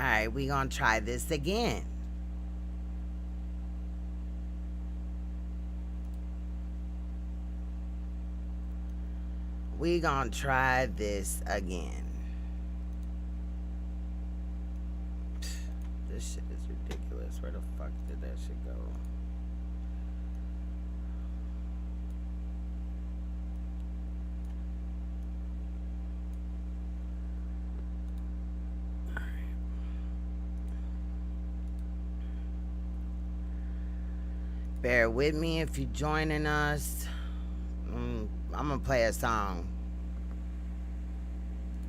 Alright, we gonna try this again. We gonna try this again. This shit is ridiculous. Where the fuck did that shit go? Bear with me if you're joining us. I'm gonna play a song.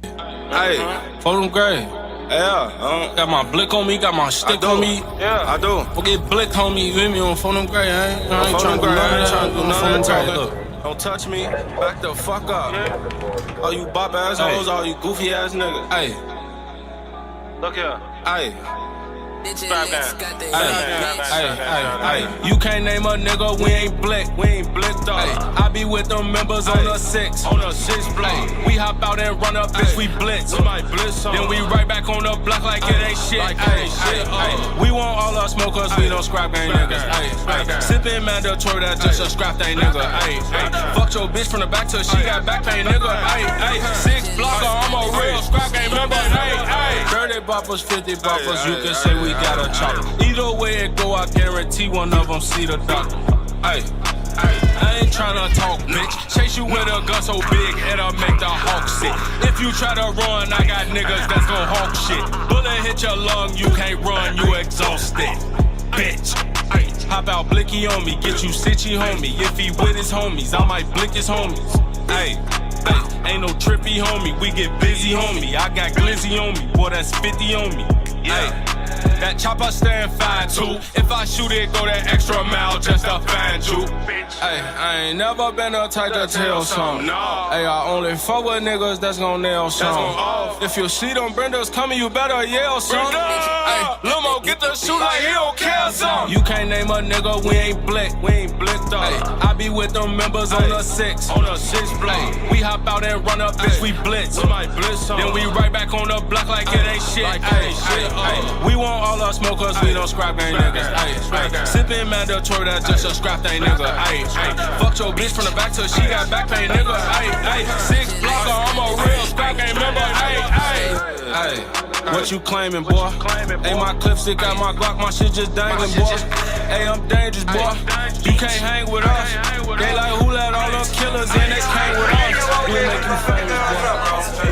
Hey, for them gray. Yeah, got my blick on me, got my stick on me. Yeah, I do. Forget blick, homie. You hear me on phone them gray? I ain't trying to do none of that. Look, don't touch me. Back the fuck up. All you bop ass hoes, all you goofy ass niggas. Hey, look here. Hey. Hey, you can't name a nigga, we ain't blick. We ain't blicked up. I be with them members on the 6. On the 6 block. We hop out and run up, bitch, we blitz. We might blitz on. Then we right back on the block like it ain't shit. We want all our smokers, we don't scrap gang niggas. Sippin' mandatory, that's just a scrap thing nigga. Fuck your bitch from the back till she got back pain nigga. 6 blocker, I'm a real scrap gang member. 30 boppers, 50 boppers, you can say we got a chop. Either way it go, I guarantee one of them see the doctor. Ay, I ain't tryna talk, bitch. Chase you with a gun so big, it'll make the hawk sick. If you try to run, I got niggas that's gon' hawk shit. Bullet hit your lung, you can't run, you exhausted, bitch. Ay, hop out blicky on me, get you sitchy homie. If he with his homies, I might blick his homies. Ay. Ain't no trippy homie, we get busy homie. I got glizzy on me, boy that's 50 on me. Yeah. That chopper stand 5'2". If I shoot it, go that extra mile just to find you. Hey, I ain't never been a type to tell some. Hey, I only fuck with niggas that's gon' nail some. If you see them Brendas coming, you better yell some. Hey, Limo, get the shoot like he don't care some. You can't name a nigga, we ain't blick. We ain't blicked up. Hey, I be with them members on the 6. On the 6 block. We hop out and run up, bitch, we blitz. We might blitz on. Then we right back on the block like it ain't shit. We want all our smokers, we don't scrap gang niggas. Sippin' mandatory, that's just a scrap thing nigga. Fuck your bitch from the back till she got back pain nigga. 6 blocker, I'm a real scrap gang member. What you claiming, boy? Hey, my clip stick out my Glock, my shit just dangling, boy. Hey, I'm dangerous, boy. You can't hang with us. They like who let all them killers in, they came with us. We make you famous, boy.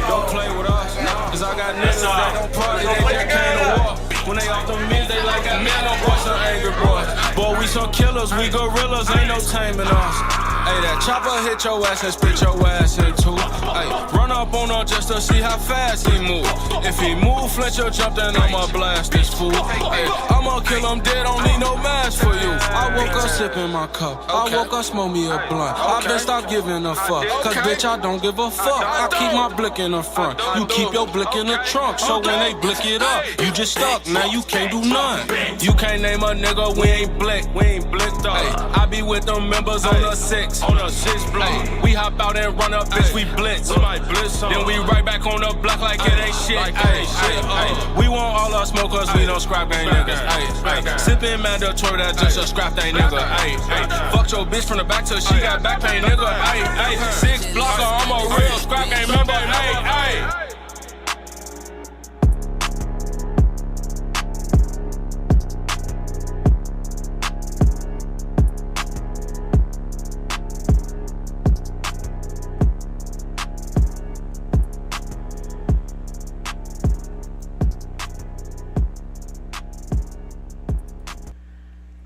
Don't play with us. Cause I got niggas that don't party, they just came to war. When they off the mid, they like a man, don't boy, some angry boys. Boy, we some killers, we gorillas, ain't no taming us. Hey, that chopper hit your ass and spit your ass in two. Hey, run up on her just to see how fast he move. If he move, flinch or jump, then I'ma blast this fool. Hey, I'ma kill him dead, don't need no mask for you. I woke up sipping my cup, I woke up smoke me a blunt. I been stop giving a fuck, cause bitch I don't give a fuck. I keep my blick in the front, you keep your blick in the trunk. So when they blick it up, you just stuck, now you can't do none. You can't name a nigga, we ain't blick. We ain't blicked up. I be with them members on the 6. On the 6 block. We hop out and run up, bitch, we blitz. We might blitz on. Then we right back on the block like it ain't shit. We want all our smokers, we don't scrap gang niggas. Sippin' mandatory, that's just a scrap thing nigga. Fuck your bitch from the back till she got back pain nigga. 6 blocker, I'm a real scrap gang member.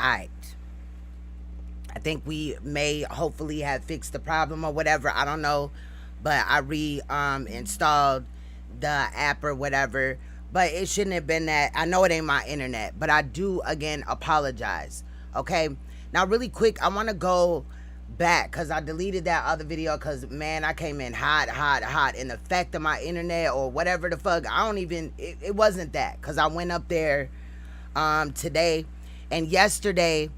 Alright. I think we may hopefully have fixed the problem or whatever. I don't know. But I installed the app or whatever. But it shouldn't have been that. I know it ain't my internet. But I do, again, apologize. Okay? Now, really quick, I want to go back because I deleted that other video because, man, I came in hot. And the fact of my internet or whatever the fuck, I don't even, it wasn't that. Because I went up there today. And yesterday,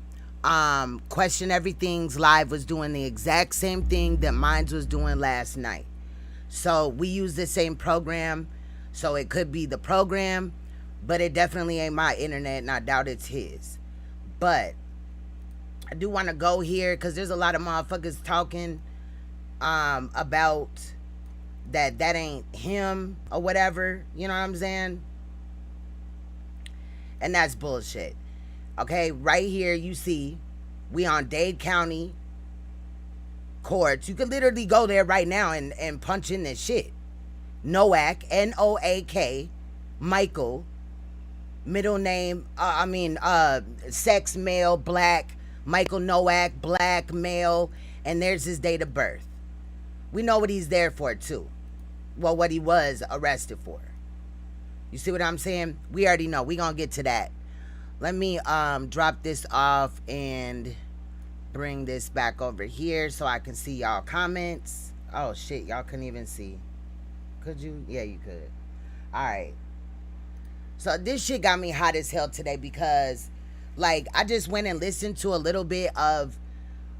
Question Everything's live was doing the exact same thing that mine was doing last night. So we use the same program. So it could be the program, but it definitely ain't my internet, and I doubt it's his. But I do want to go here because there's a lot of motherfuckers talking about that ain't him or whatever. You know what I'm saying? And that's bullshit. Okay, right here you see we on Dade County courts. You can literally go there right now and punch in this shit. Noak, N-O-A-K, Michael, middle name, sex, male, black, Michael Noak, black, male, and there's his date of birth. We know what he's there for too. Well, what he was arrested for. You see what I'm saying? We already know. We gonna get to that. Let me drop this off and bring this back over here so I can see y'all comments. Oh shit, y'all couldn't even see. Could you? Yeah, you could. Alright. So this shit got me hot as hell today because like I just went and listened to a little bit of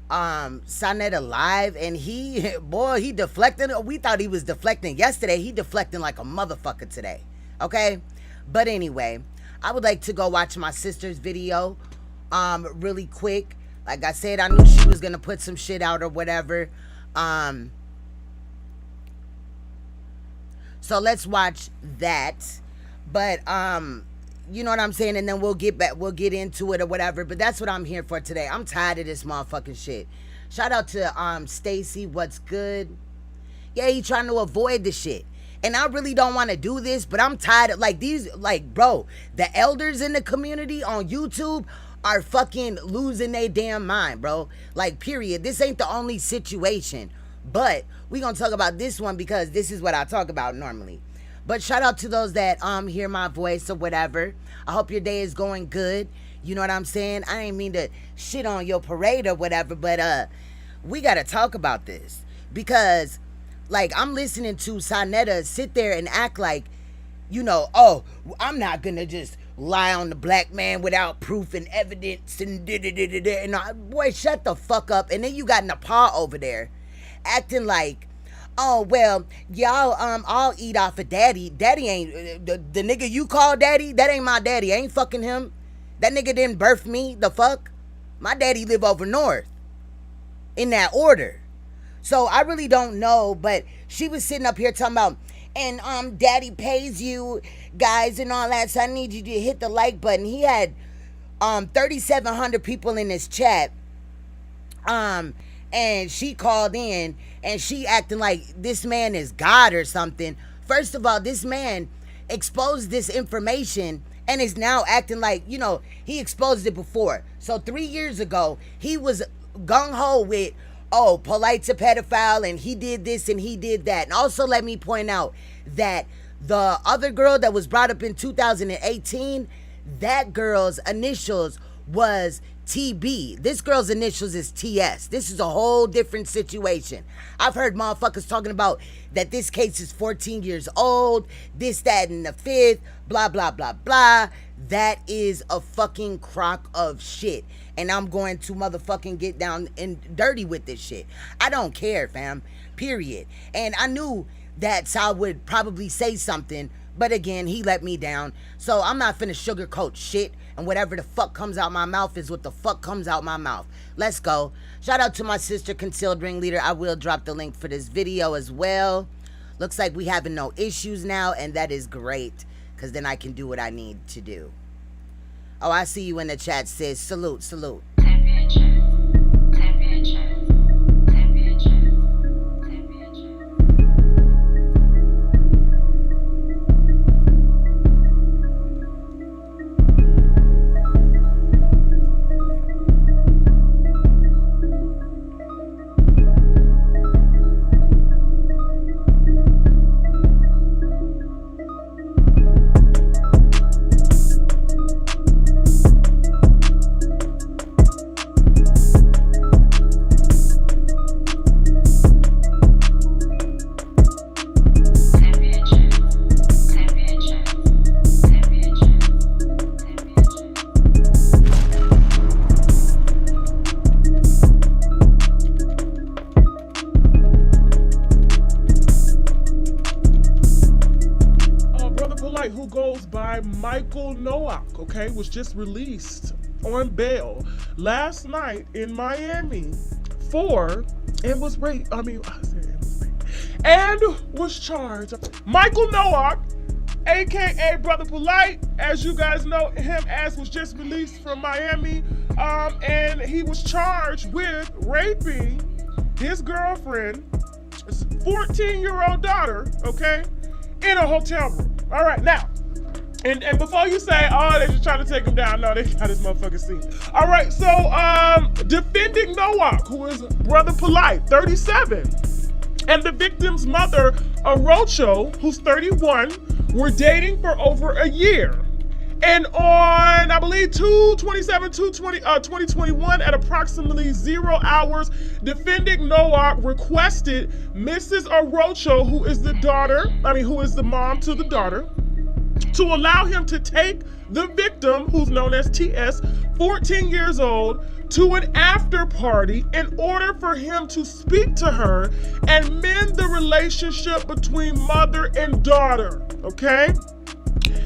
Saneter live, and he deflected. We thought he was deflecting yesterday. He deflecting like a motherfucker today. Okay? But anyway, I would like to go watch my sister's video really quick. Like I said, I knew she was gonna put some shit out or whatever. So let's watch that. But you know what I'm saying? And then we'll get into it or whatever. But that's what I'm here for today. I'm tired of this motherfucking shit. Shout out to Stacy, what's good? Yeah, he trying to avoid the shit. And I really don't want to do this, but I'm tired of like these, like, bro, the elders in the community on YouTube are fucking losing their damn mind, bro. Like, period. This ain't the only situation. But we gonna talk about this one because this is what I talk about normally. But shout out to those that hear my voice or whatever. I hope your day is going good. You know what I'm saying? I ain't mean to shit on your parade or whatever, but we gotta talk about this. Because, like, I'm listening to Saneter sit there and act like, you know, oh, I'm not gonna just lie on the black man without proof and evidence and da-da-da-da-da. And boy, shut the fuck up. And then you got Nepal over there acting like, oh, well, y'all all eat off of daddy. Daddy ain't, the nigga you call daddy, that ain't my daddy. I ain't fucking him. That nigga didn't birth me. The fuck? My daddy live over north. In that order. So I really don't know, but she was sitting up here talking about, and daddy pays you guys and all that, so I need you to hit the like button. He had 3,700 people in his chat. And she called in and she acting like this man is God or something. First of all, this man exposed this information and is now acting like, you know, he exposed it before. So 3 years ago, he was gung-ho with, oh, Polight's a pedophile and he did this and he did that. And also let me point out that the other girl that was brought up in 2018, that girl's initials was TB. This girl's initials is TS. This is a whole different situation. I've heard motherfuckers talking about that this case is 14 years old, this, that, and the fifth, blah, blah, blah, blah. That is a fucking crock of shit. And I'm going to motherfucking get down and dirty with this shit. I don't care, fam. Period. And I knew that Sal would probably say something, but again, he let me down. So I'm not finna sugarcoat shit. And whatever the fuck comes out my mouth is what the fuck comes out my mouth. Let's go. Shout out to my sister, Concealed Ringleader. I will drop the link for this video as well. Looks like we having no issues now, and that is great, because then I can do what I need to do. Oh, I see you in the chat, sis. Salute, salute. goes by Michael Nowak, okay, was just released on bail last night in Miami and was charged. Michael Nowak, aka Brother Polight, as you guys know him as, was just released from Miami, and he was charged with raping his girlfriend, 14-year-old daughter, okay, in a hotel room. All right, now, and before you say, oh, they just trying to take him down, no, they got his motherfucking scene. All right, so defending Nowak, who is Brother Polight, 37, and the victim's mother, Arocho, who's 31, were dating for over a year. And on, I believe, 2021, at approximately 0 hours, defending Nowak requested Mrs. Arocho, who is the mom to the daughter, to allow him to take the victim, who's known as TS, 14 years old, to an after party in order for him to speak to her and mend the relationship between mother and daughter, okay?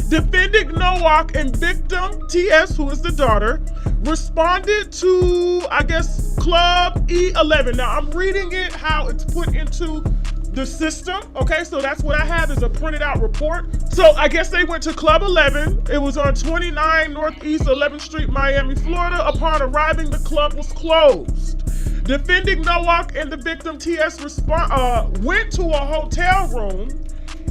Defendant Nowak and victim TS, who is the daughter, responded to, I guess, Club E11. Now, I'm reading it how it's put into the system, okay? So that's what I have, is a printed out report. So I guess they went to Club 11. It was on 29 Northeast 11th Street, Miami, Florida. Upon arriving, the club was closed. Defending Nowak and the victim TS went to a hotel room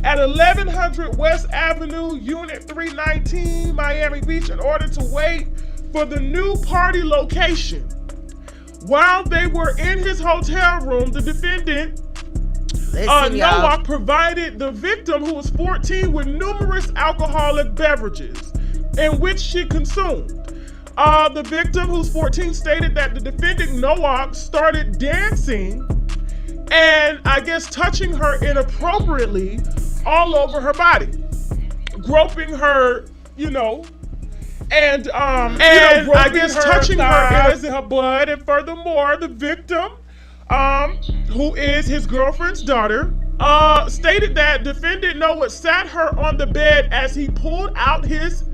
at 1100 West Avenue, Unit 319, Miami Beach, in order to wait for the new party location. While they were in his hotel room, the defendant, Nowak, provided the victim, who was 14, with numerous alcoholic beverages in which she consumed. The victim, who's 14, stated that the defendant, Nowak, started dancing and, I guess, touching her inappropriately all over her body, groping her, and I guess touching her eyes and her blood. And furthermore, the victim, who is his girlfriend's daughter, stated that defendant Nowak sat her on the bed as he pulled out his,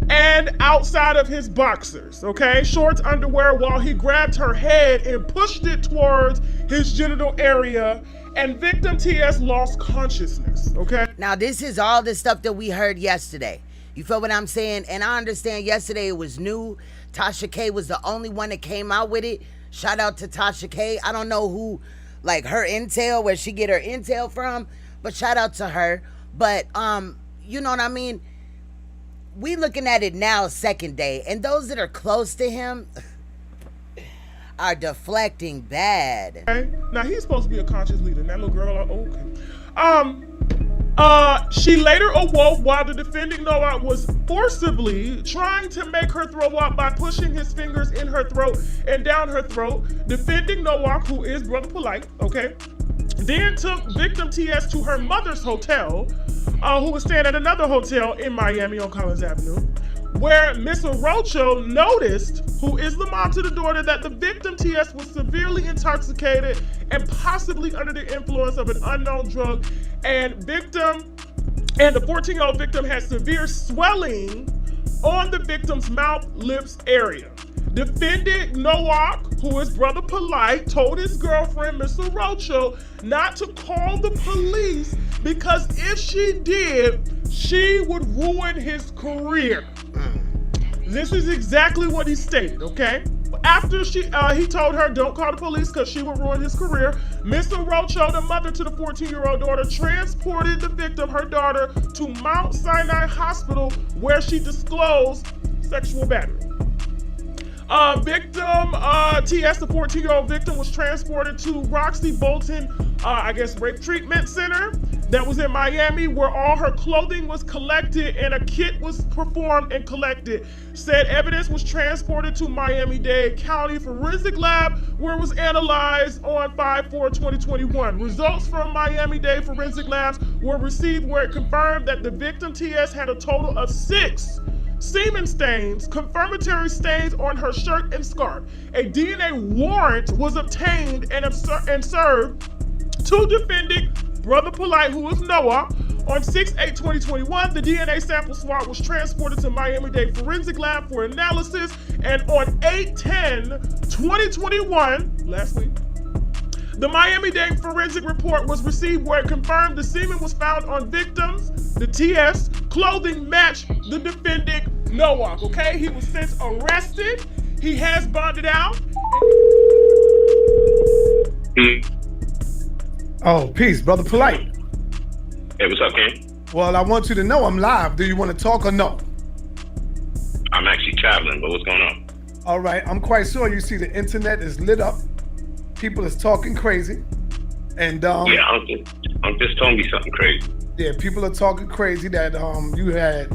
and outside of his boxers, okay, shorts, underwear, while he grabbed her head and pushed it towards his genital area, and victim TS lost consciousness, okay? Now, this is all the stuff that we heard yesterday. You feel what I'm saying? And I understand yesterday it was new. Tasha K was the only one that came out with it. Shout out to Tasha K. I don't know who, her intel, where she get her intel from, but shout out to her. But, you know what I mean? We looking at it now, second day, and those that are close to him are deflecting bad. Okay. Now, he's supposed to be a conscious leader. And that little girl, okay. She later awoke while the defendant Nowak was forcibly trying to make her throw up by pushing his fingers in her throat and down her throat. Defending Nowak, who is Brother Polight, okay, then took victim TS to her mother's hotel, who was staying at another hotel in Miami on Collins Avenue, where Miss Arocho noticed, who is the mom to the daughter, that the victim TS was severely intoxicated and possibly under the influence of an unknown drug, and the 14-year-old victim had severe swelling on the victim's mouth, lips area. Defendant Nowak, who is Brother Polight, told his girlfriend, Miss Arocho, not to call the police because if she did, she would ruin his career. This is exactly what he stated, okay? After he told her, don't call the police because she would ruin his career, Miss Arocho, the mother to the 14-year-old daughter, transported the victim, her daughter, to Mount Sinai Hospital, where she disclosed sexual battery. Victim TS, the 14-year-old victim, was transported to Roxy Bolton, rape treatment center that was in Miami, where all her clothing was collected and a kit was performed and collected. Said evidence was transported to Miami-Dade County Forensic Lab, where it was analyzed on 5/4/2021. Results from Miami-Dade Forensic Labs were received, where it confirmed that the victim TS had a total of 6 semen stains, confirmatory stains on her shirt and scarf. A DNA warrant was obtained and served to defendant Brother Polight, who is Noah, On 6/8/2021, the DNA sample swab was transported to Miami-Dade Forensic Lab for analysis, and on 8/10/2021, last week, the Miami-Dade forensic report was received where it confirmed the semen was found on victims. The TS clothing matched the defendant Nowak, okay? He was since arrested. He has bonded out. Oh, peace, brother Polight. Hey, what's up, Ken? Well, I want you to know I'm live. Do you want to talk or no? I'm actually traveling, but what's going on? All right, I'm quite sure you see the internet is lit up. People is talking crazy. And Yeah, Uncle just told me something crazy. yeah, people are talking crazy that you had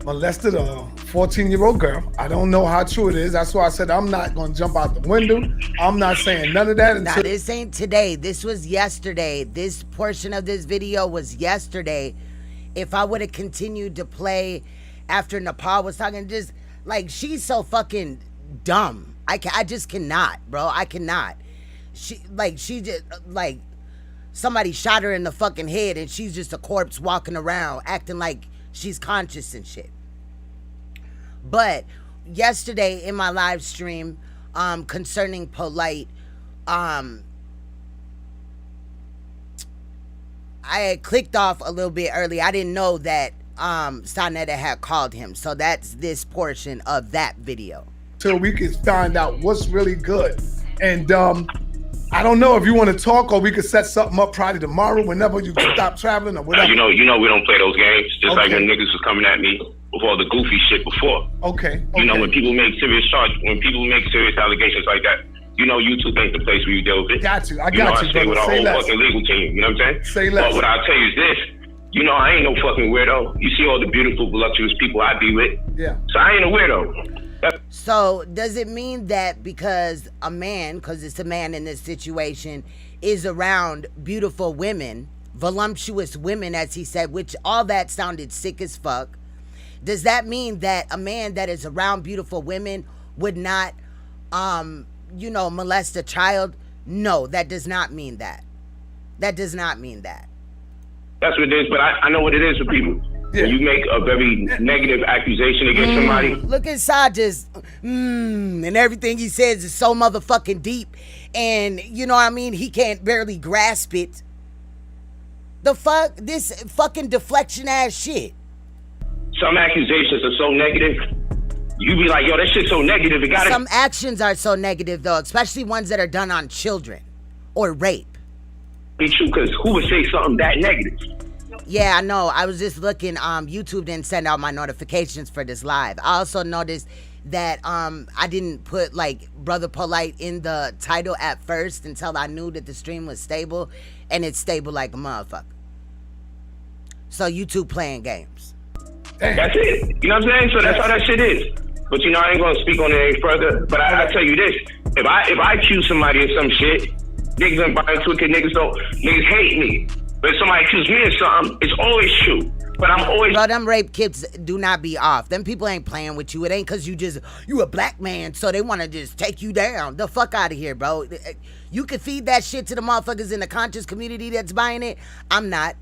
molested a 14-year-old girl. I don't know how true it is. That's why I said I'm not gonna jump out the window. I'm not saying none of that Now, until this ain't today. This was yesterday. This portion of this video was yesterday. If I would have continued to play after Nepal was talking, just like, she's so fucking dumb. I just cannot, bro. I cannot. She just like somebody shot her in the fucking head and she's just a corpse walking around acting like she's conscious and shit. But yesterday in my live stream concerning Polight, I had clicked off a little bit early. I didn't know that Saneter had called him. So that's this portion of that video. we can find out what's really good. And I don't know if you want to talk or we could set something up probably tomorrow whenever you stop traveling or whatever. You know we don't play those games. Just like Okay. when niggas was coming at me with all the goofy shit before. Okay. You know, when people make serious charges, when people make serious allegations like that, you know YouTube ain't the place where you deal with it. Got you. I You know, got I you, stay with brother. our Say whole less. fucking legal team. You know what I'm saying? Say less. But what I'll tell you is this. You know, I ain't no fucking weirdo. You see all the beautiful, voluptuous people I be with. Yeah. So I ain't a weirdo. So does it mean that because a man, because it's a man in this situation, is around beautiful women, voluptuous women, as he said, which all that sounded sick as fuck, does that mean that a man that is around beautiful women would not, molest a child? No, that does not mean that. That does not mean that. That's what it is, but I know what it is for people. Yeah. When you make a very negative accusation against somebody, Look at Saj's, and everything he says is so motherfucking deep, and you know what I mean? He can't barely grasp it. The fuck? This fucking deflection ass shit. some accusations are so negative, you be like, yo, that shit's so negative, it gotta Some actions are so negative though, especially ones that are done on children or rape. be true, because who would say something that negative? Yeah, I know. I was just looking. YouTube didn't send out my notifications for this live. I also noticed that I didn't put like Brother Polight in the title at first until I knew that the stream was stable, and it's stable like a motherfucker. So YouTube playing games. That's it. You know what I'm saying? So that's how that shit is. But you know, I ain't gonna speak on it any further. But I tell you this: if I accuse somebody of some shit, niggas don't buy into it. Niggas hate me. But if somebody accuse me of something, it's always true. But I'm always. Bro, them rape kids do not be off. Them people ain't playing with you. It ain't because you a black man, so they want to just take you down. The fuck out of here, bro. You can feed that shit to the motherfuckers in the conscious community that's buying it. I'm not.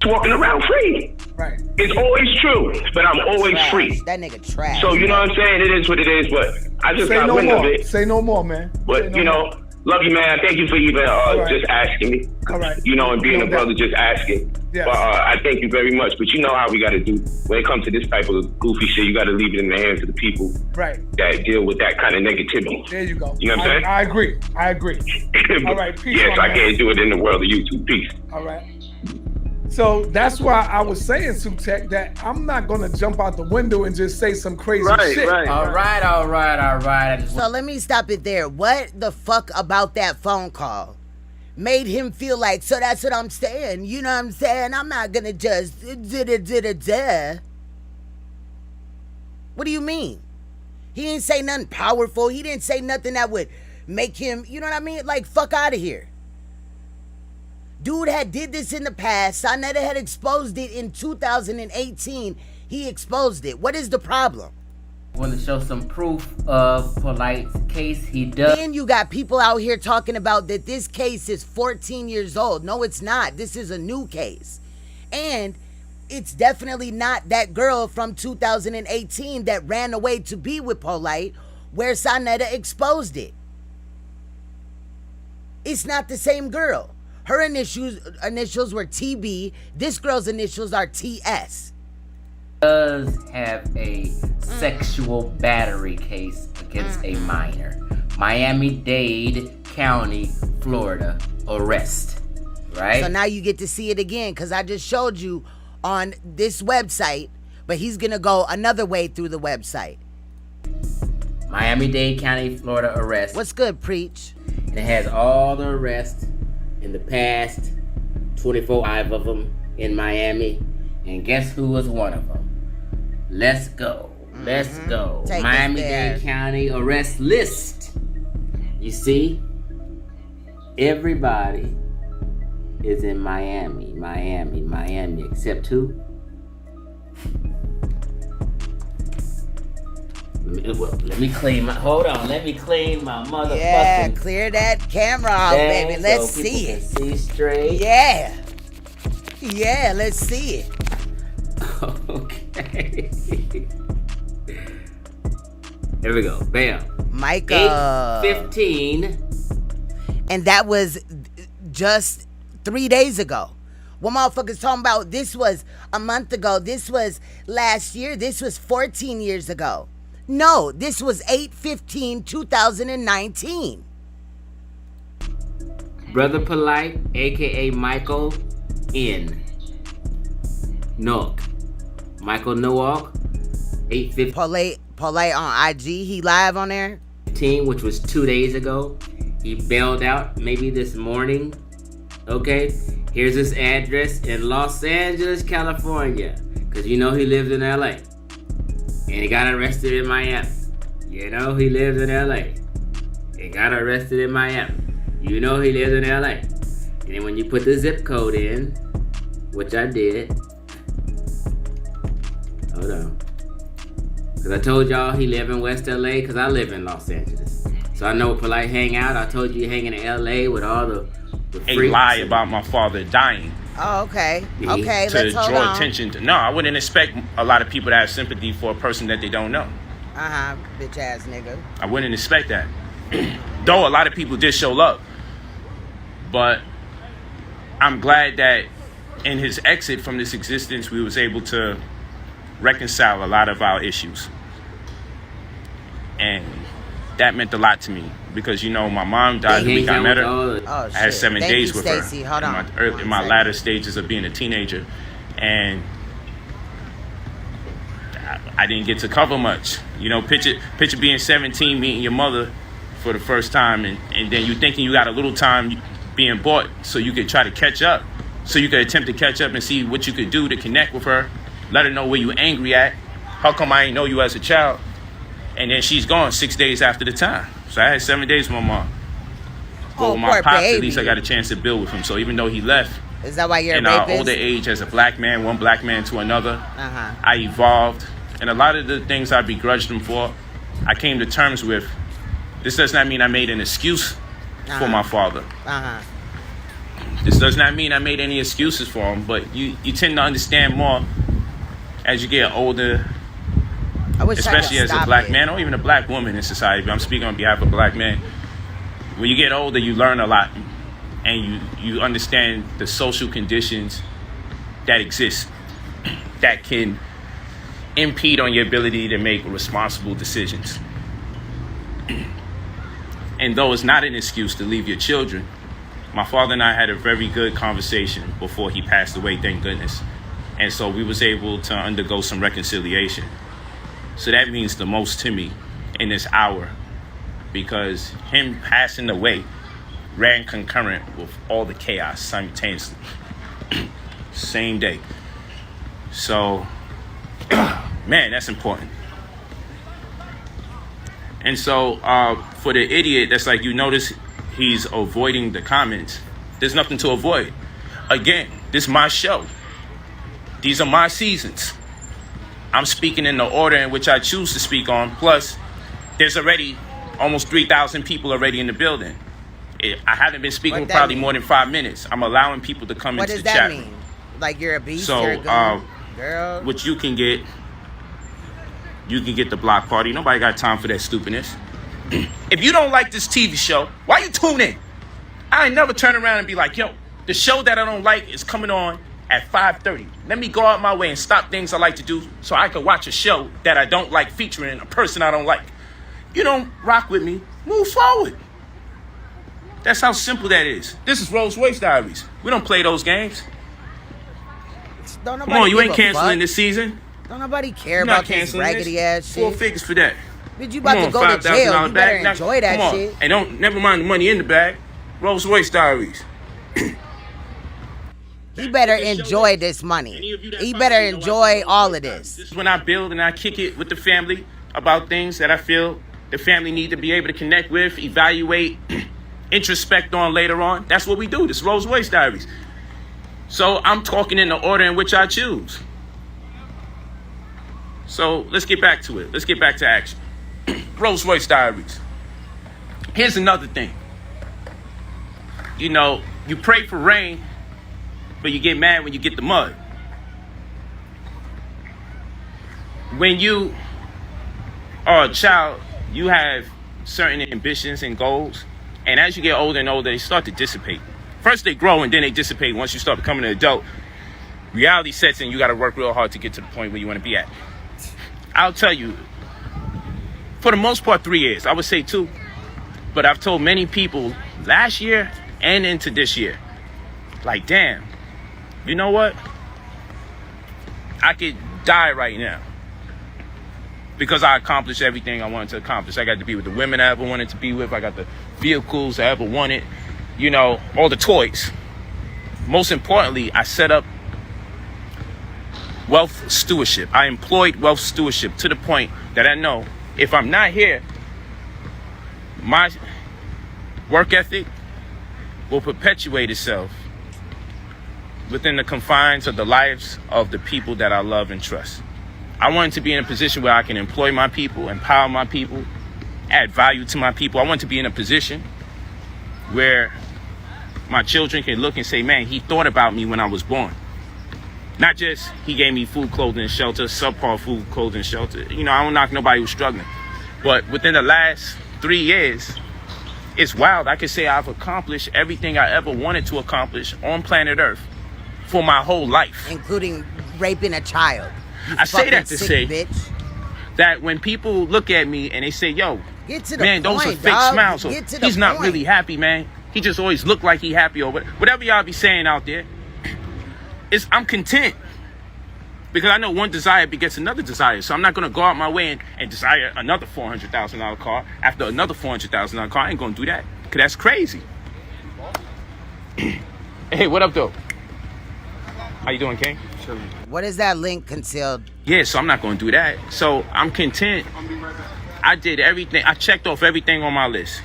Walking around free. Right. It's always true, but I'm always Trash. free. That nigga trash. So you know what I'm saying? It is what it is, but I just Say got no wind of more. it. Say no more, man. Say But no you know, more. love you, man. Thank you for even right. just asking me. All right. You know, and being No a brother, doubt. just asking. Yes. But I thank you very much. But you know how we got to do when it comes to this type of goofy shit. You got to leave it in the hands of the people Right. that deal with that kind of negativity. There you go. You know what I'm saying? I agree. I agree. All right, peace, Yes, my I man. can't do it in the world of YouTube. Peace. All right. So that's why I was saying, Sutek, that I'm not gonna jump out the window and just say some crazy shit. All right. I just So let me stop it there. What the fuck about that phone call made him feel like, so that's what I'm saying? You know what I'm saying? I'm not gonna just da-da-da-da-da. What do you mean? He didn't say nothing powerful. He didn't say nothing that would make him, you know what I mean? Like, fuck out of here. Dude had did this in the past. Saneter had exposed it in 2018. He exposed it. What is the problem? Want to show some proof of Polight's case? He does. Then you got people out here talking about that this case is 14 years old. No, it's not. This is a new case. And it's definitely not that girl from 2018 that ran away to be with Polight, where Saneter exposed it. It's not the same girl. Her initials were TB. This girl's initials are TS. Does have a sexual battery case against a minor. Miami-Dade County, Florida arrest. Right? So now you get to see it again, because I just showed you on this website, but he's going to go another way through the website. Miami-Dade County, Florida arrest. What's good, Preach? And it has all the arrests in the past 25 of them in Miami. And guess who was one of them? Let's go. Let's go. Take Miami-Dade County arrest list. You see? Everybody is in Miami, except who? Let me clean my, hold on, let me clean my motherfucking. Yeah, clear that camera off, baby. Let's so see it. See straight. Yeah. Yeah, let's see it. Okay. Here we go. Bam. Micah. 8:15. And that was just 3 days ago. What motherfuckers talking about? This was a month ago. This was last year. This was 14 years ago. No, this was 8/15/2019. Brother Polight, aka Michael N. Nook. Michael Nowak, 8:15. Polight on IG. He live on there. Which was 2 days ago. He bailed out maybe this morning. Okay, here's his address in Los Angeles, California. Because you know he lived in LA. And he got arrested in Miami. You know he lived in LA. He got arrested in Miami. You know he lived in LA. And then when you put the zip code in, which I did. Hold on. Because I told y'all he lived in West LA because I live in Los Angeles. So I know where Polight hang out. I told you he hanging in LA with all the a lie about my father dying. Oh, okay. Okay, to let's hold draw on. attention to. No, I wouldn't expect a lot of people to have sympathy for a person that they don't know. Bitch ass nigga. I wouldn't expect that. Though a lot of people did show love. But I'm glad that in his exit from this existence, we was able to reconcile a lot of our issues. And that meant a lot to me. Because, you know, my mom died the week I met her. I had 7 days with her in my latter stages of being a teenager. And I didn't get to cover much. You know, picture being 17, meeting your mother for the first time. And then you thinking you got a little time being bought so you could try to catch up. So you could attempt to catch up and see what you could do to connect with her. Let her know where you angry at. How come I ain't know you as a child? And then she's gone 6 days after the time. So I had 7 days with my mom. But with my pops, at least I got a chance to build with him. So even though he left, is that why you're in our older age as a black man, one black man to another, I evolved. And a lot of the things I begrudged him for, I came to terms with. This does not mean I made an excuse for my father. This does not mean I made any excuses for him. But you tend to understand more as you get older. Especially as a black man or even a black woman in society. But I'm speaking on behalf of black men. When you get older, you learn a lot. And you understand the social conditions that exist that can impede on your ability to make responsible decisions. And though it's not an excuse to leave your children, my father and I had a very good conversation before he passed away, thank goodness. And so we was able to undergo some reconciliation. So that means the most to me in this hour, because him passing away ran concurrent with all the chaos simultaneously. Same day. So, man, that's important. And so for the idiot that's like, you notice he's avoiding the comments. There's nothing to avoid. Again, this is my show. These are my seasons. I'm speaking in the order in which I choose to speak on. Plus, there's already almost 3,000 people already in the building. I haven't been speaking for probably more than 5 minutes. I'm allowing people to come into the chat. What does that mean? Like you're a beast? So, you're a goon, girl? what you can get the block party. Nobody got time for that stupidness. If you don't like this TV show, why you tune in? I ain't never turn around and be like, yo, the show that I don't like is coming on at 5:30. Let me go out my way and stop things I like to do so I can watch a show that I don't like featuring a person I don't like. You don't rock with me, move forward. That's how simple that is. This is Rolls Royce Diaries. We don't play those games. Don't Come on, you ain't canceling fuck. this season. Don't nobody care You're not about this canceling raggedy this. ass shit. 4 figures for that. Bitch, you about to go to jail. You better enjoy that Come on. shit. And don't never mind the money in the bag. Rolls Royce Diaries. He better enjoy this money. He better enjoy all of this. This is when I build and I kick it with the family about things that I feel the family need to be able to connect with, evaluate, introspect on later on. That's what we do. This is Rolls Royce Diaries. So I'm talking in the order in which I choose. So let's get back to it. Let's get back to action. Rolls Royce Diaries. Here's another thing. You know, you pray for rain, but you get mad when you get the mud. When you are a child, you have certain ambitions and goals. And as you get older and older, they start to dissipate. First they grow and then they dissipate. Once you start becoming an adult, reality sets in. You got to work real hard to get to the point where you want to be at. I'll tell you, for the most part, 3 years. I would say 2. But I've told many people last year and into this year, like, damn, you know what? I could die right now because I accomplished everything I wanted to accomplish. I got to be with the women I ever wanted to be with. I got the vehicles I ever wanted, you know, all the toys. Most importantly, I set up wealth stewardship. I employed wealth stewardship to the point that I know if I'm not here, my work ethic will perpetuate itself within the confines of the lives of the people that I love and trust. I wanted to be in a position where I can employ my people, empower my people, add value to my people. I want to be in a position where my children can look and say, man, he thought about me when I was born. Not just he gave me food, clothing, and shelter, subpar food, clothing, and shelter. You know, I don't knock nobody who's struggling. But within the last 3 years, it's wild. I can say I've accomplished everything I ever wanted to accomplish on planet Earth for my whole life. Including raping a child. I say that to say bitch. that when people look at me and they say, yo, Get to the man, point, those are fake dog. smiles. Or, Get to the he's not point. really happy, man. He just always look like he happy or whatever y'all be saying out there. I'm content because I know one desire begets another desire. So I'm not going to go out my way and desire another $400,000 car after another $400,000 car. I ain't going to do that because that's crazy. Hey, what up, though? How you doing, King? What is that link concealed? Yeah, so I'm not going to do that. So I'm content. I did everything. I checked off everything on my list.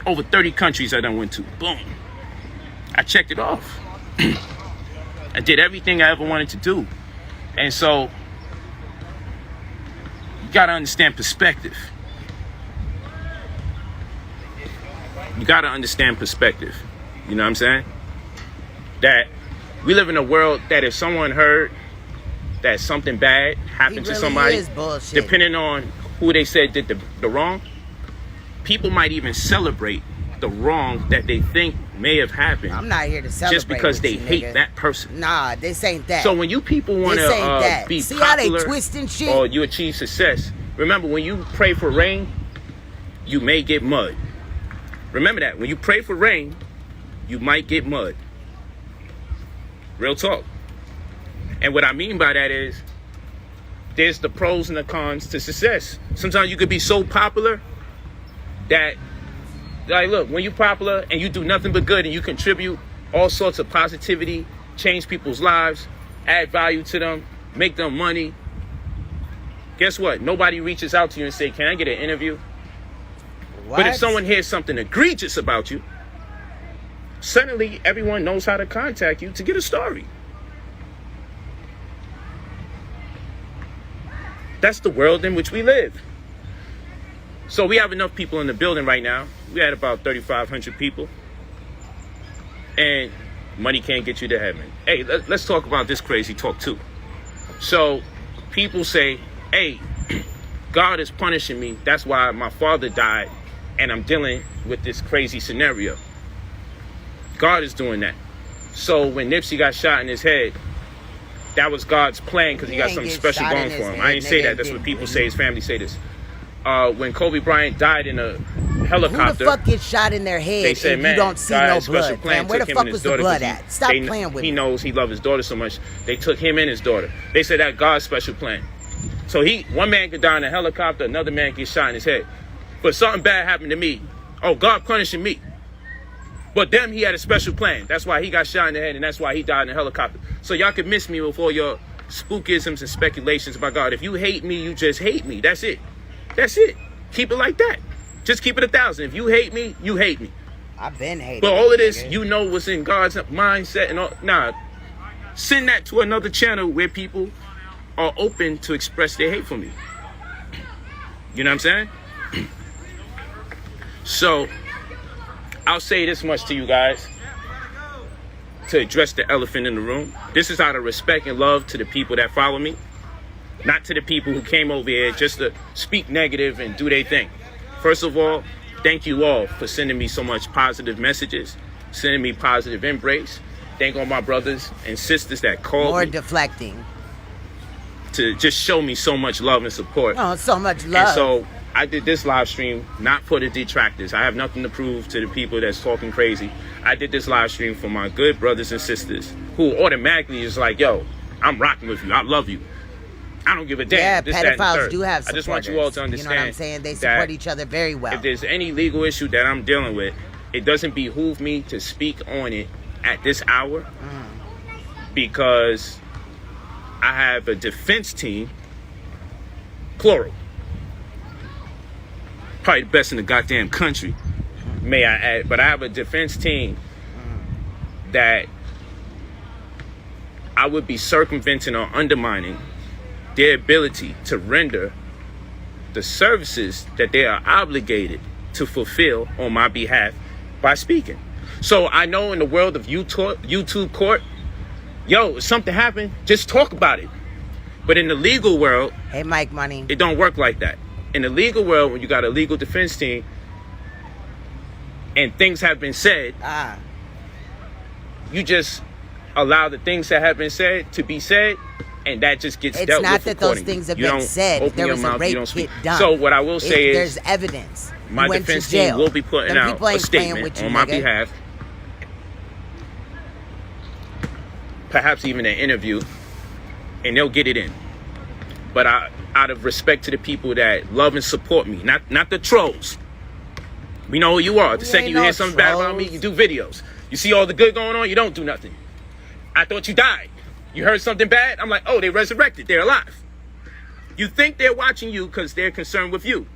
Over 30 countries I done went to. Boom. I checked it off. I did everything I ever wanted to do. And so, you got to understand perspective. You got to understand perspective. You know what I'm saying? That we live in a world that if someone heard that something bad happened to somebody, depending on who they said did the wrong, people might even celebrate the wrong that they think may have happened. I'm not here to celebrate just because they you, hate nigga. that person. Nah, this ain't that. So when you people want to be See popular how they twisting shit? or you achieve success, remember when you pray for rain, you may get mud. Remember that. When you pray for rain, you might get mud. Real talk. And what I mean by that is there's the pros and the cons to success. Sometimes you could be so popular that, like, look, when you're popular and you do nothing but good and you contribute all sorts of positivity, change people's lives, add value to them, make them money, guess what? Nobody reaches out to you and say, can I get an interview? What? But if someone hears something egregious about you, suddenly everyone knows how to contact you to get a story. that's the world in which we live. So we have enough people in the building right now. We had about 3,500 people. And money can't get you to heaven. Hey, let's talk about this crazy talk too. So people say, hey, God is punishing me. That's why my father died. And I'm dealing with this crazy scenario. God is doing that. So when Nipsey got shot in his head, that was God's plan because he got something special going for him. I didn't say that. That's what people say. His family say this. When Kobe Bryant died in a helicopter, who the fuck gets shot in their head they said, and man, you don't see God no had a special blood? plan, Man, where the took him fuck and was his the daughter blood 'cause at? Stop playing with he me. knows he loved his daughter so much. They took him and his daughter. They said that God's special plan. So one man could die in a helicopter, another man gets shot in his head. But something bad happened to me. Oh, God punishing me. But them, he had a special plan. That's why he got shot in the head, and that's why he died in a helicopter. So y'all can miss me with all your spookisms and speculations about God. If you hate me, you just hate me. That's it. That's it. Keep it like that. Just keep it 1,000. If you hate me, you hate me. I've been hating. But all of this, you know what's in God's mindset and all. Nah, send that to another channel where people are open to express their hate for me. You know what I'm saying? So, I'll say this much to you guys to address the elephant in the room. This is out of respect and love to the people that follow me, not to the people who came over here just to speak negative and do their thing. First of all, thank you all for sending me so much positive messages, sending me positive embrace. Thank all my brothers and sisters that called More me deflecting. to just show me so much love and support. Oh, so much love. And so I did this live stream not for the detractors. I have nothing to prove to the people that's talking crazy. I did this live stream for my good brothers and sisters who automatically is like, yo, I'm rocking with you. I love you. I don't give a damn. Yeah, this, that, and the pedophiles third. do have supporters. I just want you all to understand. You know what I'm saying? They support that each other very well. if there's any legal issue that I'm dealing with, it doesn't behoove me to speak on it at this hour because I have a defense team, plural. Probably the best in the goddamn country, may I add. But I have a defense team that I would be circumventing or undermining their ability to render the services that they are obligated to fulfill on my behalf by speaking. So I know in the world of YouTube court, yo, if something happened, just talk about it. But in the legal world, hey, Mike Money, it don't work like that. In the legal world, when you got a legal defense team and things have been said, you just allow the things that have been said to be said, and that just gets dealt with. It's not that those things have been said. If there was a rape hit done. So what I will say is, there's evidence. my defense team will be putting out a statement on my behalf, perhaps even an interview, and they'll get it in. But out of respect to the people that love and support me, not the trolls. We know who you are. The second you hear something bad about me, you do videos. You see all the good going on, you don't do nothing. I thought you died. You heard something bad? I'm like, oh, they resurrected. They're alive. You think they're watching you because they're concerned with you.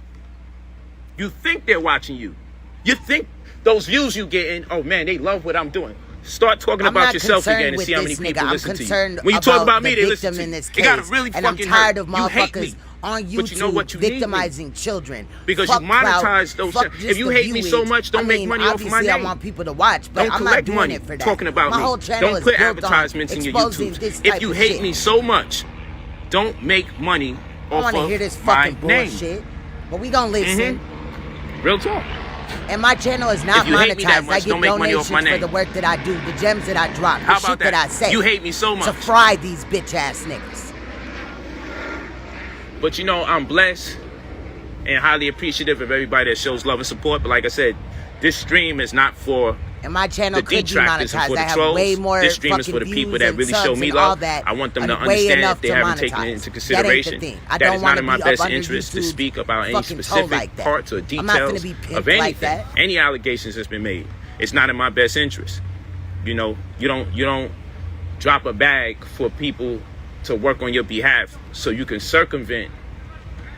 You think they're watching you. You think those views you getting, oh man, they love what I'm doing. Start talking about yourself again and see how many people listen to you. When you talk about me, they listen to you. It got really fucking hurt. And I'm tired of You hate me. motherfuckers on YouTube But you know what? You need me. victimizing children. Because Fuck you monetize those. fuck If you hate me so much, don't make money off of my obviously I name. want people to watch, but Don't I'm not collect doing money it for that. talking about my me. whole channel Don't is put built on advertisements in your exposing YouTube. this type If you of hate shit. me so much, don't make money I off want to of hear this my fucking name. bullshit. But we gonna listen. Real talk. And my channel is not If you hate me that monetized. much, I get don't make money donations off my for name. the work that I do, the gems that I drop, the How shit about that I that? say. You hate me so much. To fry these bitch ass niggas. But you know, I'm blessed and highly appreciative of everybody that shows love and support. But like I said, this stream is not for And my channel the could be detractors and monetized. for I the have trolls. way more This stream is fucking for the people views that and really show subs me and all love. that. I want them and to way understand enough if they to haven't taken monetize. it into That consideration. ain't the thing. I That don't is not wanna in my be best up under interest to YouTube speak about any fucking told specific like that. parts or I'm not gonna details be pimped of like anything. that. Any allegations that's been made. It's not in my best interest. You know, you don't drop a bag for people to work on your behalf so you can circumvent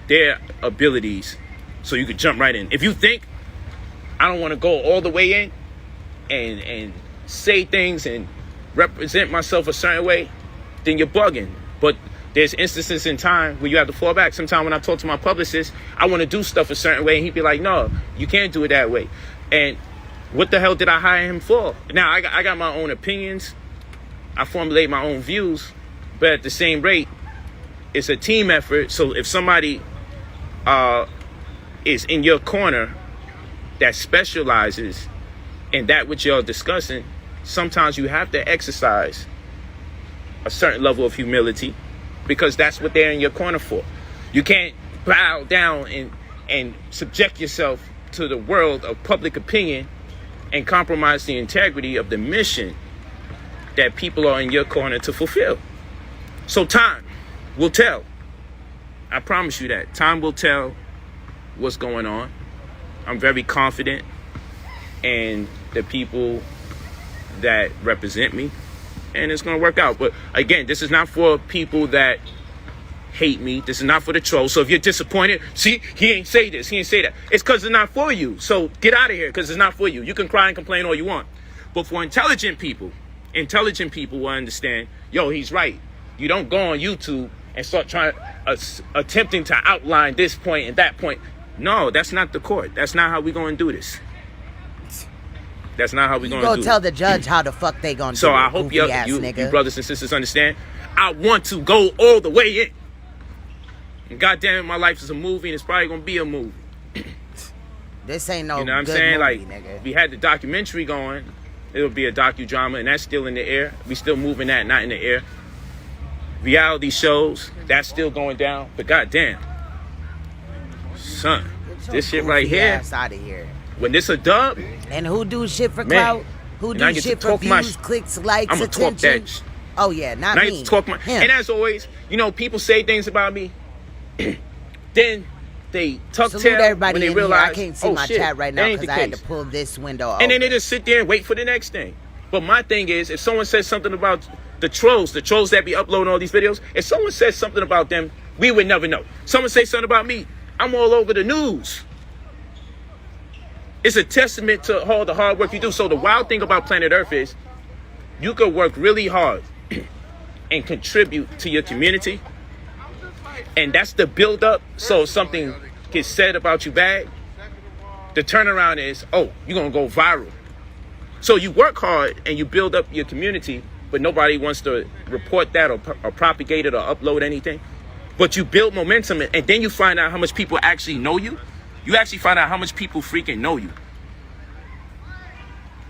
their abilities so you can jump right in. If you think I don't want to go all the way in and say things and represent myself a certain way, then you're bugging. But there's instances in time where you have to fall back. Sometimes when I talk to my publicist, I want to do stuff a certain way, and he'd be like, no, you can't do it that way. And what the hell did I hire him for? Now, I got my own opinions. I formulate my own views. But at the same rate, it's a team effort. So if somebody is in your corner that specializes in that which you're discussing, sometimes you have to exercise a certain level of humility, because that's what they're in your corner for. You can't bow down and subject yourself to the world of public opinion and compromise the integrity of the mission that people are in your corner to fulfill. So time will tell. I promise you that. Time will tell what's going on. I'm very confident in the people that represent me, and it's going to work out. But again, this is not for people that hate me. This is not for the trolls. So if you're disappointed, see, he ain't say this, he ain't say that, it's because it's not for you. So get out of here, because it's not for you. You can cry and complain all you want. But for intelligent people will understand, yo, he's right. You don't go on YouTube and start attempting to outline this point and that point. No, that's not the court. That's not how we're going to do this. That's not how we're going to do it. You go tell the judge how the fuck they going to do it. So I hope you brothers and sisters understand. I want to go all the way in. And goddamn it, my life is a movie, and it's probably going to be a movie. This ain't no, you know what I'm good saying? movie, Like, nigga. we had the documentary going. It'll be a docudrama, and that's still in the air. We still moving that, not in the air. Reality shows, that's still going down. But goddamn, son, this shit right here. Out of here. When this a dub, and who do shit for clout? Who do shit for views, clicks, likes, I'm attention? talk that. Oh yeah, not and me. And as always, you know, people say things about me, then they tuck tail everybody when they in realize, here. I can't see my chat right now because I had to case. pull this window And then they just sit there and wait for the next thing. But my thing is, if someone says something about the trolls that be uploading all these videos, if someone says something about them, we would never know. Someone say something about me, I'm all over the news. It's a testament to all the hard work you do. So the wild thing about planet Earth is you could work really hard and contribute to your community. And that's the build up. So if something gets said about you bad, the turnaround is, oh, you're going to go viral. So you work hard and you build up your community, but nobody wants to report that or propagate it or upload anything. But you build momentum, and then you find out how much people actually know you. You actually find out how much people freaking know you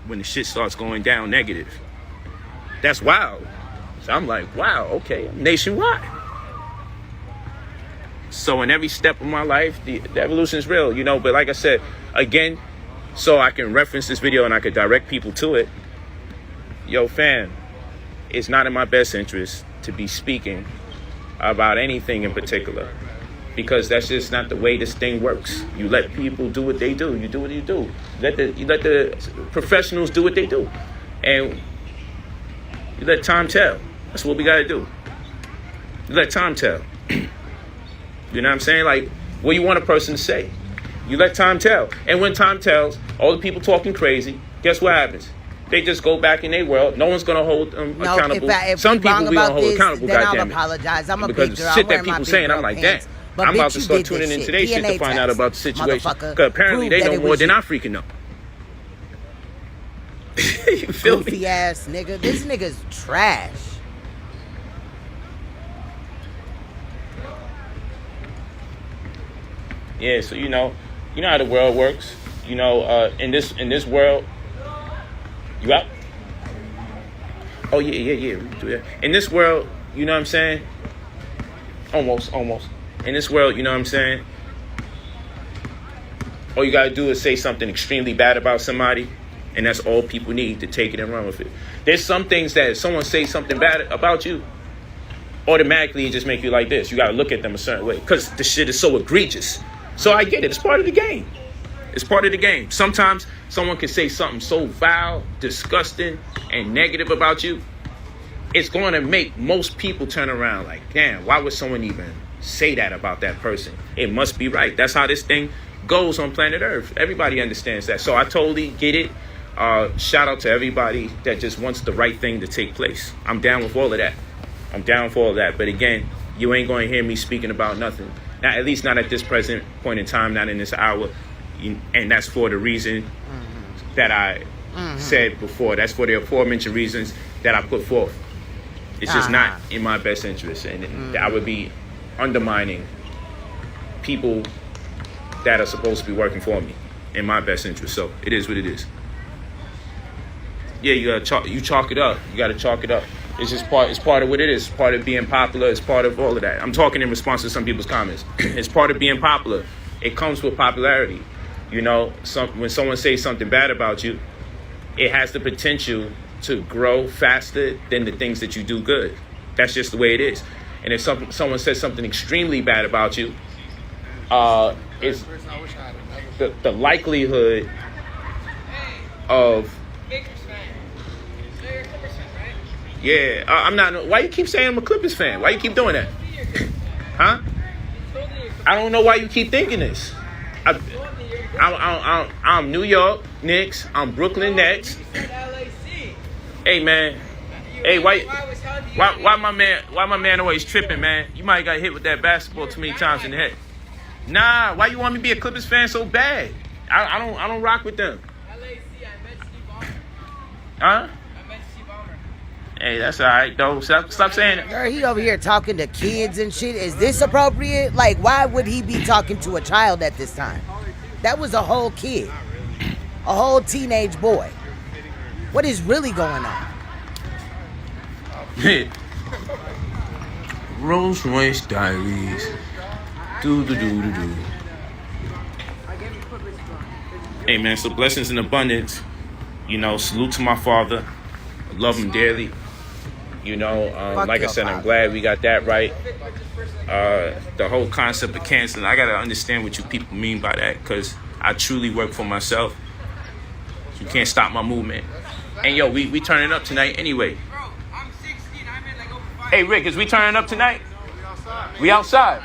when the shit starts going down negative. That's wild. So I'm like, wow, okay, I'm nationwide. So in every step of my life, the evolution is real, you know. But like I said, again, so I can reference this video and I can direct people to it. Yo, fam, it's not in my best interest to be speaking about anything in particular, because that's just not the way this thing works. You let people do what they do. You do what you do. You let the professionals do what they do, and you let time tell. That's what we gotta do. You let time tell. You know what I'm saying? Like, what do you want a person to say? You let time tell. And when time tells, all the people talking crazy, guess what happens? They just go back in their world. No one's gonna hold them accountable. Some people we gonna hold accountable. Then I'll apologize. I'm a because big the girl. shit that people saying, I'm like, damn. I'm about to start tuning in today's shit to find out about the situation. Because apparently they know more than I freaking know. You feel me? Goofy ass nigga. This nigga's trash. Yeah, so you know how the world works. You know, in this world, you out? Oh yeah. We can do that. In this world, you know what I'm saying? Almost. In this world, you know what I'm saying? All you gotta do is say something extremely bad about somebody, and that's all people need to take it and run with it. There's some things that if someone says something bad about you, automatically it just make you like this. You gotta look at them a certain way because the shit is so egregious. So I get it. It's part of the game. It's part of the game. Sometimes someone can say something so vile, disgusting, and negative about you. It's going to make most people turn around like, damn, why would someone even say that about that person? It must be right. That's how this thing goes on planet Earth. Everybody understands that. So I totally get it. Shout out to everybody that just wants the right thing to take place. I'm down with all of that. But again, you ain't going to hear me speaking about nothing. Not, at least not at this present point in time, not in this hour. And that's for the reason that I said before. That's for the aforementioned reasons that I put forth. It's just not in my best interest. And I would be undermining people that are supposed to be working for me in my best interest. So it is what it is. Yeah, you gotta chalk it up. You gotta chalk it up. It's just it's part of what it is. It's part of being popular. It's part of all of that. I'm talking in response to some people's comments. It's part of being popular. It comes with popularity. You know, when someone says something bad about you, it has the potential to grow faster than the things that you do good. That's just the way it is. And if someone says something extremely bad about you, it's the likelihood of I'm not. Why you keep saying I'm a Clippers fan? Why you keep doing that? Huh? I don't know why you keep thinking this. I'm New York Knicks. I'm Brooklyn Nets. Hey man. Hey, why my man always tripping, man? You might got hit with that basketball too many times in the head. Nah, why you want me to be a Clippers fan so bad? I don't rock with them. Huh? Hey, that's all right, though. Stop saying it. Girl, he over here talking to kids and shit. Is this appropriate? Like, why would he be talking to a child at this time? That was a whole kid. A whole teenage boy. What is really going on? Rolls Royce Diaries. Do. Hey, man, so blessings in abundance. You know, salute to my father. I love him dearly. You know, like I said, I'm glad we got that right. The whole concept of canceling, I got to understand what you people mean by that, because I truly work for myself. You can't stop my movement. And yo, we turning up tonight anyway. Hey, Rick, is we turning up tonight? We outside.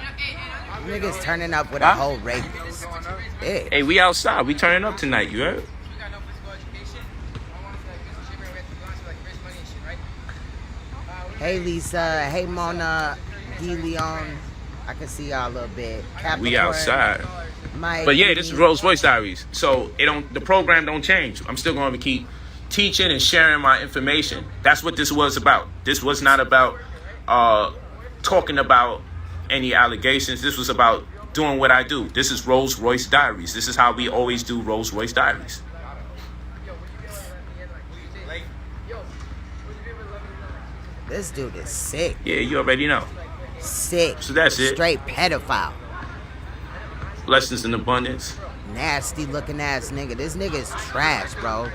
Niggas turning up with a whole rapist. Yeah. Hey, we outside. We turning up tonight, you heard? Hey Lisa, hey Mona, D Leon. I can see y'all a little bit. Capricorn, we outside. Mike, but yeah, this is Rolls Royce Diaries. So the program don't change. I'm still going to keep teaching and sharing my information. That's what this was about. This was not about talking about any allegations. This was about doing what I do. This is Rolls Royce Diaries. This is how we always do Rolls Royce Diaries. This dude is sick. Yeah, you already know. Sick. So that's it. Straight pedophile. Blessings in abundance. Nasty looking ass nigga. This nigga is trash, bro.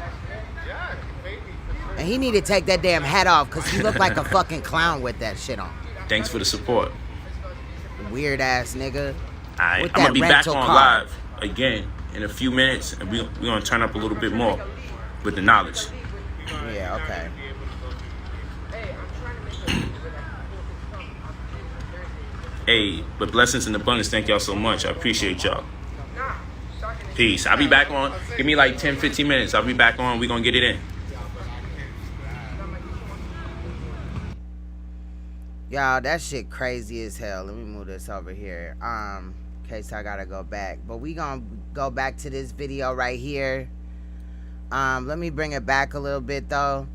And he need to take that damn hat off because he looked like a fucking clown with that shit on. Thanks for the support. Weird ass nigga. I'm going to be back on live again in a few minutes. And we're going to turn up a little bit more with the knowledge. Yeah, okay. Hey, but blessings in abundance. Thank y'all so much. I appreciate y'all. Peace. I'll be back on. Give me like 10, 15 minutes. I'll be back on. We're going to get it in. Y'all, that shit crazy as hell. Let me move this over here. In case I gotta go back. But we gonna go back to this video right here. Let me bring it back a little bit though.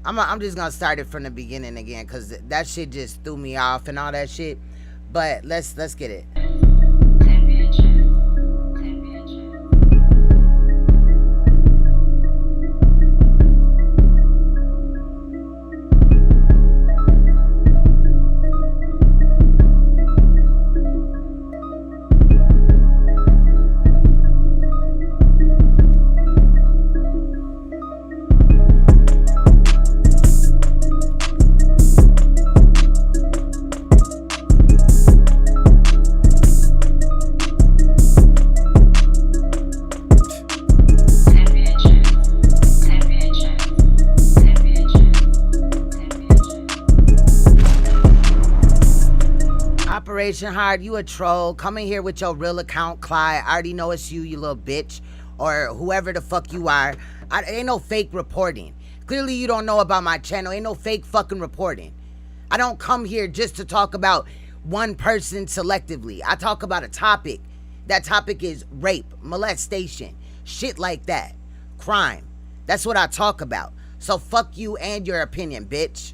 I'm just gonna start it from the beginning again, cause that shit just threw me off and all that shit. But let's get it. Hard, you a troll. Come in here with your real account, Clyde. I already know it's you, you little bitch, or whoever the fuck you are. Ain't no fake reporting. Clearly you don't know about my channel. Ain't no fake fucking reporting. I don't come here just to talk about one person selectively. I talk about a topic. That topic is rape, molestation, shit like that. Crime. That's what I talk about. So fuck you and your opinion, bitch.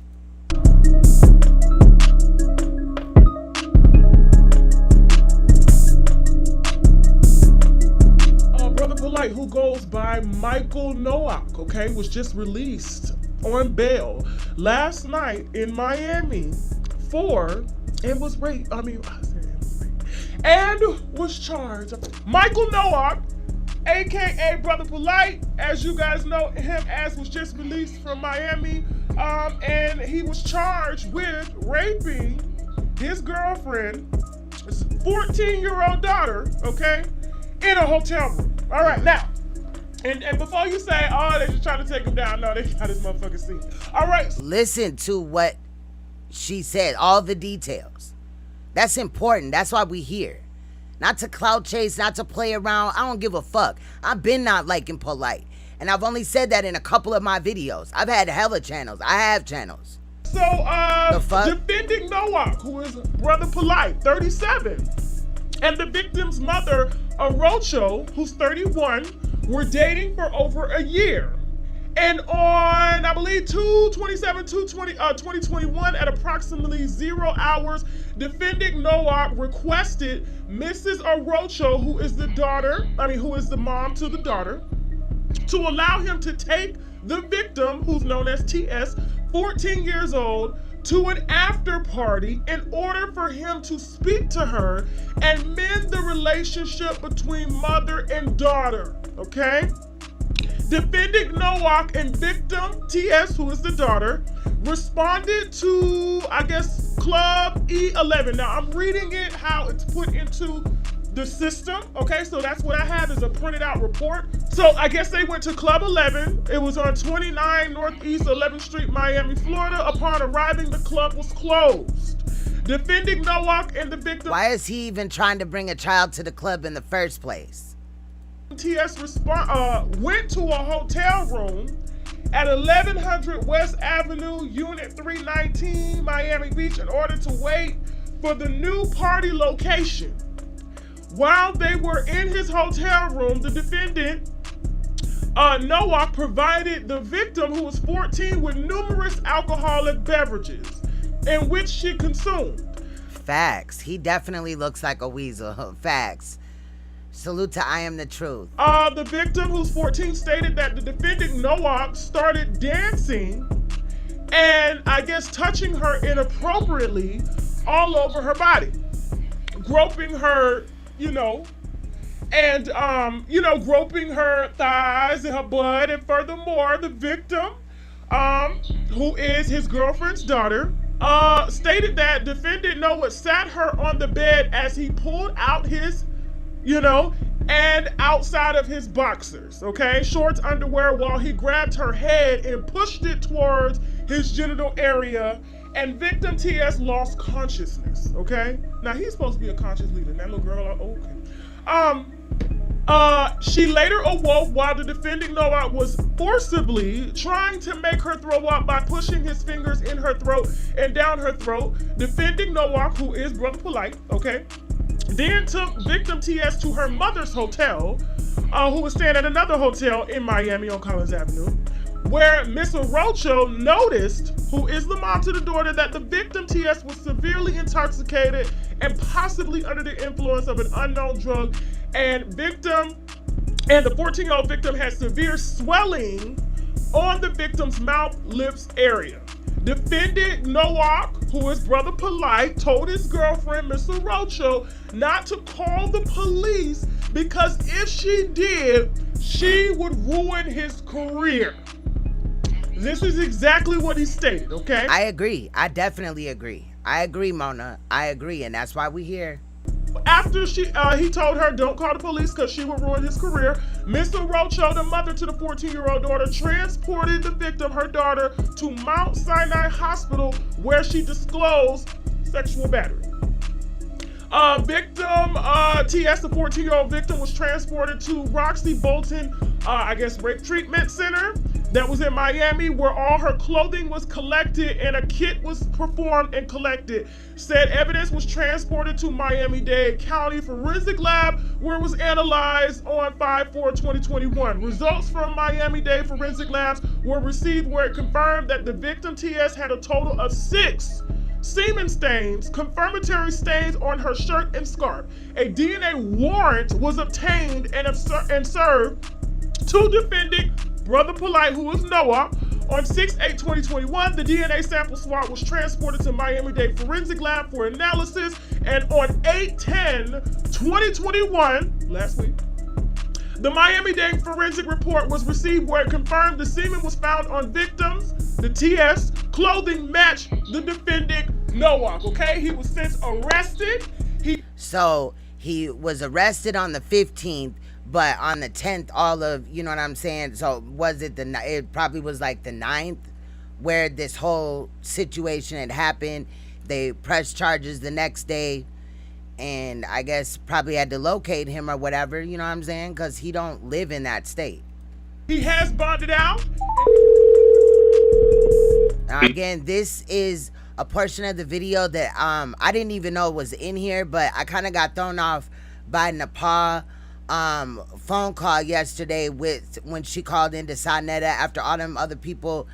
Brother Polight, who goes by Michael Nowak, okay, was just released on bail last night in Miami and was raped. And was charged. Michael Nowak, aka Brother Polight, as you guys know him as, was just released from Miami, and he was charged with raping his girlfriend, his 14-year-old daughter, okay, in a hotel room. All right, now, and before you say, oh, they're just trying to take him down, no, they got his motherfucking seat. All right. Listen to what she said, all the details. That's important. That's why we here. Not to clout chase, not to play around. I don't give a fuck. I've been not liking Polight. And I've only said that in a couple of my videos. I've had hella channels. I have channels. So, defending Nowak, who is Brother Polight, 37, and the victim's mother, Arocho, who's 31, were dating for over a year. And on, I believe, 2021, at approximately 0 hours, defending Nowak requested Mrs. Arocho, who is the mom to the daughter, to allow him to take the victim, who's known as TS, 14 years old, to an after party in order for him to speak to her and mend the relationship between mother and daughter, okay? Defending Nowak and victim TS, who is the daughter, responded to, I guess, Club E11. Now, I'm reading it how it's put into the system, okay? So that's what I have is a printed out report. So I guess they went to Club 11. It was on 29 Northeast 11th Street, Miami, Florida. Upon arriving, the club was closed. Defending Nowak and the victim. Why is he even trying to bring a child to the club in the first place? TS went to a hotel room at 1100 West Avenue, Unit 319, Miami Beach, in order to wait for the new party location. While they were in his hotel room, the defendant, Nowak, provided the victim, who was 14, with numerous alcoholic beverages, in which she consumed. Facts. He definitely looks like a weasel. Facts. Salute to I Am the Truth. The victim, who's 14, stated that the defendant, Nowak, started dancing and, I guess, touching her inappropriately all over her body, groping her, groping her thighs and her butt. And furthermore, the victim, who is his girlfriend's daughter, stated that defendant Noah sat her on the bed as he pulled out his, and outside of his boxers, okay, shorts, underwear, while he grabbed her head and pushed it towards his genital area, and victim TS lost consciousness, okay? Now, he's supposed to be a conscious leader, and that little girl, okay. She later awoke while the defending Noah was forcibly trying to make her throw up by pushing his fingers in her throat and down her throat. Defending Noah, who is Brother Polight, okay, then took victim TS to her mother's hotel, who was staying at another hotel in Miami on Collins Avenue, where Miss Arocho noticed, who is the mom to the daughter, that the victim TS was severely intoxicated and possibly under the influence of an unknown drug, and the 14-year-old victim had severe swelling on the victim's mouth, lips area. Defendant Nowak, who is Brother Polight, told his girlfriend, Miss Arocho, not to call the police because if she did, she would ruin his career. This is exactly what he stated, okay? I agree. I definitely agree. I agree, Mona. I agree, and that's why we here. After he told her don't call the police because she would ruin his career, Miss Arocho, the mother to the 14-year-old daughter, transported the victim, her daughter, to Mount Sinai Hospital, where she disclosed sexual battery. Victim TS, the 14-year-old victim, was transported to Roxy Bolton, rape treatment center. that was in Miami where all her clothing was collected and a kit was performed and collected. Said evidence was transported to Miami-Dade County Forensic Lab where it was analyzed on 5/4/2021. Results from Miami-Dade Forensic Labs were received where it confirmed that the victim TS had a total of 6 semen stains, confirmatory stains on her shirt and scarf. A DNA warrant was obtained and served to defendant Brother Polight, who is Noah. On 6/8/2021, the DNA sample swab was transported to Miami-Dade Forensic Lab for analysis, and on 8/10/2021, last week, the Miami-Dade forensic report was received where it confirmed the semen was found on victims. The TS clothing matched the defendant Noah. Okay, he was since arrested. So he was arrested on the 15th, but on the 10th, all of, you know what I'm saying? So was it it probably was like the 9th where this whole situation had happened. They pressed charges the next day, and I guess probably had to locate him or whatever, you know what I'm saying? Because he don't live in that state. He has bonded out. Now, again, this is a portion of the video that I didn't even know was in here, but I kind of got thrown off by Nepal phone call yesterday when she called into Saneter after all them other people,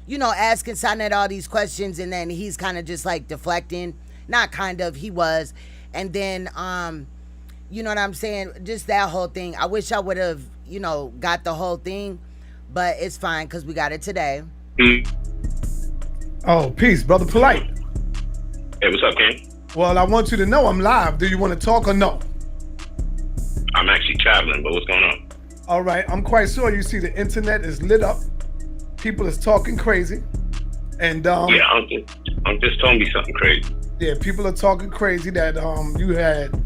you know, asking Saneter all these questions, and then he's kind of just like deflecting. Not kind of, he was. And then, you know what I'm saying? Just that whole thing. I wish I would have, you know, got the whole thing, but it's fine because we got it today. Oh, peace, Brother Polight. Hey, what's up, Ken? Well, I want you to know I'm live. Do you want to talk or no? I'm actually traveling, but what's going on? All right, I'm quite sure you see the internet is lit up. People is talking crazy. And yeah, I'm just telling me something crazy. Yeah, people are talking crazy that you had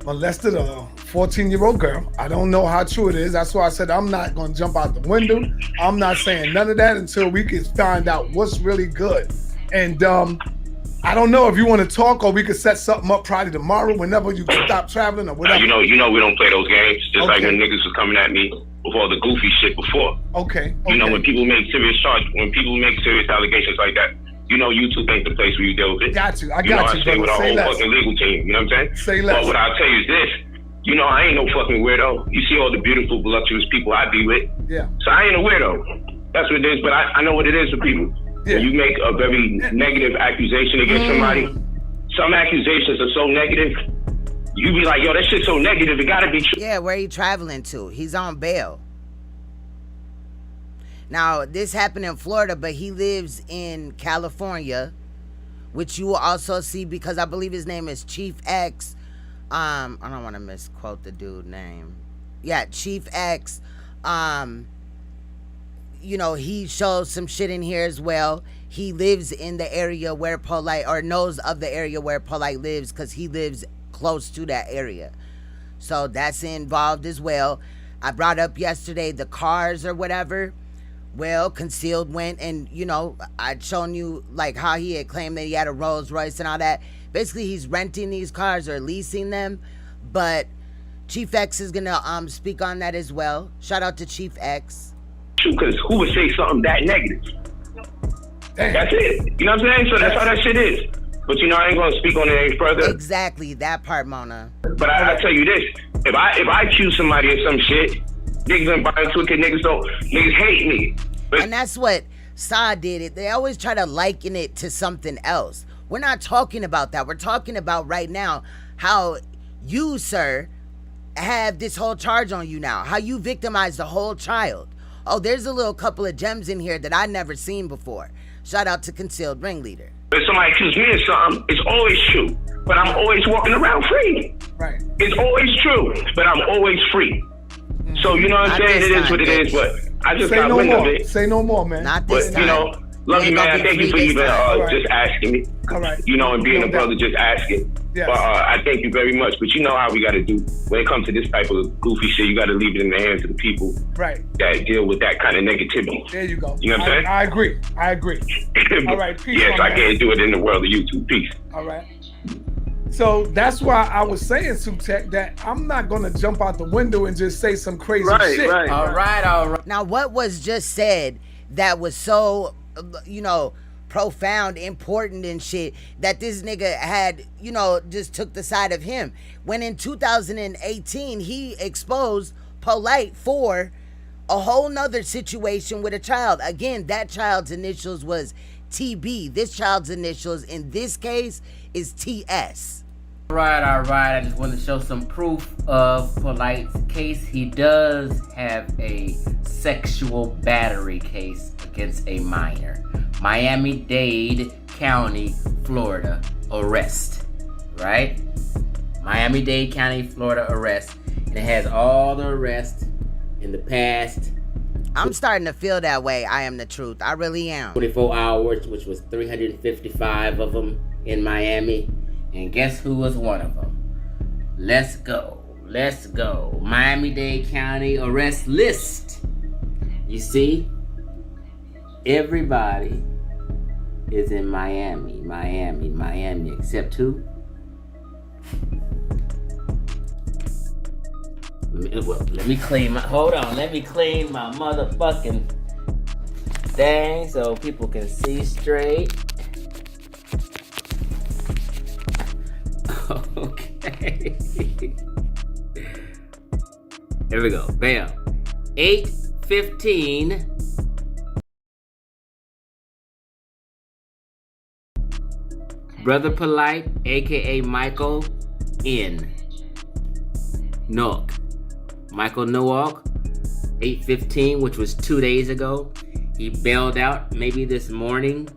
molested a 14-year-old girl. I don't know how true it is. That's why I said I'm not gonna jump out the window. I'm not saying none of that until we can find out what's really good. And I don't know if you want to talk, or we could set something up probably tomorrow whenever you stop traveling or whatever. You know we don't play those games. Just like when niggas was coming at me with all the goofy shit before. Okay. You know, when people make serious allegations like that, you know YouTube ain't the place where you deal with it. Got you. I know, got you. I stay with our whole less. fucking legal team. You know what I'm saying? Say less. But what I'll tell you is this. You know, I ain't no fucking weirdo. You see all the beautiful, voluptuous people I be with. Yeah. So I ain't a weirdo. That's what it is. But I know what it is for people. Yeah. When you make a very negative accusation against somebody, some accusations are so negative, you be like, yo, that shit's so negative, it gotta be true. Yeah, where he traveling to? He's on bail. Now, this happened in Florida, but he lives in California, which you will also see because I believe his name is Chief X. I don't want to misquote the dude's name. Yeah, Chief X. You know, he shows some shit in here as well. He lives in the area where Polight, or knows of the area where Polight lives, because he lives close to that area. So that's involved as well. I brought up yesterday the cars or whatever. Well, Concealed went and, you know, I'd shown you like how he had claimed that he had a Rolls Royce and all that. Basically, he's renting these cars or leasing them. But Chief X is going to speak on that as well. Shout out to Chief X. Because who would say something that negative? Damn. That's it. You know what I'm saying? So that's how that shit is. But you know, I ain't gonna speak on it any further. Exactly, that part, Mona. But I tell you this: if I accuse somebody of some shit, niggas ain't buying into it. Niggas hate me. But and that's what Sa did. It. They always try to liken it to something else. We're not talking about that. We're talking about right now how you, sir, have this whole charge on you now. How you victimized a whole child. Oh, there's a little couple of gems in here that I never seen before. Shout out to Concealed Ringleader. If somebody accuses me of something, it's always true. But I'm always walking around free. Right. It's always true, but I'm always free. So you know what I'm saying? It is what it is, but I just got wind of it. Say no more, man. Not this But time. you know, love you, man. Thank you for even just asking me. All right. You know, and being a brother, just asking. Yes. But I thank you very much. But you know how we got to do when it comes to this type of goofy shit. You got to leave it in the hands of the people that deal with that kind of negativity. There you go. You know what I'm saying? I agree. All right. Peace. Yes, I can't do it in the world of YouTube. Peace. All right. So that's why I was saying, Sutek, that I'm not gonna jump out the window and just say some crazy shit. All right. Now, what was just said that was so, profound, important and shit, that this nigga had, just took the side of him. When in 2018, he exposed Polight for a whole nother situation with a child. Again, that child's initials was TB. This child's initials in this case is TS. All right. I just want to show some proof of Polight's case. He does have a sexual battery case against a minor. Miami-Dade County, Florida arrest. Right? Miami-Dade County, Florida arrest. And it has all the arrests in the past. I'm starting to feel that way. I am the truth. I really am. 24 hours, which was 355 of them in Miami. And guess who was one of them? Let's go. Miami-Dade County arrest list. You see? Everybody is in Miami, except who? Let me clean my motherfucking thing so people can see straight. Okay. Here we go. Bam. 8:15. Brother Polight, aka Michael N. Noak. Michael Noak, 8:15, which was 2 days ago. He bailed out maybe this morning.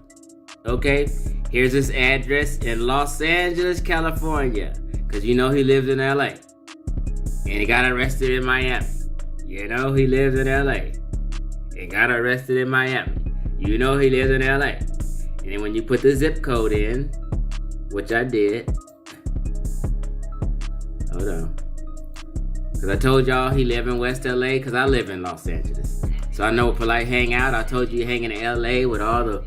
Okay. Here's his address in Los Angeles, California. Because he lives in LA. And he got arrested in Miami. He lives in LA. And got arrested in Miami. He lives in LA. And then when you put the zip code in, which I did. Hold on. Because I told y'all he live in West LA because I live in Los Angeles. So I know where Polight hang out. I told you he hang in LA with all the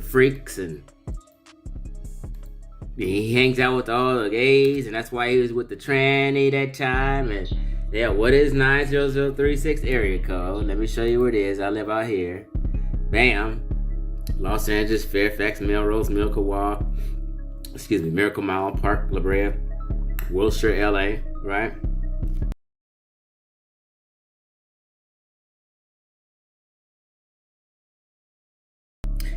freaks, and he hangs out with all the gays, and that's why he was with the tranny that time. And yeah, what is 90036 area code? Let me show you where it is. I live out here. Bam. Los Angeles, Fairfax, Melrose, Miracle Mile, Park, La Brea, Wilshire, LA, right?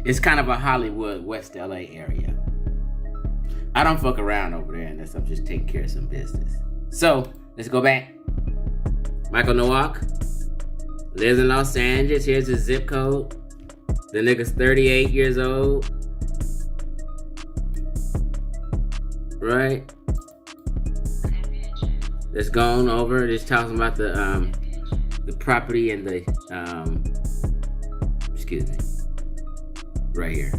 It's kind of a Hollywood, West LA area. I don't fuck around over there unless I'm just taking care of some business. So, let's go back. Michael Nowak lives in Los Angeles. Here's his zip code. The nigga's 38 years old. Right? Let's go on over. Just talking about the property and the right here.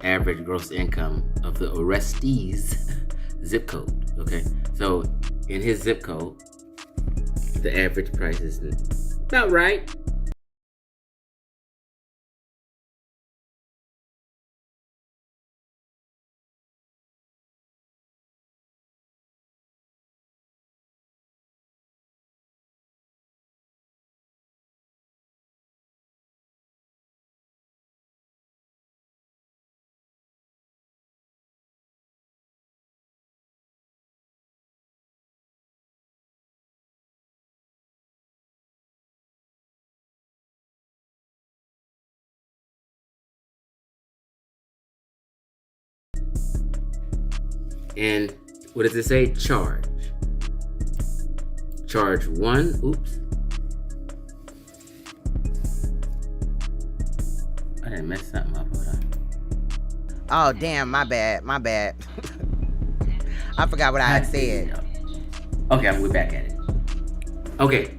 Average gross income of the arrestees zip code. Okay, so in his zip code, the average price is about right. And what does it say? Charge 1. Oops. I didn't mess something up. Hold on. Oh, damn. My bad. I forgot what I had said. Okay, we're back at it. Okay.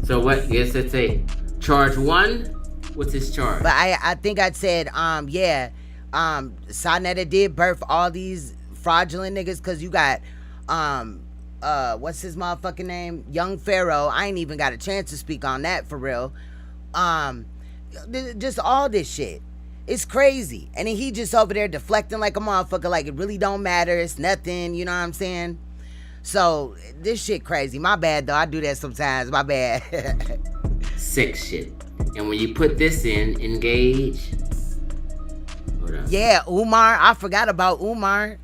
So what? Yes, let's say charge 1. What's his charge? But I think I said, Saneter did birth all these fraudulent niggas, because you got what's his motherfucking name, Young Pharaoh. I ain't even got a chance to speak on that for real. Just all this shit. It's crazy. And then he just over there deflecting like a motherfucker, like it really don't matter. It's nothing, you know what I'm saying? So, this shit crazy. My bad, though. I do that sometimes. My bad. Sick shit. And when you put this in, engage. Hold on. Yeah, Umar. I forgot about Umar.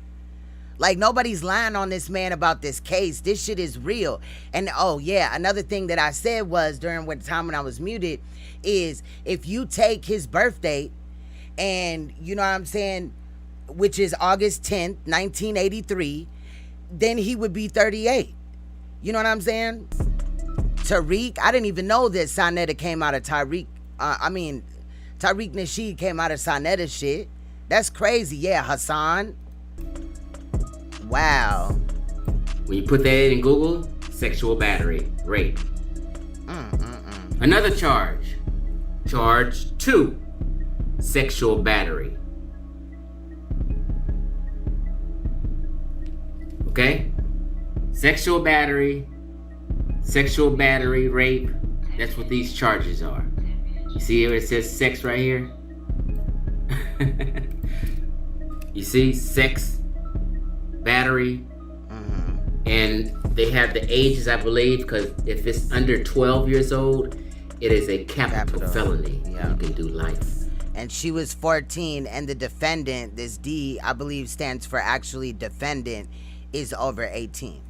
Like, nobody's lying on this man about this case. This shit is real. And, oh, yeah, another thing that I said was during the time when I was muted is if you take his birthday and, you know what I'm saying, which is August 10th, 1983, then he would be 38. You know what I'm saying? Tariq, I didn't even know that Saneter came out of Tariq. Tariq Nasheed came out of Saneter shit. That's crazy. Yeah, Hassan. Wow. When you put that in Google, sexual battery, rape. Another charge. Charge 2, sexual battery. Okay? Sexual battery, rape. That's what these charges are. You see where it says sex right here? You see sex, battery, and they have the ages, I believe, because if it's under 12 years old, it is a capital felony. Yeah. You can do life. And she was 14, and the defendant, this D, I believe stands for actually defendant, is over 18.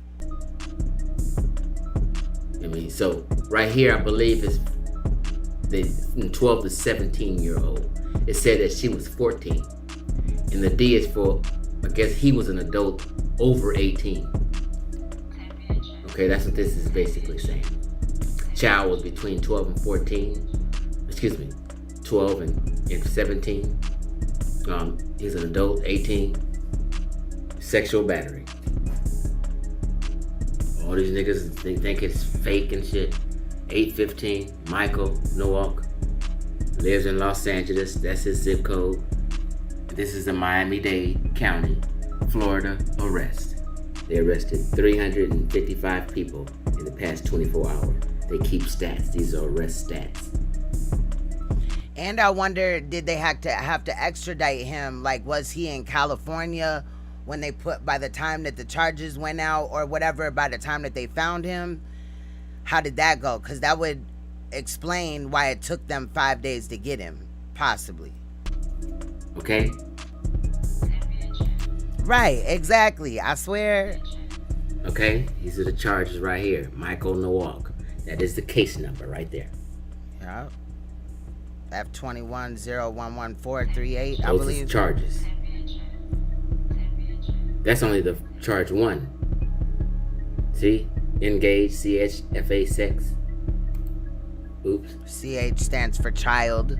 I mean, so right here, I believe it's the 12 to 17-year-old. It said that she was 14. And the D is for, I guess he was an adult over 18. Okay, that's what this is basically saying. Child was between 12 and 14. Excuse me, 12 and 17. He's an adult, 18. Sexual battery. All these niggas, they think it's fake and shit. 815, Michael Nowak, lives in Los Angeles. That's his zip code. This is a Miami-Dade County, Florida arrest. They arrested 355 people in the past 24 hours. They keep stats. These are arrest stats. And I wonder, did they have to extradite him? Like, was he in California when they by the time that the charges went out or whatever, by the time that they found him? How did that go? Because that would explain why it took them 5 days to get him, possibly. Okay. Right, exactly. I swear. Okay, these are the charges right here. Michael Nowak. That is the case number right there. Yep. F21011438, I Those believe. are the charges. That's only the charge 1. See? Engage, CH, FA, sex. Oops. CH stands for child.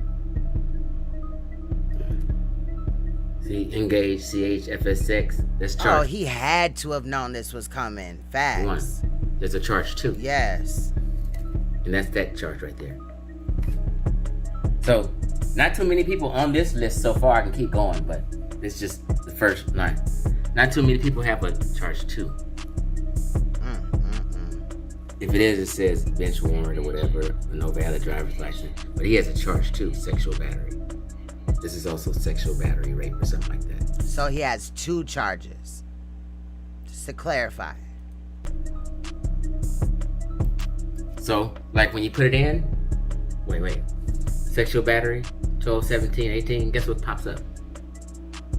See, engage, CH, FS, sex. That's charge. Oh, he had to have known this was coming. Facts. 1. There's a charge 2. Yes. And that's that charge right there. So, not too many people on this list so far. I can keep going, but it's just the first 9. Not too many people have a charge 2. If it is, it says bench warrant or whatever, no valid driver's license. But he has a charge 2, sexual battery. This is also sexual battery, rape, or something like that. So he has 2 charges. Just to clarify. So, like when you put it in, wait. Sexual battery, 12, 17, 18, guess what pops up?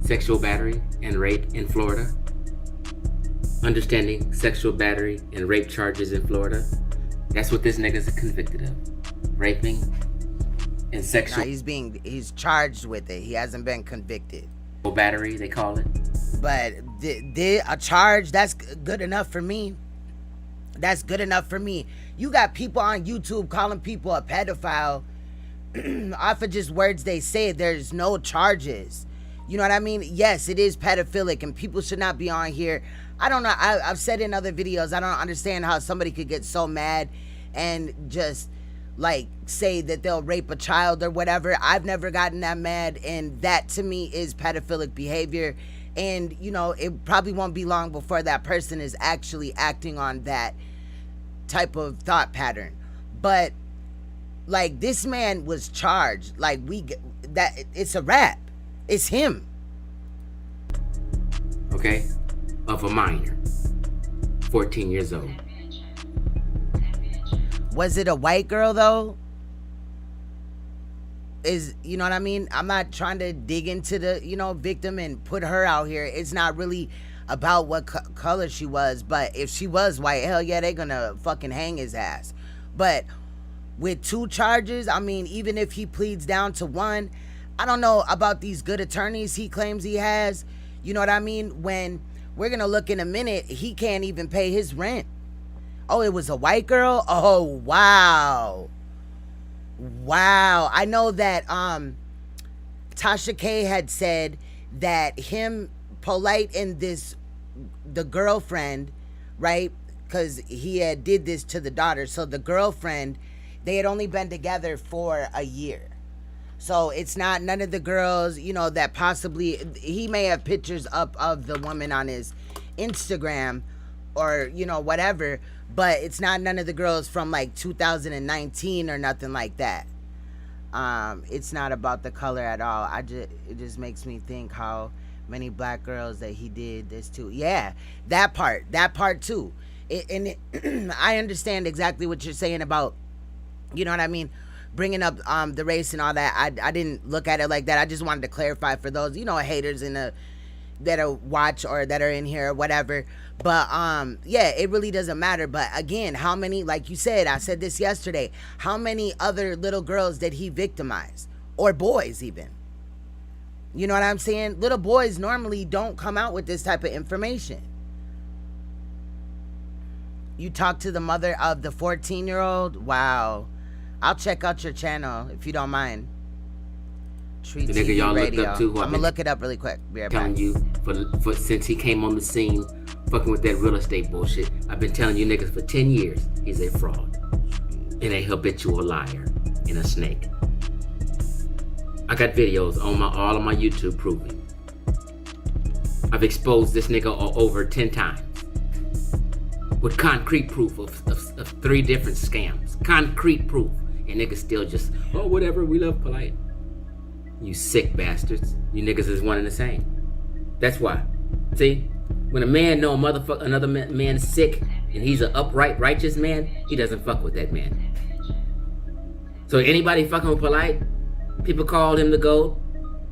Sexual battery and rape in Florida. Understanding sexual battery and rape charges in Florida. That's what this nigga's convicted of. Raping and sexual... Nah, he's charged with it. He hasn't been convicted. Battery, they call it. But a charge, that's good enough for me. That's good enough for me. You got people on YouTube calling people a pedophile off of just words they say. There's no charges. You know what I mean? Yes, it is pedophilic and people should not be on here. I don't know. I've said in other videos, I don't understand how somebody could get so mad and just like say that they'll rape a child or whatever. I've never gotten that mad, and that to me is pedophilic behavior. And you know, it probably won't be long before that person is actually acting on that type of thought pattern. But like, this man was charged. Like, that it's a wrap. It's him. Okay? Of a minor. 14 years old. Was it a white girl though? You know what I mean? I'm not trying to dig into the, victim and put her out here. It's not really about what color she was, but if she was white, hell yeah, they're gonna fucking hang his ass. But with 2 charges, I mean, even if he pleads down to 1, I don't know about these good attorneys he claims he has. You know what I mean? When we're gonna look in a minute, he can't even pay his rent. Oh, it was a white girl? Oh, wow. Wow. I know that Tasha K had said that him, Polight, and the girlfriend, right? Because he had did this to the daughter. So the girlfriend, they had only been together for a year. So it's not none of the girls, that possibly, he may have pictures up of the woman on his Instagram or, whatever, but it's not none of the girls from like 2019 or nothing like that. It's not about the color at all. It just makes me think how many black girls that he did this to. Yeah, that part too. I understand exactly what you're saying about, you know what I mean, bringing up the race and all that. I didn't look at it like that. I just wanted to clarify for those, haters that are watch or that are in here or whatever. But yeah, it really doesn't matter. But again, how many, like you said, I said this yesterday, how many other little girls did he victimize? Or boys even? You know what I'm saying? Little boys normally don't come out with this type of information. You talk to the mother of the 14-year-old? Wow. I'll check out your channel if you don't mind. Tree the nigga y'all Radio. looked up to. I'm gonna look it up really quick. Be right telling back. you for since he came on the scene, fucking with that real estate bullshit. I've been telling you niggas for 10 years he's a fraud and a habitual liar and a snake. I got videos on all of my YouTube proving. I've exposed this nigga over 10 times with concrete proof of 3 different scams. Concrete proof, and niggas still just whatever. We love Polight. You sick bastards. You niggas is one and the same. That's why. See, when a man know another man is sick and he's an upright, righteous man, he doesn't fuck with that man. So anybody fucking with Polight, people call him the GOAT.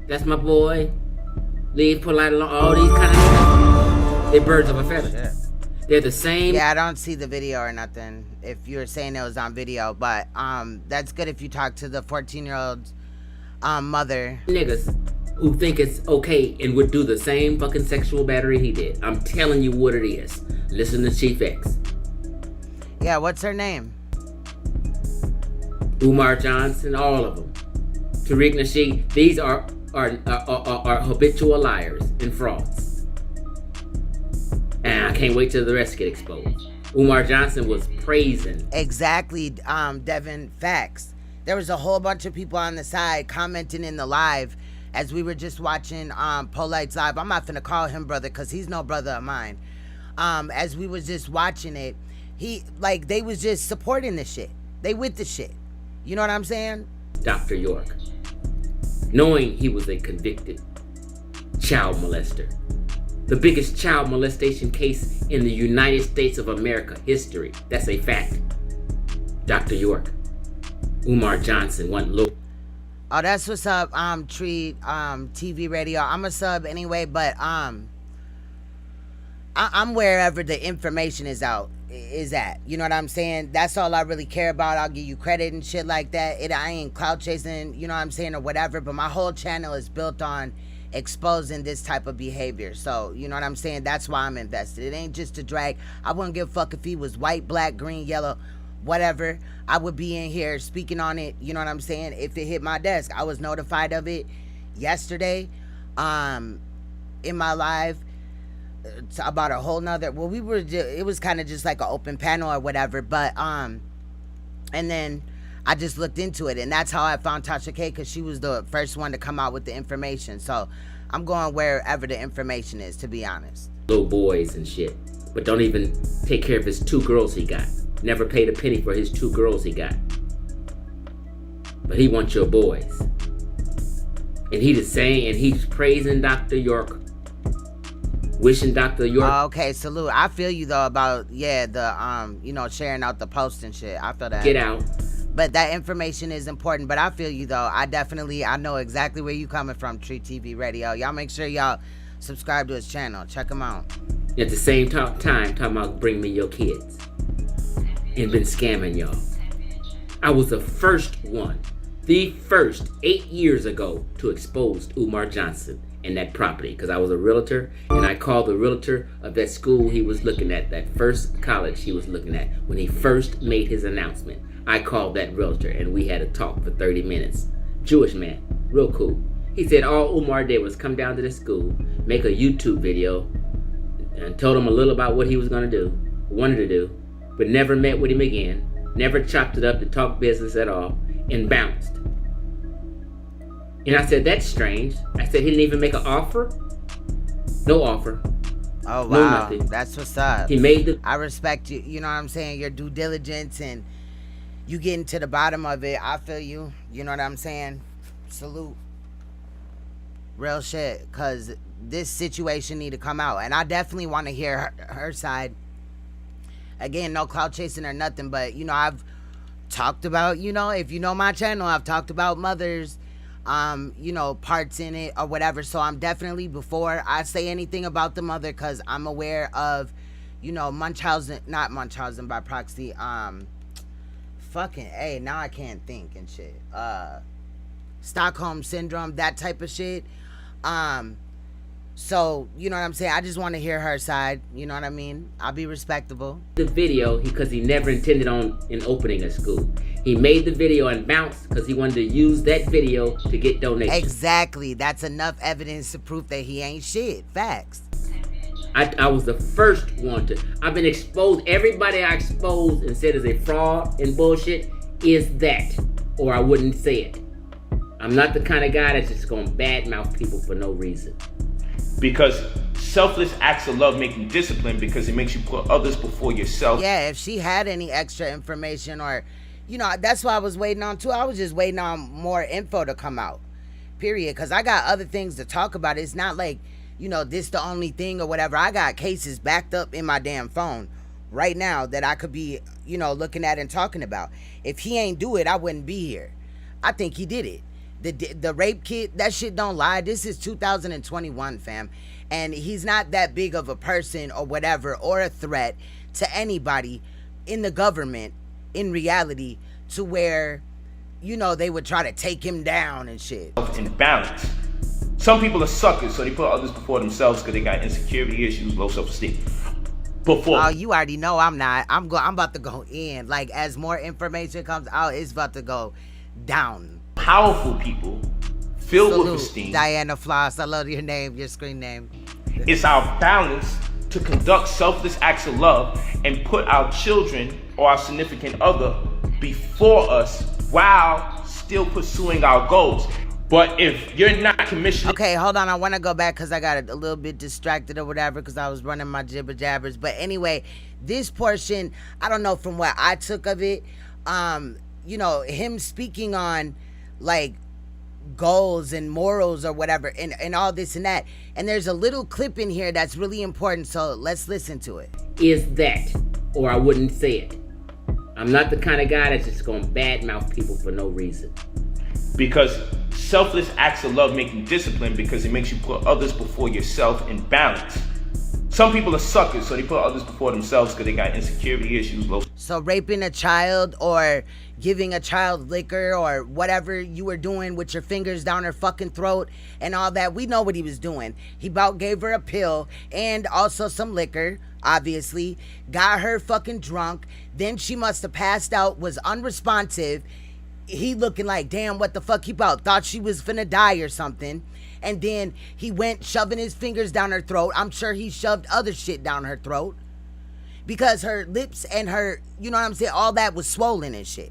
That's my boy. Leave Polight alone. All these kind of niggas, they're birds of a feather. Yeah. They're the same. Yeah, I don't see the video or nothing. If you were saying it was on video, but that's good if you talk to the 14-year-old's mother. Niggas who think it's okay and would do the same fucking sexual battery he did. I'm telling you what it is. Listen to Chief X. Yeah, what's her name? Umar Johnson, all of them. Tariq Nasheed. These are habitual liars and frauds. And I can't wait till the rest get exposed. Umar Johnson was praising. Exactly, Devin. Facts. There was a whole bunch of people on the side commenting in the live as we were just watching Polight's live. I'm not finna call him brother because he's no brother of mine. As we was just watching it, they was just supporting the shit. They with the shit. You know what I'm saying? Dr. York, knowing he was a convicted child molester. The biggest child molestation case in the United States of America history. That's a fact. Dr. York. Umar Johnson went low. Oh, that's what's up, Tree TV Radio. I'm a sub anyway, but I'm wherever the information is at. You know what I'm saying? That's all I really care about. I'll give you credit and shit like that. I ain't clout chasing, you know what I'm saying, or whatever, but my whole channel is built on exposing this type of behavior. So, you know what I'm saying? That's why I'm invested. It ain't just to drag. I wouldn't give a fuck if he was white, black, green, yellow, whatever. I would be in here speaking on it, you know what I'm saying, if it hit my desk. I was notified of it yesterday in my live about a whole nother, well, it was kind of just like an open panel or whatever, but and then I just looked into it, and that's how I found Tasha K, because she was the first one to come out with the information. So I'm going wherever the information is, to be honest. Little boys and shit, but don't even take care of his 2 girls he got. Never paid a penny for his 2 girls he got. But he wants your boys. And he just saying, and he's praising Dr. York, wishing Dr. York. Okay, salute. I feel you though about the sharing out the post and shit. I feel that. Get out. But that information is important. But I feel you though. I know exactly where you coming from, Tree TV Radio. Y'all make sure y'all subscribe to his channel. Check him out. At the same time talking about bring me your kids. And been scamming y'all. I was the first 8 years ago to expose Umar Johnson and that property, because I was a realtor, and I called the realtor of that school he was looking at, that first college he was looking at, when he first made his announcement. I called that realtor, and we had a talk for 30 minutes. Jewish man, real cool. He said all Umar did was come down to the school, make a YouTube video, and told him a little about what he was wanted to do, but never met with him again, never chopped it up to talk business at all, and bounced. And I said, that's strange. I said, he didn't even make an offer? No offer. Oh, wow. No nothing. That's what's up. I respect you, you know what I'm saying, your due diligence, and you getting to the bottom of it. I feel you. You know what I'm saying? Salute. Real shit. Because this situation need to come out. And I definitely want to hear her side. Again, no clout chasing or nothing, but, I've talked about, if you know my channel, I've talked about mothers, parts in it or whatever. So I'm definitely, before I say anything about the mother, because I'm aware of, not Munchausen by proxy, now I can't think and shit. Stockholm syndrome, that type of shit. So, you know what I'm saying? I just want to hear her side. You know what I mean? I'll be respectable. The video, because he never intended on opening a school. He made the video and bounced because he wanted to use that video to get donations. Exactly. That's enough evidence to prove that he ain't shit. Facts. I was the first one to. I've been exposed. Everybody I exposed and said is a fraud and bullshit is that, or I wouldn't say it. I'm not the kind of guy that's just going to badmouth people for no reason. Because selfless acts of love make you disciplined, because it makes you put others before yourself. Yeah, if she had any extra information, or, that's what I was waiting on too. I was just waiting on more info to come out, period. Because I got other things to talk about. It's not like, this the only thing or whatever. I got cases backed up in my damn phone right now that I could be, looking at and talking about. If he ain't do it, I wouldn't be here. I think he did it. The rape kit, that shit don't lie. This is 2021, fam. And he's not that big of a person or whatever, or a threat to anybody in the government, in reality, to where, they would try to take him down and shit. In balance. Some people are suckers, so they put others before themselves because they got insecurity issues, low self-esteem. Oh, you already know I'm not. I'm about to go in. Like, as more information comes out, it's about to go down. Powerful people filled with esteem. Diana Floss, I love your name, your screen name. It's our balance to conduct selfless acts of love and put our children or our significant other before us while still pursuing our goals. But if you're not commissioned... Okay, hold on. I want to go back because I got a little bit distracted or whatever because I was running my jibber jabbers. But anyway, this portion, I don't know, from what I took of it, him speaking on, like, goals and morals or whatever and all this and that. And there's a little clip in here that's really important, so let's listen to it. Is that, or I wouldn't say it. I'm not the kind of guy that's just going to badmouth people for no reason. Because selfless acts of love make you disciplined, because it makes you put others before yourself in balance. Some people are suckers, so they put others before themselves because they got insecurity issues. So raping a child or giving a child liquor or whatever you were doing with your fingers down her fucking throat and all that, we know what he was doing. He about gave her a pill and also some liquor, obviously, got her fucking drunk. Then she must have passed out, was unresponsive. He looking like, damn, what the fuck, he about thought she was finna die or something. And then he went shoving his fingers down her throat. I'm sure he shoved other shit down her throat because her lips and her, you know what I'm saying, all that was swollen and shit.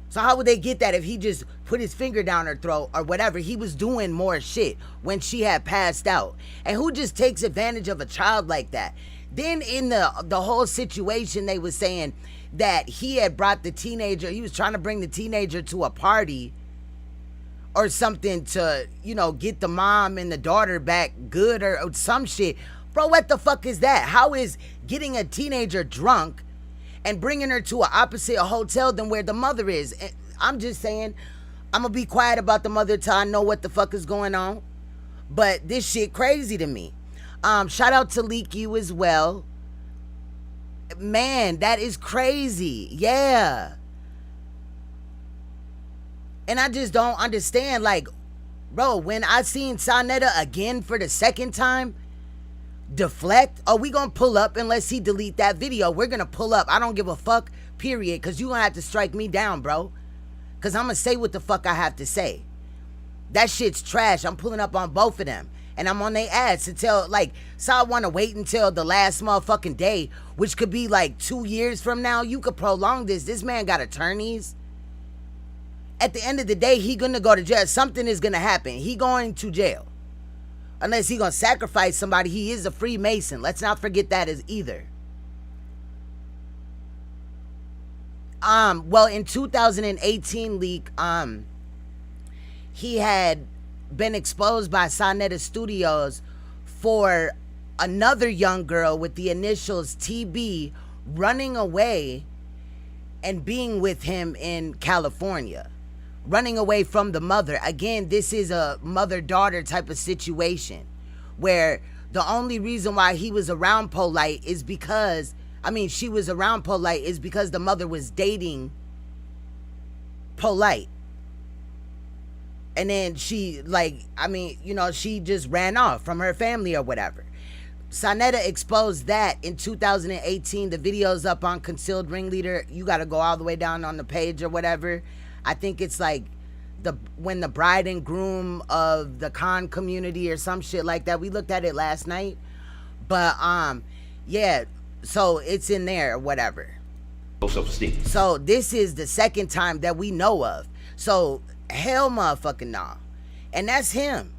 So how would they get that if he just put his finger down her throat or whatever? He was doing more shit when she had passed out. And who just takes advantage of a child like that? Then in the whole situation, they was saying that he had brought the teenager, he was trying to bring the teenager to a party or something to, get the mom and the daughter back good or some shit. Bro, what the fuck is that? How is getting a teenager drunk and bringing her to an opposite hotel than where the mother is? I'm just saying, I'm going to be quiet about the mother till I know what the fuck is going on. But this shit crazy to me. Shout out to Leak You as well. Man, that is crazy. Yeah. And I just don't understand. Like, bro, when I seen Saneter again for the second time deflect, we gonna pull up unless he delete that video. We're gonna pull up. I don't give a fuck, period. Because you gonna have to strike me down, bro. Because I'm gonna say what the fuck I have to say. That shit's trash. I'm pulling up on both of them. And I'm on their ads to tell, like, so I want to wait until the last motherfucking day, which could be like 2 years from now. You could prolong this. This man got attorneys. At the end of the day, he gonna go to jail. Something is gonna happen. He going to jail. Unless he gonna sacrifice somebody. He is a Freemason. Let's not forget that as either. Well, in 2018 leak, he had been exposed by Saneter Studios for another young girl with the initials TB running away and being with him in California, running away from the mother. Again, this is a mother-daughter type of situation where the only reason why he was around Polight is because, she was around Polight is because the mother was dating Polight. And then she, she just ran off from her family or whatever. Saneter exposed that in 2018. The video's up on Concealed Ringleader. You got to go all the way down on the page or whatever. I think it's like when the bride and groom of the con community or some shit like that. We looked at it last night. But, yeah, so it's in there or whatever. Low self-esteem. So this is the second time that we know of. So hell motherfucking nah. And that's him.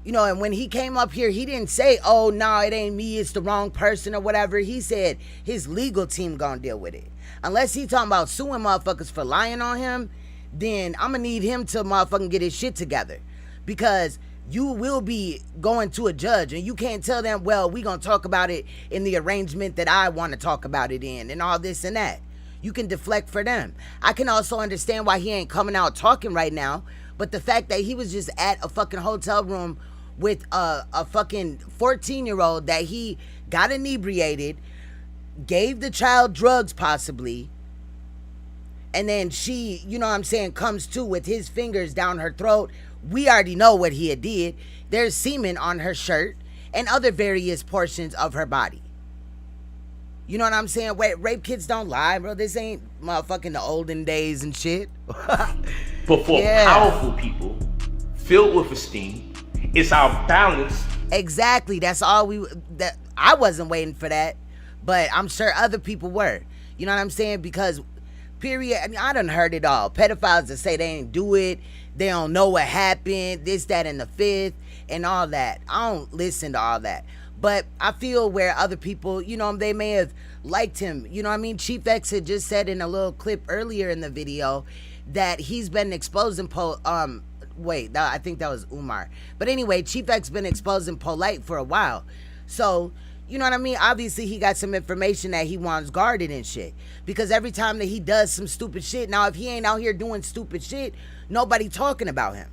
And when he came up here, he didn't say, oh, no, it ain't me, it's the wrong person or whatever. He said his legal team gonna deal with it. Unless he talking about suing motherfuckers for lying on him, then I'm gonna need him to motherfucking get his shit together. Because you will be going to a judge and you can't tell them, well, we gonna talk about it in the arrangement that I want to talk about it in and all this and that. You can deflect for them. I can also understand why he ain't coming out talking right now, but the fact that he was just at a fucking hotel room with a fucking 14-year-old that he got inebriated, gave the child drugs possibly, and then she, comes to with his fingers down her throat. We already know what he had did. There's semen on her shirt and other various portions of her body. You know what I'm saying? Wait, rape kits don't lie, bro. This ain't motherfucking the olden days and shit. But for powerful people, filled with esteem, it's our balance. Exactly. That's all I wasn't waiting for that, but I'm sure other people were. You know what I'm saying? Because, period, I done heard it all. Pedophiles that say they ain't do it, they don't know what happened, this, that, and the fifth, and all that. I don't listen to all that. But I feel where other people, they may have liked him. You know what I mean? Chief X had just said in a little clip earlier in the video that he's been exposing I think that was Umar. But anyway, Chief X been exposing Polight for a while. So, you know what I mean? Obviously, he got some information that he wants guarded and shit. Because every time that he does some stupid shit, now if he ain't out here doing stupid shit, nobody talking about him.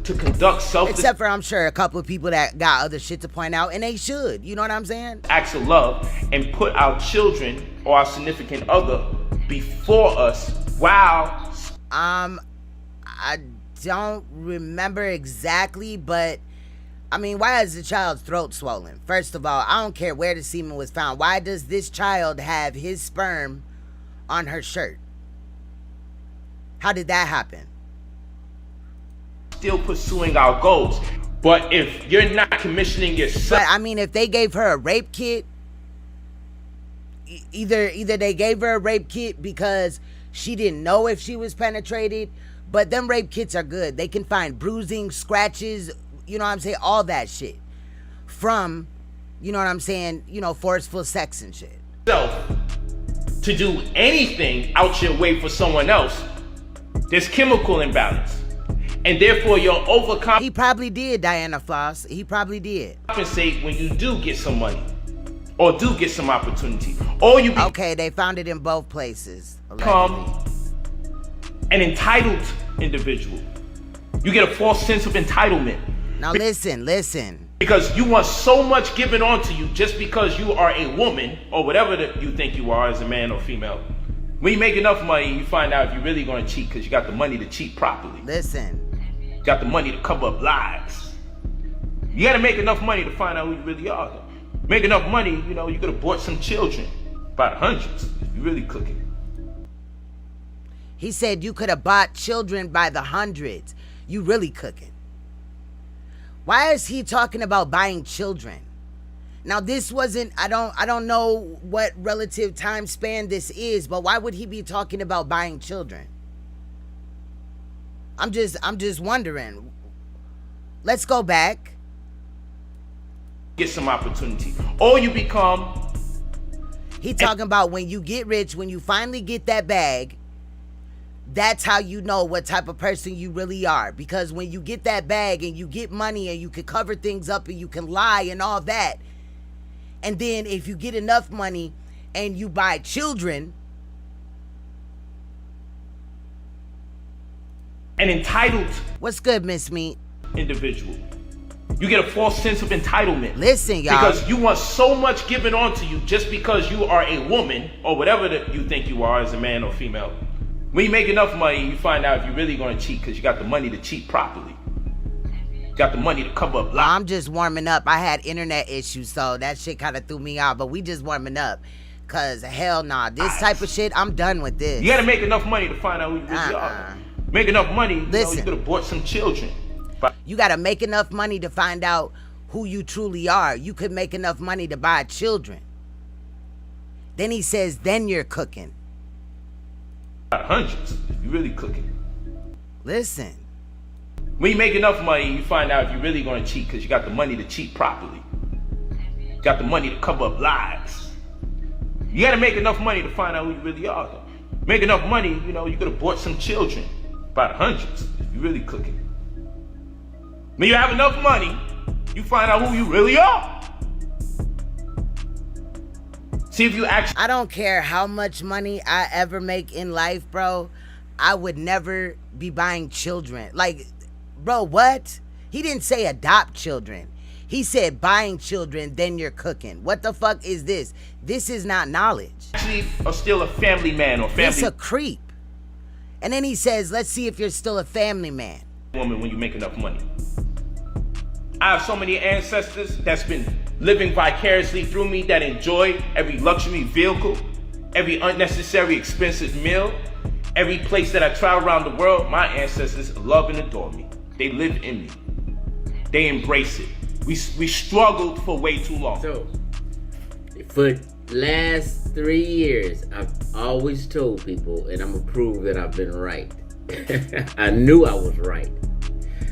To conduct except for, I'm sure, a couple of people that got other shit to point out, and they should. You know what I'm saying? Acts of love and put our children or our significant other before us while... I don't remember exactly, but why is the child's throat swollen? First of all, I don't care where the semen was found. Why does this child have his sperm on her shirt? How did that happen? Still pursuing our goals. But if you're not commissioning yourself... But if they gave her a rape kit, either they gave her a rape kit because she didn't know if she was penetrated, but them rape kits are good. They can find bruising, scratches, you know what I'm saying, all that shit from, you know what I'm saying, forceful sex and shit. To do anything out your way for someone else, There's chemical imbalance. And therefore you'll overcompensate. He probably did, Diana Floss. He probably did. When you do get some money or do get some opportunity. Or you okay, they found it in both places. Become an entitled individual. You get a false sense of entitlement. Now listen. Because you want so much given onto you just because you are a woman or whatever that you think you are as a man or female. When you make enough money, you find out if you're really going to cheat because you got the money to cheat properly. Listen. You got the money to cover up lies. You got to make enough money to find out who you really are. Make enough money, you know, you could have bought some children by the hundreds if you're really cooking. He said you could have bought children by the hundreds. You really cooking. Why is he talking about buying children? Now this wasn't, I don't know what relative time span this is, but why would he be talking about buying children? I'm just wondering. Let's go back. Get some opportunity. Or you become. He talking about when you get rich, when you finally get that bag, that's how you know what type of person you really are. Because when you get that bag and you get money and you can cover things up and you can lie and all that, and then if you get enough money and you buy children. An entitled. What's good, Miss Meat? Individual. You get a false sense of entitlement. Listen, y'all. Because you want so much given onto you just because you are a woman or whatever that you think you are as a man or female. When you make enough money, you find out if you're really going to cheat because you got the money to cheat properly. You got the money to cover up lies. I'm just warming up. I had internet issues, so that shit kind of threw me off. But we just warming up. Because hell nah, this type of shit, I'm done with this. You got to make enough money to find out who you really are. Make enough money, you could have bought some children. You got to make enough money to find out who you truly are. You could make enough money to buy children. Then he says, then you're cooking. Hundreds, if you're really cooking. Listen. When you make enough money, you find out if you're really going to cheat because you got the money to cheat properly. You got the money to cover up lies. You got to make enough money to find out who you really are. Make enough money, you could have bought some children by the hundreds if you're really cooking. When you have enough money, you find out who you really are. See if you actually. I don't care how much money I ever make in life, bro. I would never be buying children. Like, bro, what? He didn't say adopt children. He said buying children, then you're cooking. What the fuck is this? This is not knowledge. Actually, are still a family man or family. It's a creep. And then he says, let's see if you're still a family man. Woman, when you make enough money. I have so many ancestors that's been living vicariously through me that enjoy every luxury vehicle, every unnecessary expensive meal, every place that I travel around the world. My ancestors love and adore me. They live in me. They embrace it. We struggled for way too long. So, for the last 3 years, I've always told people, and I'm gonna prove that I've been right. I knew I was right.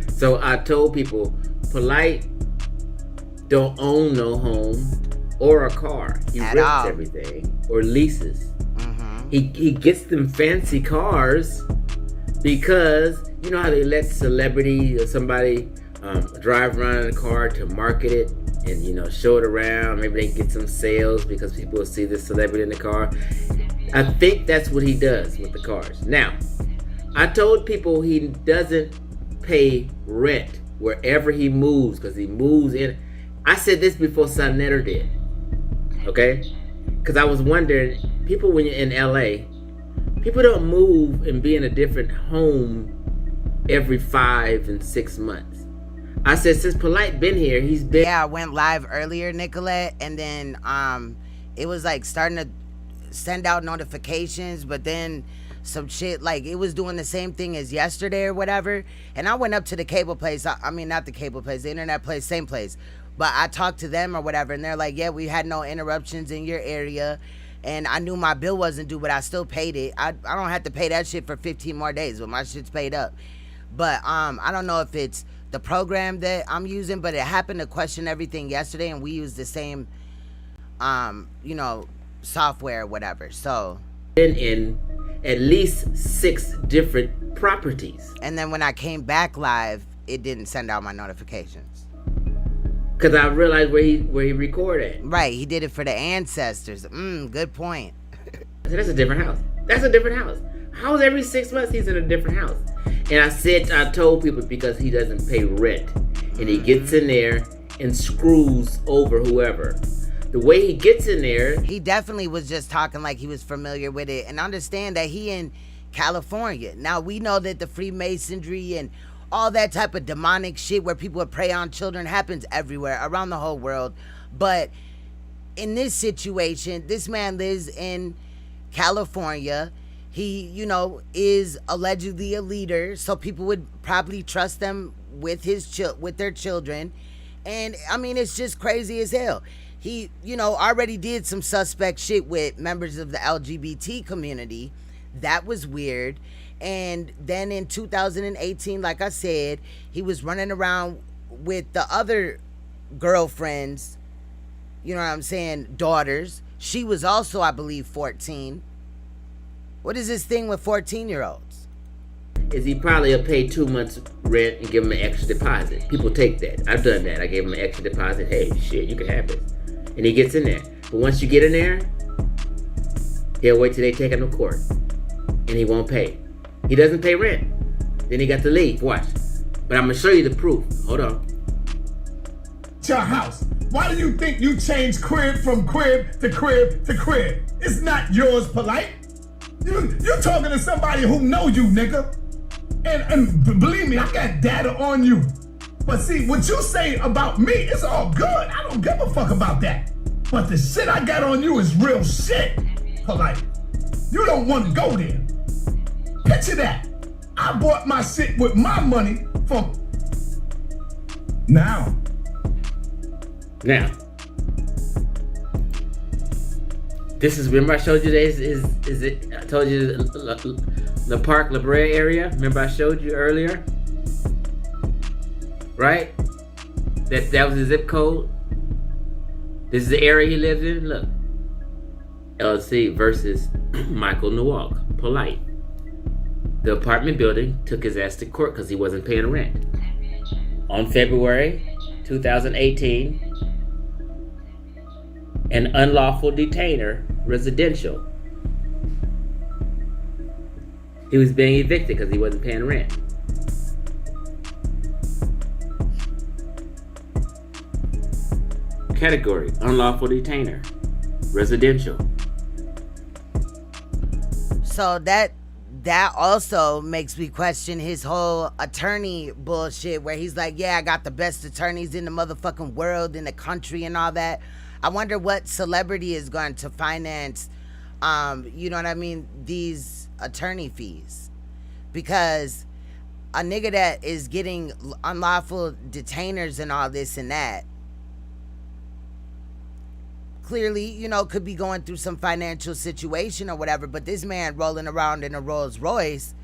So I told people, Polight don't own no home or a car. He rents everything or leases. Mm-hmm. He gets them fancy cars because you know how they let celebrity or somebody drive around in a car to market it and show it around. Maybe they get some sales because people will see the celebrity in the car. I think that's what he does with the cars. Now, I told people he doesn't pay rent wherever he moves because he moves in. I said this before Saneter did, okay? Because I was wondering, people when you're in LA, people don't move and be in a different home every 5 and 6 months. I said, since Polight been here, he's been. Yeah, I went live earlier, Nicolette, and then it was like starting to send out notifications, but then some shit, like it was doing the same thing as yesterday or whatever. And I went up to the cable place. I mean, not the cable place, the internet place, same place. But I talked to them or whatever, and they're like, yeah, we had no interruptions in your area. And I knew my bill wasn't due, but I still paid it. I don't have to pay that shit for 15 more days, but my shit's paid up. But I don't know if it's the program that I'm using, but it happened to question everything yesterday, and we use the same, software or whatever. So. Been in at least 6 different properties. And then when I came back live, it didn't send out my notifications. Cause I realized where he recorded. Right, he did it for the ancestors. Good point. I said, that's a different house. That's a different house. How's every 6 months he's in a different house? And I told people because he doesn't pay rent. And he gets in there and screws over whoever. The way he gets in there. He definitely was just talking like he was familiar with it. And understand that he in California. Now, we know that the Freemasonry and all that type of demonic shit where people would prey on children happens everywhere, around the whole world. But in this situation, this man lives in California. He, is allegedly a leader, so people would probably trust them with with their children. And I mean, it's just crazy as hell. He, already did some suspect shit with members of the LGBT community. That was weird. And then in 2018, like I said, he was running around with the other girlfriends, daughters. She was also, I believe, 14. What is this thing with 14-year-olds? Is he probably will pay 2 months rent and give him an extra deposit. People take that. I've done that. I gave him an extra deposit. Hey, shit, you can have it. And he gets in there. But once you get in there, he'll wait till they take him to court. And he won't pay. He doesn't pay rent. Then he got to leave. Watch. But I'm going to show you the proof. Hold on. It's your house. Why do you think you changed crib from crib to crib to crib? It's not yours, Polight. You're talking to somebody who know you, nigga. And believe me, I got data on you. But see, what you say about me, it's all good. I don't give a fuck about that. But the shit I got on you is real shit, Polight. You don't want to go there. Picture that. I bought my shit with my money from now. This is, remember I showed you this, is it, I told you the Park La Brea area? Remember I showed you earlier? Right? That was the zip code. This is the area he lives in. Look. LLC versus Michael Nowak, Polight. The apartment building took his ass to court because he wasn't paying rent. On February 2018, an unlawful detainer, residential. He was being evicted because he wasn't paying rent. Category, unlawful detainer, residential. So that also makes me question his whole attorney bullshit where he's like, yeah, I got the best attorneys in the motherfucking world, in the country and all that. I wonder what celebrity is going to finance, these attorney fees. Because a nigga that is getting unlawful detainers and all this and that, clearly, could be going through some financial situation or whatever, but this man rolling around in a Rolls Royce,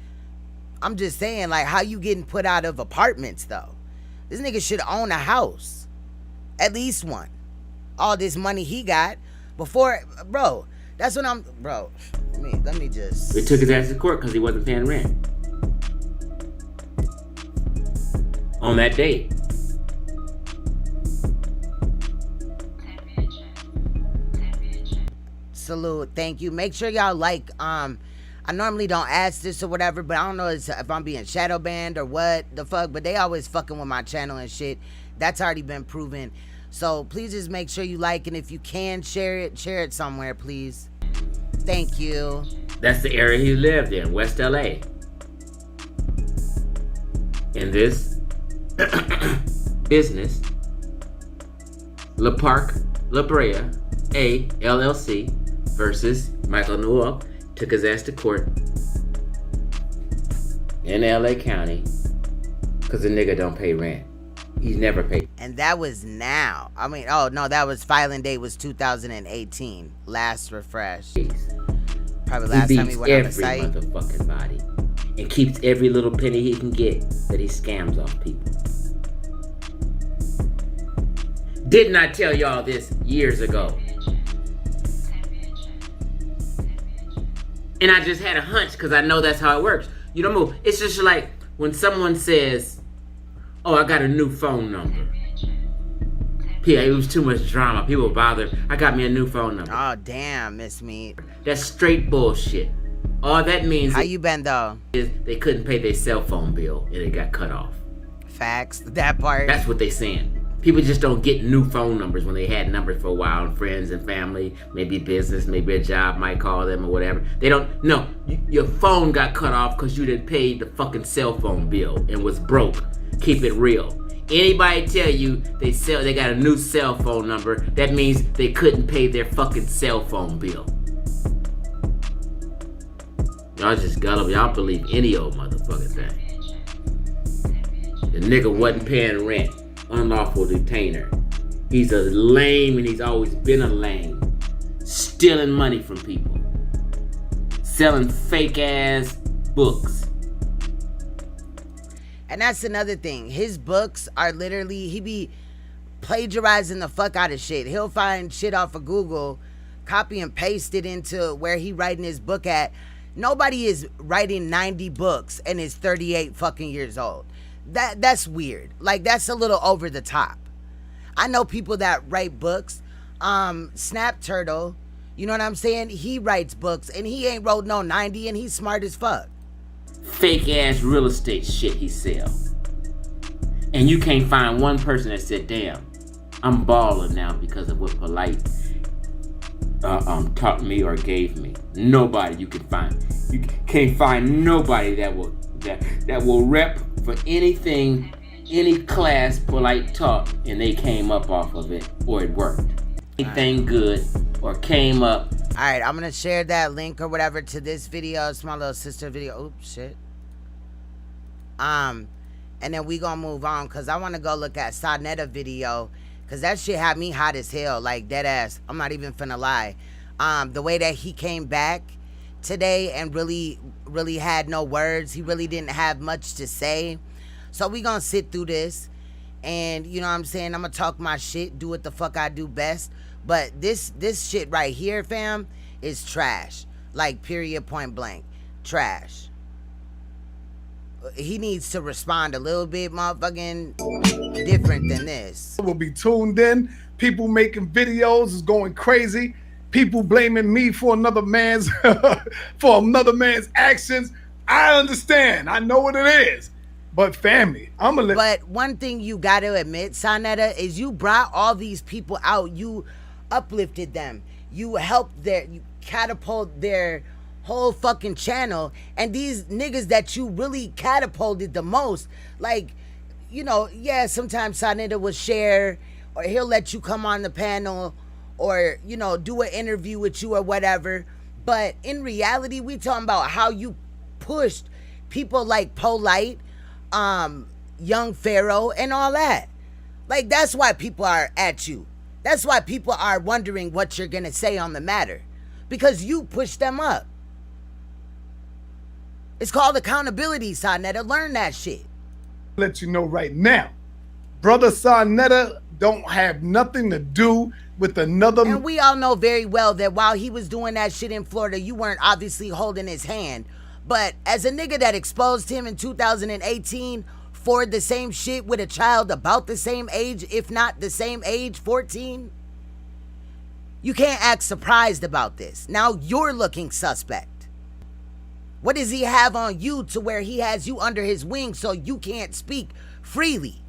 I'm just saying, like, how you getting put out of apartments, though? This nigga should own a house. At least one. All this money he got before, bro, that's what let me just. They took his ass to court because he wasn't paying rent. On that date. Salute, thank you. Make sure y'all like, I normally don't ask this or whatever, but I don't know if I'm being shadow banned or what the fuck, but they always fucking with my channel and shit. That's already been proven. So please just make sure you like, and if you can share it somewhere, please. Thank you. That's the area he lived in, West LA. In this business, La Park La Brea, A LLC versus Michael Newell took his ass to court in LA County because the nigga don't pay rent. He's never paid. And that was now. That was filing date was 2018. Last refresh. Probably last time he went on the site. He beats every motherfucking body and keeps every little penny he can get that he scams off people. Didn't I tell y'all this years ago? And I just had a hunch because I know that's how it works. You don't move. It's just like when someone says, oh, I got a new phone number. It was too much drama. People bother. I got me a new phone number. Oh, damn, Miss Meat. That's straight bullshit. All that means How you been, though? Is they couldn't pay their cell phone bill and it got cut off. Facts. That part. That's what they saying. People just don't get new phone numbers when they had numbers for a while, and friends and family, maybe business, maybe a job might call them or whatever. They don't, no, your phone got cut off because you didn't pay the fucking cell phone bill and was broke. Keep it real. Anybody tell you they got a new cell phone number, that means they couldn't pay their fucking cell phone bill. Y'all just gullible. Y'all believe any old motherfucking thing. The nigga wasn't paying rent. Unlawful detainer. He's a lame and he's always been a lame. Stealing money from people. Selling fake ass books. And that's another thing. His books are literally, he be plagiarizing the fuck out of shit. He'll find shit off of Google, copy and paste it into where he writing his book at. Nobody is writing 90 books and is 38 fucking years old. That's weird. Like, that's a little over the top. I know people that write books. Snap Turtle, you know what I'm saying? He writes books and he ain't wrote no 90 and he's smart as fuck. Fake ass real estate shit he sell. And you can't find one person that said, damn, I'm balling now because of what Polight taught me or gave me. Nobody you can find. You can't find nobody that will rep for anything, any class Polight taught, and they came up off of it, or it worked. Anything good, or came up. Alright, I'm gonna share that link or whatever to this video. It's my little sister video. Oops, shit. And then we gonna move on, because I want to go look at Saneter video, because that shit had me hot as hell, like dead ass. I'm not even finna lie. The way that he came back today and really had no words. He really didn't have much to say. So we gonna sit through this, and you know what I'm saying, I'm gonna talk my shit, do what the fuck I do best. But this shit right here, fam, is trash. Like, period, point blank. Trash. He needs to respond a little bit motherfucking different than this. We'll be tuned in. People making videos is going crazy. People blaming me for another man's actions. I understand. I know what it is. But family, But one thing you gotta admit, Saneter, is you brought all these people out. You uplifted them. You helped you catapult their whole fucking channel. And these niggas that you really catapulted the most, like, you know, yeah, sometimes Saneter will share, or he'll let you come on the panel, or, you know, do an interview with you or whatever. But in reality, we talking about how you pushed people like Polight, Young Pharaoh, and all that. Like, that's why people are at you. That's why people are wondering what you're gonna say on the matter, because you pushed them up. It's called accountability, Saneter. Learn that shit. Let you know right now, brother Saneter don't have nothing to do with another. And we all know very well that while he was doing that shit in Florida, you weren't obviously holding his hand. But as a nigga that exposed him in 2018 for the same shit with a child about the same age, if not the same age, 14, you can't act surprised about this. Now you're looking suspect. What does he have on you to where he has you under his wing so you can't speak freely?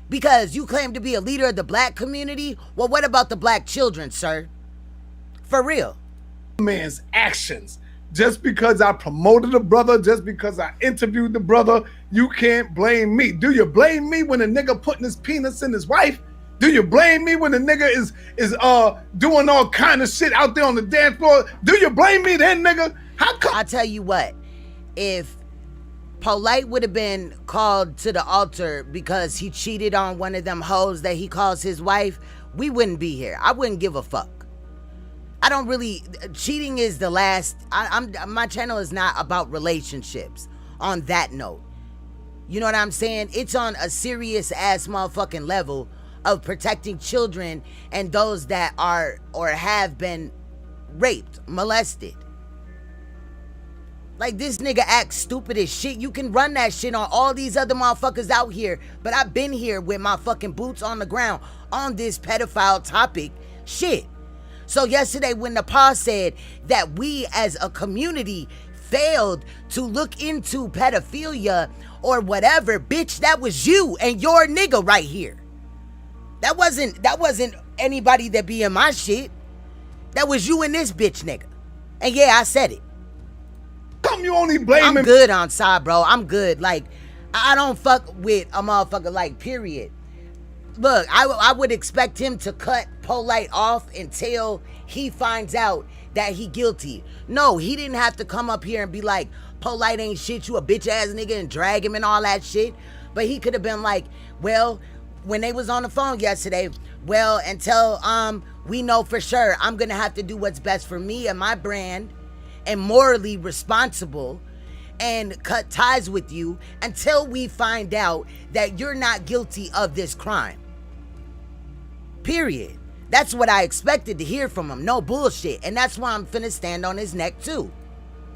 Because you claim to be a leader of the black community? Well, what about the black children, sir? For real. Man's actions. Just because I promoted a brother, just because I interviewed the brother, you can't blame me. Do you blame me when a nigga putting his penis in his wife? Do you blame me when a nigga is doing all kind of shit out there on the dance floor? Do you blame me then, nigga? How come? I tell you what, if Polight would have been called to the altar because he cheated on one of them hoes that he calls his wife, we wouldn't be here. I wouldn't give a fuck. I don't really, cheating is the last, my channel is not about relationships on that note. You know what I'm saying? It's on a serious ass motherfucking level of protecting children and those that are or have been raped, molested. Like, this nigga acts stupid as shit. You can run that shit on all these other motherfuckers out here, but I've been here with my fucking boots on the ground on this pedophile topic shit. So yesterday when Nepal said that we as a community failed to look into pedophilia or whatever, bitch, that was you and your nigga right here. That wasn't anybody that be in my shit. That was you and this bitch nigga. And yeah, I said it. Come you only blaming? I'm good on side, bro. I'm good. Like, I don't fuck with a motherfucker, like, period. Look, I would expect him to cut Polight off until he finds out that he guilty. No, he didn't have to come up here and be like, Polight ain't shit, you a bitch ass nigga, and drag him and all that shit. But he could have been like, well, when they was on the phone yesterday, well, until we know for sure, I'm gonna have to do what's best for me and my brand and morally responsible and cut ties with you until we find out that you're not guilty of this crime. Period. That's what I expected to hear from him. No bullshit. And that's why I'm finna stand on his neck too.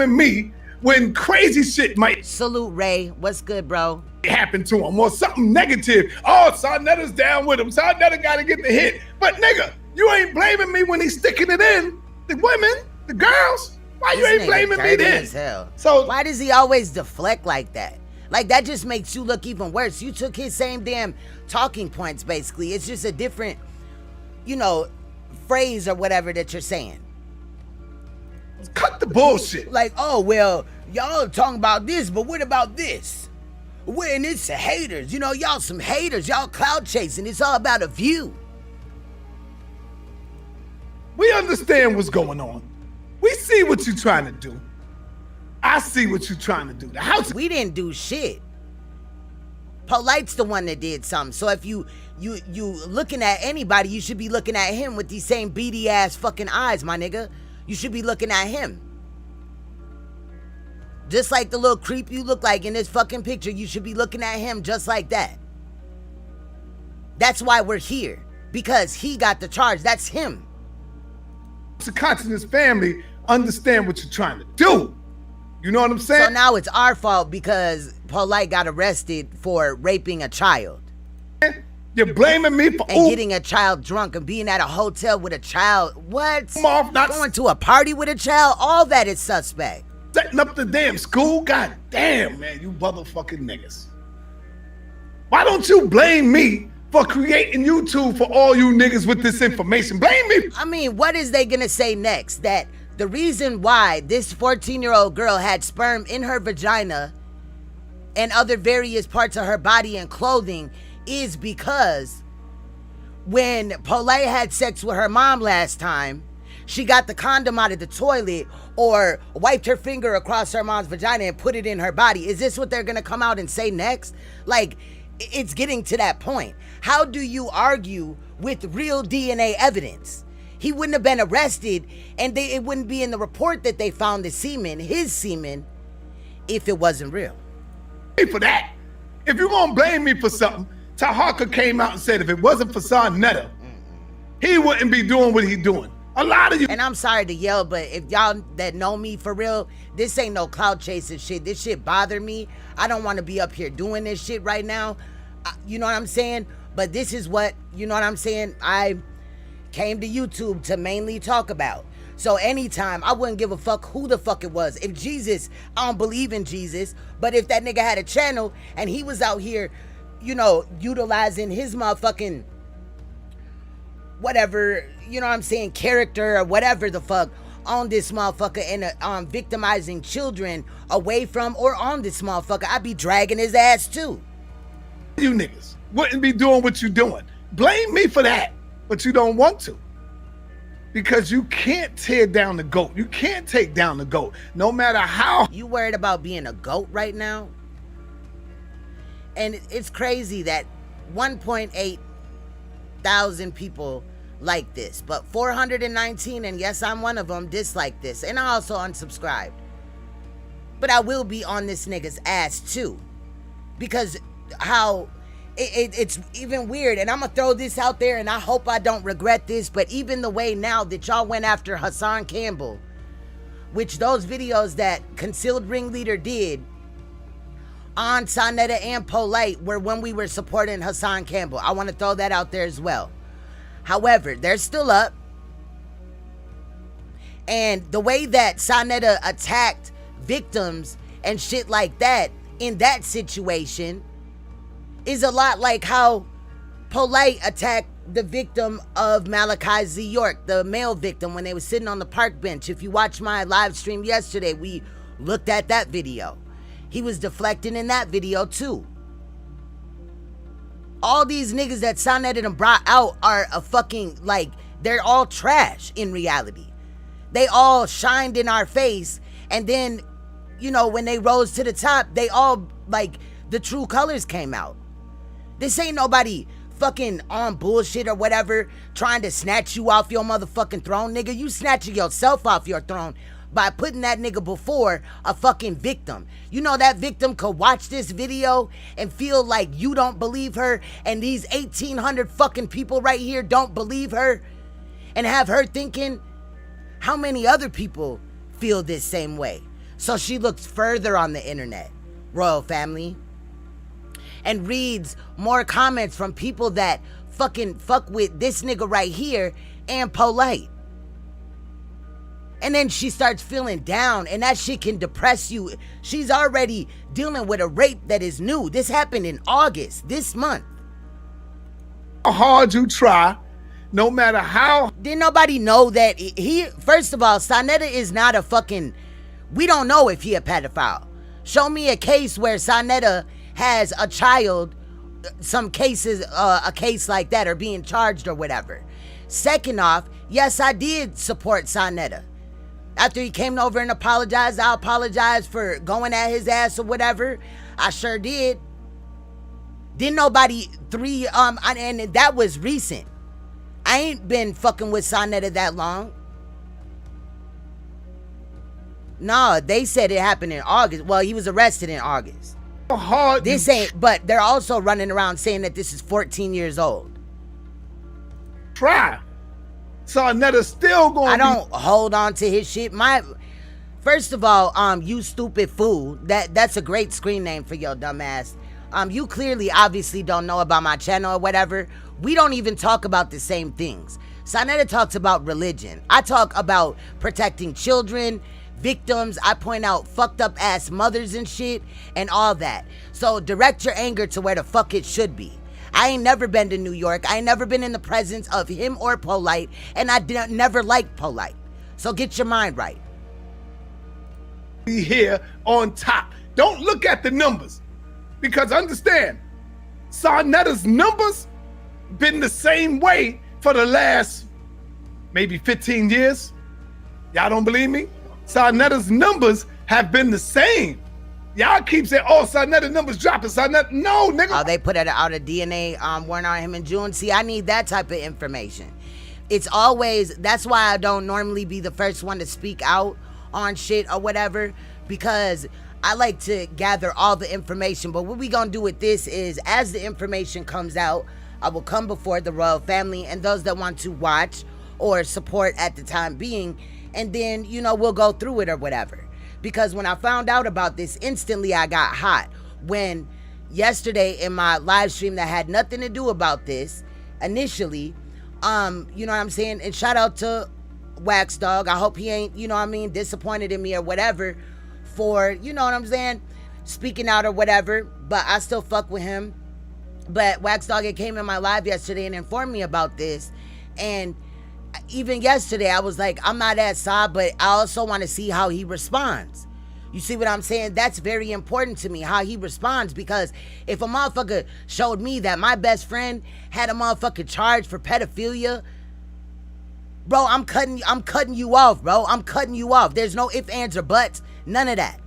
Me when crazy shit might salute Ray. What's good, bro? Happen to him or something negative. Oh, Saneter's down with him. Saneter gotta get the hit. But nigga, you ain't blaming me when he's sticking it in. The women, the girls. Why you ain't blaming me then? As hell. So why does he always deflect like that? Like, that just makes you look even worse. You took his same damn talking points, basically. It's just a different, you know, phrase or whatever that you're saying. Cut the bullshit. Like, oh, well, y'all talking about this, but what about this? When it's the haters, you know, y'all some haters. Y'all cloud chasing. It's all about a view. We understand what's going on. We see what you're trying to do. I see what you're trying to do. The house. We didn't do shit. Polight's the one that did something. So if you looking at anybody, you should be looking at him with these same beady ass fucking eyes, my nigga. You should be looking at him. Just like the little creep you look like in this fucking picture, you should be looking at him just like that. That's why we're here. Because he got the charge. That's him. The conscious family understand what you're trying to do. You know what I'm saying? So now it's our fault because Polight got arrested for raping a child. You're blaming me for getting a child drunk and being at a hotel with a child. What? Going to a party with a child? All that is suspect. Setting up the damn school? God damn, man, you motherfucking niggas. Why don't you blame me for creating YouTube for all you niggas with this information? Blame me. I mean, what is they gonna say next? That the reason why this 14-year-old girl had sperm in her vagina and other various parts of her body and clothing is because when Polight had sex with her mom last time, she got the condom out of the toilet or wiped her finger across her mom's vagina and put it in her body. Is this what they're gonna come out and say next? Like, it's getting to that point. How do you argue with real DNA evidence? He wouldn't have been arrested and it wouldn't be in the report that they found the semen, his semen, if it wasn't real. For that, if you're gonna blame me for something, Tahaka came out and said if it wasn't for Saneter, he wouldn't be doing what he's doing. A lot of you. And I'm sorry to yell, but if y'all that know me for real, this ain't no cloud chasing shit. This shit bother me. I don't want to be up here doing this shit right now. You know what I'm saying? But this is what, you know what I'm saying, I came to YouTube to mainly talk about. So anytime, I wouldn't give a fuck who the fuck it was. If Jesus, I don't believe in Jesus, but if that nigga had a channel and he was out here, you know, utilizing his motherfucking whatever, you know what I'm saying, character or whatever the fuck on this motherfucker and victimizing children away from or on this motherfucker, I'd be dragging his ass too. You niggas wouldn't be doing what you doing. Blame me for that, but you don't want to. Because you can't tear down the GOAT. You can't take down the GOAT, no matter how. You worried about being a GOAT right now? And it's crazy that 1.8 thousand people like this, but 419, and yes, I'm one of them, dislike this. And I also unsubscribed. But I will be on this nigga's ass too. Because how it's even weird, and I'm gonna throw this out there and I hope I don't regret this, but even the way now that y'all went after Hassan Campbell which those videos that Concealed Ringleader did on Saneter and Polight were when we were supporting Hassan Campbell. I want to throw that out there as well. However, they're still up. And the way that Saneter attacked victims and shit like that in that situation is a lot like how Polight attacked the victim of Malachi Z. York, the male victim, when they were sitting on the park bench. If you watched my live stream yesterday, we looked at that video. He was deflecting in that video too. All these niggas that Saneter and brought out are a fucking, like, they're all trash in reality. They all shined in our face, and then, you know, when they rose to the top, they all, like, the true colors came out. This ain't nobody fucking on bullshit or whatever, trying to snatch you off your motherfucking throne, nigga. You snatching yourself off your throne by putting that nigga before a fucking victim. You know that victim could watch this video and feel like you don't believe her, and these 1,800 fucking people right here don't believe her, and have her thinking, how many other people feel this same way? So she looks further on the internet, royal family, and reads more comments from people that fucking fuck with this nigga right here and Polight. And then she starts feeling down, and that shit can depress you. She's already dealing with a rape that is new. This happened in August, this month. How hard you try, no matter how. Didn't nobody know that he, first of all, Saneter is not a fucking, we don't know if he a pedophile. Show me a case where Saneter has a child, some cases, a case like that, or being charged or whatever. Second off, yes, I did support Saneter. After he came over and apologized, I apologized for going at his ass or whatever. I sure did. Didn't nobody and that was recent. I ain't been fucking with Saneter that long. No, they said it happened in August. Well, he was arrested in August. Hard this ain't, but they're also running around saying that this is 14 years old. Try. Saneter still going. I don't hold on to his shit. First of all, you stupid fool. That's a great screen name for your dumb ass. You clearly, obviously don't know about my channel or whatever. We don't even talk about the same things. Saneter talks about religion. I talk about protecting children, victims. I point out fucked up ass mothers and shit and all that. So direct your anger to where the fuck it should be. I ain't never been to New York. I ain't never been in the presence of him or Polight, and I never liked Polight. So get your mind right. Be here on top. Don't look at the numbers, because understand, Saneter's numbers been the same way for the last maybe 15 years. Y'all don't believe me? Saneter's numbers have been the same. Y'all keep saying, oh, Saneter numbers dropping. Saneter, no, nigga. Oh, they put out a DNA warrant on him in June. See, I need that type of information. It's always, that's why I don't normally be the first one to speak out on shit or whatever, because I like to gather all the information. But what we gonna do with this is, as the information comes out, I will come before the royal family and those that want to watch or support at the time being, and then, you know, we'll go through it or whatever. Because when I found out about this, instantly I got hot. When yesterday in my live stream that had nothing to do about this, initially, you know what I'm saying? And shout out to Wax Dog. I hope he ain't, you know what I mean, disappointed in me or whatever for, you know what I'm saying, speaking out or whatever. But I still fuck with him. But Wax Dog, it came in my live yesterday and informed me about this. And even yesterday, I was like, I'm not at Saab, but I also want to see how he responds. You see what I'm saying? That's very important to me, how he responds, because if a motherfucker showed me that my best friend had a motherfucker charged for pedophilia, bro, I'm cutting you off, bro. I'm cutting you off. There's no ifs, ands, or buts. None of that.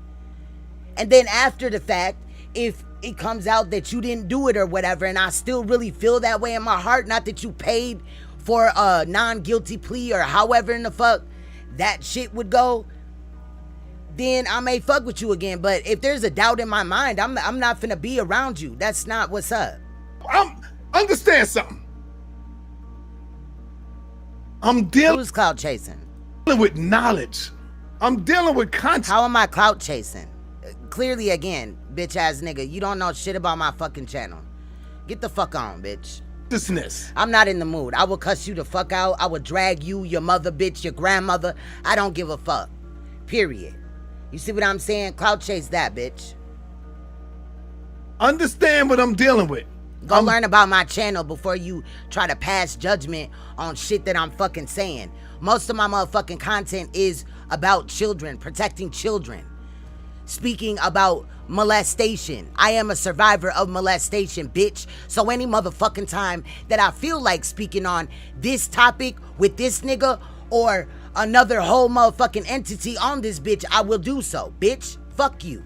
And then after the fact, if it comes out that you didn't do it or whatever, and I still really feel that way in my heart, not that you paid for a non-guilty plea or however in the fuck that shit would go, then I may fuck with you again. But if there's a doubt in my mind, I'm not finna be around you. That's not what's up. Understand something. I'm dealing Who's cloud chasing? with knowledge. I'm dealing with conscience. How am I clout chasing? Clearly, again, bitch ass nigga, you don't know shit about my fucking channel. Get the fuck on, bitch. I'm not in the mood. I will cuss you the fuck out. I will drag you, your mother, bitch, your grandmother. I don't give a fuck. Period. You see what I'm saying? Clout chase that, bitch. Understand what I'm dealing with. Go learn about my channel before you try to pass judgment on shit that I'm fucking saying. Most of my motherfucking content is about children, protecting children. Speaking about molestation. I am a survivor of molestation, bitch. So any motherfucking time that I feel like speaking on this topic with this nigga or another whole motherfucking entity on this bitch, I will do so, bitch. Fuck you.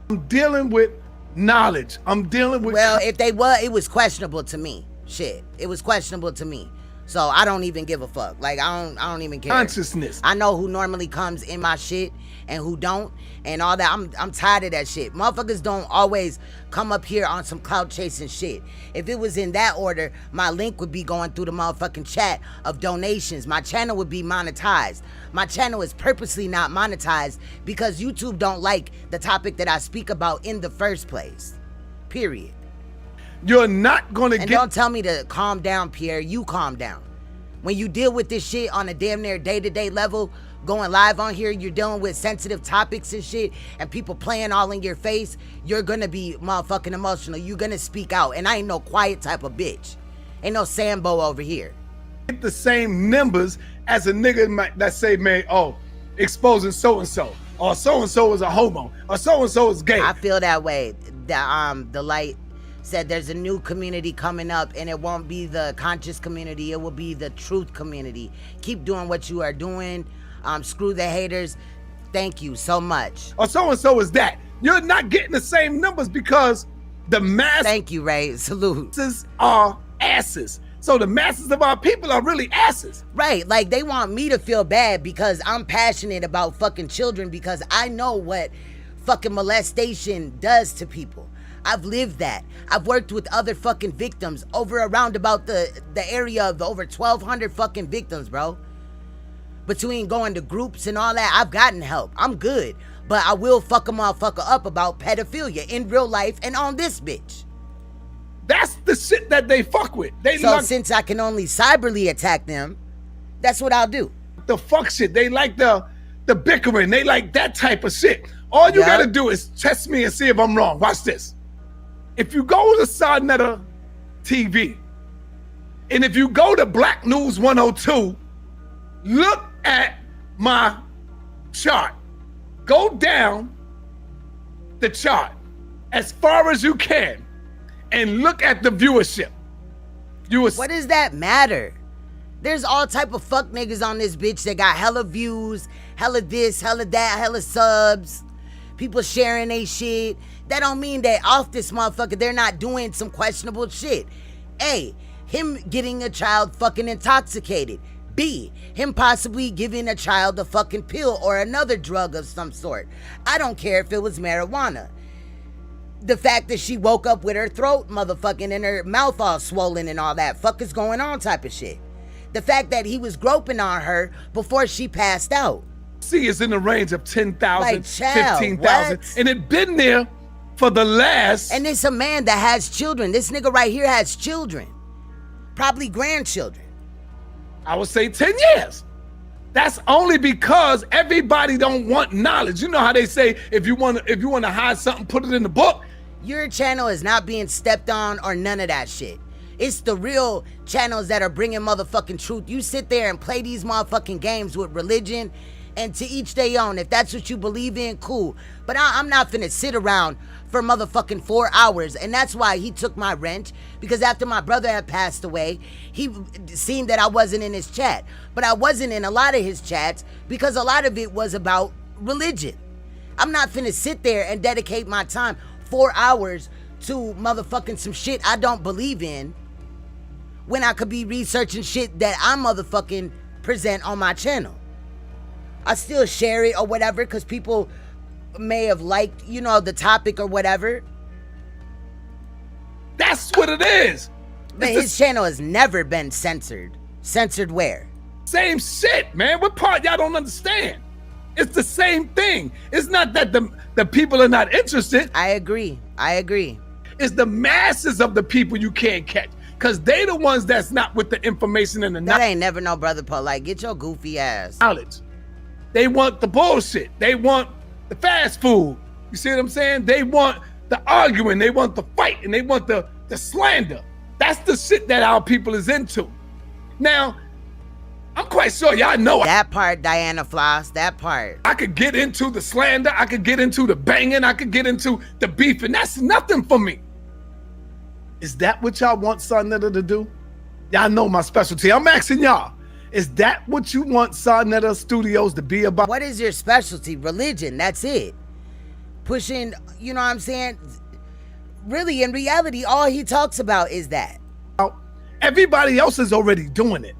I'm dealing with knowledge. I'm dealing with... Well, if they were, it was questionable to me. Shit. It was questionable to me. So I don't even give a fuck. Like, I don't even care. Consciousness. I know who normally comes in my shit and who don't and all that. I'm tired of that shit. Motherfuckers don't always come up here on some clout chasing shit. If it was in that order, my link would be going through the motherfucking chat of donations. My channel would be monetized. My channel is purposely not monetized because YouTube don't like the topic that I speak about in the first place. Period. You're not gonna and don't tell me to calm down, Pierre. You calm down. When you deal with this shit on a damn near day-to-day level, going live on here, you're dealing with sensitive topics and shit, and people playing all in your face, you're gonna be motherfucking emotional. You're gonna speak out. And I ain't no quiet type of bitch. Ain't no Sambo over here. Get the same numbers as a nigga that say, man, oh, exposing so-and-so, or so-and-so is a homo, or so-and-so is gay. I feel that way. The light said there's a new community coming up and it won't be the conscious community, it will be the truth community. Keep doing what you are doing. Screw the haters. Thank you so much. Or so-and-so is that. You're not getting the same numbers because the masses... Thank you, Ray. Salute. ...are asses. So the masses of our people are really asses. Right, like they want me to feel bad because I'm passionate about fucking children because I know what fucking molestation does to people. I've lived that. I've worked with other fucking victims over around about the area of the over 1,200 fucking victims, bro. Between going to groups and all that, I've gotten help. I'm good. But I will fuck a motherfucker up about pedophilia in real life and on this bitch. That's the shit that they fuck with. So since I can only cyberly attack them, that's what I'll do. The fuck shit. They like the bickering. They like that type of shit. All you gotta do is test me and see if I'm wrong. Watch this. If you go to Saneter TV, and if you go to Black News 102, look at my chart. Go down the chart as far as you can and look at the viewership. What does that matter? There's all type of fuck niggas on this bitch that got hella views, hella this, hella that, hella subs, people sharing they shit. That don't mean that off this motherfucker they're not doing some questionable shit. A, him getting a child fucking intoxicated. B, him possibly giving a child a fucking pill or another drug of some sort. I don't care if it was marijuana. The fact that she woke up with her throat motherfucking and her mouth all swollen and all that fuck is going on type of shit. The fact that he was groping on her before she passed out. See, it's in the range of 10,000, like, 15,000, and it been there for the last... And it's a man that has children. This nigga right here has children. Probably grandchildren. I would say 10 years. That's only because everybody don't want knowledge. You know how they say, if you want to hide something, put it in the book. Your channel is not being stepped on or none of that shit. It's the real channels that are bringing motherfucking truth. You sit there and play these motherfucking games with religion, and to each their own. If that's what you believe in, cool. But I'm not finna sit around for motherfucking 4 hours. And that's why he took my wrench. Because after my brother had passed away, he seen that I wasn't in his chat. But I wasn't in a lot of his chats because a lot of it was about religion. I'm not finna sit there and dedicate my time 4 hours to motherfucking some shit I don't believe in when I could be researching shit that I motherfucking present on my channel. I still share it or whatever because people may have liked, you know, the topic or whatever. That's what it is. But his channel has never been censored. Censored where? Same shit, man. What part y'all don't understand? It's the same thing. It's not that the people are not interested. I agree. It's the masses of the people you can't catch. Because they the ones that's not with the information and the That ain't never no brother Polight. Get your goofy ass. knowledge. They want the bullshit. They want the fast food. You see what I'm saying? They want the arguing. They want the fight. And they want the slander. That's the shit that our people is into. Now, I'm quite sure y'all know that part, Diana Floss, that part. I could get into the slander, I could get into the banging, I could get into the beef, and that's nothing for me. Is that what y'all want Saneter to do? Y'all know my specialty. I'm asking y'all, is that what you want Saneter Studios to be about? What is your specialty? Religion, that's it. Pushing, you know what I'm saying? Really, in reality, all he talks about is that. Everybody else is already doing it.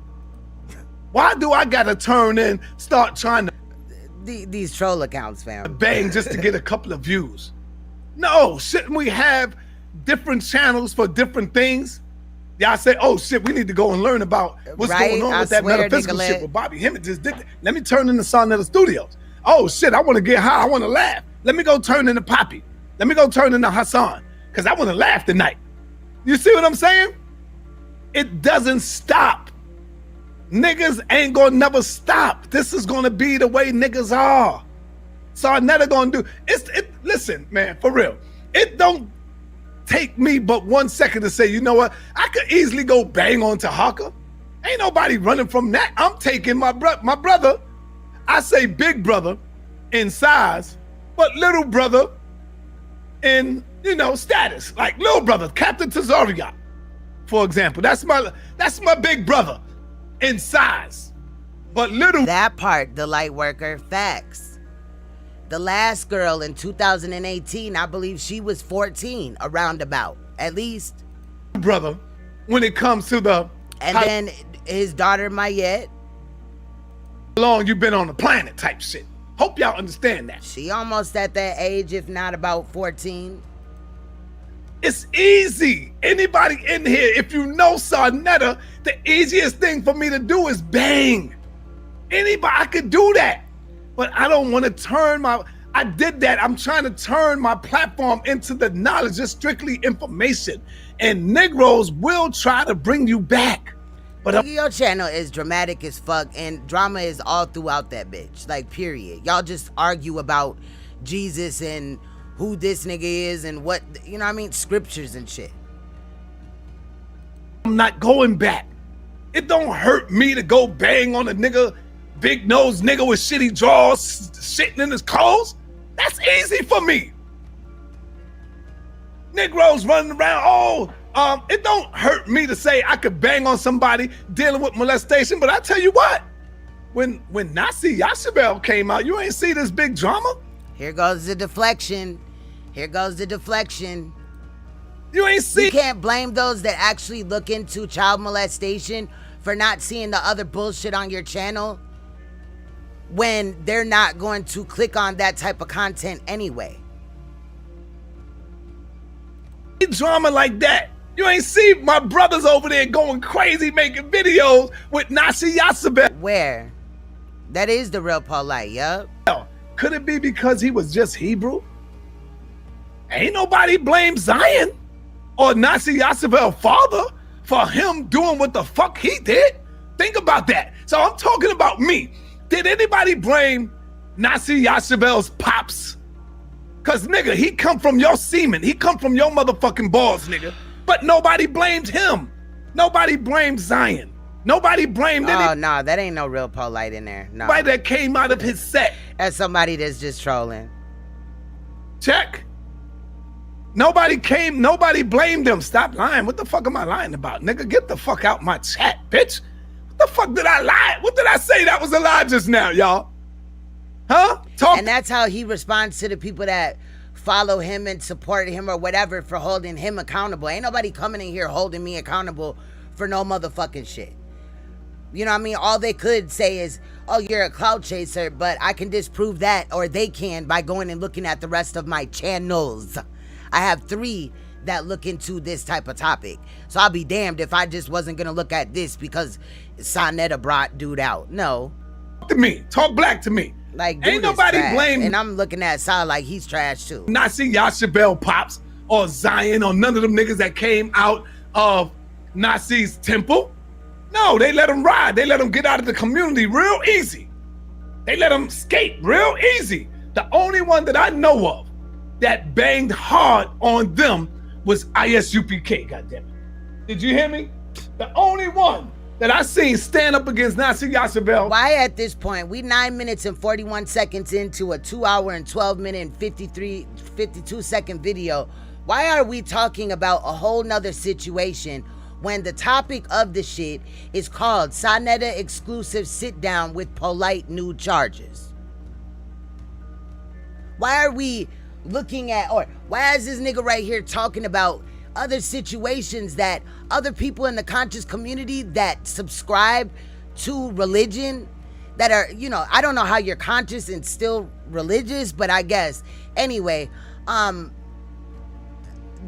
Why do I gotta turn in, start trying to these troll accounts, fam? Bang just to get a couple of views? No, shouldn't we have different channels for different things? Y'all say, oh shit, we need to go and learn about what's going on with that metaphysical shit with Bobby Hemmett just did that. Let me turn into Saneter Studios. Oh shit, I want to get high, I want to laugh. Let me go turn into Poppy. Let me go turn into Hassan, because I want to laugh tonight. You see what I'm saying? It doesn't stop. Niggas ain't gonna never stop. This is gonna be the way niggas are. Saneter gonna do listen, man, for real. It don't take me but 1 second to say, you know what? I could easily go bang on Tahaka. Ain't nobody running from that. I'm taking my brother. I say big brother in size, but little brother in, you know, status. Like little brother, Captain Tazariot, for example. That's my big brother in size, but little. That part, the light worker, facts. The last girl in 2018, I believe she was 14, around about, at least. Brother, when it comes to the. And then his daughter, Mayette. How long you been on the planet type shit. Hope y'all understand that. She almost at that age, if not about 14. It's easy. Anybody in here, if you know Saneter, the easiest thing for me to do is bang. Anybody, I could do that. But I don't want to turn I did that. I'm trying to turn my platform into the knowledge, just strictly information. And Negroes will try to bring you back. But your channel is dramatic as fuck, and drama is all throughout that bitch. Like, period. Y'all just argue about Jesus and who this nigga is and what, you know what I mean? Scriptures and shit. I'm not going back. It don't hurt me to go bang on a nigga, big nose nigga with shitty jaws, shitting in his clothes. That's easy for me. Negroes running around, it don't hurt me to say I could bang on somebody dealing with molestation, but I tell you what, when Nasi Yashabel came out, you ain't see this big drama? Here goes the deflection. Here goes the deflection. You ain't see. You can't blame those that actually look into child molestation for not seeing the other bullshit on your channel when they're not going to click on that type of content anyway. Drama like that. You ain't see my brothers over there going crazy making videos with Nasi Yasabel. Where? That is the real Polight, yup. Could it be because he was just Hebrew? Ain't nobody blame Zion or Nasi Yasabel's father for him doing what the fuck he did. Think about that. So I'm talking about me. Did anybody blame Nasi Yasabel's pops? Cause nigga, he come from your semen. He come from your motherfucking balls, nigga. But nobody blamed him. Nobody blamed Zion. Nobody blamed Oh, no, that ain't no real Polight in there. No. Nobody that came out of his set. That's somebody that's just trolling. Check. Nobody blamed him. Stop lying. What the fuck am I lying about? Nigga, get the fuck out my chat, bitch. What the fuck did I lie? What did I say that was a lie just now, y'all? Huh? And that's how he responds to the people that follow him and support him or whatever for holding him accountable. Ain't nobody coming in here holding me accountable for no motherfucking shit. You know what I mean? All they could say is, oh, you're a cloud chaser, but I can disprove that, or they can, by going and looking at the rest of my channels. I have 3 that look into this type of topic. So I'll be damned if I just wasn't going to look at this because Saneter brought dude out. No. To me. Talk black to me. Like, ain't nobody blame. And I'm looking at Saw like he's trash too. Not see Yashabel Pops or Zion or none of them niggas that came out of Nasi's temple. No, they let them ride. They let them get out of the community real easy. They let them skate real easy. The only one that I know of that banged hard on them was ISUPK, goddammit. Did you hear me? The only one that I seen stand up against Nasi Yashabel. Why at this point, we 9 minutes and 41 seconds into a 2 hour and 12 minute and 52 second video, why are we talking about a whole nother situation when the topic of the shit is called Saneter exclusive sit down with Polight new charges? Why are we looking at, or why is this nigga right here talking about other situations that other people in the conscious community that subscribe to religion that are, you know, I don't know how you're conscious and still religious, but I guess anyway,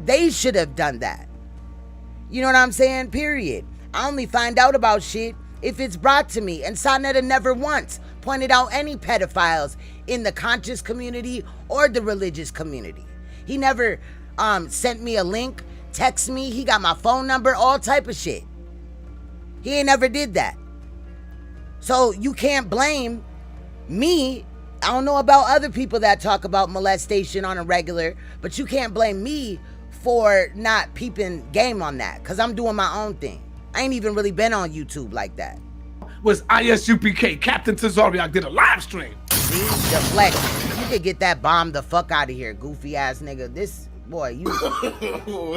they should have done that. You know what I'm saying? Period. I only find out about shit if it's brought to me, and Saneter never once pointed out any pedophiles in the conscious community or the religious community. He never sent me a link, text me, he got my phone number, all type of shit. He ain't never did that. So you can't blame me. I don't know about other people that talk about molestation on a regular, but you can't blame me for not peeping game on that, because I'm doing my own thing. I ain't even really been on YouTube like that. Was ISUPK, Captain Tazariak did a live stream. See, Deflecting. You could get that bomb the fuck out of here, goofy ass nigga. This boy, you.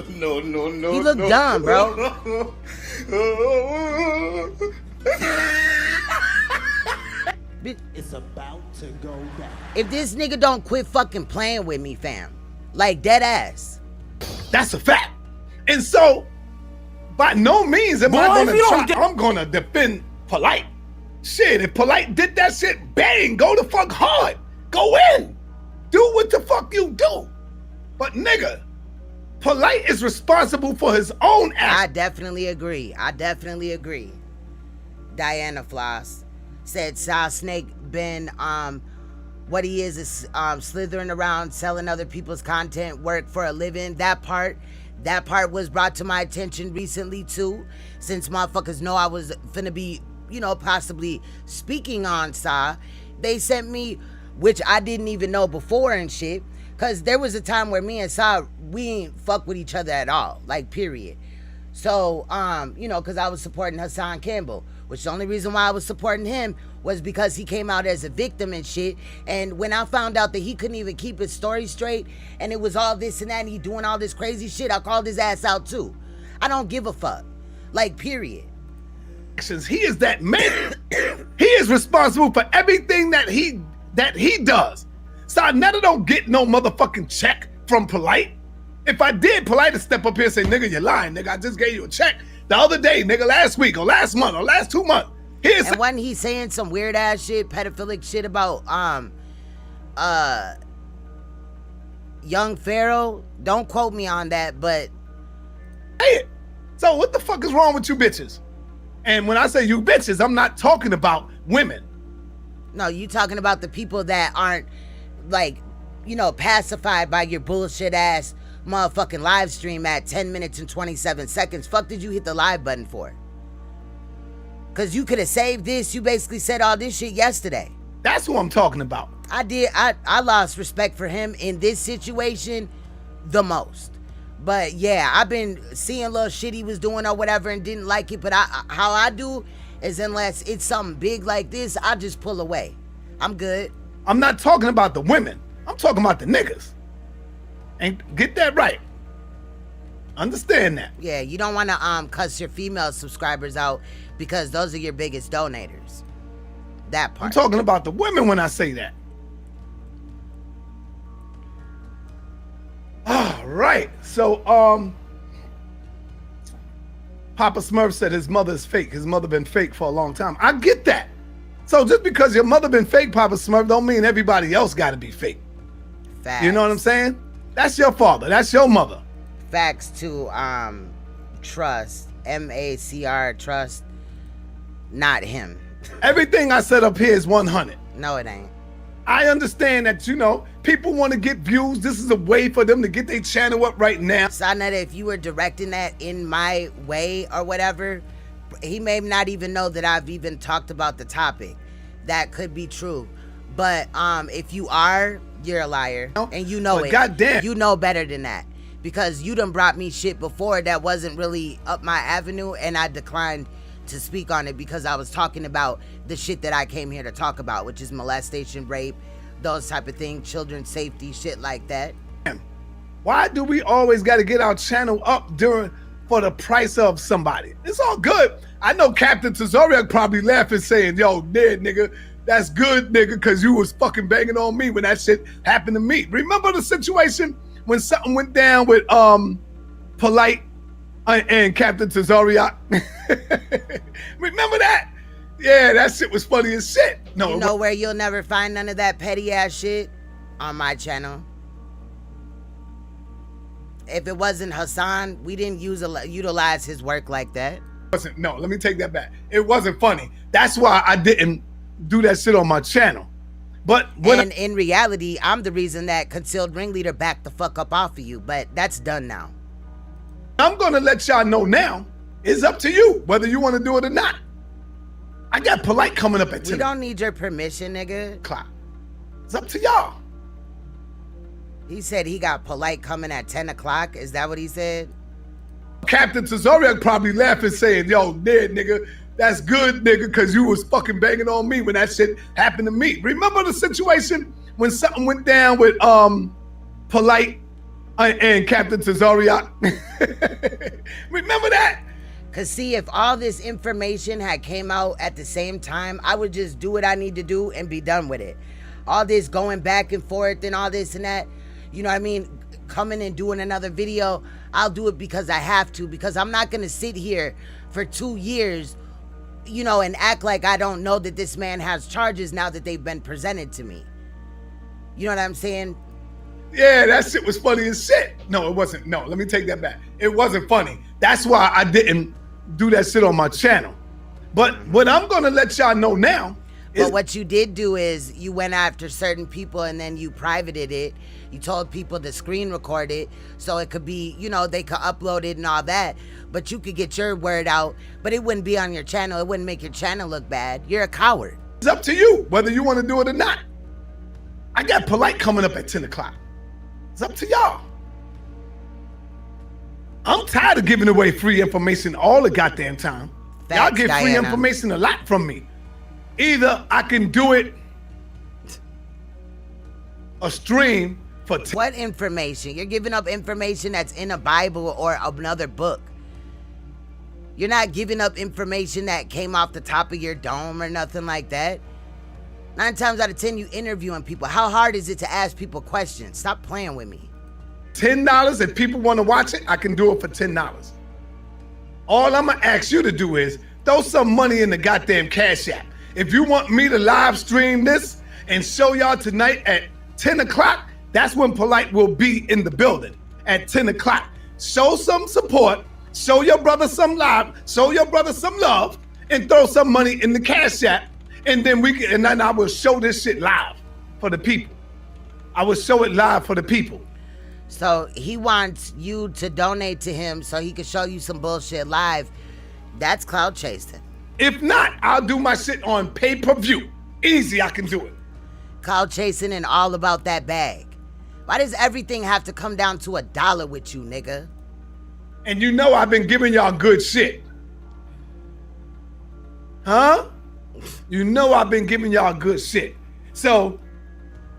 No. He look dumb, bro. It's about to go down. If this nigga don't quit fucking playing with me, fam, like dead ass. That's a fact. And so, by no means am I gonna try. I'm gonna defend Polight. Shit, if Polight did that shit, bang, go the fuck hard. Go in. Do what the fuck you do. But nigga, Polight is responsible for his own act. I definitely agree. Diana Floss said Saw Snake been what he is slithering around selling other people's content, work for a living. That part was brought to my attention recently too, since motherfuckers know I was finna be, you know, possibly speaking on Saw. They sent me, which I didn't even know before and shit, cause there was a time where me and Saw, we ain't fuck with each other at all, like period. So, you know, cause I was supporting Hassan Campbell, which the only reason why I was supporting him was because he came out as a victim and shit. And when I found out that he couldn't even keep his story straight and it was all this and that and he doing all this crazy shit, I called his ass out too. I don't give a fuck. Like, period. He is that man. He is responsible for everything that he does. Saneter don't get no motherfucking check from Polight. If I did, Polight would step up here and say, nigga, you're lying, nigga. I just gave you a check the other day, nigga, last week or last month or last 2 months. And wasn't he saying some weird ass shit, pedophilic shit about young Pharaoh? Don't quote me on that, but hey, so what the fuck is wrong with you bitches? And when I say you bitches, I'm not talking about women. No, you talking about the people that aren't, like, you know, pacified by your bullshit ass motherfucking live stream at 10 minutes and 27 seconds. Fuck did you hit the live button for? Cause you could have saved this. You basically said all this shit yesterday. That's who I'm talking about. I did. I lost respect for him in this situation the most. But yeah, I've been seeing little shit he was doing or whatever and didn't like it. But how I do is, unless it's something big like this, I just pull away. I'm good. I'm not talking about the women. I'm talking about the niggas. And get that right. Understand that. Yeah, you don't want to cuss your female subscribers out because those are your biggest donators. That part. I'm talking about the women when I say that. All right. So, Papa Smurf said his mother is fake. His mother been fake for a long time. I get that. So just because your mother been fake, Papa Smurf, don't mean everybody else got to be fake. Facts. You know what I'm saying? That's your father. That's your mother. Facts to trust, MACR, trust, not him. Everything I said up here is 100. No, it ain't. I understand that, you know, people want to get views. This is a way for them to get their channel up right now. Saneter, if you were directing that in my way or whatever, he may not even know that I've even talked about the topic. That could be true. But if you are, you're a liar. And you know but it. Goddamn. You know better than that. Because you done brought me shit before that wasn't really up my avenue, and I declined to speak on it because I was talking about the shit that I came here to talk about, which is molestation, rape, those type of things, children's safety, shit like that. Why do we always got to get our channel up for the price of somebody? It's all good. I know Captain Tazoriak probably laughing saying, yo, Ned, nigga, that's good, nigga, because you was fucking banging on me when that shit happened to me. Remember the situation when something went down with Polight and Captain Tazoriak? Remember that? Yeah, that shit was funny as shit. No, you know where you'll never find none of that petty ass shit? On my channel. If it wasn't Hassan, we didn't utilize his work like that. No, let me take that back. It wasn't funny. That's why I didn't do that shit on my channel. But in reality, I'm the reason that Concealed Ringleader backed the fuck up off of you. But that's done now. I'm gonna let y'all know now. It's up to you whether you want to do it or not. I got Polight coming up at 10. We don't need your permission, nigga. Clock. It's up to y'all. He said he got Polight coming at 10 o'clock. Is that what he said? Captain Tazoriak probably laughing saying, yo, Ned, nigga, that's good, nigga, because you was fucking banging on me when that shit happened to me. Remember the situation when something went down with Polight and Captain Tazoriak? Remember that? Because see, if all this information had came out at the same time, I would just do what I need to do and be done with it. All this going back and forth and all this and that, you know what I mean? Coming and doing another video, I'll do it because I have to, because I'm not going to sit here for 2 years, you know, and act like I don't know that this man has charges now that they've been presented to me. You know what I'm saying? Yeah, that shit was funny as shit. No, it wasn't. No, let me take that back. It wasn't funny. That's why I didn't do that shit on my channel. But what I'm going to let y'all know now is... But what you did do is you went after certain people and then you privated it. You told people to screen record it so it could be, you know, they could upload it and all that. But you could get your word out, but it wouldn't be on your channel. It wouldn't make your channel look bad. You're a coward. It's up to you whether you want to do it or not. I got Polight coming up at 10 o'clock. It's up to y'all. I'm tired of giving away free information all the goddamn time. Facts, y'all get free Diana. information a lot from me. Either I can do it a stream for... What information? You're giving up information that's in a Bible or another book. You're not giving up information that came off the top of your dome or nothing like that. 9 times out of 10, you interviewing people. How hard is it to ask people questions? Stop playing with me. $10, if people want to watch it, I can do it for $10. All I'm going to ask you to do is throw some money in the goddamn Cash App. If you want me to live stream this and show y'all tonight at 10 o'clock, that's when Polight will be in the building at 10 o'clock. Show some support, show your brother some love, show your brother some love, and throw some money in the Cash App. And then then I will show this shit live for the people. I will show it live for the people. So he wants you to donate to him so he can show you some bullshit live. That's cloud chasing. If not, I'll do my shit on pay-per-view. Easy, I can do it. Cloud chasing and all about that bag. Why does everything have to come down to $1 with you, nigga? And you know I've been giving y'all good shit. Huh? You know I've been giving y'all good shit. So,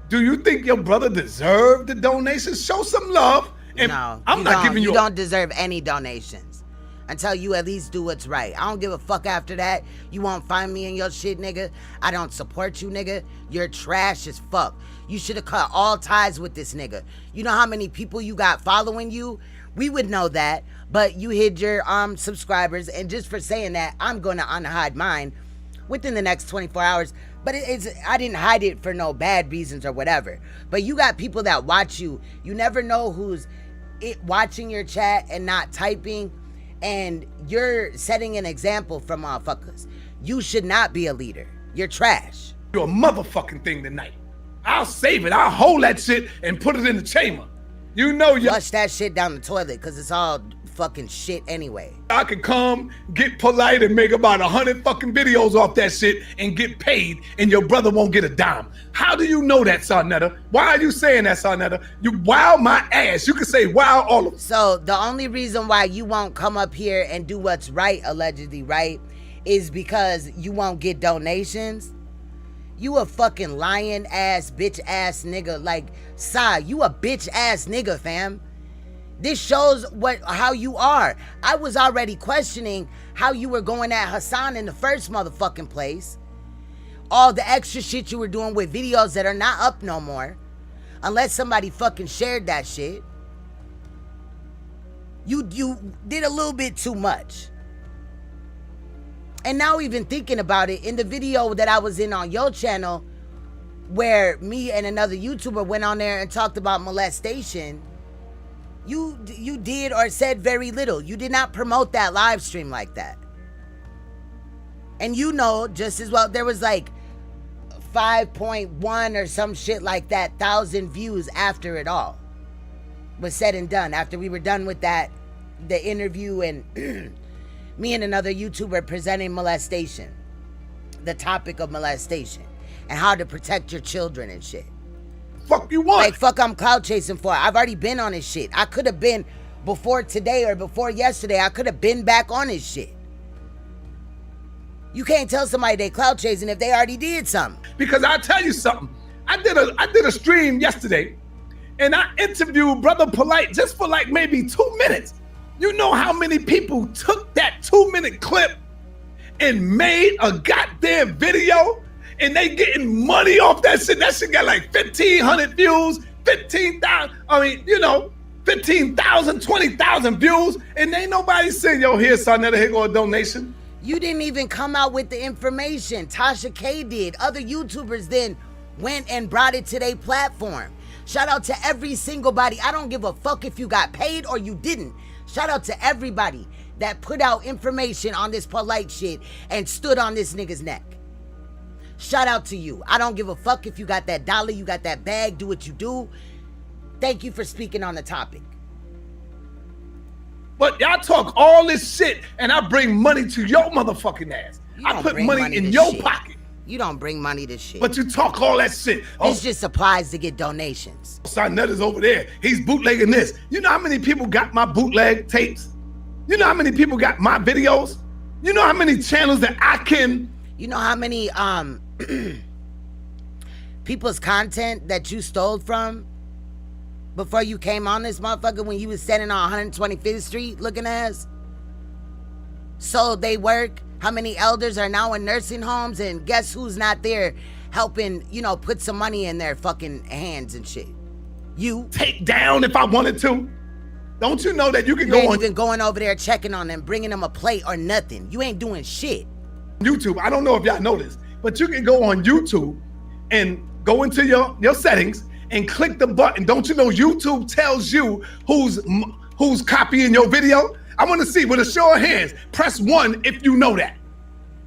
do you think your brother deserved the donation? Show some love. And No, I'm not giving you. You don't deserve any donations until you at least do what's right. I don't give a fuck after that. You won't find me in your shit, nigga. I don't support you, nigga. You're trash as fuck. You should have cut all ties with this nigga. You know how many people you got following you? We would know that, but you hid your subscribers, and just for saying that, I'm gonna unhide mine within the next 24 hours. But I didn't hide it for no bad reasons or whatever. But you got people that watch you. You never know who's watching your chat and not typing. And you're setting an example for motherfuckers. You should not be a leader. You're trash. You're a motherfucking thing tonight. I'll save it. I'll hold that shit and put it in the chamber. You know, flush that shit down the toilet because it's all fucking shit anyway. I could come, get Polight, and make about 100 fucking videos off that shit and get paid, and your brother won't get a dime. How do you know that, Saneter? Why are you saying that, Saneter? You wow my ass. You can say wow all of them. So the only reason why you won't come up here and do what's right, allegedly right, is because you won't get donations. You a fucking lying ass, bitch ass nigga. Like, Sa, you a bitch ass nigga, fam. This shows how you are. I was already questioning how you were going at Hassan in the first motherfucking place. All the extra shit you were doing with videos that are not up no more. Unless somebody fucking shared that shit. You did a little bit too much. And now even thinking about it, in the video that I was in on your channel, where me and another YouTuber went on there and talked about molestation, you did or said very little. You did not promote that live stream like that. And you know just as well, there was like 5.1 or some shit like that, 1,000 views after it all was said and done. After we were done with that, the interview and me and another YouTuber presenting molestation, the topic of molestation and how to protect your children and shit. Fuck you want? Like, fuck I'm cloud chasing for. I've already been on his shit. I could have been before today or before yesterday. I could have been back on his shit. You can't tell somebody they cloud chasing if they already did something. Because I'll tell you something. I did a stream yesterday and I interviewed Brother Polight just for like maybe 2 minutes. You know how many people took that 2-minute clip and made a goddamn video and they getting money off that shit? That shit got like 1,500 views, 15,000, 15,000, 20,000 views, and ain't nobody saying, yo, here's Saneter, here go a donation. You didn't even come out with the information. Tasha K did. Other YouTubers then went and brought it to their platform. Shout out to every single body. I don't give a fuck if you got paid or you didn't. Shout out to everybody that put out information on this Polight shit and stood on this nigga's neck. Shout out to you. I don't give a fuck if you got that dollar, you got that bag, do what you do. Thank you for speaking on the topic. But y'all talk all this shit and I bring money to your motherfucking ass. I put money in your pocket. You don't bring money to shit. But you talk all that shit. This just applies to get donations. Saneter's over there. He's bootlegging this. You know how many people got my bootleg tapes? You know how many people got my videos? You know how many channels that I can... You know how many people's content that you stole from before you came on this motherfucker when you was standing on 125th Street looking ass? Sold they work. How many elders are now in nursing homes, and guess who's not there helping, you know, put some money in their fucking hands and shit? You. Take down if I wanted to. Don't you know that you can go on... You ain't even going over there checking on them, bringing them a plate or nothing. You ain't doing shit. YouTube, I don't know if y'all know this, but you can go on YouTube and go into your settings and click the button. Don't you know YouTube tells you who's copying your video? I want to see with a show of hands. Press 1 if you know that.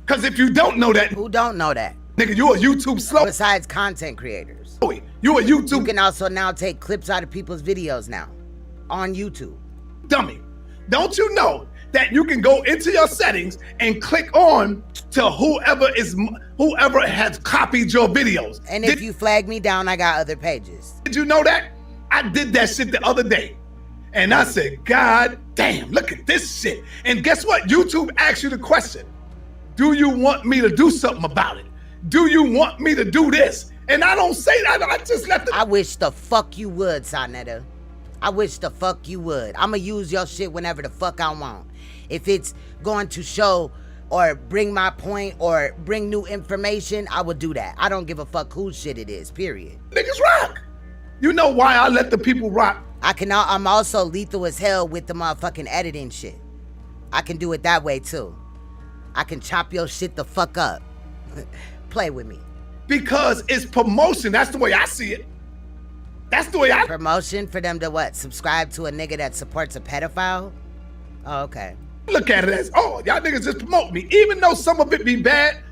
Because if you don't know that... Who don't know that? Nigga, you a YouTube slow. Besides content creators. You a YouTube... You can also now take clips out of people's videos now. On YouTube. Dummy. Don't you know that you can go into your settings and click on to whoever has copied your videos? And if you flag me down, I got other pages. Did you know that? I did that shit the other day. And I said, God damn, look at this shit. And guess what? YouTube asks you the question. Do you want me to do something about it? Do you want me to do this? And I don't say that. I just left it. I wish the fuck you would, Saneter. I wish the fuck you would. I'ma use your shit whenever the fuck I want. If it's going to show or bring my point or bring new information, I would do that. I don't give a fuck whose shit it is, period. Niggas rock. You know why I let the people rock? I'm also lethal as hell with the motherfucking editing shit. I can do it that way too. I can chop your shit the fuck up. Play with me. Because it's promotion. That's the way I see it. That's the way I... Promotion for them to what? Subscribe to a nigga that supports a pedophile? Oh, okay. Look at it as, oh, y'all niggas just promote me. Even though some of it be bad,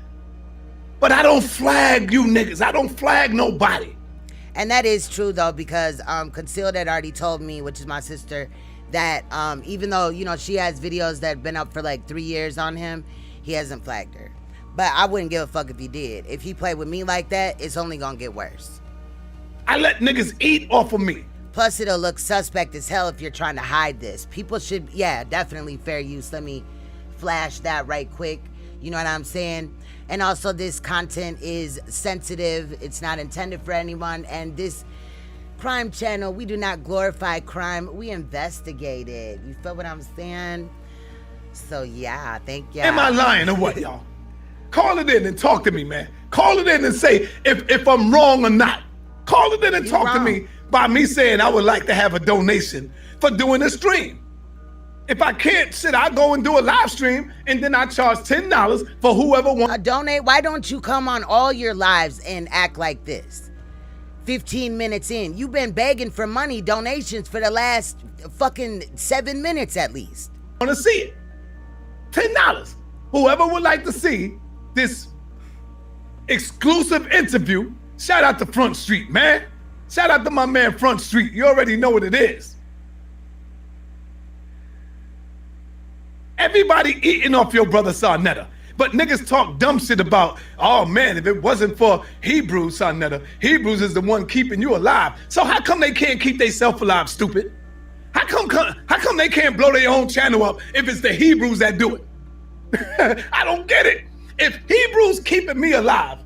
but I don't flag you niggas. I don't flag nobody. And that is true though, because Concealed had already told me, which is my sister, that even though, you know, she has videos that have been up for like 3 years on him, he hasn't flagged her. But I wouldn't give a fuck if he did. If he played with me like that, it's only gonna get worse. I let niggas eat off of me. Plus, it'll look suspect as hell if you're trying to hide this. People should, yeah, definitely fair use. Let me flash that right quick. You know what I'm saying? And also, this content is sensitive. It's not intended for anyone. And this crime channel, we do not glorify crime. We investigate it. You feel what I'm saying? So, yeah, thank you. Am I lying or what, y'all? Call it in and talk to me, man. Call it in and say if I'm wrong or not. Call it in and talk to me by me saying I would like to have a donation for doing a stream. If I can't, shit, I go and do a live stream and then I charge $10 for whoever wants. Donate. Why don't you come on all your lives and act like this? 15 minutes in. You've been begging for money, donations for the last fucking 7 minutes at least. I want to see it. $10. Whoever would like to see this exclusive interview, shout out to Front Street, man. Shout out to my man Front Street. You already know what it is. Everybody eating off your brother Saneter. But niggas talk dumb shit about, oh man, if it wasn't for Hebrews, Saneter, Hebrews is the one keeping you alive. So how come they can't keep themselves alive, stupid? How come they can't blow their own channel up if it's the Hebrews that do it? I don't get it. If Hebrews keeping me alive,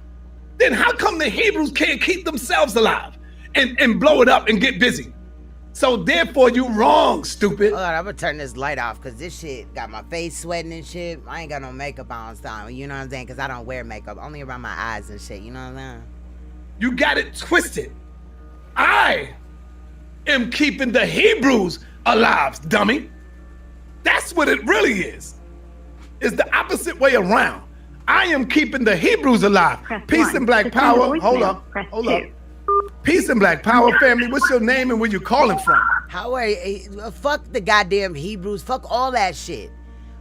then how come the Hebrews can't keep themselves alive and blow it up and get busy? So therefore you wrong, stupid. Hold on, I'm gonna turn this light off because this shit got my face sweating and shit. I ain't got no makeup on, so you know what I'm saying? Because I don't wear makeup, only around my eyes and shit, you know what I'm saying? You got it twisted. I am keeping the Hebrews alive, dummy. That's what it really is. It's the opposite way around. I am keeping the Hebrews alive. Peace and Black Power. Hold up. Peace and Black Power family. What's your name and where you calling from? How are you? Fuck the goddamn Hebrews. Fuck all that shit.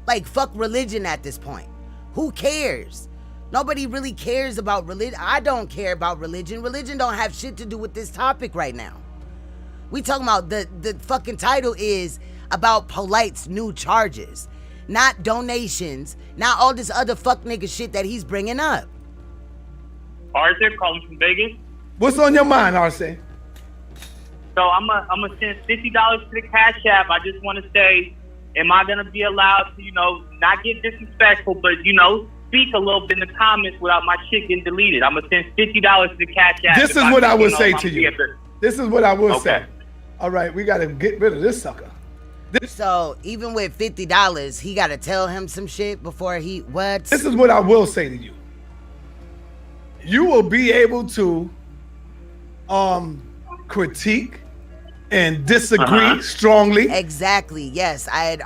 Like, fuck religion at this point. Who cares? Nobody really cares about religion. I don't care about religion. Religion don't have shit to do with this topic right now. We talking about the fucking title is about Polight's new charges, not donations, not all this other fuck nigga shit that he's bringing up. Arthur calling from Vegas. What's on your mind, Arce? So I'm gonna send $50 to the Cash App. I just want to say, am I gonna be allowed to, not get disrespectful, but speak a little bit in the comments without my shit getting deleted? I'm gonna send $50 to the Cash App. This is what I will say to you. This is what I will say. All right, we gotta get rid of this sucker. So even with $50, he gotta tell him some shit before he what? This is what I will say to you. You will be able to critique and disagree strongly. Exactly. Yes, I had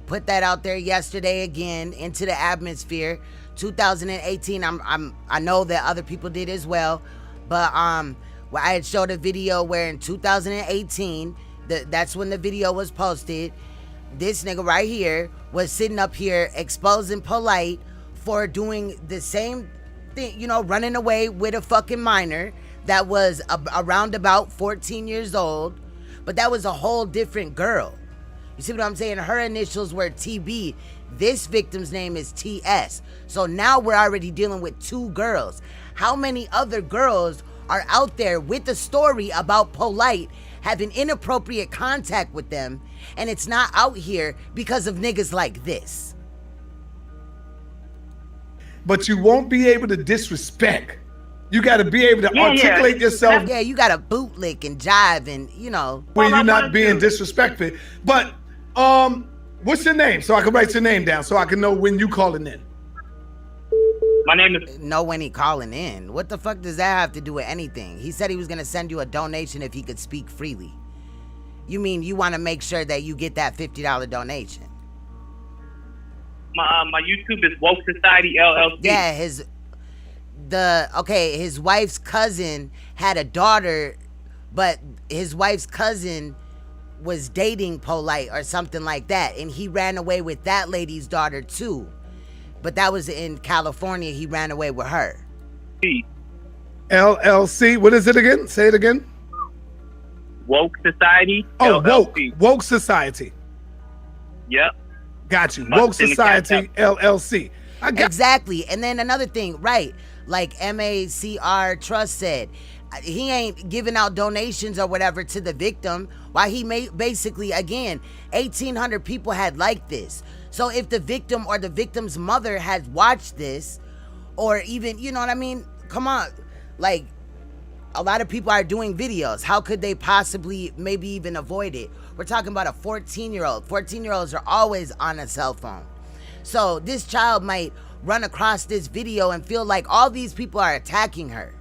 put that out there yesterday again into the atmosphere. 2018. I know that other people did as well, but I had showed a video where in 2018, that's when the video was posted. This nigga right here was sitting up here exposing Polight for doing the same thing, running away with a fucking minor that was around about 14 years old, but that was a whole different girl. You see what I'm saying? Her initials were TB. This victim's name is TS. So now we're already dealing with 2 girls. How many other girls are out there with a story about Polight having inappropriate contact with them, and it's not out here because of niggas like this? But you won't be able to disrespect. You got to be able to articulate yourself. Yeah, you got to bootlick and jive and, when you're not being disrespectful. But what's your name? So I can write your name down so I can know when you calling in. My name is... Know when he calling in. What the fuck does that have to do with anything? He said he was going to send you a donation if he could speak freely. You mean you want to make sure that you get that $50 donation? My YouTube is Woke Society LLC. Yeah, his wife's cousin had a daughter, but his wife's cousin was dating Polight or something like that, and he ran away with that lady's daughter too. But that was in California. He ran away with her. LLC. What is it again? Say it again. Woke Society. Oh, LLC. Woke Society. Yep. Got you. Must Woke send the cash Society LLC. Exactly. And then another thing, right? Like MACR Trust said, he ain't giving out donations or whatever to the victim. Why he made basically, again, 1,800 people had liked this. So if the victim or the victim's mother has watched this, or even, you know what I mean? Come on. Like, a lot of people are doing videos. How could they possibly maybe even avoid it? We're talking about a 14-year-old. 14-year-olds are always on a cell phone. So this child might run across this video and feel like all these people are attacking her.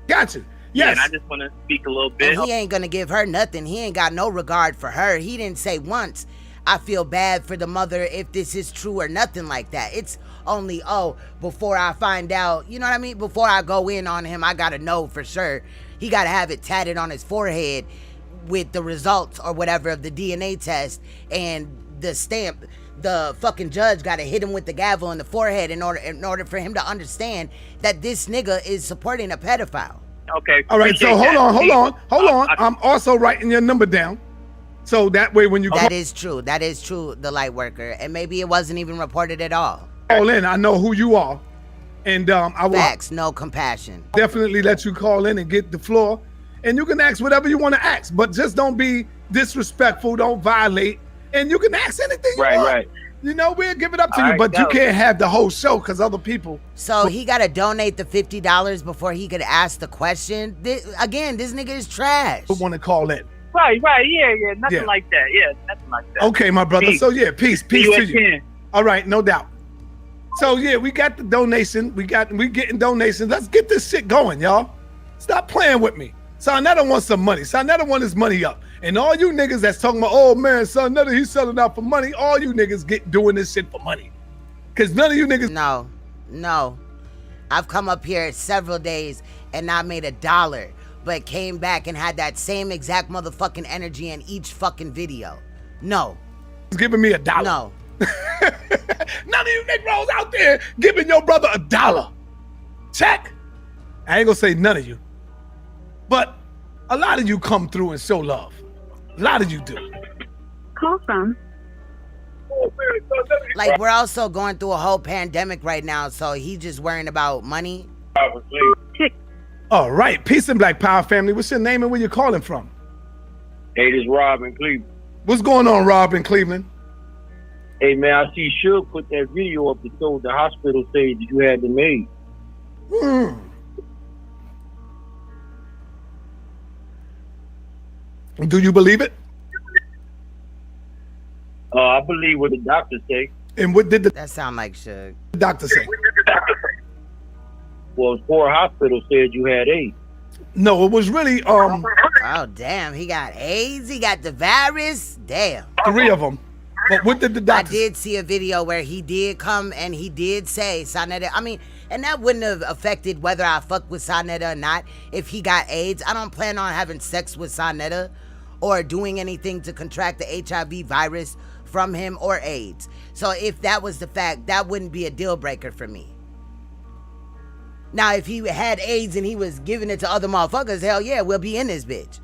Gotcha. Yeah, Yes. and I just want to speak a little bit. And he ain't gonna give her nothing. He ain't got no regard for her. He didn't say once, I feel bad for the mother if this is true or nothing like that. It's only, oh, before I find out, you know what I mean? Before I go in on him, I gotta know for sure. He gotta have it tatted on his forehead with the results or whatever of the DNA test and the stamp. The fucking judge gotta hit him with the gavel in the forehead in order for him to understand that this nigga is supporting a pedophile. Okay. All right. So hold on. I'm also writing your number down. So that way when you That is true. That is true, the light worker. And maybe it wasn't even reported at all. call in, I know who you are. And I will Facts, no compassion. definitely let you call in and get the floor. And you can ask whatever you want to ask, but just don't be disrespectful. Don't violate. And you can ask anything you want. Right. You know, we'll give it up to All you, right, but you go. can't have the whole show because other people. So he got to donate the $50 before he could ask the question. Again, this nigga is trash. Want to call in. Right, yeah, nothing Yeah. like that. Yeah, nothing like that. Okay, my brother. Peace. So yeah, peace See you to at you. 10. All right, no doubt. So yeah, we got the donation. We getting donations. Let's get this shit going, y'all. Stop playing with me. Saneter wants some money. Saneter wants his money up. And all you niggas that's talking about, oh man, Saneter, he's selling out for money. All you niggas doing this shit for money. Cause none of you niggas. No. I've come up here several days and not made $1, but came back and had that same exact motherfucking energy in each fucking video. No. Giving me $1. No. None of you niggas out there giving your brother $1. Check. I ain't gonna say none of you. But a lot of you come through and show love. A lot of you do. Call from. Like, we're also going through a whole pandemic right now, so he just worrying about money. All right. Peace and Black Power family. What's your name and where you calling from? Hey, this is Rob in Cleveland. What's going on, Rob in Cleveland? Hey, man, I see Suge put that video up that told the hospital say that you had them made. Do you believe it? I believe what the doctor say. And what did the That sound like Suge. doctor say? Well, Ford Hospital said you had AIDS. No, it was really Oh, damn. He got AIDS. He got the virus. Damn. 3 of them. But what did the I doctor say? did see a video where he did come and he did say Saneter. I mean, and that wouldn't have affected whether I fuck with Saneter or not if he got AIDS. I don't plan on having sex with Saneter or doing anything to contract the HIV virus from him or AIDS. So if that was the fact, that wouldn't be a deal breaker for me. Now, if he had AIDS and he was giving it to other motherfuckers, hell yeah, we'll be in this bitch.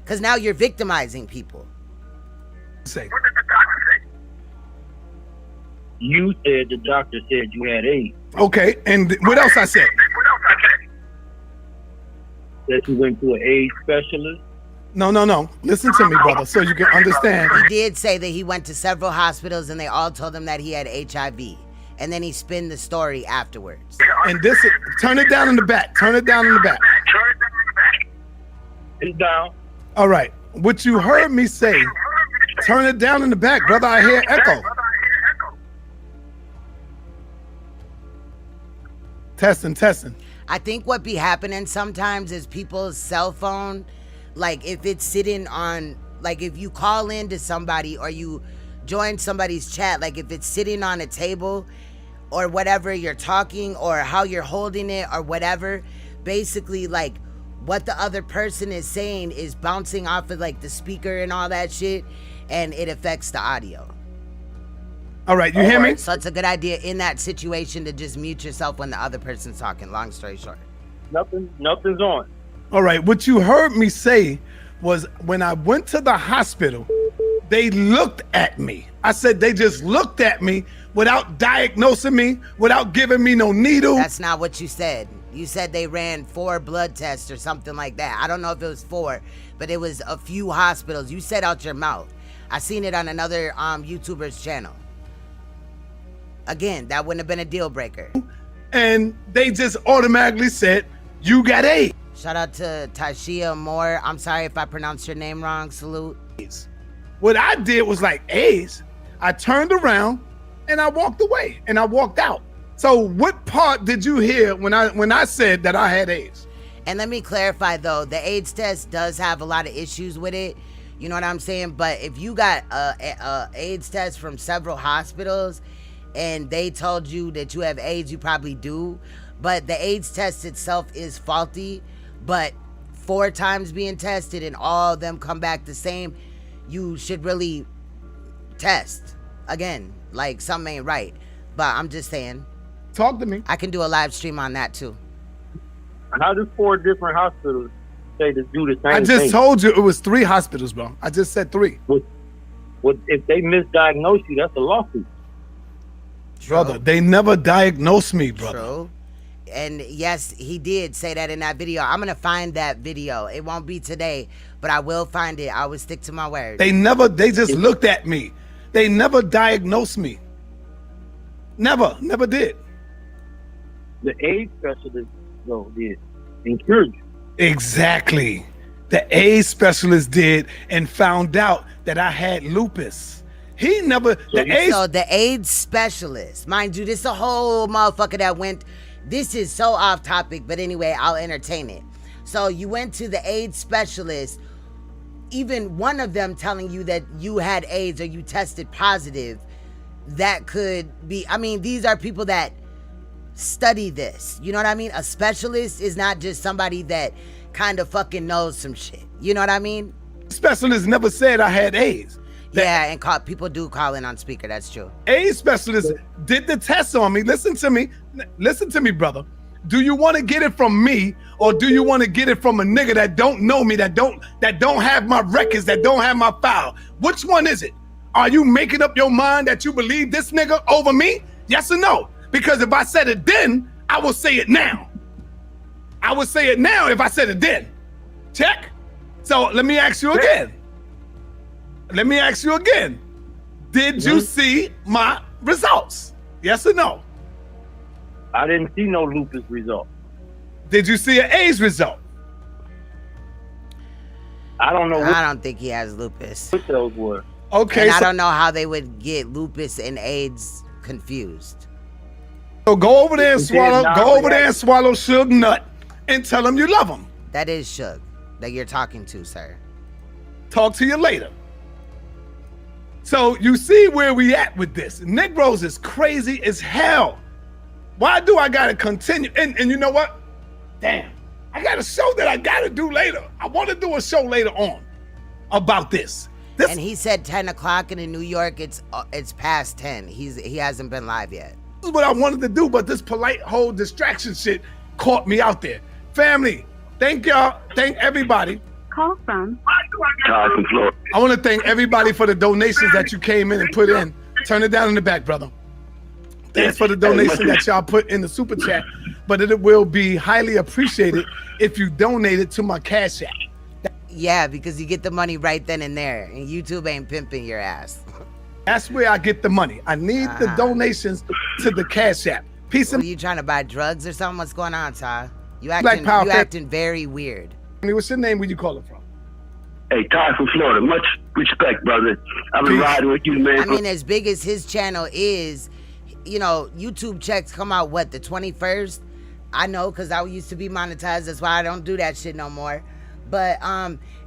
Because now you're victimizing people. Say. You said the doctor said you had AIDS. Okay, and what else I said? That you went to an AIDS specialist. No. Listen to me, brother, so you can understand. He did say that he went to several hospitals and they all told him that he had HIV. And then he spun the story afterwards. And this is, turn it down in the back. Turn it down in the back. It's down. All right. What you heard me say, turn it down in the back, brother. I hear echo. Testing. I think what be happening sometimes is people's cell phone, like if it's sitting on, like if you call in to somebody or you join somebody's chat, like if it's sitting on a table or whatever you're talking or how you're holding it or whatever, basically like what the other person is saying is bouncing off of like the speaker and all that shit, and it affects the audio. All right, you hear me? So it's a good idea in that situation to just mute yourself when the other person's talking, long story short. Nothing's on. All right, what you heard me say was when I went to the hospital, they looked at me. I said they just looked at me without diagnosing me, without giving me no needle. That's not what you said. You said they ran 4 blood tests or something like that. I don't know if it was 4, but it was a few hospitals. You said out your mouth. I seen it on another YouTuber's channel. Again, that wouldn't have been a deal breaker. And they just automatically said, you got AIDS. Shout out to Tashia Moore. I'm sorry if I pronounced your name wrong. Salute. What I did was like, AIDS. I turned around and I walked away and I walked out. So what part did you hear when I said that I had AIDS? And let me clarify though, the AIDS test does have a lot of issues with it. You know what I'm saying? But if you got a AIDS test from several hospitals and they told you that you have AIDS, you probably do. But the AIDS test itself is faulty. But 4 times being tested and all of them come back the same, you should really test again. Like something ain't right. But I'm just saying. Talk to me. I can do a live stream on that too. How do 4 different hospitals say to do the same thing? I just told you it was 3 hospitals, bro. I just said 3. What if they misdiagnose you? That's a lawsuit. Brother, they never diagnosed me, brother. True. And yes, he did say that in that video. I'm going to find that video. It won't be today, but I will find it. I will stick to my word. They just looked at me. They never diagnosed me. Never did. The AIDS specialist, though, did and cured you. Exactly. The AIDS specialist did and found out that I had lupus. He never. So the AIDS specialist, mind you, this a whole motherfucker that went. This is so off topic, but anyway, I'll entertain it. So you went to the AIDS specialist, even one of them telling you that you had AIDS or you tested positive. That could be, I mean, these are people that study this. You know what I mean? A specialist is not just somebody that kind of fucking knows some shit. You know what I mean? Specialist never said I had AIDS. Yeah, and people do call in on speaker. That's true. AIDS specialist did the test on me. Listen to me, brother. Do you want to get it from me, or do you want to get it from a nigga that don't know me, that don't have my records, that don't have my file? Which one is it? Are you making up your mind that you believe this nigga over me? Yes or no? Because if I said it then, I will say it now. I would say it now if I said it then. Check. So let me ask you again. Did you see my results? Yes or no? I didn't see no lupus result. Did you see an AIDS result? I don't know. I don't think he has lupus. What those were. Okay. And I don't know how they would get lupus and AIDS confused. So go over there and swallow. Go over there and swallow Suge Nut, and tell him you love him. That is Suge that you're talking to, sir. Talk to you later. So you see where we at with this. Negroes is crazy as hell. Why do I gotta continue? And you know what? Damn, I got a show that I gotta do later. I want to do a show later on about this. And he said 10 o'clock, and in New York it's past 10. He hasn't been live yet. This is what I wanted to do, but this polite whole distraction shit caught me out there. Family, thank y'all. Thank everybody. Call from Todd from Florida. I want to thank everybody for the donations that you came in and put in. Turn it down in the back, brother. Thanks for the donation that y'all put in the super chat, but it will be highly appreciated if you donate it to my Cash App. Yeah, because you get the money right then and there, and YouTube ain't pimping your ass. That's where I get the money. I need the donations to the Cash App. Peace and. Are you trying to buy drugs or something? What's going on, Ty? You acting very weird. What's your name? Where you calling from? Hey, Todd from Florida. Much respect, brother. I've been riding with you, man. I mean, as big as his channel is, you know, YouTube checks come out, what, the 21st? I know, because I used to be monetized. That's why I don't do that shit no more. But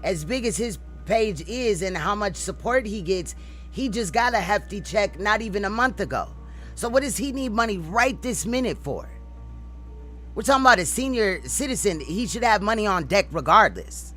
as big as his page is and how much support he gets, he just got a hefty check not even a month ago. So what does he need money right this minute for? We're talking about a senior citizen. He should have money on deck regardless.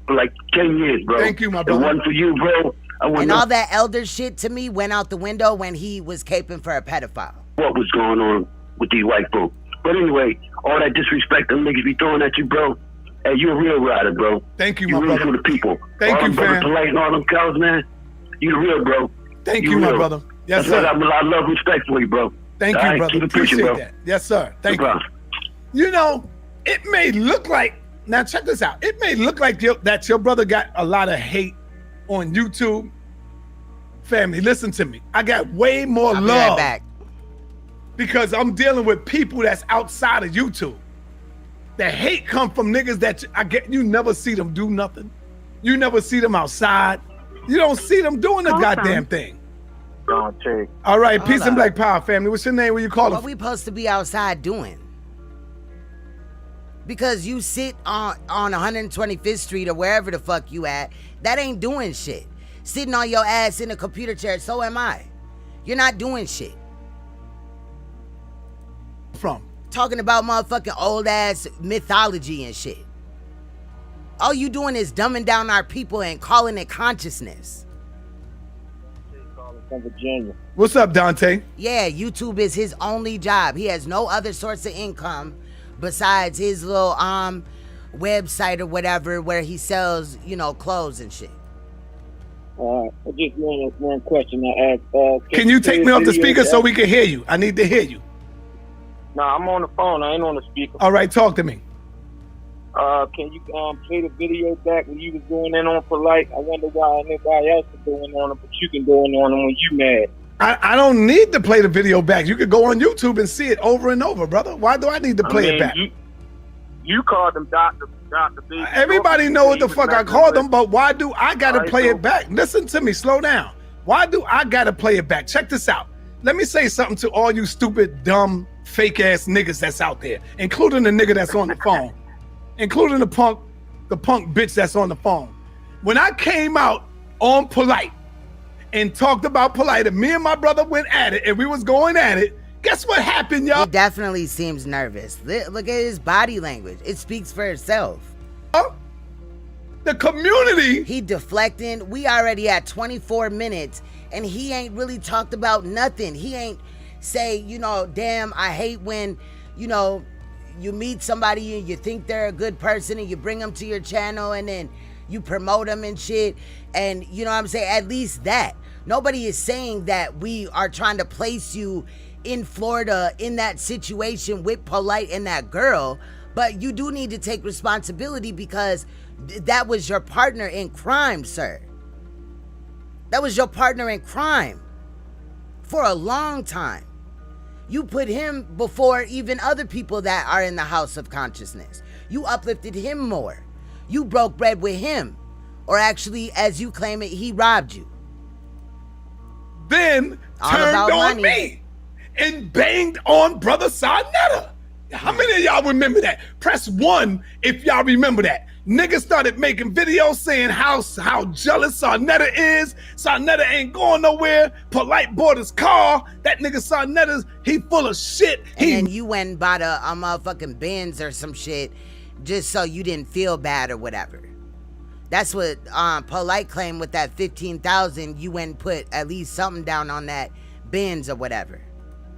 Like 10 years, bro. Thank you, my brother. The one for you, bro. And all that elder shit to me went out the window when he was caping for a pedophile. What was going on with these white folks? But anyway, all that disrespect them niggas be throwing at you, bro. Hey, you a real rider, bro. Thank you, you my real brother. for the people. Thank all you, them fam. Polight and all them cows, man. You the real, bro. Thank you, my brother. Yes, That's sir. I love, respect for you, bro. Thank All you, right, brother. keep it pushing, Appreciate bro. that. Yes, sir. Thank No you. problem. You know, it may look like, now check this out. It may look like that your brother got a lot of hate on YouTube. Family, listen to me. I got way more I'll be love right back. because I'm dealing with people that's outside of YouTube. The hate come from niggas that you never see them do nothing. You never see them outside. You don't see them doing the goddamn thing. All right, peace and black power, family. What's your name? Where you calling? What we supposed to be outside doing? Because you sit on 125th Street or wherever the fuck you at, that ain't doing shit. Sitting on your ass in a computer chair, so am I. You're not doing shit. From? Talking about motherfucking old ass mythology and shit. All you doing is dumbing down our people and calling it consciousness. From Virginia. What's up, Dante? Yeah, YouTube is his only job. He has no other source of income besides his little website or whatever where he sells, you know, clothes and shit. I just one question I asked. Can you take me off the speaker so we can hear you? I need to hear you. No, I'm on the phone. I ain't on the speaker. All right, talk to me. Can you play the video back when you was going in on Polight? I wonder why nobody else is going on it, but you can go in on it when you mad. I don't need to play the video back. You could go on YouTube and see it over and over, brother. Why do I need to play it back? You called him Dr. B. Everybody know what the fuck I called them, but why do I gotta play it back? Listen to me, slow down. Why do I gotta play it back? Check this out. Let me say something to all you stupid, dumb, fake ass niggas that's out there, including the nigga that's on the phone, including the punk bitch that's on the phone. When I came out on Polight and talked about Polight, and me and my brother went at it, and we was going at it, guess what happened, y'all? He definitely seems nervous. Look at his body language. It speaks for itself. The community. He deflecting. We already at 24 minutes, and he ain't really talked about nothing. He ain't say, you know, damn, I hate when, you know, you meet somebody and you think they're a good person and you bring them to your channel and then you promote them and shit. And you know what I'm saying? At least that. Nobody is saying that we are trying to place you in Florida in that situation with Polight and that girl, but you do need to take responsibility because that was your partner in crime, sir. That was your partner in crime for a long time. You put him before even other people that are in the house of consciousness. You uplifted him more. You broke bread with him. Or actually, as you claim it, he robbed you. Then All turned about on money. me and banged on brother Saneter. How many of y'all remember that? Press 1 if y'all remember that. Niggas started making videos saying how jealous Saneter is. Saneter ain't going nowhere. Polight bought his car. That nigga Saneter, he full of shit. And then you went and bought a motherfucking Benz or some shit just so you didn't feel bad or whatever. That's what Polight claimed with that 15,000. You went and put at least something down on that Benz or whatever.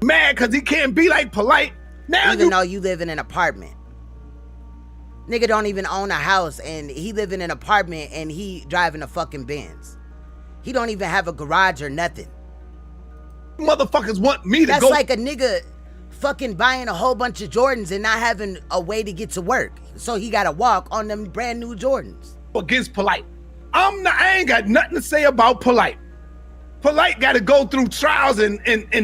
Mad because he can't be like Polight. Now even though you live in an apartment. Nigga don't even own a house and he live in an apartment and he driving a fucking Benz. He don't even have a garage or nothing. Motherfuckers want me to That's go. like a nigga fucking buying a whole bunch of Jordans and not having a way to get to work. So he gotta walk on them brand new Jordans. Against Polight. I ain't got nothing to say about Polight. Polight gotta go through trials and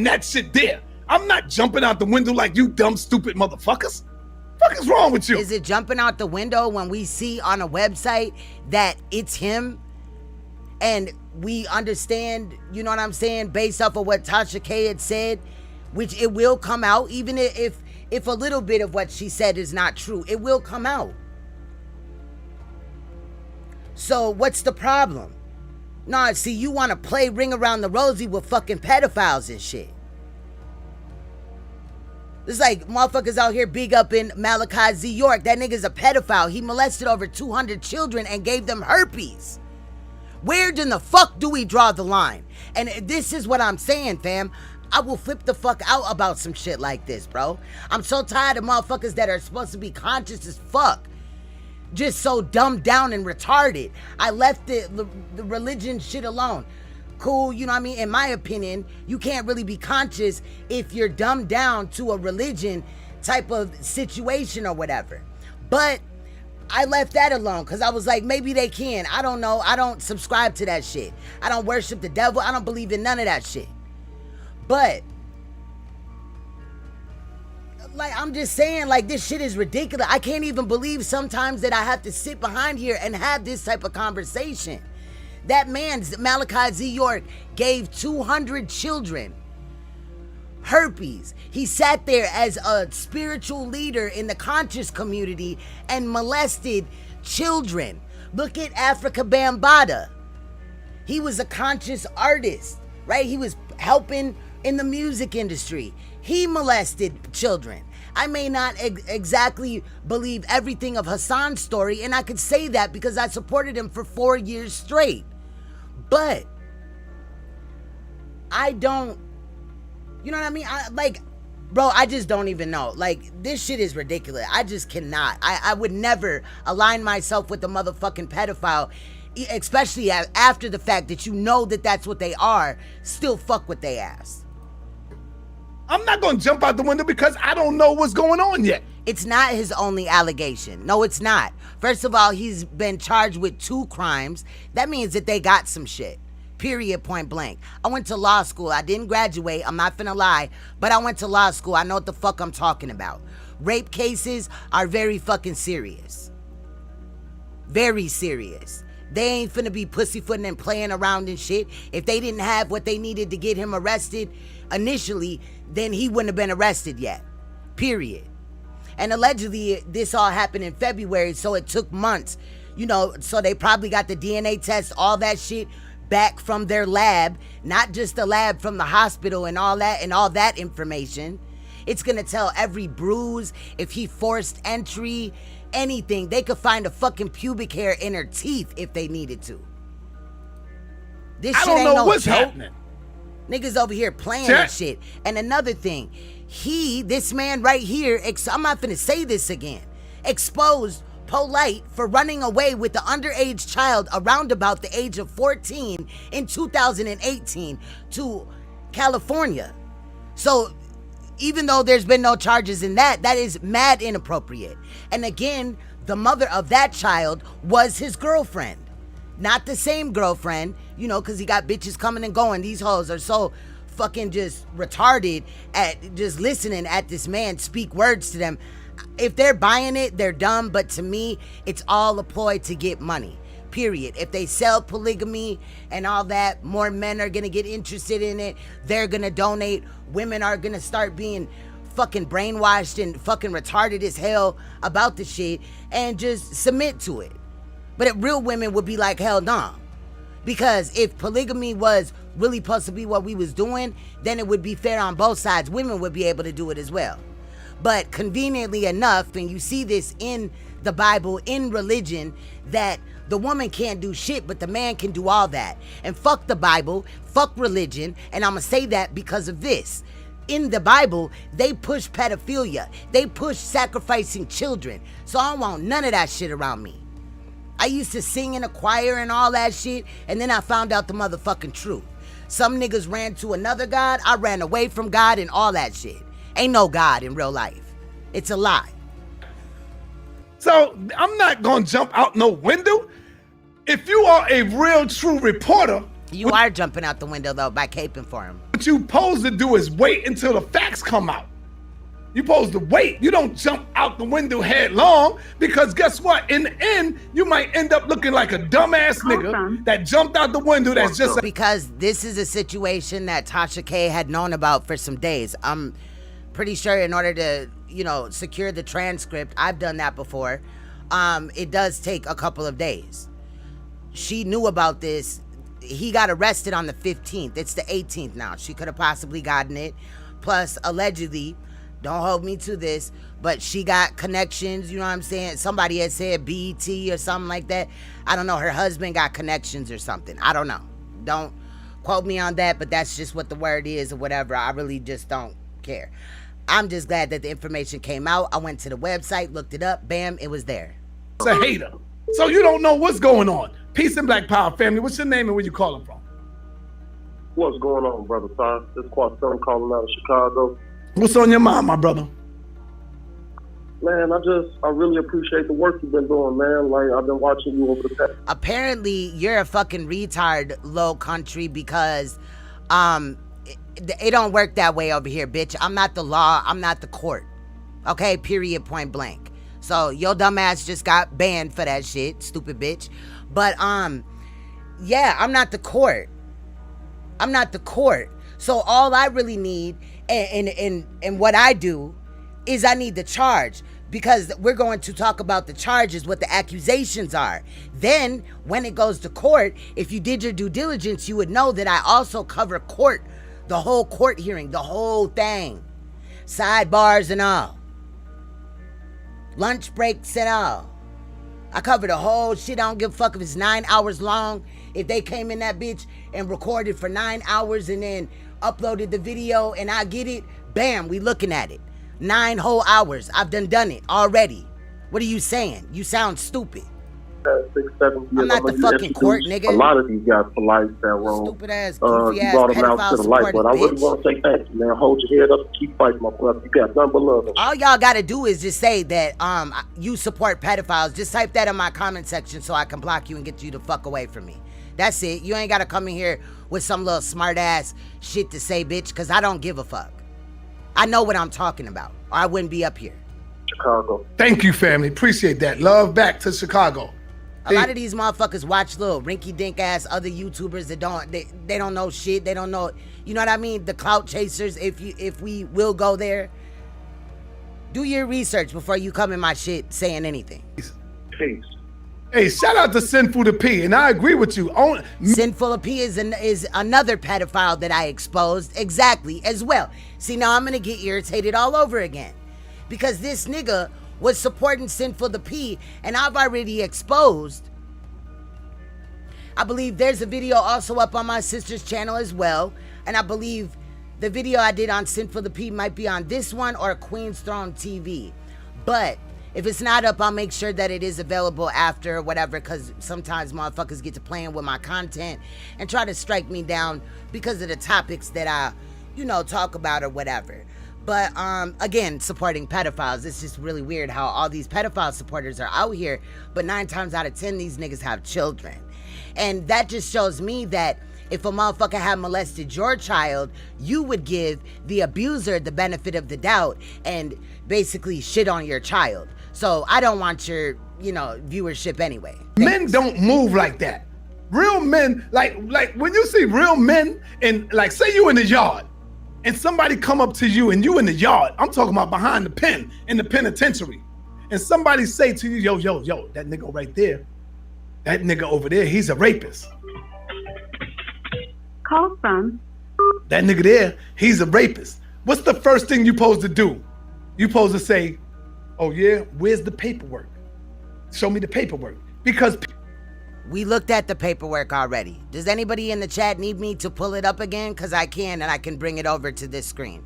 that shit there. I'm not jumping out the window like you dumb, stupid motherfuckers. What the fuck is wrong with you? Is it jumping out the window when we see on a website that it's him? And we understand, you know what I'm saying, based off of what Tasha K had said, which it will come out, even if a little bit of what she said is not true, it will come out. So what's the problem? Nah, see, you want to play Ring Around the Rosie with fucking pedophiles and shit. It's like motherfuckers out here big up in Malachi Z. York. That nigga's a pedophile. He molested over 200 children and gave them herpes. Where in the fuck do we draw the line? And this is what I'm saying, fam. I will flip the fuck out about some shit like this, bro. I'm so tired of motherfuckers that are supposed to be conscious as fuck just so dumbed down and retarded. I left the religion shit alone. Cool, you know what I mean? In my opinion, you can't really be conscious if you're dumbed down to a religion type of situation or whatever. But I left that alone because I was like, maybe they can. I don't know. I don't subscribe to that shit. I don't worship the devil. I don't believe in none of that shit. But like, I'm just saying, like, this shit is ridiculous. I can't even believe sometimes that I have to sit behind here and have this type of conversation. That man, Malachi Z. York, gave 200 children herpes. He sat there as a spiritual leader in the conscious community and molested children. Look at Africa Bambaataa. He was a conscious artist, right? He was helping in the music industry. He molested children. I may not exactly believe everything of Hassan's story, and I could say that because I supported him for 4 years straight. But I don't, you know what I mean? Bro, I just don't even know. Like, this shit is ridiculous. I just cannot. I would never align myself with a motherfucking pedophile, especially after the fact that you know that that's what they are, still fuck with they ass. I'm not going to jump out the window because I don't know what's going on yet. It's not his only allegation. No, it's not. First of all, he's been charged with 2 crimes. That means that they got some shit. Period, point blank. I went to law school. I didn't graduate. I'm not finna lie. But I went to law school. I know what the fuck I'm talking about. Rape cases are very fucking serious. Very serious. They ain't finna be pussyfooting and playing around and shit. If they didn't have what they needed to get him arrested initially, then he wouldn't have been arrested yet. Period. And allegedly, this all happened in February, so it took months. You know, so they probably got the DNA test, all that shit, back from their lab, not just the lab from the hospital and all that information. It's gonna tell every bruise, if he forced entry, anything. They could find a fucking pubic hair in her teeth if they needed to. This shit ain't no what's joke. happening. Niggas over here playing that shit. And another thing, this man right here, I'm not finna say this again, exposed Polight for running away with the underage child around about the age of 14 in 2018 to California. So even though there's been no charges in that is mad inappropriate. And again, the mother of that child was his girlfriend. Not the same girlfriend, you know, because he got bitches coming and going. These hoes are so fucking just retarded at just listening at this man speak words to them. If they're buying it, they're dumb. But to me, it's all a ploy to get money. Period. If they sell polygamy and all that, more men are going to get interested in it. They're going to donate. Women are going to start being fucking brainwashed and fucking retarded as hell about the shit and just submit to it. But real women would be like, hell no. Because if polygamy was really supposed to be what we was doing, then it would be fair on both sides. Women would be able to do it as well. But conveniently enough, and you see this in the Bible, in religion, that the woman can't do shit, but the man can do all that. And fuck the Bible, fuck religion, and I'm gonna say that because of this. In the Bible, they push pedophilia. They push sacrificing children. So I don't want none of that shit around me. I used to sing in a choir and all that shit, and then I found out the motherfucking truth. Some niggas ran to another God, I ran away from God and all that shit. Ain't no God in real life. It's a lie. So I'm not gonna jump out no window. If you are a real true reporter, you are jumping out the window though by caping for him. What you supposed to do is wait until the facts come out. You supposed to wait. You don't jump out the window headlong, because guess what? In the end, you might end up looking like a dumbass nigga that jumped out the window. That's just because this is a situation that Tasha K had known about for some days. I'm pretty sure in order to, you know, secure the transcript, I've done that before. It does take a couple of days. She knew about this. He got arrested on the 15th. It's the 18th now. She could have possibly gotten it. Plus, allegedly, don't hold me to this, but she got connections, you know what I'm saying? Somebody had said BET or something like that. I don't know. Her husband got connections or something. I don't know. Don't quote me on that, but that's just what the word is or whatever. I really just don't care. I'm just glad that the information came out. I went to the website, looked it up, bam, it was there. It's a hater. So you don't know what's going on. Peace and Black Power family. What's your name and where you calling from? What's going on, brother Ty? This is Quaston calling out of Chicago. What's on your mind, my brother? Man, I really appreciate the work you've been doing, man. Like, I've been watching you over the past. Apparently, you're a fucking retard, low country, because it don't work that way over here, bitch. I'm not the law. I'm not the court. Okay, period, point blank. So your dumb ass just got banned for that shit, stupid bitch. But yeah, I'm not the court. I'm not the court. So all I really need and what I do is I need the charge, because we're going to talk about the charges, what the accusations are. Then when it goes to court, if you did your due diligence, you would know that I also cover court, the whole court hearing, the whole thing, sidebars and all, lunch breaks and all. I cover the whole shit. I don't give a fuck if it's 9 hours long. If they came in that bitch and recorded for 9 hours and then uploaded the video and I get it, bam, we looking at it. 9 whole hours. I've done it already. What are you saying? You sound stupid. 6, 7 years. I'm not the fucking court, nigga. A lot of these guys Polight that wrong. Stupid ass, goofy ass, brought them out pedophile to the light, supporting but I really bitch. want to say thank you, man. Hold your head up and keep fighting, my brother. You got nothing but love. All y'all gotta do is just say that you support pedophiles. Just type that in my comment section so I can block you and get you the fuck away from me. That's it. You ain't gotta come in here with some little smart ass shit to say, bitch, because I don't give a fuck. I know what I'm talking about, or I wouldn't be up here. Chicago. Thank you, family. Appreciate that. Love back to Chicago. A lot of these motherfuckers watch little rinky-dink ass other YouTubers that they don't know shit. They don't know, you know what I mean? The clout chasers, if we will go there. Do your research before you come in my shit saying anything. Peace. Hey, shout out to Sinful to P, and I agree with you. Sinful to P is another pedophile that I exposed, exactly, as well. See, now I'm gonna get irritated all over again, because this nigga was supporting Sinful to P, and I've already exposed. I believe there's a video also up on my sister's channel as well, and I believe the video I did on Sinful to P might be on this one or Queen's Throne TV. But if it's not up, I'll make sure that it is available after or whatever, because sometimes motherfuckers get to playing with my content and try to strike me down because of the topics that I, talk about or whatever. But again, supporting pedophiles, it's just really weird how all these pedophile supporters are out here, but 9 times out of 10, these niggas have children. And that just shows me that if a motherfucker had molested your child, you would give the abuser the benefit of the doubt and basically shit on your child. So I don't want your, viewership anyway. Men don't move like that. Real men, like when you see real men, and like say you in the yard, and somebody come up to you and you in the yard, I'm talking about behind the pen, in the penitentiary, and somebody say to you, yo, that nigga right there, that nigga over there, he's a rapist. Call from. That nigga there, he's a rapist. What's the first thing you supposed to do? You supposed to say, oh yeah, where's the paperwork? Show me the paperwork. Because we looked at the paperwork already. Does anybody in the chat need me to pull it up again? Because I can, and I can bring it over to this screen.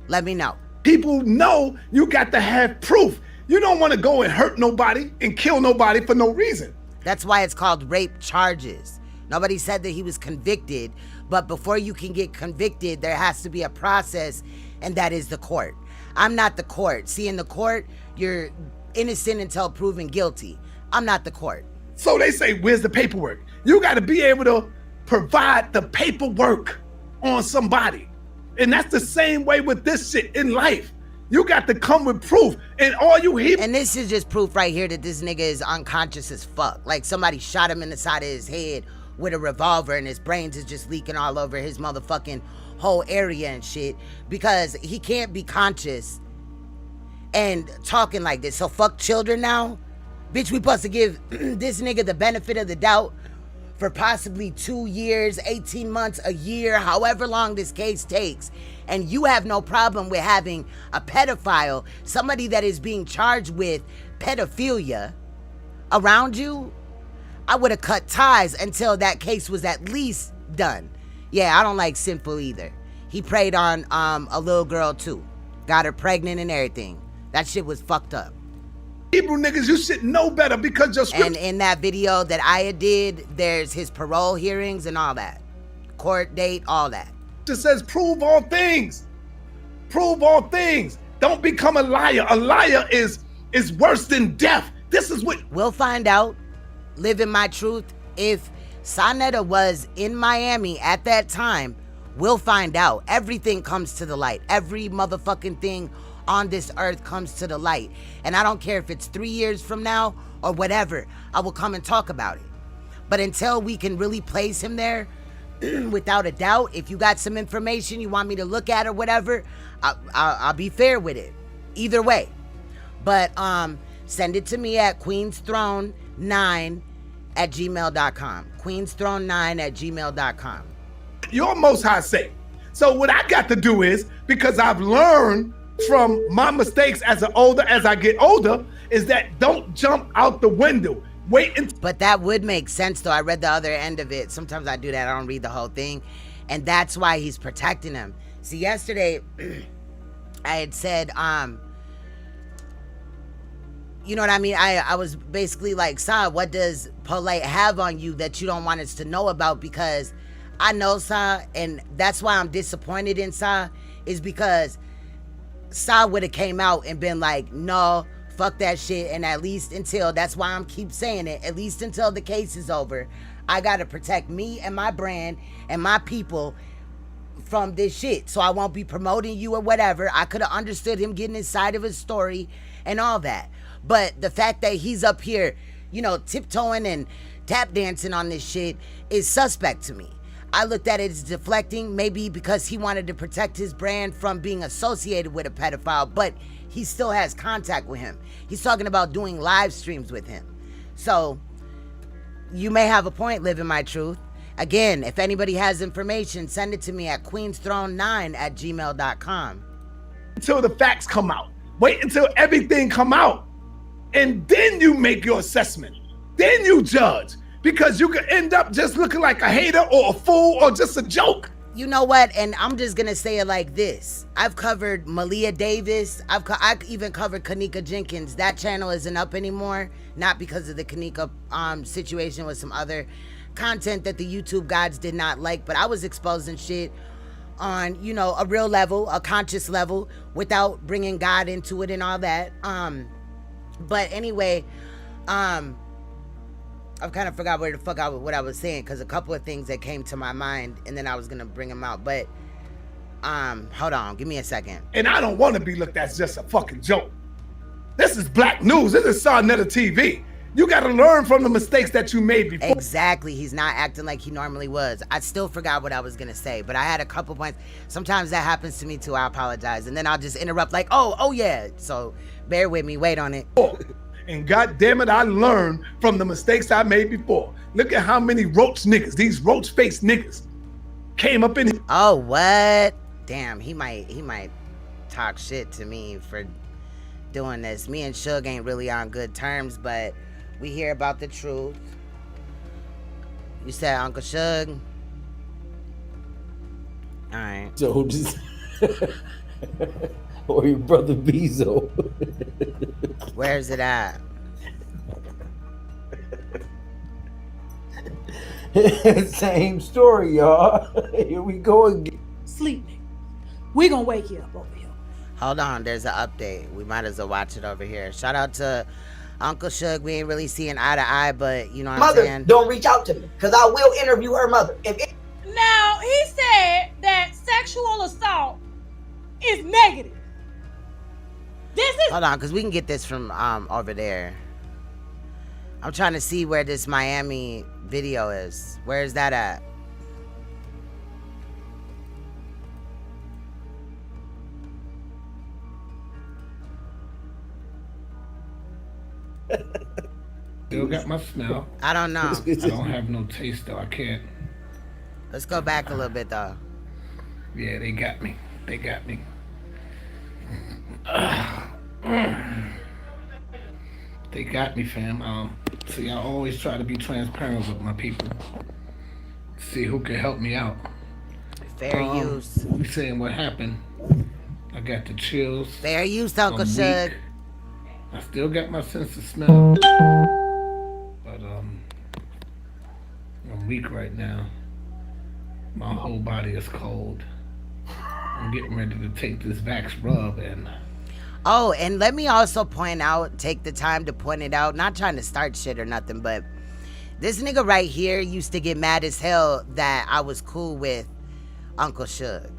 Let me know. People know you got to have proof. You don't want to go and hurt nobody and kill nobody for no reason. That's why it's called rape charges. Nobody said that he was convicted, but before you can get convicted, there has to be a process, and that is the court. I'm not the court. See, in the court, you're innocent until proven guilty. I'm not the court. So they say, where's the paperwork? You got to be able to provide the paperwork on somebody. And that's the same way with this shit in life. You got to come with proof, and all you hear. And this is just proof right here that this nigga is unconscious as fuck. Like somebody shot him in the side of his head with a revolver, and his brains is just leaking all over his motherfucking whole area and shit, because he can't be conscious and talking like this. So fuck children now? Bitch, we supposed to give this nigga the benefit of the doubt for possibly 2 years, 18 months, a year, however long this case takes. And you have no problem with having a pedophile, somebody that is being charged with pedophilia around you? I would have cut ties until that case was at least done. Yeah, I don't like Sinful either. He preyed on a little girl too. Got her pregnant and everything. That shit was fucked up. Hebrew niggas, you should know better because your script. And in that video that Aya did, there's his parole hearings and all that. Court date, all that. It says prove all things. Prove all things. Don't become a liar. A liar is worse than death. This is what we'll find out. Live in my truth. If Saneter was in Miami at that time, we'll find out. Everything comes to the light. Every motherfucking thing on this earth comes to the light. And I don't care if it's 3 years from now or whatever, I will come and talk about it. But until we can really place him there, without a doubt, if you got some information you want me to look at or whatever, I'll be fair with it. Either way. But send it to me at queensthrone9@gmail.com. queensthrone9@gmail.com. Your Most High say. So what I got to do is, because I've learned from my mistakes as I get older, is that don't jump out the window. Wait until. But that would make sense though. I read the other end of it. Sometimes I do that. I don't read the whole thing. And that's why he's protecting him. See, yesterday I had said, you know what I mean? I was basically like, Sa, what does Polight have on you that you don't want us to know about? Because I know Sa, and that's why I'm disappointed in Sa, is because Sa would have came out and been like, no, fuck that shit. And at least until, that's why I'm keep saying it, at least until the case is over, I got to protect me and my brand and my people from this shit. So I won't be promoting you or whatever. I could have understood him getting his side of his story and all that. But the fact that he's up here, you know, tiptoeing and tap dancing on this shit is suspect to me. I looked at it as deflecting, maybe because he wanted to protect his brand from being associated with a pedophile, but he still has contact with him. He's talking about doing live streams with him. So you may have a point, living my truth. Again, if anybody has information, send it to me at queensthrone9@gmail.com. Until the facts come out. Wait until everything come out. And then you make your assessment. Then you judge. Because you could end up just looking like a hater or a fool or just a joke. You know what? And I'm just going to say it like this. I've covered Malia Davis. I've even covered Kanika Jenkins. That channel isn't up anymore. Not because of the Kanika situation with some other content that the YouTube gods did not like. But I was exposing shit on, you know, a real level, a conscious level, without bringing God into it and all that. But anyway, I've kind of forgot what I was saying, because a couple of things that came to my mind and then I was going to bring them out. But hold on, give me a second. And I don't want to be looked at as just a fucking joke. This is black news. This is Saneter TV. You got to learn from the mistakes that you made before. Exactly. He's not acting like he normally was. I still forgot what I was going to say, but I had a couple points. Sometimes that happens to me too. I apologize. And then I'll just interrupt like, oh yeah. So bear with me. Wait on it. And God damn it, I learned from the mistakes I made before. Look at how many roach niggas, these roach faced niggas, came up in here. Oh, what? Damn, he might talk shit to me for doing this. Me and Suge ain't really on good terms, but we hear about the truth. You said Uncle Suge? All right. So just or your brother Bezo. Where's it at? Same story, y'all. Here we go again. Sleep, nigga. We gonna wake you up over here. Hold on, there's an update. We might as well watch it over here. Shout out to Uncle Suge. We ain't really seeing eye to eye, but you know what I'm saying? Mother, don't reach out to me, because I will interview her mother. Now, he said that sexual assault is negative. Hold on, because we can get this from over there. I'm trying to see where this Miami video is. Where is that at? Still got my smell. I don't know. I don't have no taste though. I can't. Let's go back a little bit though. Yeah, they got me. They got me. They got me, fam. See, I always try to be transparent with my people. See who can help me out. Fair use. You saying what happened? I got the chills. Fair use, Uncle Shug. I still got my sense of smell, but I'm weak right now. My whole body is cold. I'm getting ready to take this Vax rub and. Oh, and let me also point out, take the time to point it out, not trying to start shit or nothing, but this nigga right here used to get mad as hell that I was cool with Uncle Shug.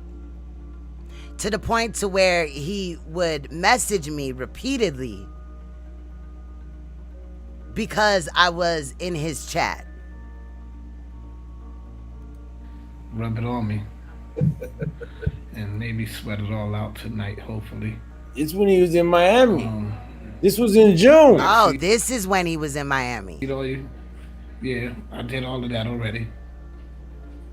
To the point to where he would message me repeatedly because I was in his chat. Rub it on me. And maybe sweat it all out tonight, hopefully. It's when he was in Miami. This was in June. Oh, this is when he was in Miami. You know, yeah, I did all of that already.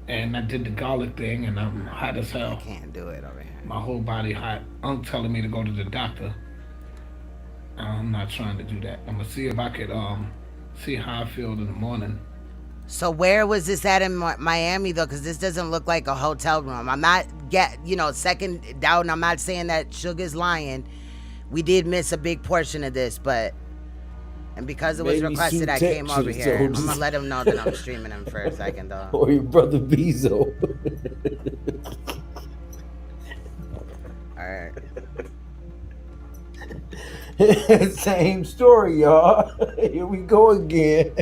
And I did the garlic thing, and I'm hot as hell. I can't do it over here. My whole body hot. I'm telling me to go to the doctor. I'm not trying to do that. I'm gonna see if I could see how I feel in the morning. So where was this at in Miami though? Because this doesn't look like a hotel room. I'm not second doubt. I'm not saying that Sugar's lying. We did miss a big portion of this, and because it was requested, I came over here. I'm gonna let him know that I'm streaming him for a second though. Or your brother Bezo. All right. Same story, y'all. Here we go again.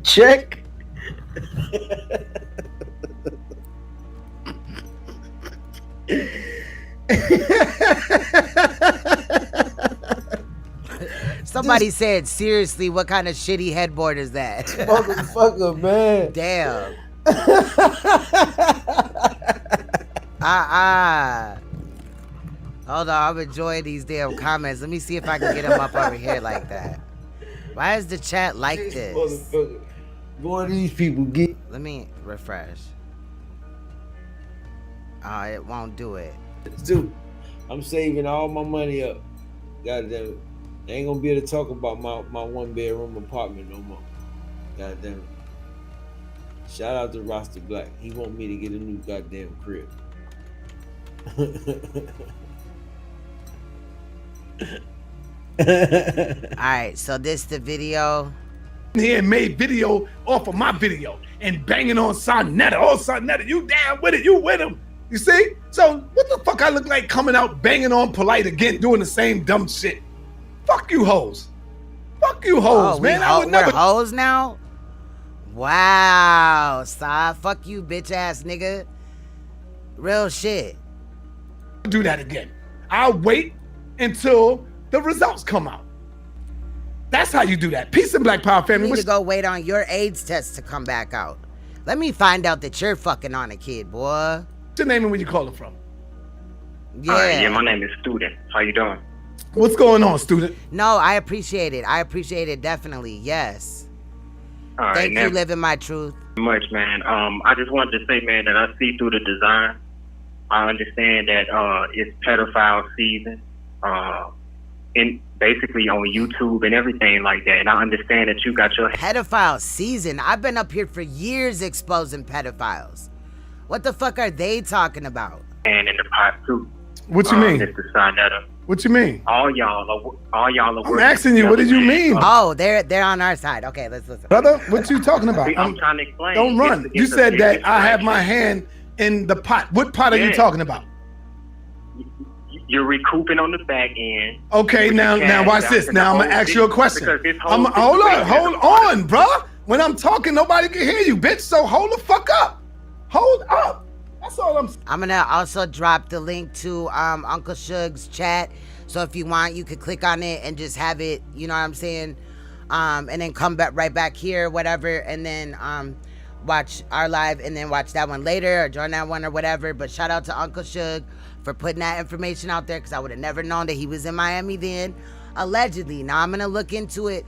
Check. Somebody said, seriously, what kind of shitty headboard is that? Motherfucker, man. Damn. Hold on, I'm enjoying these damn comments. Let me see if I can get them up over here like that. Why is the chat like this? Boy, these people get. Let me refresh. It won't do it. Dude, I'm saving all my money up. Goddamn it. I ain't gonna be able to talk about my 1-bedroom apartment no more. Goddamn it. Shout out to Roster Black. He want me to get a new goddamn crib. Alright, so this the video. Here and made video off of my video and banging on Saneter. Oh, Saneter, you down with it? You with him? You see? So what the fuck I look like coming out banging on Polight again, doing the same dumb shit? Fuck you hoes. Fuck you hoes, man. I would never. We're hoes now? Wow, Sa. Fuck you, bitch ass nigga. Real shit. Do that again. I'll wait until the results come out. That's how you do that. Peace and Black Power family. You need to go wait on your AIDS test to come back out. Let me find out that you're fucking on a kid, boy. What's your name and where you calling from? Yeah. Yeah, my name is Student. How you doing? What's going on, Student? No, I appreciate it. I appreciate it, definitely. Yes. All right, Thank you, living my truth. Much, man. I just wanted to say, man, that I see through the design. I understand that it's pedophile season, in basically on YouTube and everything like that. And I understand that you got your pedophile season. I've been up here for years exposing pedophiles. What the fuck are they talking about? hand in the pot too. What you mean? Mr. Saneter. What you mean? All y'all are. I'm asking you. What did you mean? Oh, they're on our side. Okay, let's listen. Brother, what you talking about? I'm trying to explain. Don't run. You said that I have my hand in the pot. What pot are you talking about? You're recouping on the back end. Okay, now watch this. Now I'm gonna ask you a question. Hold on, bruh. When I'm talking, nobody can hear you, bitch. So hold the fuck up. Hold up. That's all I'm gonna also drop the link to Uncle Shug's chat. So if you want, you could click on it and just have it, you know what I'm saying? And then come back right back here, whatever, and then watch our live and then watch that one later or join that one or whatever. But shout out to Uncle Shug for putting that information out there, because I would have never known that he was in Miami then, allegedly. Now I'm gonna look into it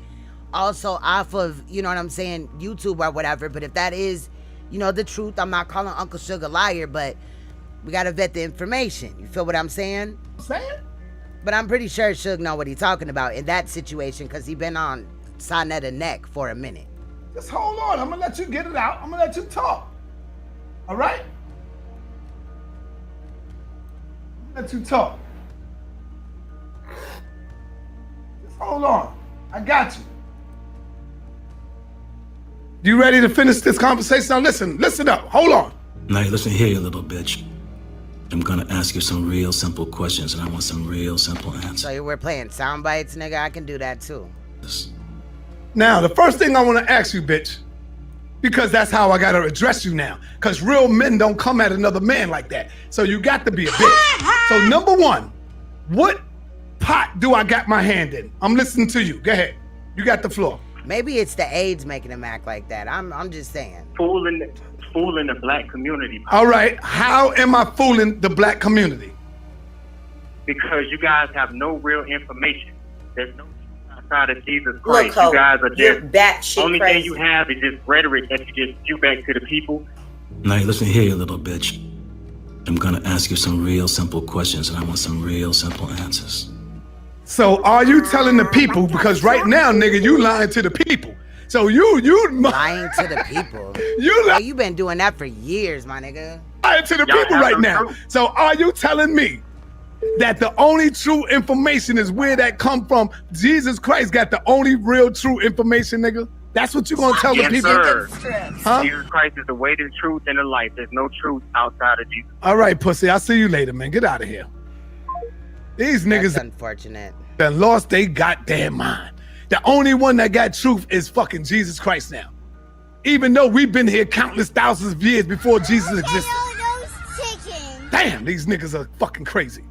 also off of, you know what I'm saying, YouTube or whatever. But if that is, you know, the truth, I'm not calling Uncle Shug a liar, but we gotta vet the information. You feel what I'm saying? But I'm pretty sure Shug know what he's talking about in that situation, because he been on Saneter neck for a minute. Just hold on. I'm gonna let you get it out. I'm gonna let you talk. All right? Let you talk. Just hold on. I got you. You ready to finish this conversation? Now listen up. Hold on. Now listen here, you little bitch. I'm gonna ask you some real simple questions, and I want some real simple answers. So we're playing sound bites, nigga. I can do that too. Now, the first thing I want to ask you, bitch, because that's how I gotta address you now. Because real men don't come at another man like that. So you got to be a bitch. So number one, what pot do I got my hand in? I'm listening to you. Go ahead. You got the floor. Maybe it's the AIDS making him act like that. I'm just saying. Fooling the black community. All right. How am I fooling the black community? Because you guys have no real information. There's no outside of Jesus Christ. Look, you guys are you're just batshit only crazy. thing you have is just rhetoric that you just spew back to the people. Now listen here, you little bitch. I'm gonna ask you some real simple questions, and I want some real simple answers. So are you telling the people, because right now, nigga, you lying to the people. So you lying to the people. You've been doing that for years, my nigga. Lying to the people right now. So are you telling me that the only true information is where that come from? Jesus Christ got the only real true information, nigga. That's what you gonna tell the people? Sir. Huh? Jesus Christ is the way, the truth, and the life. There's no truth outside of Jesus. All right, pussy. I'll see you later, man. Get out of here. These niggas That's unfortunate. that lost they goddamn mind. The only one that got truth is fucking Jesus Christ now. Even though we've been here countless thousands of years before Jesus existed. Damn, these niggas are fucking crazy.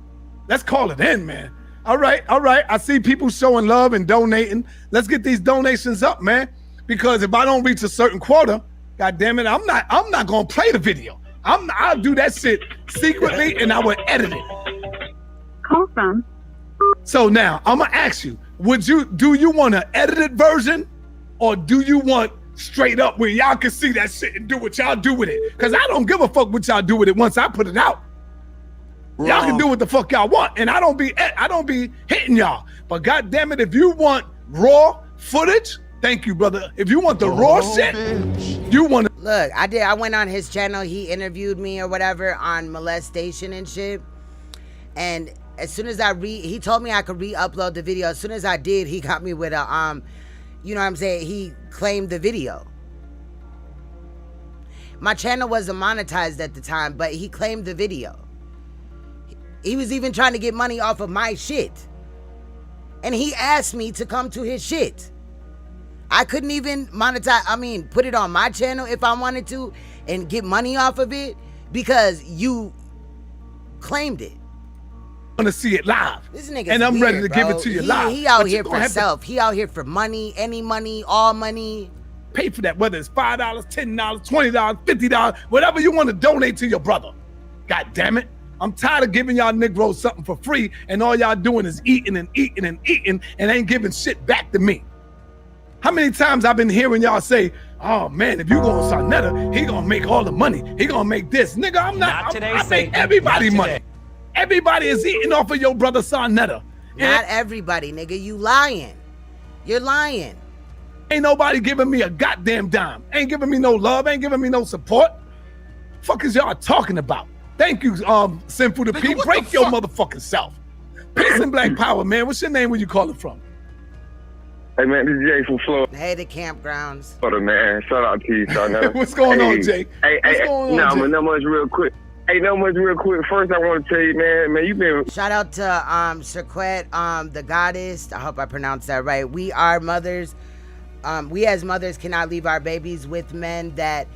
Let's call it in, man. All right. I see people showing love and donating. Let's get these donations up, man. Because if I don't reach a certain quota, God damn it, I'm not gonna play the video. I'll do that shit secretly and I will edit it. Call from. So now I'm gonna ask you, do you want an edited version, or do you want straight up where y'all can see that shit and do what y'all do with it? Cause I don't give a fuck what y'all do with it once I put it out. Y'all can do what the fuck y'all want, and I don't be hitting y'all. But God damn it, if you want raw footage, thank you, brother. If you want the raw shit, you want to look. I went on his channel. He interviewed me or whatever on molestation and shit, and as soon as he told me I could re-upload the video. As soon as I did, he got me with a, you know what I'm saying? He claimed the video. My channel wasn't monetized at the time, but he claimed the video. He was even trying to get money off of my shit. And he asked me to come to his shit. I couldn't even put it on my channel if I wanted to and get money off of it because you claimed it. to see it live. This nigga's and I'm weird, ready to bro. give it to you live. He out But you here gonna for have to self. He out here for money, any money, all money. Pay for that, whether it's $5, $10, $20, $50, whatever you want to donate to your brother. God damn it. I'm tired of giving y'all Negroes something for free, and all y'all doing is eating and eating and eating and ain't giving shit back to me. How many times I've been hearing y'all say, oh man, if you go on Saneter, he gonna make all the money. He gonna make this. Nigga, I'm not. I make everybody money. Everybody is eating off of your brother Saneter. Not everybody, nigga. You lying. You're lying. Ain't nobody giving me a goddamn dime. Ain't giving me no love. Ain't giving me no support. Fuck is y'all talking about? Thank you, Sinful to Pete. Break your motherfucking self. Peace and Black Power, man. What's your name? Where you calling from? Hey, man, this is Jay from Florida. Hey, the campgrounds. Florida, man. Shout out to you, son. What's going on, Jay? What's going on, Jay? Not much real quick. Hey, not much real quick. First, I want to tell you, man, you been... Shout out to Serquette, the goddess. I hope I pronounced that right. We are mothers. We as mothers cannot leave our babies with men. That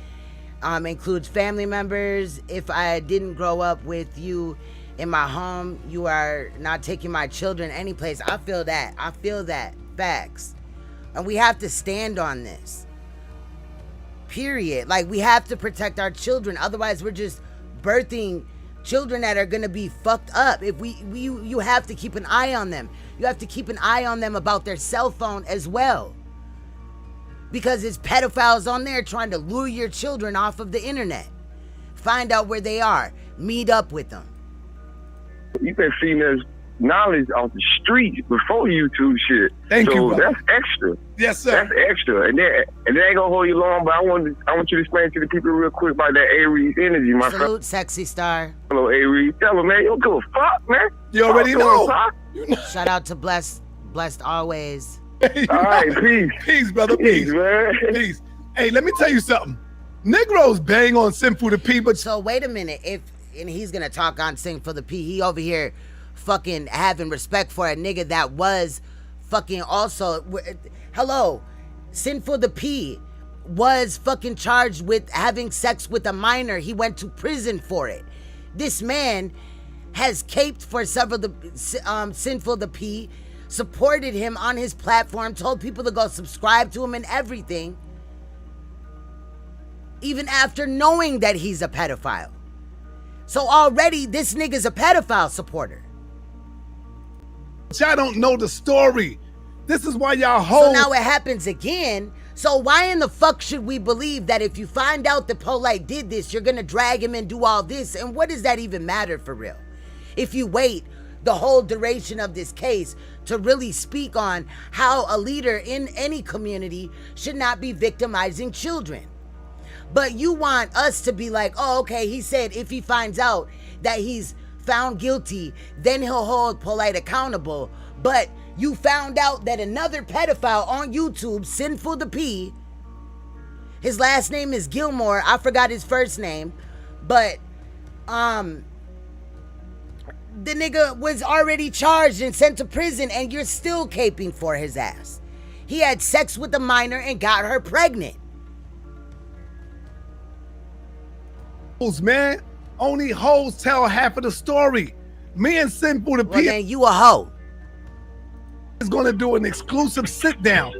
includes family members. If I didn't grow up with you in my home, you are not taking my children anyplace. I feel that. Facts. And we have to stand on this. Period. Like, we have to protect our children. Otherwise, we're just birthing children that are gonna be fucked up. If you have to keep an eye on them. You have to keep an eye on them about their cell phone as well. Because it's pedophiles on there trying to lure your children off of the internet. Find out where they are. Meet up with them. You've been feeding us knowledge off the streets before YouTube shit. Thank you, brother. That's extra. Yes, sir. That's extra. And that ain't gonna hold you long, but I want you to explain to the people real quick about that Aries energy, my friend. Salute, sexy star. Hello, Aries. Tell them, man, you don't give a fuck, man. You already know. Shout out to Blessed always. All right, peace. Peace, brother. Peace, man. Peace. Hey, let me tell you something. Negroes bang on Sin for the P, but so wait a minute. And he's gonna talk on Sing for the P. He over here fucking having respect for a nigga that was fucking also. Hello, Sin for the P was fucking charged with having sex with a minor. He went to prison for it. This man has caped for several Sinful the P, supported him on his platform, told people to go subscribe to him and everything, even after knowing that he's a pedophile. So already this nigga's a pedophile supporter. Y'all don't know the story. This is why y'all hold. So now it happens again. So why in the fuck should we believe that if you find out that Polight did this, you're gonna drag him and do all this? And what does that even matter for real? If you wait the whole duration of this case to really speak on how a leader in any community should not be victimizing children. But you want us to be like, oh, okay, he said if he finds out that he's found guilty, then he'll hold Polight accountable. But you found out that another pedophile on YouTube, Sinful the P, his last name is Gilmore, I forgot his first name, but the nigga was already charged and sent to prison, and you're still caping for his ass. He had sex with a minor and got her pregnant. Man, only hoes tell half of the story. Me and Sinful the P. Well, then you a hoe. Is gonna do an exclusive sit down.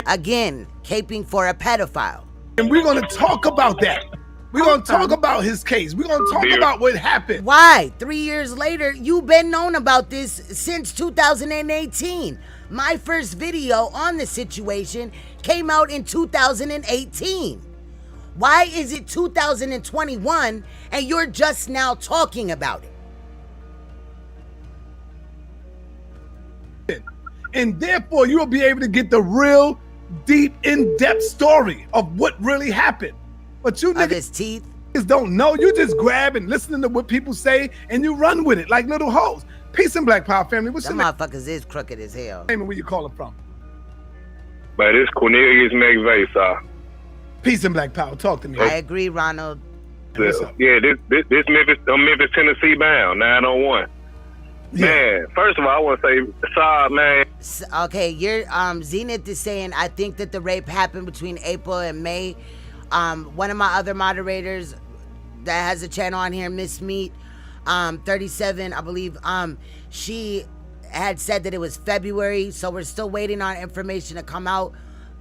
Again, caping for a pedophile. And we're gonna talk about that. We're gonna talk about his case. We're gonna talk about what happened. Why? 3 years later, you've been known about this since 2018. My first video on the situation came out in 2018. Why is it 2021 and you're just now talking about it? And therefore, you'll be able to get the real, deep, in-depth story of what really happened. But you niggas don't know. You just grab and listen to what people say and you run with it like little hoes. Peace and Black Power family. What's Them your name? motherfuckers is crooked as hell. Name and where you calling from? But it's Cornelius McVeigh, sir. Peace and Black Power. Talk to me. I agree, Ronald. Yeah, this Memphis, Tennessee bound, 901. Yeah. Man, first of all, I want to say, sorry, man. Okay, you're Zenith is saying I think that the rape happened between April and May. One of my other moderators that has a channel on here, Miss Meat, 37, I believe, she had said that it was February, so we're still waiting on information to come out.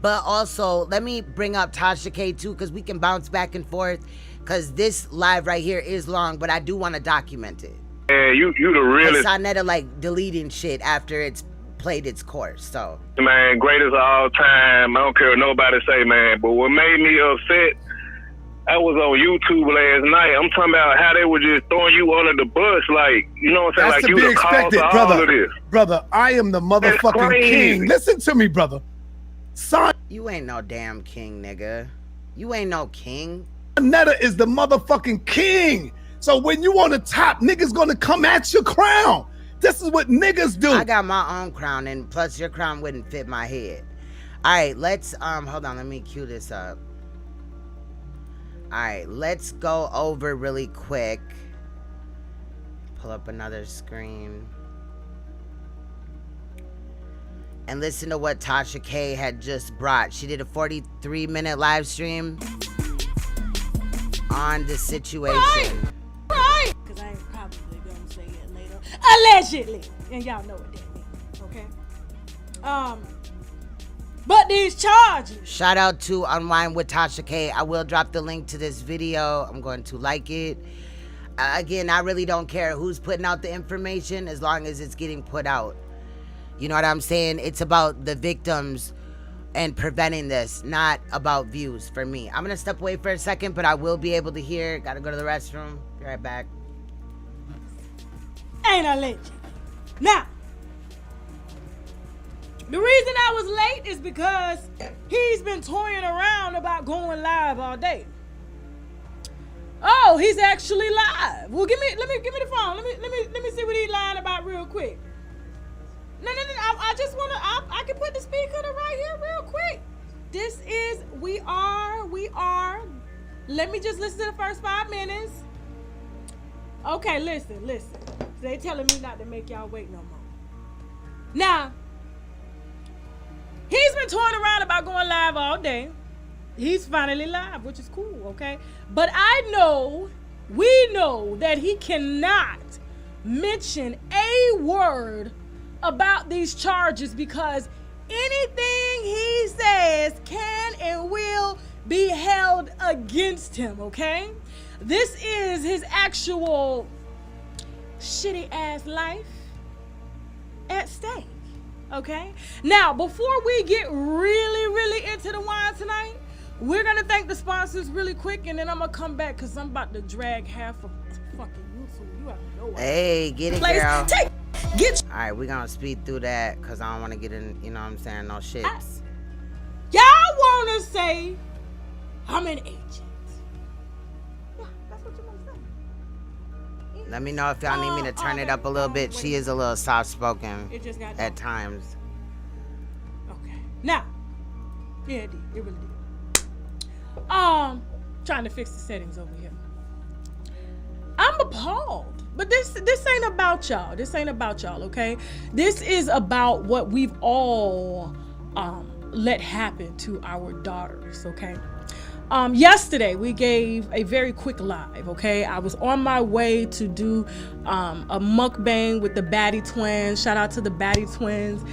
But also, let me bring up Tasha K too, because we can bounce back and forth, because this live right here is long, but I do want to document it. Man, you the realest. Saneter like deleting shit after it's played its course, so. Man, greatest of all time. I don't care what nobody say, man. But what made me upset, I was on YouTube last night. I'm talking about how they were just throwing you under the bus, like, you know what I'm saying? That's like to you be the cause expected, of brother. all of this. Brother, I am the motherfucking king. Listen to me, brother. Son, you ain't no damn king, nigga. You ain't no king. Netta is the motherfucking king. So when you on the top, niggas gonna come at your crown. This is what niggas do. I got my own crown, and plus your crown wouldn't fit my head. All right, let's hold on. Let me cue this up. All right, let's go over really quick. Pull up another screen. And listen to what Tasha K had just brought. She did a 43-minute live stream on the situation. Right. Because I ain't probably going to say it later. Allegedly. And y'all know what that means. Okay? But these charges. Shout out to Unwind with Tasha K. I will drop the link to this video. I'm going to like it. Again, I really don't care who's putting out the information as long as it's getting put out. You know what I'm saying? It's about the victims and preventing this, not about views for me. I'm going to step away for a second, but I will be able to hear. Got to go to the restroom. Be right back. Ain't a legend. Now, the reason I was late is because he's been toying around about going live all day. Oh, he's actually live. Well, give me the phone. Let me see what he's lying about real quick. No. I just wanna. I can put the speaker right here real quick. This is we are. Let me just listen to the first 5 minutes. Okay, listen. They telling me not to make y'all wait no more. Now, he's been toying around about going live all day. He's finally live, which is cool, okay? But we know that he cannot mention a word about these charges because anything he says can and will be held against him, okay? This is his actual shitty ass life at stake, okay? Now, before we get really into the wine tonight, we're gonna thank the sponsors really quick, and then I'm gonna come back because I'm about to drag half of fucking YouTube. You have no idea. Hey, get it, Place. girl. Get. All right, we're gonna speed through that because I don't want to get in, you know what I'm saying, no shits. Y'all wanna say I'm an agent? Yeah, that's what you wanna say. Let me know if y'all need me to turn it up a little bit. She is a little soft-spoken It just got at times. Okay. Now, yeah, it did. It really did. Trying to fix the settings over here. I'm appalled. But this ain't about y'all. This ain't about y'all, okay? This is about what we've all let happen to our daughters, okay? Yesterday we gave a very quick live, okay? I was on my way to do a mukbang with the Batty Twins. Shout out to the Batty Twins.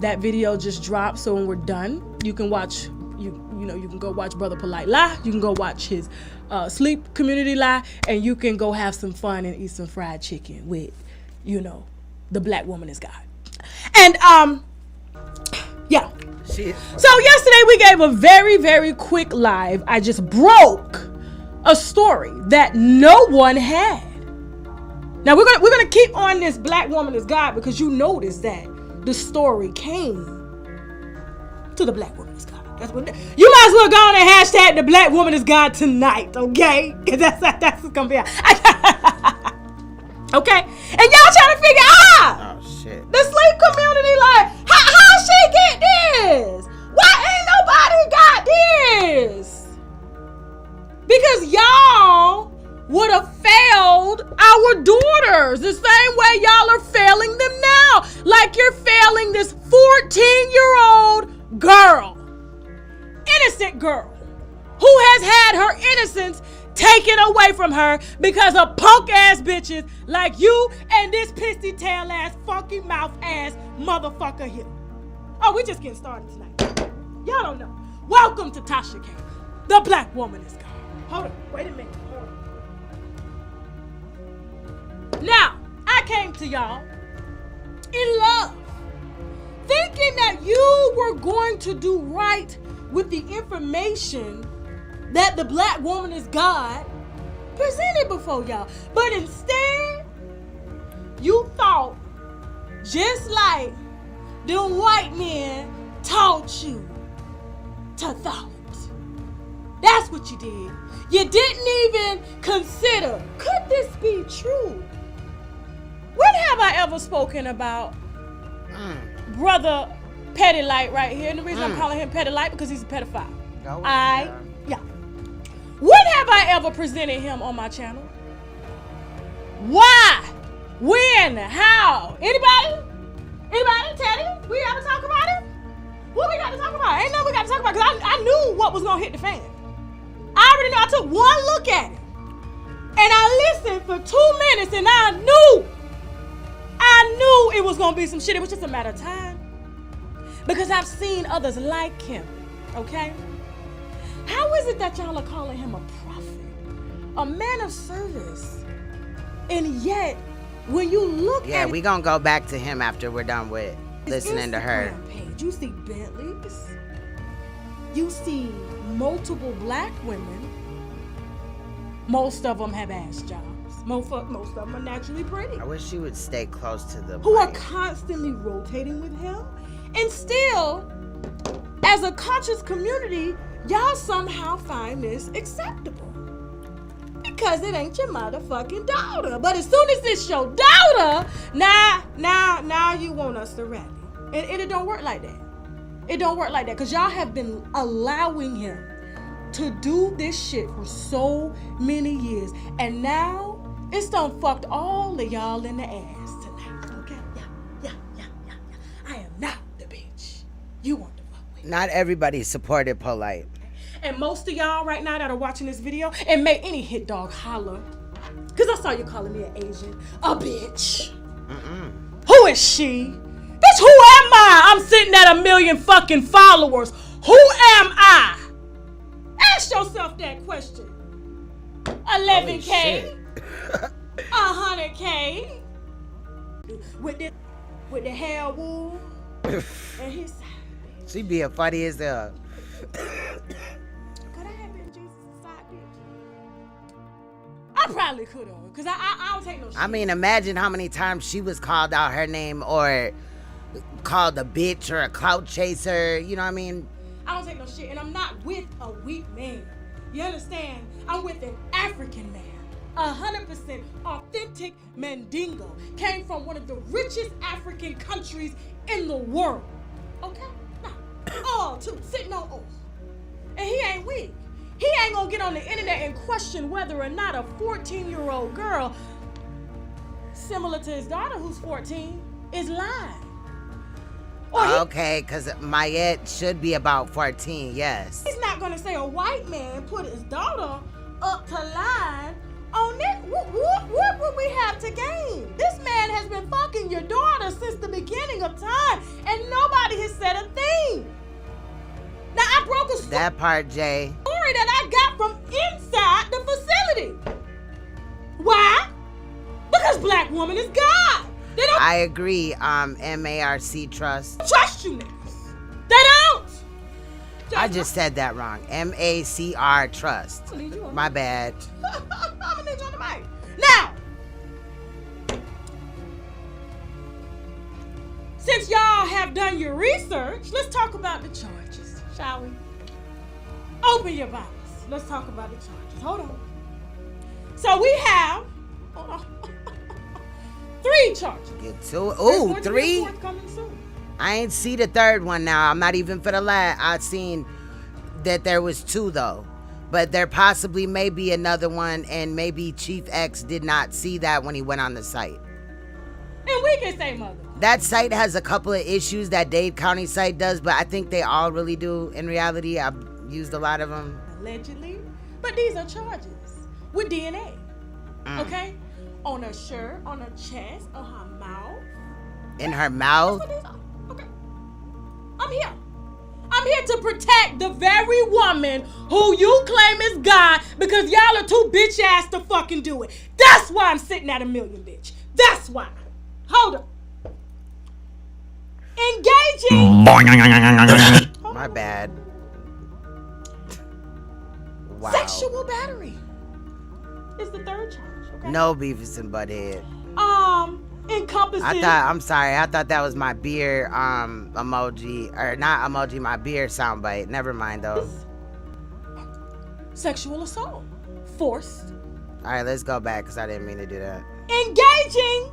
That video just dropped, so when we're done, you can watch. You can go watch Brother Polight live. You can go watch his sleep community live, and you can go have some fun and eat some fried chicken with, the Black Woman is God. And yeah. Shit. So yesterday we gave a very, very quick live. I just broke a story that no one had. Now we're gonna keep on this Black Woman is God because you noticed that the story came to the Black Woman is God. That's what you might as well go on and hashtag the Black Woman is God tonight, okay? Because that's what's gonna be. Okay, and y'all trying to figure out Oh shit. the sleep community like how she get this? Why ain't nobody got this? Because y'all would have failed our daughters the same way y'all are failing them now. Like you're failing this 14-year-old girl. Innocent girl who has had her innocence taken away from her because of punk ass bitches like you and this pissy tail ass funky mouth ass motherfucker here. Oh, we just getting started tonight. Y'all don't know. Welcome to Tasha K. The Black Woman is God. Hold on, wait a minute. Hold on. Now, I came to y'all in love, thinking that you were going to do right with the information that the Black Woman is God presented before y'all. But instead, you thought, just like the white men taught you to thought. That's what you did. You didn't even consider, could this be true? When have I ever spoken about Brother Polight right here? And the reason I'm calling him Polight because he's a pedophile. When have I ever presented him on my channel? Why? When? How? Anybody? Teddy? We ever talk about it? What we got to talk about? Ain't nothing we got to talk about because I knew what was going to hit the fan. I already know. I took one look at it. And I listened for 2 minutes and I knew it was going to be some shit. It was just a matter of time. Because I've seen others like him. Okay? How is it that y'all are calling him a prophet? A man of service? And yet, when you look at we gonna go back to him after we're done with listening to her. Page, you see Bentleys. You see multiple black women. Most of them have ass jobs. Most of them are naturally pretty. I wish you would stay close to the Who are mic. constantly rotating with him. And still, as a conscious community, y'all somehow find this acceptable. Because it ain't your motherfucking daughter. But as soon as it's your daughter, now you want us to rally. And it don't work like that. It don't work like that. Because y'all have been allowing him to do this shit for so many years. And now, it's done fucked all of y'all in the ass tonight. Okay? Yeah. I am not the bitch you want to fuck with. Not everybody supported Polight. And most of y'all right now that are watching this video, and make any hit dog holler. Because I saw you calling me an Asian. A bitch. Who is she? Bitch, who am I? I'm sitting at 1 million fucking followers. Who am I? Ask yourself that question. 11K. 100K. With the hair wool. And his side. She being funny as hell. Could I have been Jesus' side bitch? I probably could have. Because I don't take no shit. I mean, imagine how many times she was called out her name or called a bitch or a clout chaser. You know what I mean? I don't take no shit. And I'm not with a weak man. You understand? I'm with an African man. 100% authentic Mandingo. Came from one of the richest African countries in the world. Okay? Now, all two, sitting on oath. And he ain't weak. He ain't gonna get on the internet and question whether or not a 14-year-old girl, similar to his daughter who's 14, is lying. Okay, because Mayette should be about 14, yes. He's not gonna say a white man put his daughter up to line on it. What would we have to gain? This man has been fucking your daughter since the beginning of time, and nobody has said a thing. Now, I broke a that part, Jay. story that I got from inside the facility. Why? Because black woman is God. They don't I agree, MARC Trust. trust you niggas. They don't. I just said that wrong. MACR Trust. My bad. I'm gonna need you on the mic. Now, since y'all have done your research, let's talk about the charges, shall we? Open your Bibles. Let's talk about the charges. Hold on. So we have, hold on, 3 charges. Get to it. Ooh, There's going to be a 3? fourth coming soon. I ain't see the third one now. I'm not even for the last. I seen that there was 2 though. But there possibly may be another one, and maybe Chief X did not see that when he went on the site. And we can say mother. That site has a couple of issues, that Dade County site does, but I think they all really do in reality. I've used a lot of them. Allegedly. But these are charges with DNA. Okay? On her shirt, on her chest, on her mouth. In her mouth? That's what these are. Okay. I'm here. I'm here to protect the very woman who you claim is God because y'all are too bitch ass to fucking do it. That's why I'm sitting at 1 million, bitch. That's why. Hold up. Engaging. My bad. Wow. Sexual battery is the 3rd charge. Okay. No Beavis and Butthead. Encompassing. I'm sorry. I thought that was my beer emoji, or not emoji, my beer soundbite. Never mind though. Sexual assault. Forced. All right, let's go back because I didn't mean to do that. Engaging.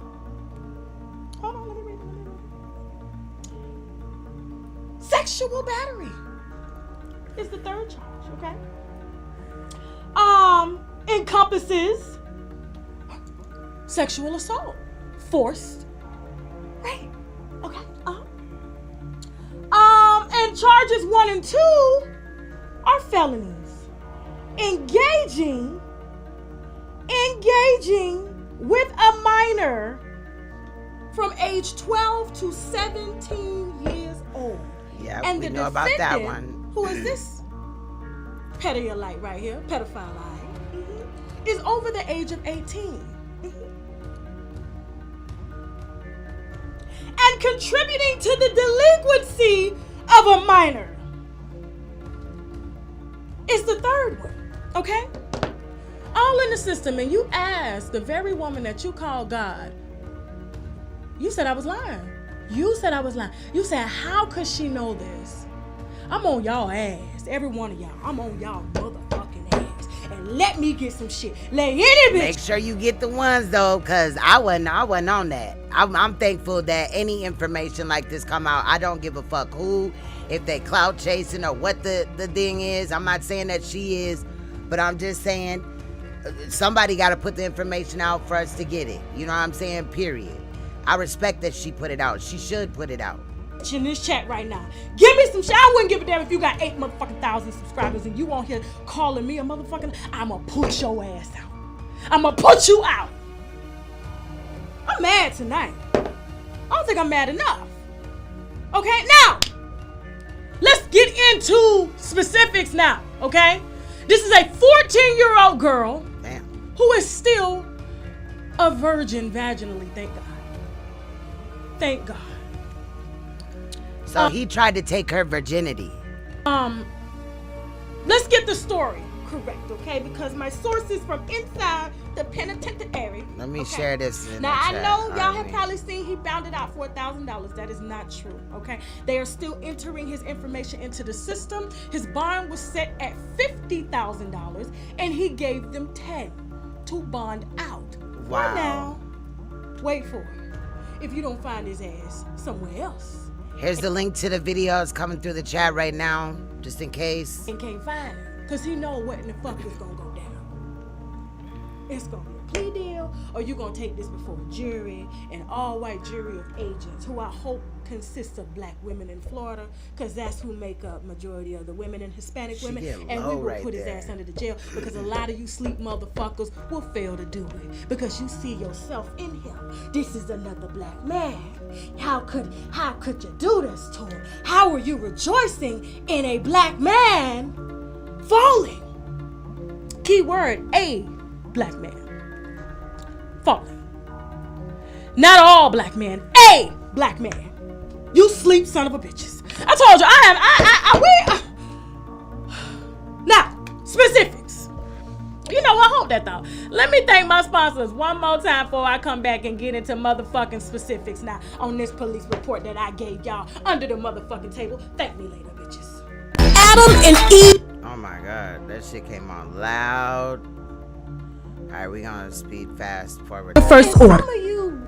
Hold on, let me read it. Sexual battery is the 3rd charge, okay? Encompasses sexual assault, forced rape, okay? And charges 1 and 2 are felonies. Engaging with a minor from age 12 to 17 years old. Yeah, and we the know about that defendant, one. Who is this? Pedophile right here, pedophile is over the age of 18. And contributing to the delinquency of a minor is the 3rd one, okay? all in the system, and you ask the very woman that you call God, you said I was lying. You said I was lying. You said, how could she know this? I'm on y'all ass, every one of y'all. I'm on y'all motherfucking ass. And let me get some shit. Let any bitch. Make sure you get the ones though, cause I wasn't on that. I'm thankful that any information like this come out. I don't give a fuck who, if they clout chasing or what the thing is. I'm not saying that she is, but I'm just saying somebody got to put the information out for us to get it. You know what I'm saying? Period. I respect that she put it out. She should put it out. In this chat right now, give me some shit. I wouldn't give a damn if you got 8 motherfucking thousand subscribers and you on here calling me a motherfucking. I'ma put your ass out. I'ma put you out. I'm mad tonight. I don't think I'm mad enough. Okay, now let's get into specifics now. Okay, this is a 14-year-old girl who is still a virgin vaginally. Thank God. Thank God. So he tried to take her virginity. Let's get the story correct, okay? Because my sources from inside the penitentiary. Let me share this. Now I know y'all have probably seen he bound it out for $1,000. That is not true, okay? They are still entering his information into the system. His bond was set at $50,000, and he gave them 10 to bond out. Wow. For now, wait for it. If you don't find his ass somewhere else. Here's the link to the video. It's coming through the chat right now, just in case. And can't find him, because he know what in the fuck is going to go down. It's going to be a plea deal, or you going to take this before a jury, an all-white jury of agents, who I hope consists of black women in Florida, because that's who make up majority of the women and Hispanic women. And we will put his ass under the jail, because a lot of you sleep motherfuckers will fail to do it, because you see yourself in him. This is another black man. How could you do this to him? How are you rejoicing in a black man falling? Key word, a black man falling. Not all black men, a black man. You sleep son of a bitches. I told you, now, specifics. You know what? Hold that thought. Let me thank my sponsors one more time before I come back and get into motherfucking specifics now on this police report that I gave y'all under the motherfucking table. Thank me later, bitches. Adam and Eve. Oh my God, that shit came on loud. All right, we gonna speed fast forward. The first order. Some of you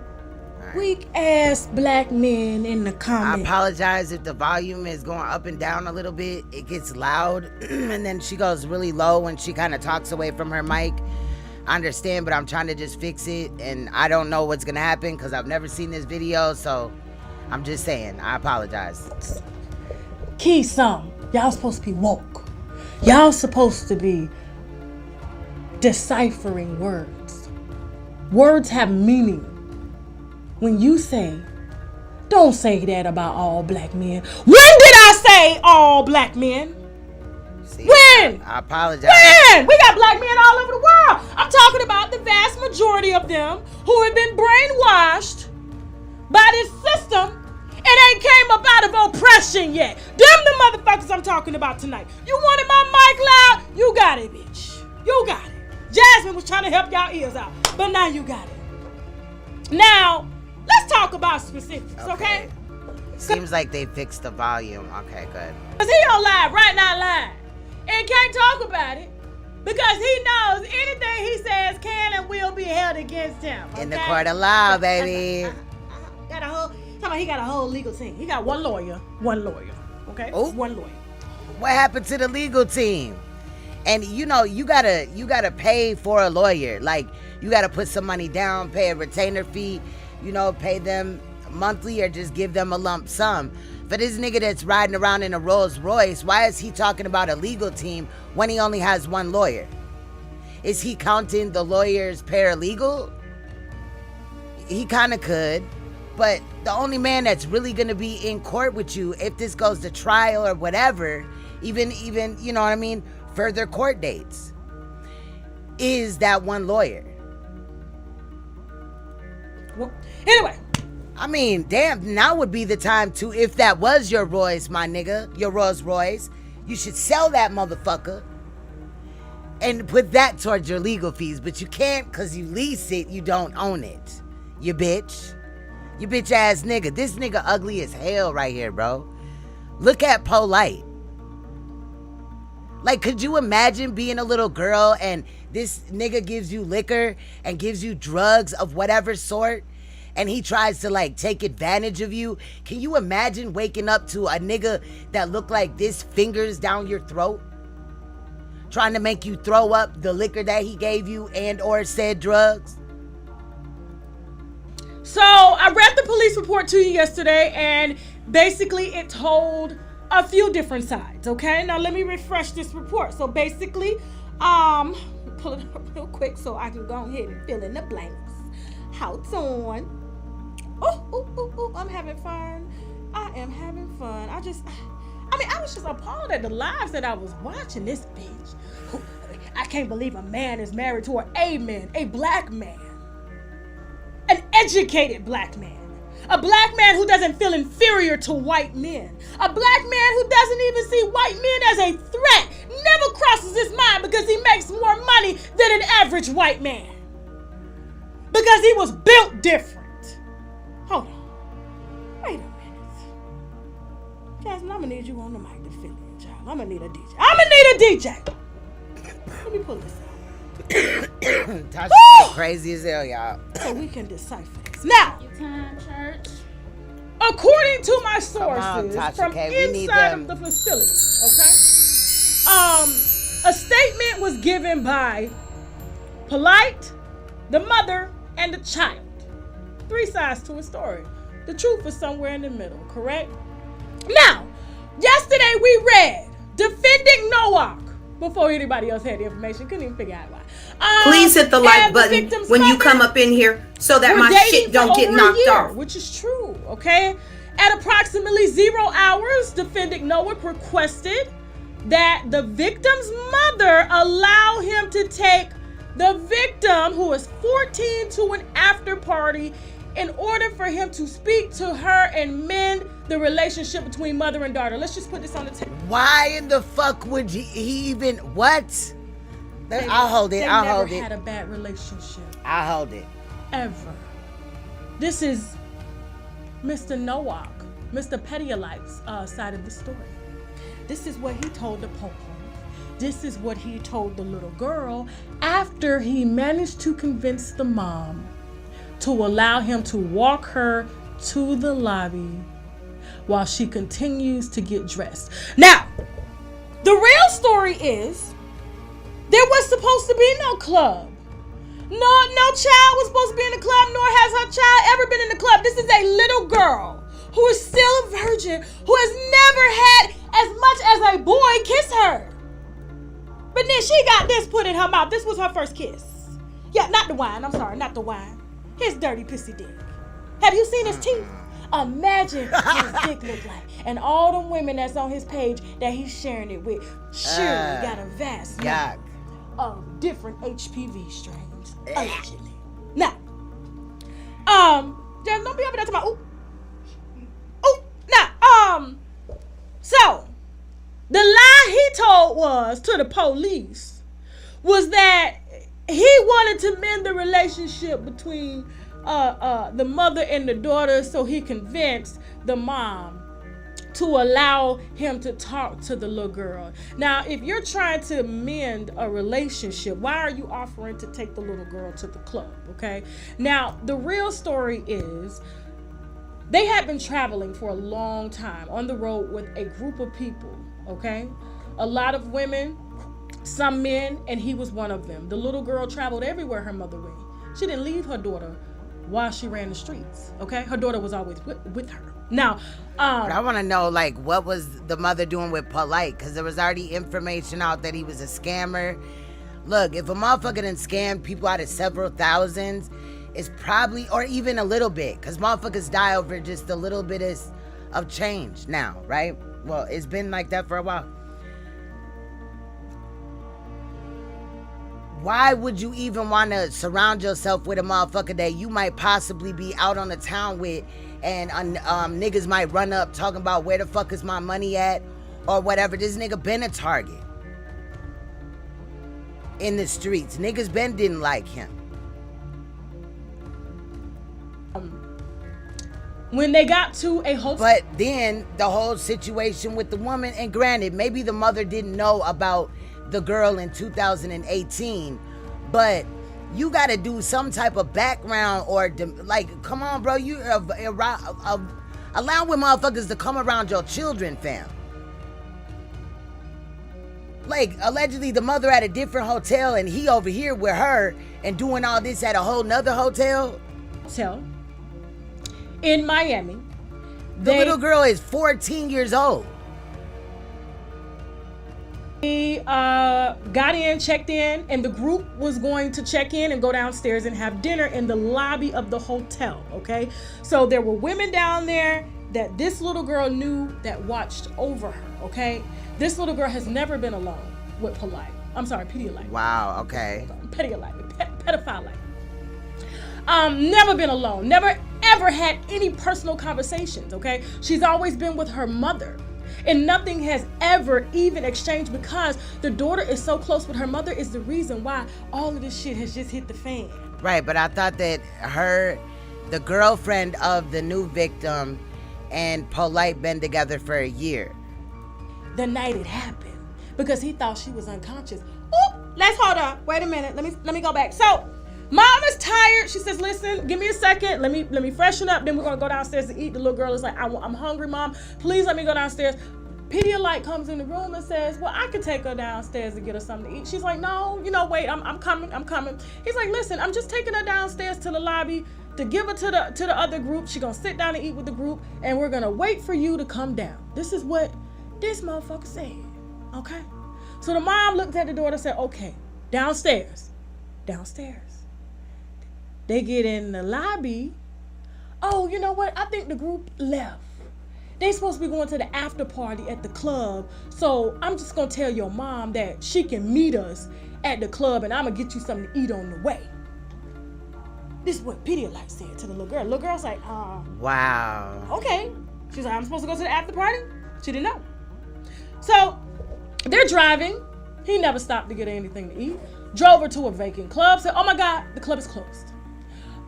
weak ass black men in the comments. I apologize if the volume is going up and down a little bit. It gets loud and then she goes really low when she kind of talks away from her mic. I understand, but I'm trying to just fix it, and I don't know what's gonna happen because I've never seen this video, so I'm just saying, I apologize. Key some. Y'all supposed to be woke. Y'all supposed to be deciphering words. Words have meaning. When you say, don't say that about all black men. When did I say all black men? See, when? I apologize. When? We got black men all over the world. I'm talking about the vast majority of them who have been brainwashed by this system and ain't came up out of oppression yet. Them the motherfuckers I'm talking about tonight. You wanted my mic loud? You got it, bitch. You got it. Jasmine was trying to help y'all ears out, but now you got it. Now, let's talk about specifics, okay? Seems like they fixed the volume. Okay, good. Because he on live right now live and can't talk about it because he knows anything he says can and will be held against him. Okay? In the court of law, baby. He got a whole legal team. He got one lawyer, okay? Oh. One lawyer. What happened to the legal team? And you know, you gotta pay for a lawyer. Like, you gotta put some money down, pay a retainer fee, you know, pay them monthly or just give them a lump sum. For this nigga that's riding around in a Rolls Royce, why is he talking about a legal team when he only has one lawyer? Is he counting the lawyer's paralegal? He kind of could, but the only man that's really gonna be in court with you if this goes to trial or whatever, even you know what I mean, further court dates, is that one lawyer. Well, anyway. I mean, damn, now would be the time to, if that was your Royce, my nigga, your Rolls Royce, you should sell that motherfucker and put that towards your legal fees. But you can't because you lease it, you don't own it. You bitch. You bitch ass nigga. This nigga ugly as hell right here, bro. Look at Polight. Like, could you imagine being a little girl and this nigga gives you liquor and gives you drugs of whatever sort and he tries to like take advantage of you? Can you imagine waking up to a nigga that looked like this, fingers down your throat, trying to make you throw up the liquor that he gave you and or said drugs? So I read the police report to you yesterday, and basically it told a few different sides, okay? Now let me refresh this report. So basically, pull it up real quick so I can go ahead and fill in the blanks. Hold on. Oh, I'm having fun. I am having fun. I was just appalled at the lives that I was watching. This bitch. I can't believe a man is married to a man, a black man. An educated black man. A black man who doesn't feel inferior to white men. A black man who doesn't even see white men as a threat. Never crosses his mind because he makes more money than an average white man. Because he was built different. Hold on. Wait a minute. Jasmine, I'm gonna need you on the mic to fill in, child. I'm gonna need a DJ. Let me pull this out. Tasha crazy as hell, y'all. So we can decipher this. Now, according to my sources from inside of the facility, a statement was given by Polight, the mother, and the child. 3 sides to a story. The truth is somewhere in the middle, correct? Now, yesterday we read Defending Noah. Before anybody else had the information, couldn't even figure out why. Please hit the like button when you come up in here so that my shit don't get knocked off. Which is true, okay? At approximately 0 hours, Defending Noah requested that the victim's mother allow him to take the victim, who is 14, to an after party in order for him to speak to her and mend the relationship between mother and daughter. Let's just put this on the table. Why in the fuck would he even, what? I'll hold it. I'll hold it. They never had a bad relationship. I'll hold it. Ever. This is Mr. Nowak, Mr. Pedolight's side of the story. This is what he told the Popo. This is what he told the little girl after he managed to convince the mom to allow him to walk her to the lobby while she continues to get dressed. Now, the real story is there was supposed to be no club. No child was supposed to be in the club, nor has her child ever been in the club. This is a little girl who is still a virgin, who has never had as much as a boy kiss her. But then she got this put in her mouth. This was her first kiss. Yeah, not the wine. I'm sorry, not the wine. His dirty pissy dick. Have you seen his teeth? Imagine what his dick look like. And all the women that's on his page that he's sharing it with surely got a vast number of different HPV strains, allegedly. Now, just don't be over there to my so the lie he told was to the police was that he wanted to mend the relationship between the mother and the daughter, so he convinced the mom to allow him to talk to the little girl. Now, if you're trying to mend a relationship, why are you offering to take the little girl to the club, okay? Now, the real story is they had been traveling for a long time on the road with a group of people, okay? A lot of women, some men, and he was one of them. The little girl traveled everywhere her mother went. She didn't leave her daughter while she ran the streets, okay? Her daughter was always with her. Now, but I want to know, like, what was the mother doing with Polight? Because there was already information out that he was a scammer. Look, if a motherfucker done scammed people out of several thousands, it's probably, or even a little bit, because motherfuckers die over just a little bit of change now, right? Well, it's been like that for a while. Why would you even want to surround yourself with a motherfucker that you might possibly be out on the town with, and niggas might run up talking about where the fuck is my money at or whatever? This nigga been a target. in the streets. Niggas Ben didn't like him. When they got to a hotel. But then the whole situation with the woman, and granted, maybe the mother didn't know about the girl in 2018, but you got to do some type of background or like, come on, bro, you allowing motherfuckers to come around your children, fam. Like, allegedly the mother at a different hotel and he over here with her and doing all this at a whole nother hotel. In Miami. The little girl is 14 years old. He got in, checked in, and the group was going to check in and go downstairs and have dinner in the lobby of the hotel, okay? So there were women down there that this little girl knew that watched over her, okay? This little girl has never been alone with Polight. I'm sorry, Pedialyte. Wow, okay. Pedophile. Never been alone. Never ever had any personal conversations, okay? She's always been with her mother. And nothing has ever even exchanged because the daughter is so close with her mother is the reason why all of this shit has just hit the fan. Right, but I thought that the girlfriend of the new victim and Polight been together for a year. The night it happened, because he thought she was unconscious. Oh, let's hold up. Wait a minute. Let me go back. So, Mom is tired. She says, listen, give me a second. Let me freshen up. Then we're going to go downstairs to eat. The little girl is like, I'm hungry, Mom. Please let me go downstairs. Pedialyte comes in the room and says, well, I could take her downstairs to get her something to eat. She's like, no, wait, I'm coming. He's like, listen, I'm just taking her downstairs to the lobby to give her to the other group. She's going to sit down and eat with the group, and we're going to wait for you to come down. This is what this motherfucker said, okay? So the mom looked at the daughter and said, okay, downstairs. They get in the lobby. Oh, you know what? I think the group left. They supposed to be going to the after party at the club. So I'm just going to tell your mom that she can meet us at the club and I'm going to get you something to eat on the way. This is what Pedialyte said to the little girl. The little girl's like, wow. Okay. She's like, I'm supposed to go to the after party? She didn't know. So they're driving. He never stopped to get anything to eat. Drove her to a vacant club. Said, oh my God, the club is closed.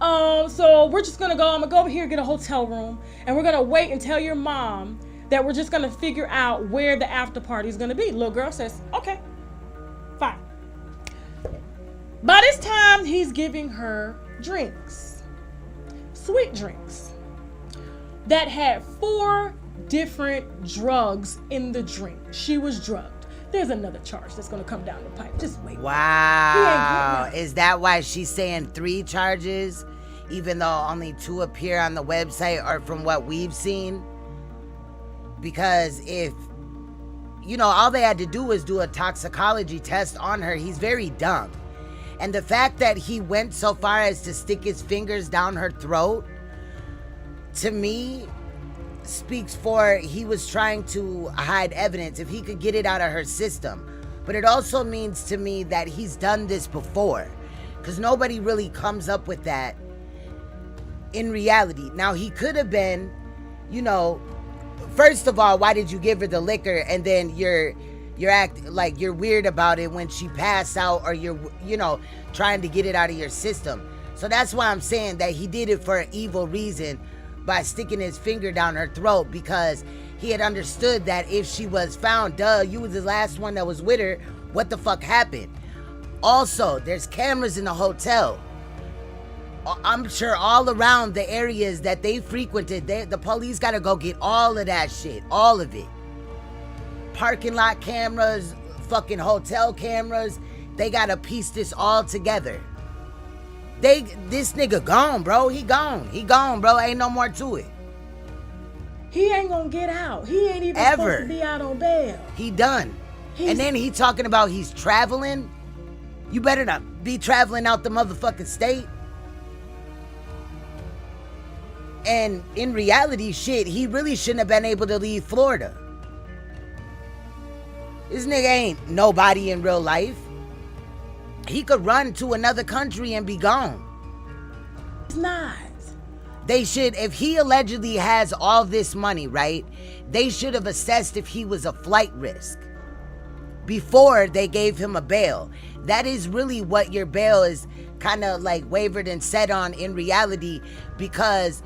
So we're just gonna go. I'm gonna go over here, get a hotel room, and we're gonna wait and tell your mom that we're just gonna figure out where the after party is gonna be. Little girl says, okay, fine. By this time, he's giving her drinks, sweet drinks, that had 4 different drugs in the drink. She was drugged. There's another charge that's gonna come down the pipe. Just wait. Wow. Is that why she's saying 3 charges, even though only 2 appear on the website or from what we've seen? Because if, all they had to do was do a toxicology test on her, he's very dumb. And the fact that he went so far as to stick his fingers down her throat, to me, speaks for he was trying to hide evidence if he could get it out of her system. But it also means to me that he's done this before, because nobody really comes up with that in reality. Now, he could have been, first of all, why did you give her the liquor, and then you're acting like you're weird about it when she passed out, or you're trying to get it out of your system. So that's why I'm saying that he did it for an evil reason, by sticking his finger down her throat, because he had understood that if she was found, you was the last one that was with her, what the fuck happened? Also, there's cameras in the hotel. I'm sure all around the areas that they frequented. The police gotta go get all of that shit, all of it. Parking lot cameras, fucking hotel cameras. They gotta piece this all together. This nigga gone, bro. He gone, bro. Ain't no more to it. He ain't gonna get out. He ain't even supposed to be out on bail. He done. And then he talking about he's traveling. You better not be traveling out the motherfucking state. And in reality, shit, he really shouldn't have been able to leave Florida. This nigga ain't nobody in real life. He could run to another country and be gone. It's not. They should, if he allegedly has all this money, right? They should have assessed if he was a flight risk. before they gave him a bail. That is really what your bail is kind of like wavered and set on in reality, because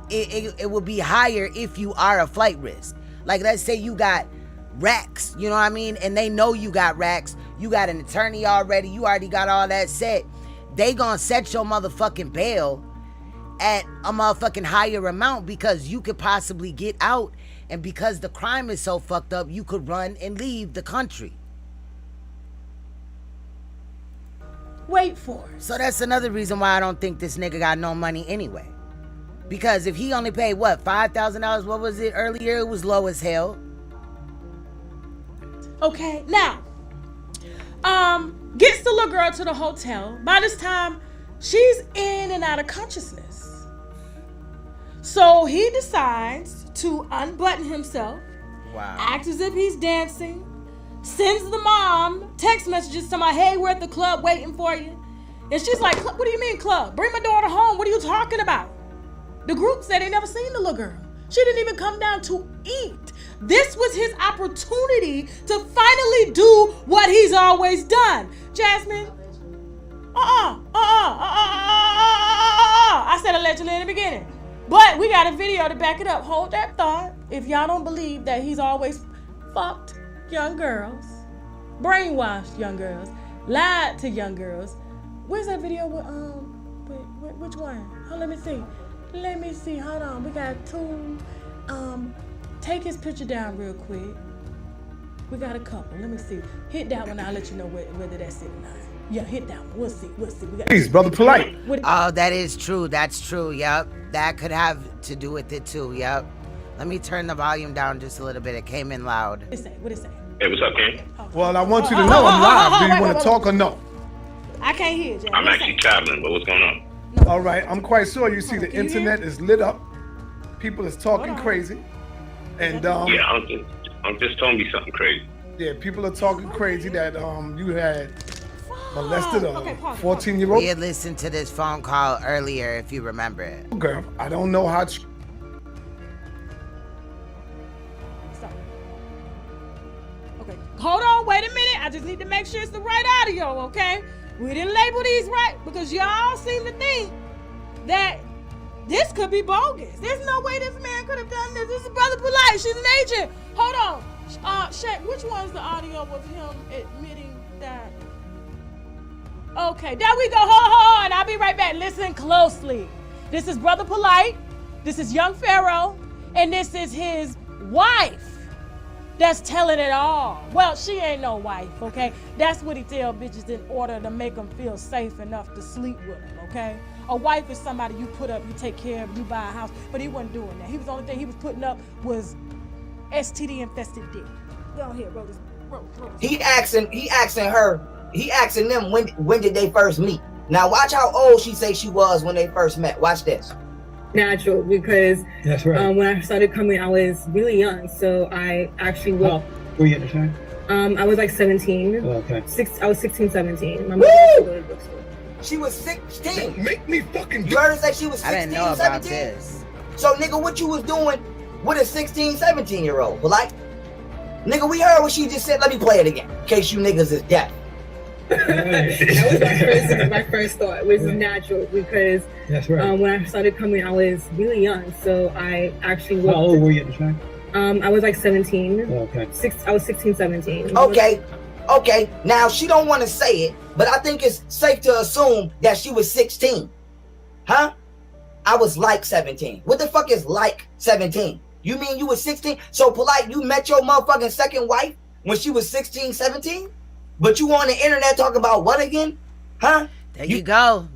it will be higher if you are a flight risk. Like, let's say you got racks, you know what I mean? And they know you got racks. You got an attorney already. You already got all that set. They gonna set your motherfucking bail at a motherfucking higher amount because you could possibly get out, and because the crime is so fucked up, you could run and leave the country. Wait for it. So that's another reason why I don't think this nigga got no money anyway. Because if he only paid, what, $5,000? What was it earlier? It was low as hell. Okay, now, gets the little girl to the hotel. By this time, she's in and out of consciousness. So he decides to unbutton himself, act as if he's dancing, sends the mom text messages to my, hey, we're at the club waiting for you. And she's like, what do you mean club? Bring my daughter home. What are you talking about? The group said they never seen the little girl. She didn't even come down to eat. This was his opportunity to finally do what he's always done. Jasmine, I said allegedly in the beginning. But we got a video to back it up. Hold that thought. If y'all don't believe that he's always fucked young girls, brainwashed young girls, lied to young girls. Where's that video with, which one? Oh, let me see. Hold on. We got two. Take his picture down real quick. We got a couple. Let me see. Hit that one. I'll let you know whether that's it or not. Yeah, hit that one. We'll see. We got. Please, brother Polight. Oh, that is true. That's true. Yep. That could have to do with it too. Yep. Let me turn the volume down just a little bit. It came in loud. What it say? Hey, what's up, King? Well, I want you to know I'm live. Do you want to talk or no? I can't hear you. I'm actually traveling, but what's going on? All right, I'm quite sure you see the internet is lit up. People is talking crazy. And yeah, I'm just telling you something crazy. Yeah, people are talking crazy that you had molested a 14-year-old. We had listened to this phone call earlier, if you remember it. Girl, I don't know how. Okay, hold on, wait a minute. I just need to make sure it's the right audio, okay? We didn't label these right because y'all seem to think that this could be bogus. There's no way this man could have done this. This is Brother Polight. She's an agent. Hold on. Shaq, which one's the audio of him admitting that? Okay, there we go. Hold on. I'll be right back. Listen closely. This is Brother Polight. This is Young Pharaoh. And this is his wife that's telling it all. Well, she ain't no wife, okay? That's what he tell bitches in order to make them feel safe enough to sleep with him, okay? A wife is somebody you put up, you take care of, you buy a house, but he wasn't doing that. The only thing he was putting up was STD infested dick. Go ahead, bro. He asking them when did they first meet. Now watch how old she say she was when they first met. Watch this. Natural, because that's right. When I started coming, I was really young, so I actually were you at the time? I was like 17. Oh, okay. I was 16, 17. My mom Woo! used to go to the bookstore. She was 16. Don't make me fucking. You heard her say she was 16, I didn't know about 17? this. So nigga, what you was doing with a 16, 17-year-old? Like, nigga, we heard what she just said. Let me play it again, in case you niggas is deaf. That was my first thought. It was natural because that's right. When I started coming, I was really young, so I actually. How old were you at the time? I was like 17. Oh, okay. I was 16, 17. Okay. Now she don't want to say it, but I think it's safe to assume that she was 16. Huh? I was like 17. What the fuck is like 17? You mean you was 16? So Polight, you met your motherfucking second wife when she was 16, 17? But you on the internet talking about what again? Huh? There you go.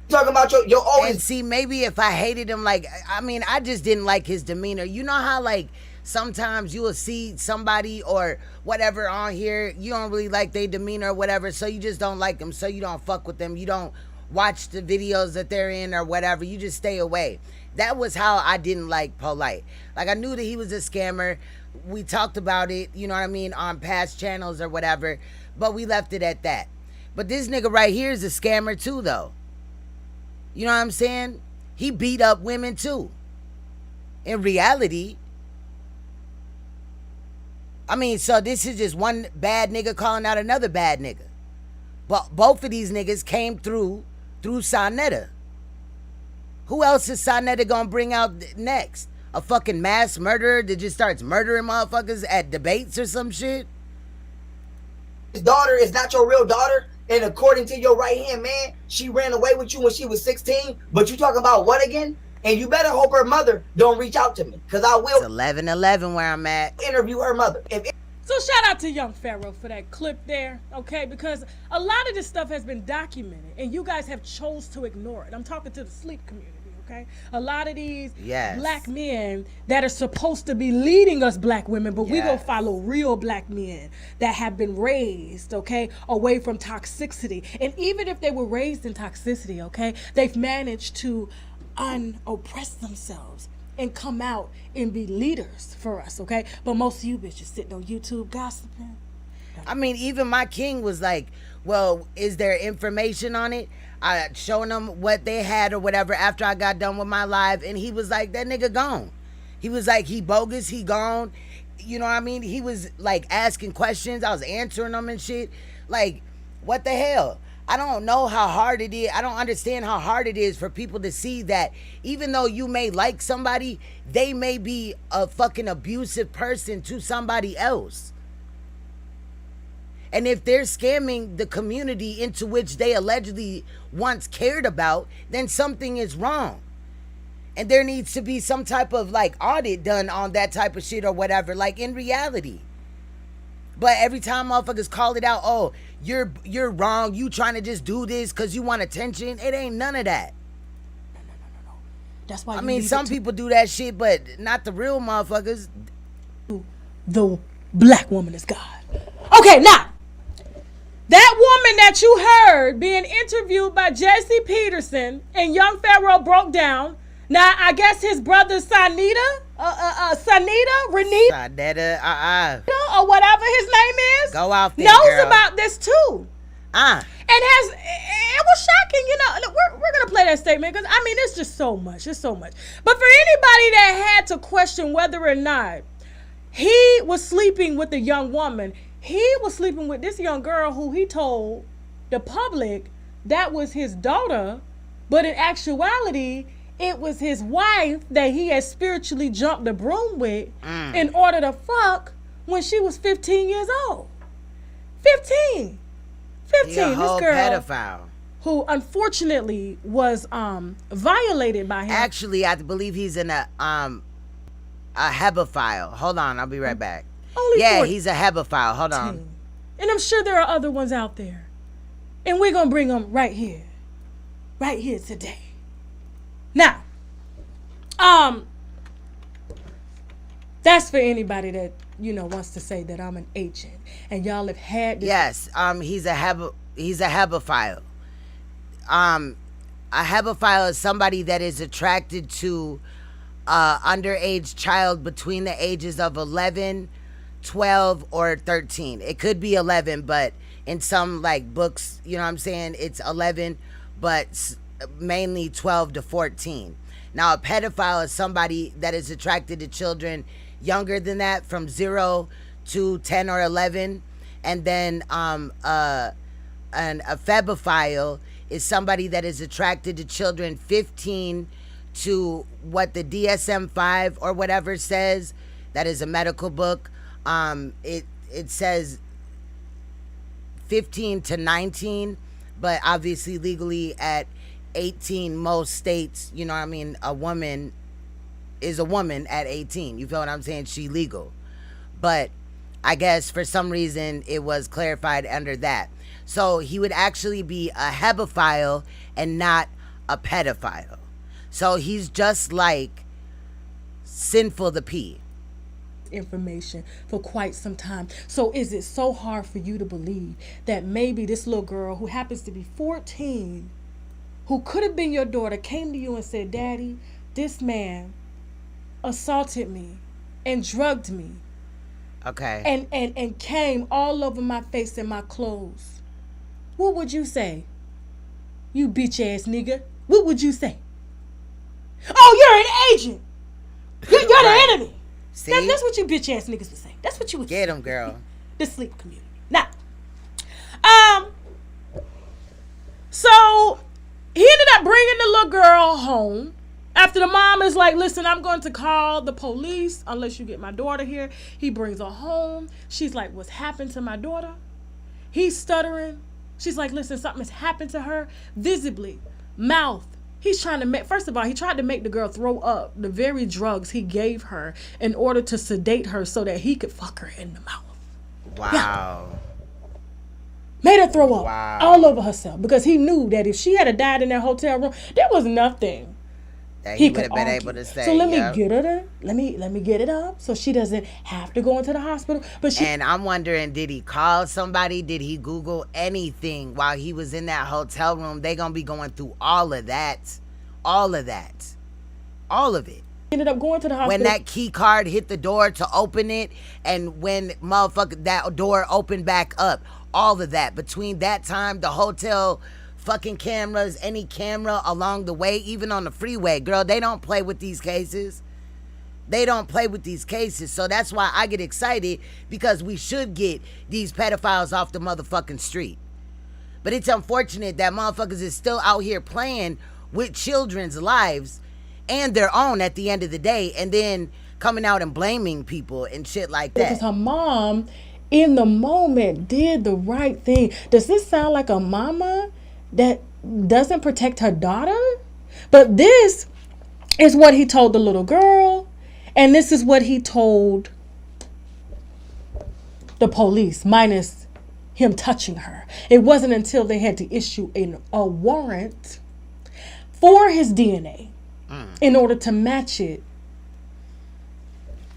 Talking about your always. And see, maybe if I hated him, like, I mean, I just didn't like his demeanor. You know how, like, sometimes you will see somebody or whatever on here, you don't really like their demeanor or whatever, so you just don't like them, so you don't fuck with them. You don't watch the videos that they're in or whatever. You just stay away. That was how I didn't like Polight. Like, I knew that he was a scammer. We talked about it, you know what I mean, on past channels or whatever, but we left it at that. But this nigga right here is a scammer too, though. You know what I'm saying? He beat up women too. In reality. I mean, so this is just one bad nigga calling out another bad nigga. But both of these niggas came through Saneter. Who else is Saneter gonna bring out next? A fucking mass murderer that just starts murdering motherfuckers at debates or some shit? His daughter is not your real daughter, and according to your right hand man, she ran away with you when she was 16. But you talking about what again? And you better hope her mother don't reach out to me, because I will. It's 11:11 where I'm at. Interview her mother. So shout out to Young Pharaoh for that clip there, okay? Because a lot of this stuff has been documented, and you guys have chose to ignore it. I'm talking to the sleep community, okay? A lot of these black men that are supposed to be leading us black women, but we go follow real black men that have been raised, okay, away from toxicity. And even if they were raised in toxicity, okay, they've managed to unoppress themselves and come out and be leaders for us, okay? But most of you bitches sitting on YouTube gossiping. I mean, even my king was like, well, is there information on it? I showing them what they had or whatever after I got done with my live, and he was like, that nigga gone. He was like, he bogus, he gone. You know what I mean? He was like asking questions. I was answering them and shit. Like, what the hell? I don't know how hard it is. I don't understand how hard it is for people to see that even though you may like somebody, they may be a fucking abusive person to somebody else. And if they're scamming the community into which they allegedly once cared about, then something is wrong. And there needs to be some type of like audit done on that type of shit or whatever, like in reality. But every time motherfuckers call it out, oh, you're wrong, you trying to just do this because you want attention, it ain't none of that. No. That's why I mean, some people do that shit, but not the real motherfuckers. The black woman is God. Okay, now, that woman that you heard being interviewed by J.C. Peterson and Young Pharaoh broke down. Now, I guess his brother Saneter, Saneter, or whatever his name is, go out there, knows girl. about this too. And it was shocking, you know. We're gonna play that statement because I mean it's just so much. But for anybody that had to question whether or not he was sleeping with a young woman, he was sleeping with this young girl who he told the public that was his daughter, but in actuality it was his wife that he had spiritually jumped the broom with in order to fuck when she was 15 years old. 15. He a whole This girl pedophile who unfortunately was violated by him. Actually, I believe he's in a hebephile. Hold on, I'll be right back. Only 14. He's a hebephile. Hold on. And I'm sure there are other ones out there. And we're going to bring them right here today. Now, that's for anybody that, you know, wants to say that I'm an agent. And y'all have had this. Yes, he's a hebephile. A hebephile is somebody that is attracted to underage child between the ages of 11, 12, or 13. It could be 11, but in some like books, you know what I'm saying, it's 11, but mainly 12 to 14. Now, a pedophile is somebody that is attracted to children younger than that, from 0 to 10 or 11. And then a phebophile is somebody that is attracted to children 15 to what the DSM-5 or whatever says. That is a medical book. It says 15 to 19, but obviously legally at 18, most states, you know what I mean, a woman is a woman at 18. You feel what I'm saying? She legal. But I guess for some reason it was clarified under that. So he would actually be a hebephile and not a pedophile. So he's just like Sinful the P. Information for quite some time. So is it so hard for you to believe that maybe this little girl who happens to be 14, who could have been your daughter, came to you and said, Daddy, this man assaulted me and drugged me. Okay. And came all over my face and my clothes. What would you say? You bitch ass nigga. What would you say? Oh, you're an agent. You're the enemy. See? That's what you bitch ass niggas would say. That's what you would get them, girl. The sleep community. Now, so he ended up bringing the little girl home. After the mom is like, listen, I'm going to call the police unless you get my daughter here. He brings her home. She's like, what's happened to my daughter? He's stuttering. She's like, listen, something has happened to her. Visibly, mouth. He's trying to make, first of all, he tried to make the girl throw up the very drugs he gave her in order to sedate her so that he could fuck her in the mouth. Wow. Yeah. Made her throw up all over herself because he knew that if she had died in that hotel room, there was nothing that he would have been able to say. So let me get her. Let me get it up so she doesn't have to go into the hospital. But and I'm wondering, did he call somebody? Did he Google anything while he was in that hotel room? They gonna be going through all of that, all of it. Ended up going to the hospital. When that key card hit the door to open it, and when motherfucker that door opened back up, all of that. Between that time, the hotel fucking cameras, any camera along the way, even on the freeway, girl, they don't play with these cases. They don't play with these cases. So that's why I get excited, because we should get these pedophiles off the motherfucking street. But it's unfortunate that motherfuckers is still out here playing with children's lives and their own at the end of the day, and then coming out and blaming people and shit like that. Because her mom, in the moment, did the right thing. Does this sound like a mama that doesn't protect her daughter? But this is what he told the little girl, and this is what he told the police, minus him touching her. It wasn't until they had to issue a warrant for his DNA in order to match it.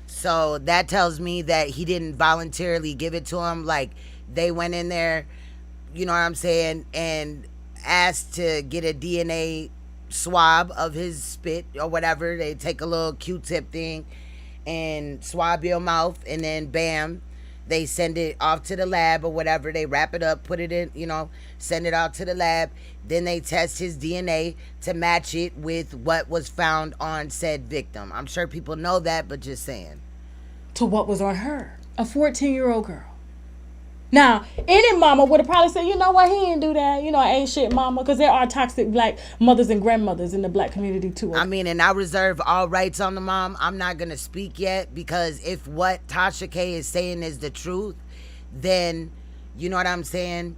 So that tells me that he didn't voluntarily give it to him. Like, they went in there, you know what I'm saying, and asked to get a DNA swab of his spit or whatever. They take a little Q-tip thing and swab your mouth, and then bam, they send it off to the lab or whatever. They wrap it up, put it in, send it out to the lab. Then they test his DNA to match it with what was found on said victim. I'm sure people know that, but just saying. To what was on her, a 14-year-old girl. Now, any mama would have probably said, you know what, he didn't do that. I ain't shit mama, because there are toxic black mothers and grandmothers in the black community too. I mean, and I reserve all rights on the mom. I'm not going to speak yet, because if what Tasha K is saying is the truth, then, you know what I'm saying,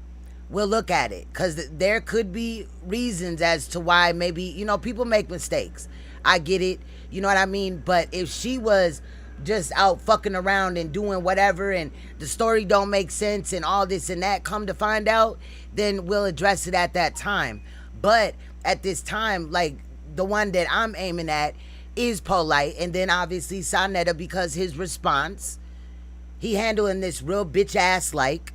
we'll look at it. Because there could be reasons as to why maybe, people make mistakes. I get it. You know what I mean? But if she was just out fucking around and doing whatever, and the story don't make sense and all this and that, come to find out, then we'll address it at that time. But at this time, like, the one that I'm aiming at is Polight, and then obviously Saneter, because his response, he handling this real bitch ass like.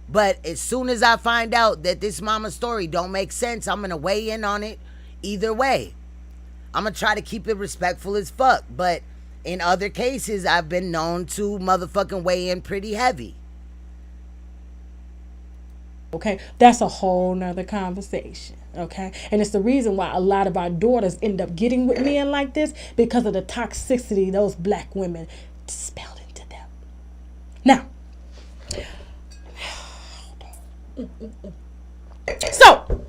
But as soon as I find out that this mama story don't make sense, I'm gonna weigh in on it either way. I'm going to try to keep it respectful as fuck. But in other cases, I've been known to motherfucking weigh in pretty heavy. Okay, that's a whole nother conversation. Okay, and it's the reason why a lot of our daughters end up getting with men like this, because of the toxicity those black women spelled into them. Now, so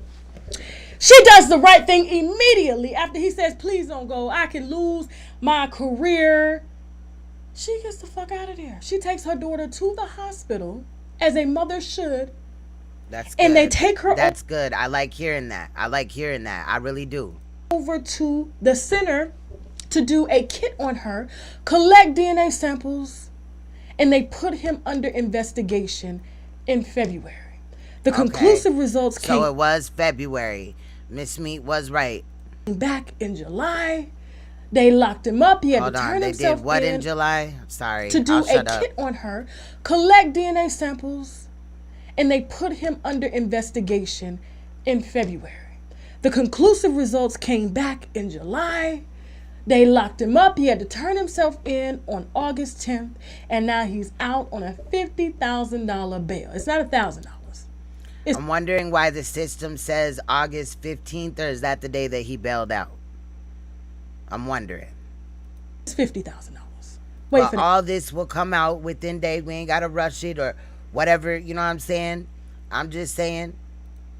she does the right thing immediately after he says, please don't go, I can lose my career. She gets the fuck out of there. She takes her daughter to the hospital, as a mother should. That's good. And they take her. That's good. I like hearing that. I really do. Over to the center to do a kit on her, collect DNA samples, and they put him under investigation in February. The conclusive results came. So it was February. Miss Meat was right. Back in July, they locked him up. He had to turn himself in. They did what in July? Sorry. To do a kit on her, collect DNA samples, and they put him under investigation in February. The conclusive results came back in July. They locked him up. He had to turn himself in on August 10th, and now he's out on a $50,000 bail. It's not $1,000. I'm wondering why the system says August 15th, or is that the day that he bailed out? I'm wondering. It's $50,000. Wait for that. All this will come out within days. We ain't gotta rush it or whatever. You know what I'm saying? I'm just saying.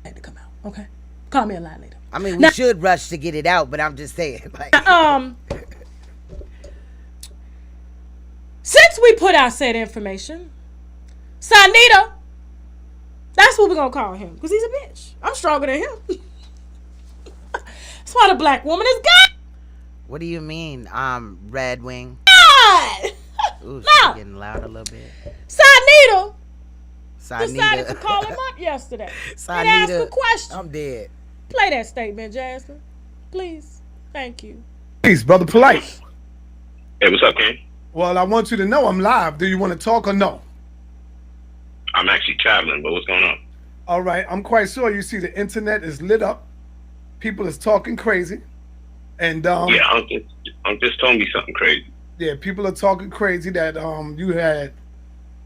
Had to come out. Okay. Call me a lie later. I mean, we should rush to get it out, but I'm just saying. Like, since we put out said information, Saneter, that's what we're gonna call him, because he's a bitch. I'm stronger than him. That's why the black woman is God. what do you mean, Red Wing? God. Ooh, she's No. getting loud a little bit. Saneter decided Saneter. to call him up yesterday and Saneter, ask a question. I'm dead. Play that statement, Jasmine. Please. Thank you. Peace, brother Polight. Hey, what's up, Ken? Well, I want you to know I'm live. Do you want to talk or no? I'm actually traveling, but what's going on? All right, I'm quite sure you see the internet is lit up. People is talking crazy. And Yeah, Unc just told me something crazy. yeah, people are talking crazy that you had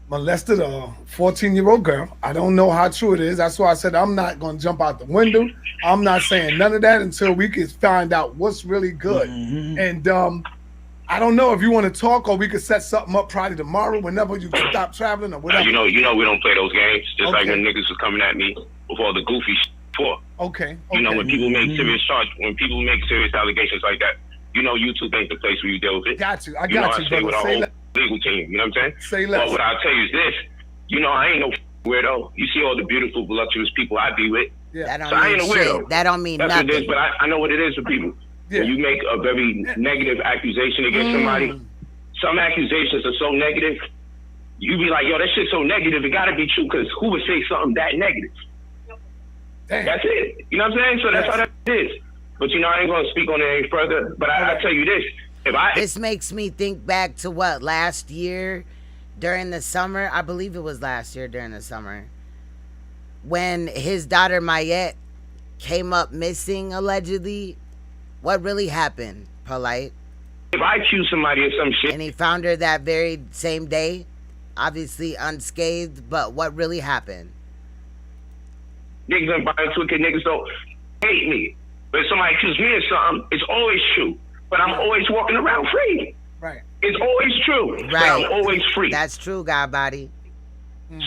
molested a 14-year-old girl. I don't know how true it is. That's why I said I'm not going to jump out the window. I'm not saying none of that until we can find out what's really good. And I don't know if you want to talk or we could set something up probably tomorrow whenever you stop traveling or whatever. You know we don't play those games. Just like Okay. when niggas was coming at me with all the goofy shit before. Okay. You know, when people make serious serious allegations like that, you know YouTube ain't the place where you deal with it. Got you. I You know, got you, I stay with brother. our Say whole less. legal team. You know what I'm saying? Say less. But what I'll tell you is this. You know, I ain't no weirdo. You see all the beautiful, voluptuous people I be with. That don't So I ain't a mean weirdo. shit. That don't mean That's what it is, nothing. but I know what it is for people. Yeah. When you make a very negative accusation against somebody, some accusations are so negative, you be like, yo, that shit's so negative, it gotta be true, because who would say something that negative? Damn. That's it. You know what I'm saying? So that's how that is. But you know, I ain't gonna speak on it any further, but I tell you this. This makes me think back to what, last year during the summer? I believe it was last year during the summer. When his daughter Mayette came up missing, allegedly. What really happened, Polight? If I accuse somebody of some shit. And he found her that very same day, obviously unscathed, but what really happened? Niggas ain't buying into it, 'cause niggas don't hate me. But if somebody accuses me of something, it's always true. But I'm always walking around free. Right. It's always true. But Right. I'm always free. That's true, God body.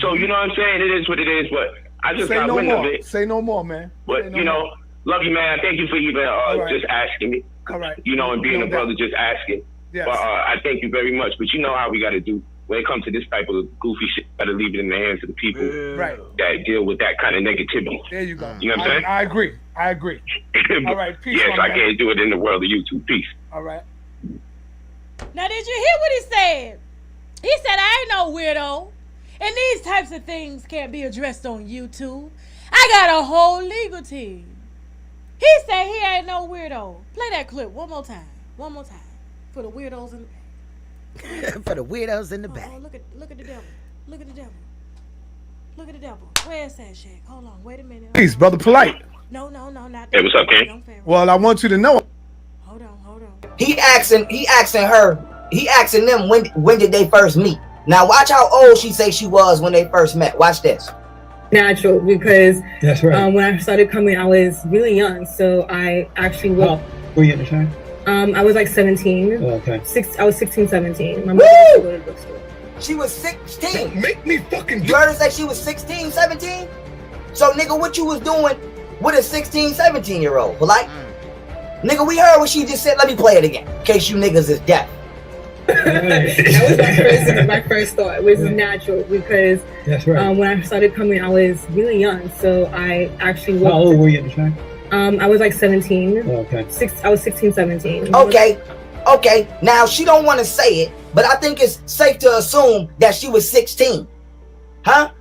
So you know what I'm saying? It is what it is, but I just Say got no wind more. of it. Say no more, man. But Say no you know, more. love you, man. Thank you for even right. just asking me. All right. You know, and being No a brother, doubt. just asking. Yes. But I thank you very much. But you know how we got to do when it comes to this type of goofy shit. Got to leave it in the hands of the people Right. that deal with that kind of negativity. There you go. You know what I'm saying? I agree. I agree. All right. Peace. Yes, my I man. can't do it in the world of YouTube. Peace. All right. Now, did you hear what he said? He said, I ain't no weirdo. And these types of things can't be addressed on YouTube. I got a whole legal team. He said he ain't no weirdo. Play that clip one more time. One more time. For the weirdos in the back. For the weirdos in the back. Oh, look at the devil. Look at the devil. Look at the devil. Where's that Shaq? Hold on. Wait a minute. Peace, brother Polight. No, not that. Hey, what's up, Ken? Well, I want you to know. Hold on. He asking them when did they first meet. Now watch how old she say she was when they first met. Watch this. Natural, because That's right. when I started coming, I was really young, so I actually Were you in the train? I was like 17. Okay. I was 16, 17. My Woo! mom used to go to the bookstore. She was 16. Make me fucking. You heard her say she was 16, 17? So nigga, what you was doing with a 16, 17-year-old? Like, nigga, we heard what she just said. Let me play it again, in case you niggas is deaf. That was my first thought. It was natural because That's right. when I started coming, I was really young, so I actually How old were you in the train? I was like 17. Okay. I was 16, 17. Okay. Now she don't want to say it, but I think it's safe to assume that she was 16. Huh?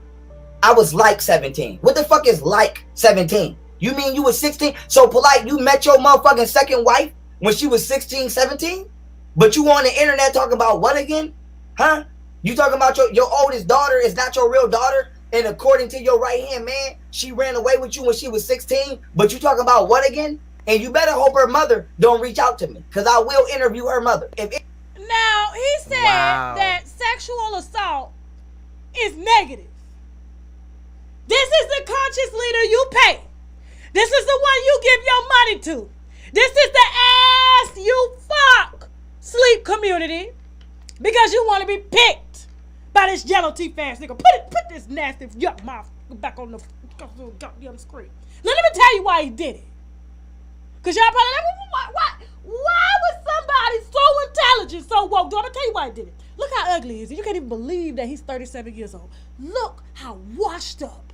I was like 17. What the fuck is like 17? You mean you was 16? So Polight, you met your motherfucking second wife when she was 16, 17? But you on the internet talking about what again? Huh? You talking about your oldest daughter is not your real daughter? And according to your right-hand man, she ran away with you when she was 16? But you talking about what again? And you better hope her mother don't reach out to me, because I will interview her mother. Now, he said that sexual assault is negative. This is the conscious leader you pay. This is the one you give your money to. This is the ass you fuck. sleep community because you want to be picked by this yellow teeth ass nigga. Put this nasty yuck mouth back on the goddamn screen. Now let me tell you why he did it. Cause y'all probably like, why was somebody so intelligent, so woke? I'm gonna tell you why he did it. Look how ugly he is. You can't even believe that he's 37 years old. Look how washed up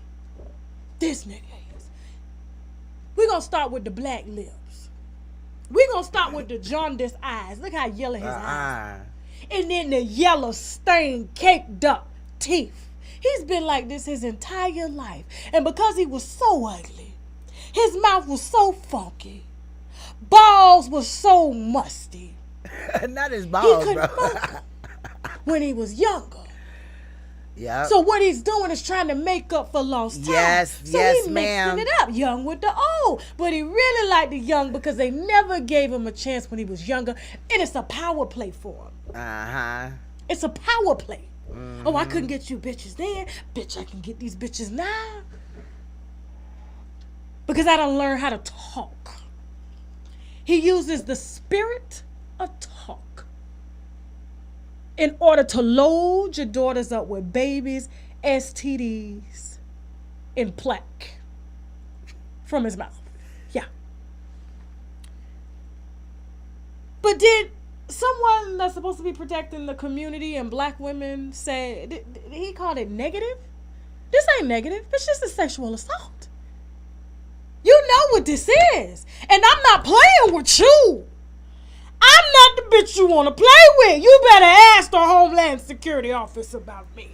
this nigga is. We're gonna start with the black lips. We're gonna start with the jaundiced eyes. Look how yellow his eyes. And then the yellow stained caked up teeth. He's been like this his entire life. And because he was so ugly, his mouth was so funky, balls was so musty. Not his balls, he bro. When he was younger. Yeah. So what he's doing is trying to make up for lost time. Yes, so yes, he's ma'am. mixing it up, young with the old. But he really liked the young because they never gave him a chance when he was younger. And it's a power play for him. Uh-huh. It's a power play. Oh, I couldn't get you bitches then. Bitch, I can get these bitches now. Because I don't learn how to talk. He uses the spirit of talk in order to load your daughters up with babies, STDs, and plaque from his mouth. Yeah. But did someone that's supposed to be protecting the community and black women say, did he called it negative? This ain't negative. It's just a sexual assault. You know what this is. And I'm not playing with you. I'm not the bitch you want to play with. You better ask the Homeland Security Office about me.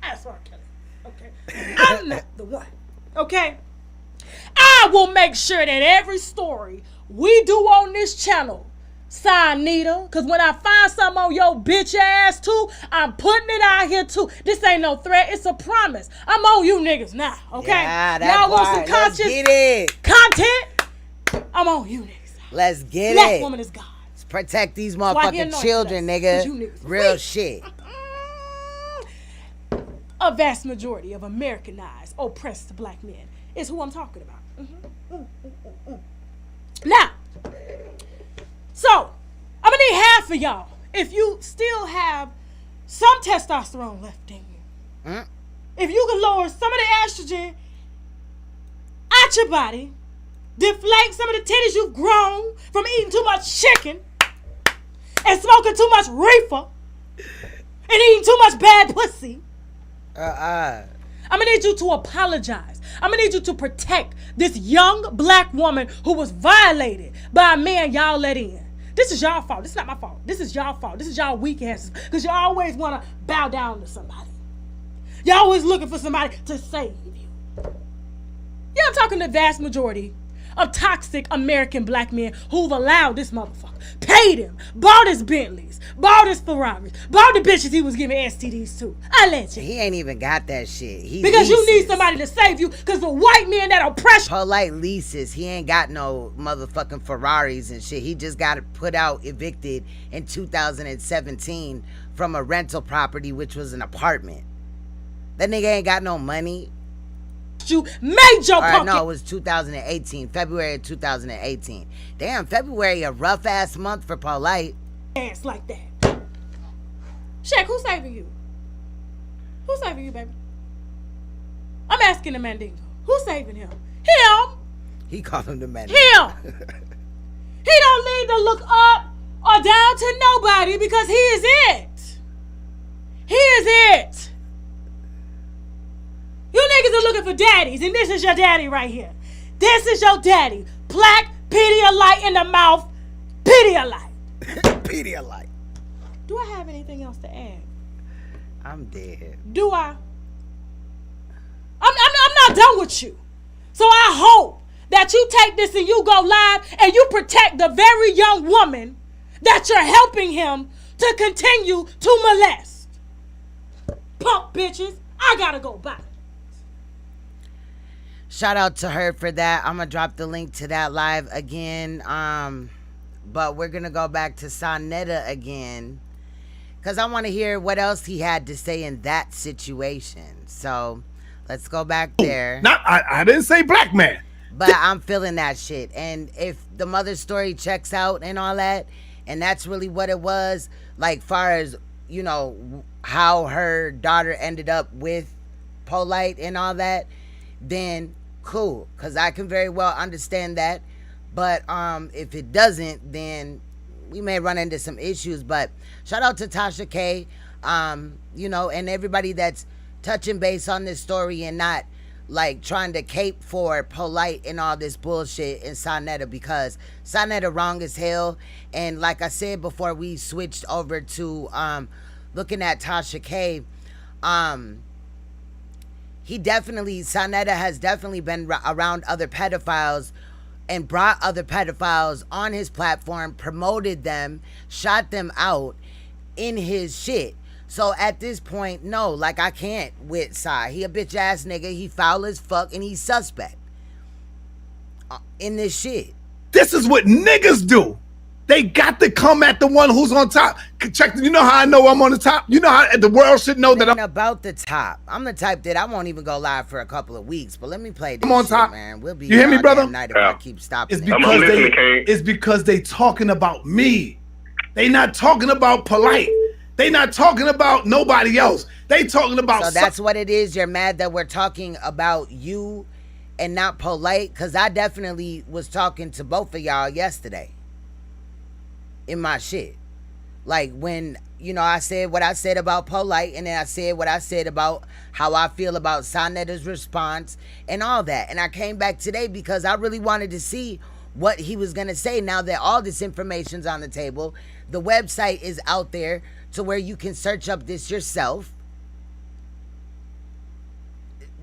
Ask R. Kelly. Okay? I'm not the one. Okay? I will make sure that every story we do on this channel, Saneter, because when I find something on your bitch ass too, I'm putting it out here too. This ain't no threat. It's a promise. I'm on you niggas now. Okay? Yeah, that y'all want part. some conscious Let's get it. content? I'm on you niggas. Let's get Black it. woman is God. Let's protect these Why he motherfucking anointed children, us? nigga. 'Cause you niggas Real weak. shit. A vast majority of Americanized, oppressed black men is who I'm talking about. Now, so I'm gonna need half of y'all if you still have some testosterone left in you. If you can lower some of the estrogen out your body, deflate some of the titties you've grown from eating too much chicken and smoking too much reefer and eating too much bad pussy. I'm gonna need you to apologize. I'm gonna need you to protect this young black woman who was violated by a man y'all let in. This is y'all fault. This is not my fault. This is y'all fault. This is y'all weak asses. Because y'all always want to bow down to somebody. Y'all always looking for somebody to save you. Yeah, I'm talking the vast majority of toxic American black men who've allowed this motherfucker, paid him, bought his Bentleys, bought his Ferraris, bought the bitches he was giving STDs to. I let you. He ain't even got that shit. He because leases. you need somebody to save you because the white men that oppress you. Polight leases. He ain't got no motherfucking Ferraris and shit. He just got put out evicted in 2017 from a rental property, which was an apartment. That nigga ain't got no money. You made your pocket. No, it was 2018, February of 2018. Damn, February, a rough ass month for Polight. Ass like that. Shaq, who's saving you? Who's saving you, baby? I'm asking the Mandingo. Who's saving him? Him. He called him the man. Him. He don't need to look up or down to nobody because he is it. He is it. You niggas are looking for daddies, and this is your daddy right here. This is your daddy. Plaque, Pedialyte in the mouth. Pedialyte. Pedialyte. Do I have anything else to add? I'm dead. Do I? I'm not done with you. So I hope that you take this and you go live and you protect the very young woman that you're helping him to continue to molest. Punk bitches, I gotta go back. Shout out to her for that. I'm gonna drop the link to that live again. But we're gonna go back to Saneter again, because I want to hear what else he had to say in that situation. So let's go back there. No, I didn't say black man. But I'm feeling that shit. And if the mother story checks out and all that, and that's really what it was, like far as, you know, how her daughter ended up with Polight and all that, then cool, because I can very well understand that. But if it doesn't, then we may run into some issues. But shout out to Tasha K, you know, and everybody that's touching base on this story and not like trying to cape for Polight and all this bullshit in Saneter, because Saneter wrong as hell. And like I said before we switched over to looking at Tasha K, Saneter has definitely been around other pedophiles and brought other pedophiles on his platform, promoted them, shot them out in his shit. So at this point, no, like I can't with Sai. He a bitch ass nigga. He foul as fuck and he's suspect in this shit. This is what niggas do. They got to come at the one who's on top. Check. You know how I know I'm on the top? You know how the world should know that I'm about the top. I'm the type that I won't even go live for a couple of weeks. But let me play this I'm on shit, top, man. We'll be you hear me, all brother? damn night if I keep stopping. It's because they talking about me. They not talking about Polight. They not talking about nobody else. They talking about. So that's what it is. You're mad that we're talking about you and not Polight? Because I definitely was talking to both of y'all yesterday in my shit. Like when, you know, I said what I said about Polight, and then I said what I said about how I feel about Saneter's response and all that. And I came back today because I really wanted to see what he was going to say. Now that all this information's on the table, the website is out there to where you can search up this yourself.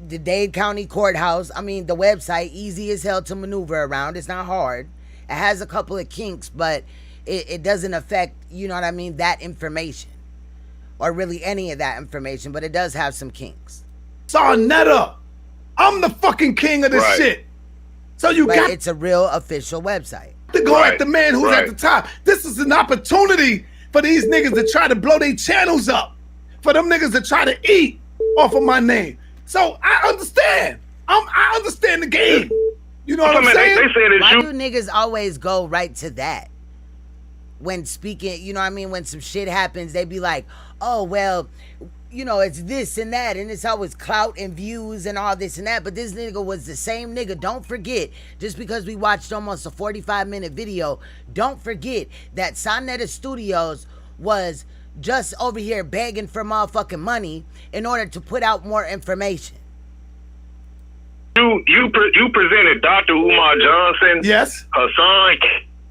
The Dade County Courthouse, I mean, the website, easy as hell to maneuver around. It's not hard. It has a couple of kinks, but it doesn't affect, you know what I mean, that information. Or really any of that information, but it does have some kinks. Saneter. I'm the fucking king of this shit. So you got it's a real official website. to go at the man who's at the top. This is an opportunity for these niggas to try to blow their channels up. For them niggas to try to eat off of my name. So I understand. I understand the game. You know what I'm saying? Why do niggas always go right to that? When speaking, you know what I mean? When some shit happens, they be like, oh, well, you know, it's this and that. And it's always clout and views and all this and that. But this nigga was the same nigga. Don't forget, just because we watched almost a 45-minute video, don't forget that Saneter Studios was just over here begging for motherfucking money in order to put out more information. You presented Dr. Umar Johnson. Yes. Hassan.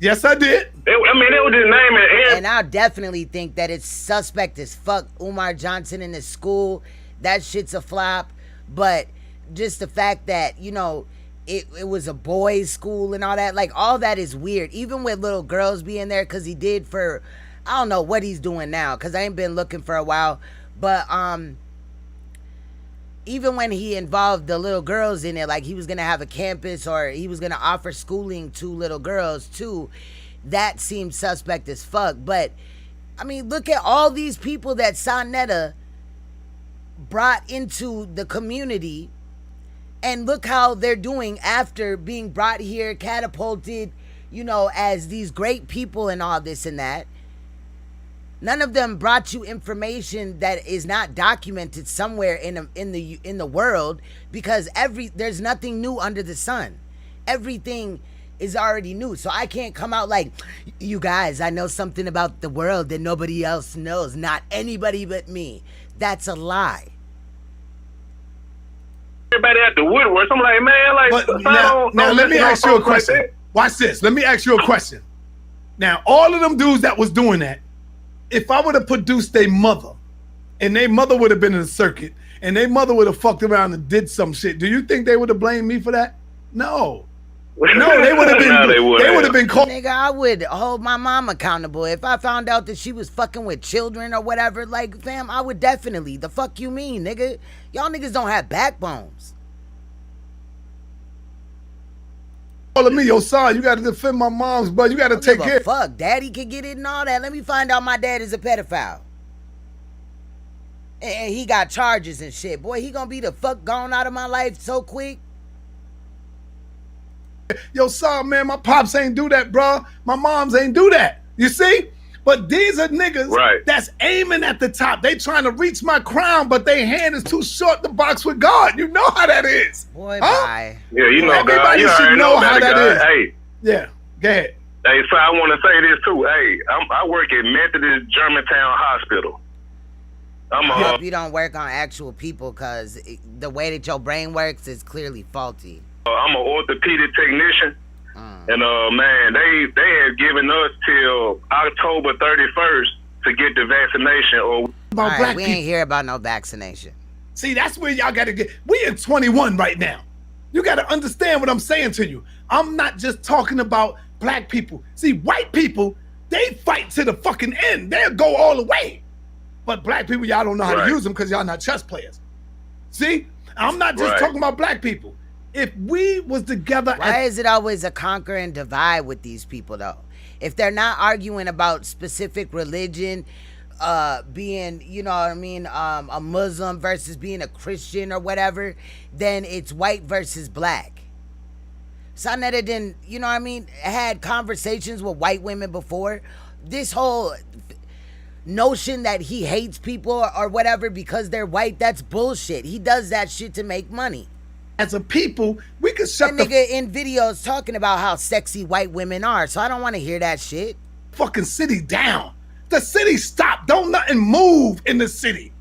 Yes, I did. It was his name. And I definitely think that it's suspect as fuck. Umar Johnson in his school, that shit's a flop. But just the fact that, you know, it was a boys' school and all that, like all that is weird. Even with little girls being there, because he did for, I don't know what he's doing now, because I ain't been looking for a while. But even when he involved the little girls in it, like he was going to have a campus or he was going to offer schooling to little girls too, that seemed suspect as fuck. But, I mean, look at all these people that Saneter brought into the community, and look how they're doing after being brought here, catapulted, you know, as these great people and all this and that. None of them brought you information that is not documented somewhere in the world, because there's nothing new under the sun. Everything is already new. So I can't come out like, you guys, I know something about the world that nobody else knows. Not anybody but me. That's a lie. Everybody at the woodwork. I'm like, man, like. But now let me ask you a question. Watch this. Let me ask you a question. Now, all of them dudes that was doing that, if I would have produced their mother, and their mother would have been in the circuit, and their mother would have fucked around and did some shit, do you think they would have blamed me for that? No. No, they would have been. No, they would have been called. Nigga, I would hold my mom accountable if I found out that she was fucking with children or whatever. Like, fam, I would definitely. The fuck you mean, nigga? Y'all niggas don't have backbones. Calling me, yo, son, you got to defend my mom's, but you got to take care. Fuck, daddy could get it and all that. Let me find out my dad is a pedophile. And he got charges and shit. Boy, he gonna be the fuck gone out of my life so quick. Yo, son, man, my pops ain't do that, bro. My moms ain't do that. You see? But these are niggas that's aiming at the top. They trying to reach my crown, but their hand is too short to box with God. You know how that is. Boy, bye. Yeah, you know, everybody God. should know how that is. Hey. Yeah, go ahead. Hey, so I want to say this too. Hey, I work at Methodist Germantown Hospital. I hope you don't work on actual people, because the way that your brain works is clearly faulty. I'm an orthopedic technician. And man, they had given us till October 31st to get the vaccination. Or about black we people. ain't hear about no vaccination. See, that's where y'all gotta get. We in 21 right now. You gotta understand what I'm saying to you. I'm not just talking about black people. See, white people, they fight to the fucking end. They'll go all the way. But black people, y'all don't know how to use them because y'all not chess players. See, I'm not just talking about black people. If we was together, why is it always a conquer and divide with these people though? If they're not arguing about specific religion, being, you know what I mean, a Muslim versus being a Christian or whatever, then it's white versus black. Saneter didn't, you know what I mean, had conversations with white women before. This whole notion that he hates people or whatever because they're white, that's bullshit. He does that shit to make money. As a people, we could shut that nigga in videos talking about how sexy white women are, so I don't want to hear that shit. Fucking city down. The city stopped. Don't nothing move in the city.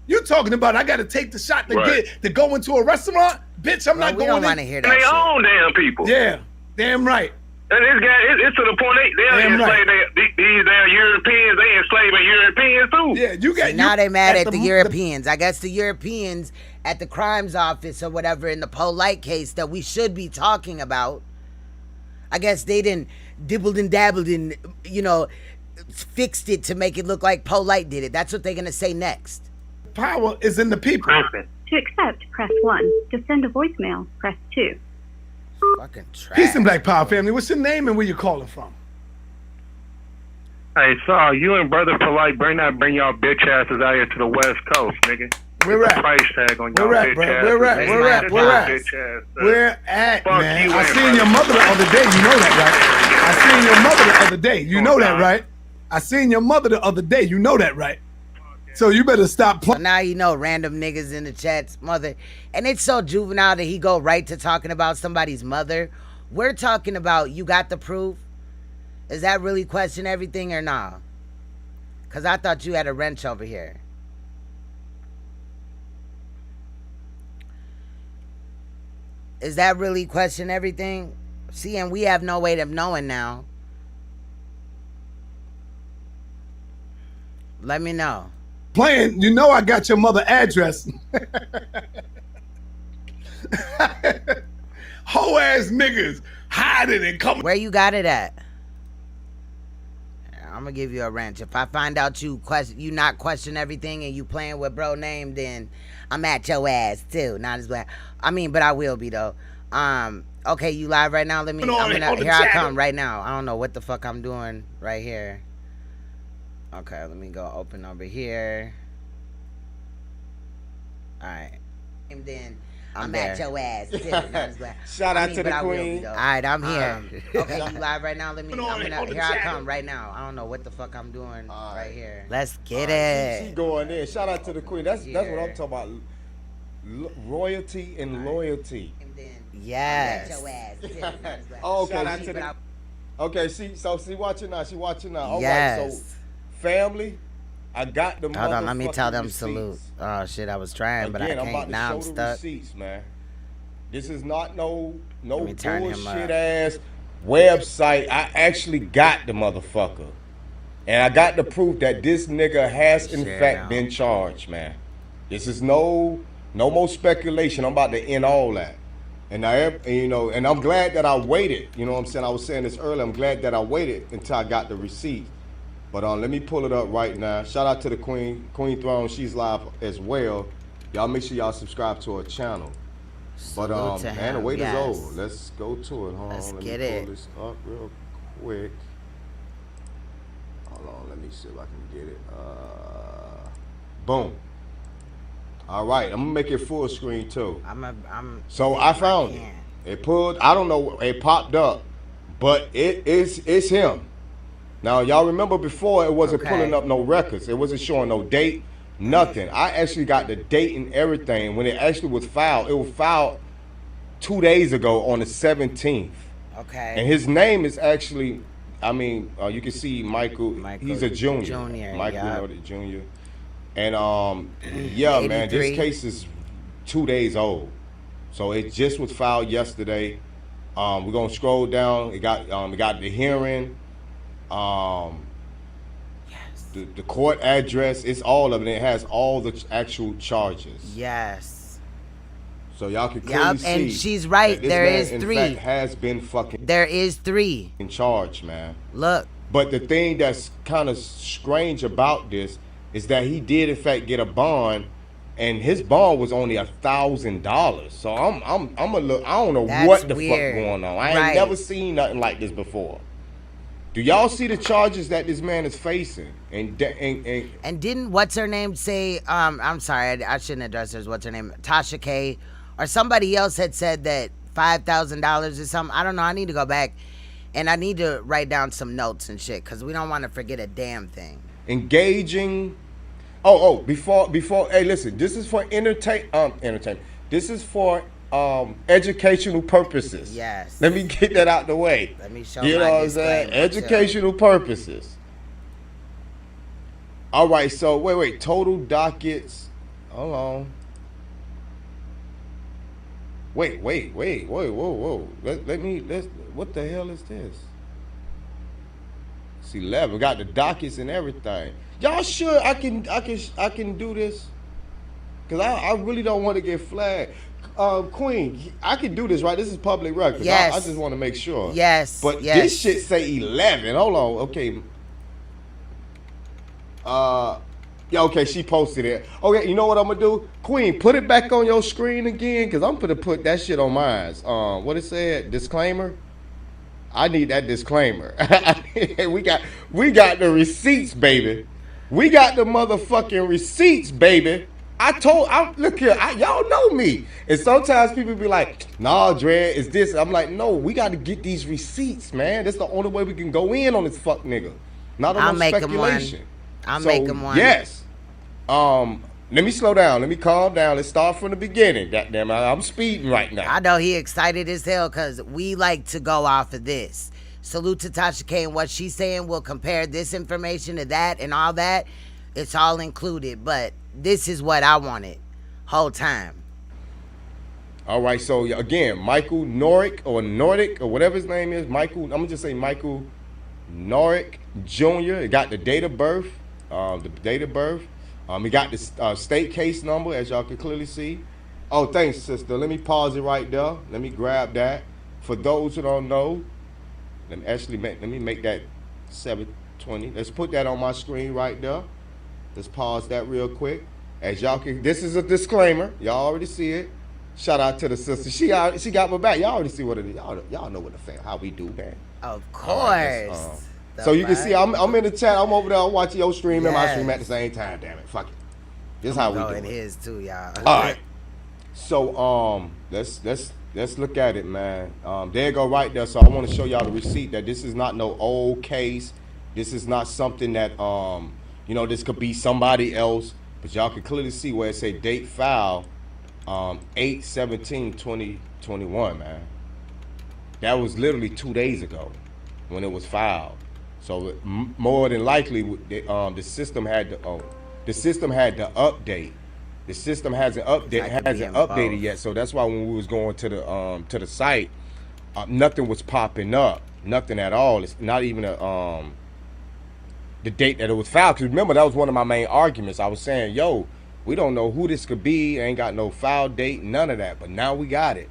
You talking about I got to take the shot to go into a restaurant? Bitch, I'm not going in. We don't want to hear that they shit. own damn people. Yeah, damn right. And this guy, it's to the point they enslave these damn Europeans. They enslaving Europeans too. Yeah, you got. Now they mad at the Europeans. I guess the Europeans at the crimes office or whatever in the Polight case that we should be talking about. I guess they didn't dibbled and dabbled and, you know, fixed it to make it look like Polight did it. That's what they're gonna say next. Power is in the people. To accept, press 1. To send a voicemail, press 2. Fucking trash. Peace and Black Power family. What's your name and where you calling from? Hey, Saul, you and Brother Polight bring y'all bitch asses out here to the West Coast, nigga. Where at? Price tag on y'all bitch asses. Where at, man? I seen your mother the other day. You know that, right? I seen your mother the other day. You know that, right? I seen your mother the other day. You know that, right? So you better stop playing. Now you know random niggas in the chat's mother. And it's so juvenile that he go right to talking about somebody's mother. We're talking about you got the proof. Is that really question everything or nah? Because I thought you had a wrench over here. Is that really question everything? See, and we have no way of knowing now. Let me know. Playing, you know I got your mother address. Whole ass niggas hiding and coming. Where you got it at? I'm gonna give you a wrench. If I find out you not question everything and you playing with bro name, then I'm at your ass too. Not as bad. I mean, but I will be though. Okay, you live right now? Here I come right now. I don't know what the fuck I'm doing right here. Okay, let me go open over here. Alright. And then I'm at your ass too. Shout out to the queen. Alright, I'm here. Okay, you live right now? Here I come right now. I don't know what the fuck I'm doing right here. Let's get it. She going in. Shout out to the queen. That's what I'm talking about. Royalty and loyalty. Yes. Okay, see, watching now. She watching now. All yes. right, so family, I got the. Hold on, let me tell them receipts. Salute. Oh shit, I was trying, but I can't. Now I'm stuck. Receipts, man. This is not no bullshit ass website. I actually got the motherfucker, and I got the proof that this nigga has in fact been charged, man. This is no more speculation. I'm about to end all that. And and I'm glad that I waited. You know what I'm saying? I was saying this earlier. I'm glad that I waited until I got the receipt. But let me pull it up right now. Shout out to the Queen Throne. She's live as well. Y'all make sure y'all subscribe to her channel. But man, the wait is over. Let's go to it. Hold on, let me pull this up real quick. Hold on, let me see if I can get it. Boom. All right, I'm gonna make it full screen too. So I found it. It pulled. I don't know. It popped up, but it's him. Now, y'all remember before it wasn't Okay. pulling up no records. It wasn't showing no date, nothing. I actually got the date and everything. When it actually was filed, it was filed 2 days ago on the 17th. Okay. And his name is actually, I mean, you can see Michael. He's a junior. Michael Nordic Jr. And yeah, man, this 83. case is 2 days old. So it just was filed yesterday. We're gonna scroll down. It got the hearing. The court address, it's all of it. It has all the actual charges. Yes. So y'all can clearly see. And she's right. That this There man, is in 3. fact, has been fucking. There is 3 in charge, man. Look. But the thing that's kind of strange about this is that he did in fact get a bond, and his bond was only $1,000. So I'm a look. I don't know what the fuck going on. I ain't never seen nothing like this before. Do y'all see the charges that this man is facing? And didn't what's her name say? I'm sorry, I shouldn't address her. What's her name? Tasha K, or somebody else had said that $5,000 or something. I don't know. I need to go back, and I need to write down some notes and shit because we don't want to forget a damn thing. Engaging. Before. Hey, listen. This is for entertainment. This is for educational purposes. Yes. Let me get that out the way. Let me show you know my what I'm saying? disclaimer, Educational purposes. All right. So wait. Total dockets. Hold on. Wait. Whoa. Let's. What the hell is this? It's 11. We got the dockets and everything. Y'all sure I can do this? Cause I really don't want to get flagged. Queen, I can do this, right? This is public record. Yes. I just want to make sure. Yes. But yes. this shit say 11. Hold on. Okay. Yeah, okay, she posted it. Okay, you know what I'm gonna do? Queen, put it back on your screen again, cause I'm gonna put that shit on mine. What it said? Disclaimer? I need that disclaimer. we got the receipts, baby. We got the motherfucking receipts, baby. Look here, y'all know me. And sometimes people be like, nah, Dre, it's this. I'm like, no, we got to get these receipts, man. That's the only way we can go in on this fuck nigga. Not on no speculation. I'll make him one. Yes. Let me slow down. Let me calm down. Let's start from the beginning. Goddamn, I'm speeding right now. I know he excited as hell because we like to go off of this. Salute to Tasha K and what she's saying. We'll compare this information to that and all that. It's all included, but this is what I wanted whole time. All right, so again, Michael Nordic or whatever his name is, Michael, I'm gonna just say Michael Nordic Jr. It got the date of birth, He got the state case number, as y'all can clearly see. Oh, thanks, sister. Let me pause it right there. Let me grab that. For those who don't know, let me make that 720. Let's put that on my screen right there. Let's pause that real quick. As y'all can, this is a disclaimer. Y'all already see it. Shout out to the sister. She got my back. Y'all already see what it is. Y'all know what how we do, man. Of course. So you can see I'm in the chat. I'm over there. I'm watching your stream and my stream at the same time. Damn it, fuck it. This is how we do it. It is too, y'all. All right. So let's look at it, man. There you go right there. So I want to show y'all the receipt that this is not no old case. This is not something that this could be somebody else. But y'all can clearly see where it say date file 8/17/2021, man. That was literally 2 days ago when it was filed. So more than likely, the system had to update. The system hasn't updated yet. So that's why when we was going to the site, nothing was popping up, nothing at all. It's not even the date that it was filed. Because remember, that was one of my main arguments. I was saying, yo, we don't know who this could be. Ain't got no file date, none of that. But now we got it.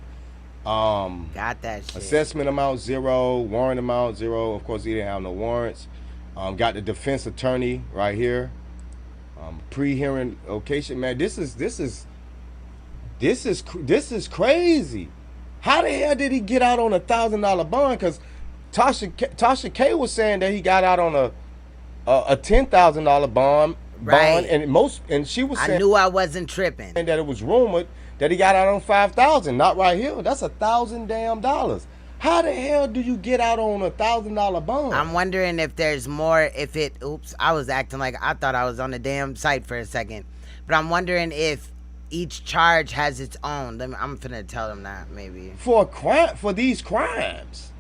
Got that shit. Assessment amount 0, warrant amount 0. Of course, he didn't have no warrants. Got the defense attorney right here. Pre-hearing location, man. This is crazy. How the hell did he get out on $1,000 bond? Because Tasha K was saying that he got out on a $10,000 bond. Right. And she was saying, I knew I wasn't tripping. And that it was rumored that he got out on $5,000. Not right here. That's $1,000 damn dollars. How the hell do you get out on $1,000 bond? I'm wondering if there's more, oops, I was acting like I thought I was on the damn site for a second. But I'm wondering if each charge has its own. I'm finna tell them that, maybe. For these crimes.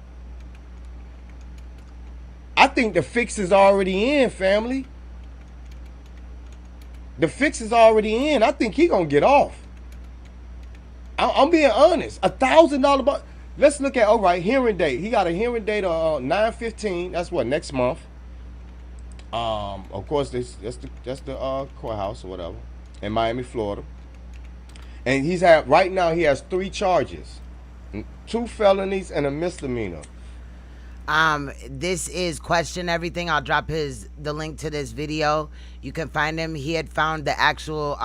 I think the fix is already in, family. The fix is already in. I think he gonna get off. I'm being honest. $1,000 bond. Let's look at, all right, hearing date. He got a hearing date of 9/15. That's what, next month. Of course, that's the courthouse or whatever in Miami, Florida. And right now he has 3 charges, 2 felonies and a misdemeanor. This is Question Everything. I'll drop the link to this video. You can find him. He had found the actual,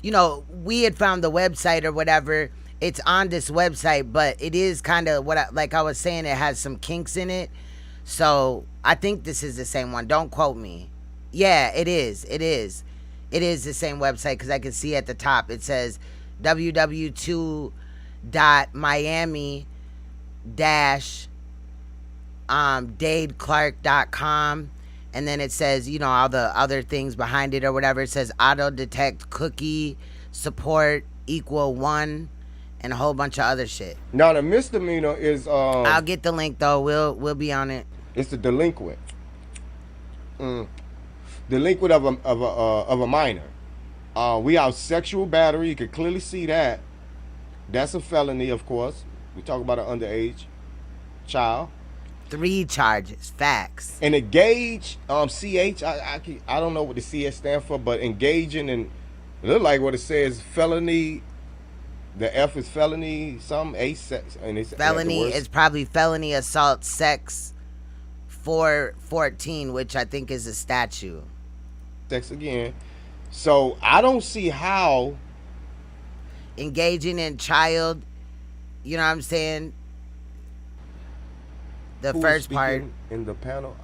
we had found the website or whatever. It's on this website, but it is kind of like I was saying, it has some kinks in it. So I think this is the same one. Don't quote me. Yeah, it is. It is the same website because I can see at the top it says www.miami-dadeclark.com, and then it says, all the other things behind it or whatever. It says auto detect cookie support =1 and a whole bunch of other shit. Now the misdemeanor is I'll get the link though. We'll be on it. It's the delinquent. Delinquent of a minor. We have sexual battery. You can clearly see that. That's a felony, of course. We talk about an underage child. 3 charges. Facts. And engage, CH. I don't know what the CH stand for, but engaging in, it look like what it says, felony. The F is felony, sex, and it's felony is probably felony assault sex 414, which I think is a statute. Sex again. So I don't see how engaging in child, you know what I'm saying? The first part in the panel.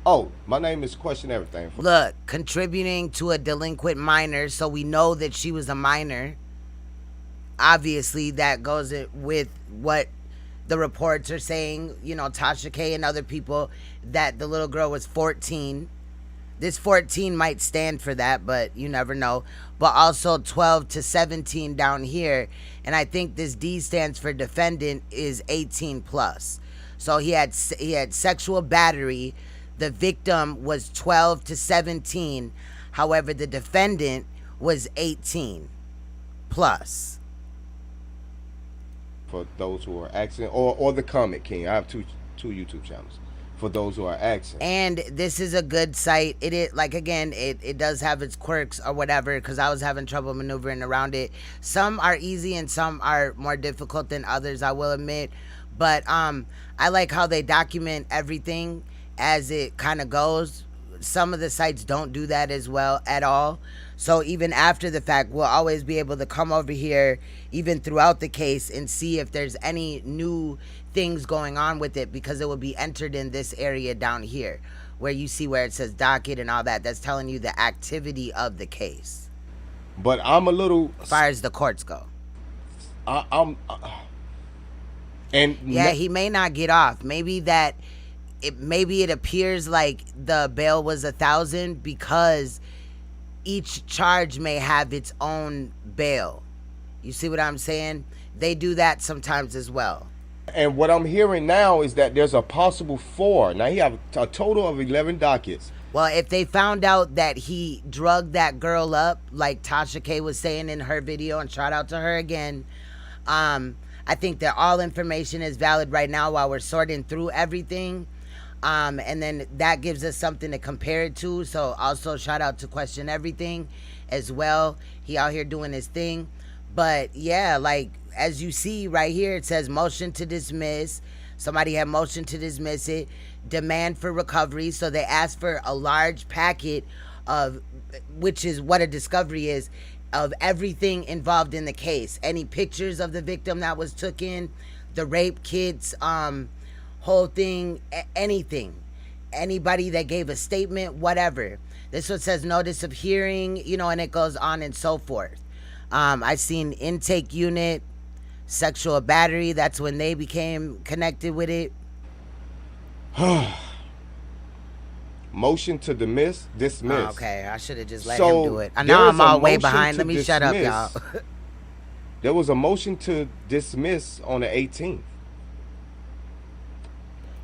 Oh, my name is Question Everything. Look, contributing to a delinquent minor, so we know that she was a minor. Obviously, that goes with what the reports are saying, Tasha K and other people, that the little girl was 14. This 14 might stand for that, but you never know. But also 12 to 17 down here. And I think this D stands for defendant is 18 plus. So he had sexual battery. The victim was 12 to 17. However, the defendant was 18 plus. For those who are asking, or the Comment King. I have two YouTube channels for those who are asking. And this is a good site. It does have its quirks or whatever, because I was having trouble maneuvering around it. Some are easy and some are more difficult than others, I will admit. But I like how they document everything as it kind of goes. Some of the sites don't do that as well at all. So even after the fact, we'll always be able to come over here, even throughout the case, and see if there's any new things going on with it, because it will be entered in this area down here, where you see where it says docket and all that. That's telling you the activity of the case. But I'm a little, as far as the courts go. He may not get off. Maybe it appears like the bail was 1,000 because each charge may have its own bail. You see what I'm saying? They do that sometimes as well. And what I'm hearing now is that there's a possible 4. Now he have a total of 11 dockets. Well, if they found out that he drugged that girl up, like Tasha K was saying in her video, and shout out to her again, I think that all information is valid right now while we're sorting through everything. And then that gives us something to compare it to. So also shout out to Question Everything as well. He out here doing his thing. But yeah, like as you see right here, it says motion to dismiss. Somebody had motion to dismiss it. Demand for recovery. So they asked for a large packet of, which is what a discovery is, of everything involved in the case. Any pictures of the victim that was taken, the rape kits, whole thing, anything, anybody that gave a statement, whatever. This one says notice of hearing, and it goes on and so forth. I seen intake unit, sexual battery, that's when they became connected with it. Motion to dismiss. Oh, okay, I should have just let him do it. I know there I'm was a all way motion behind. to Let me shut up, y'all. dismiss. There was a motion to dismiss on the 18th.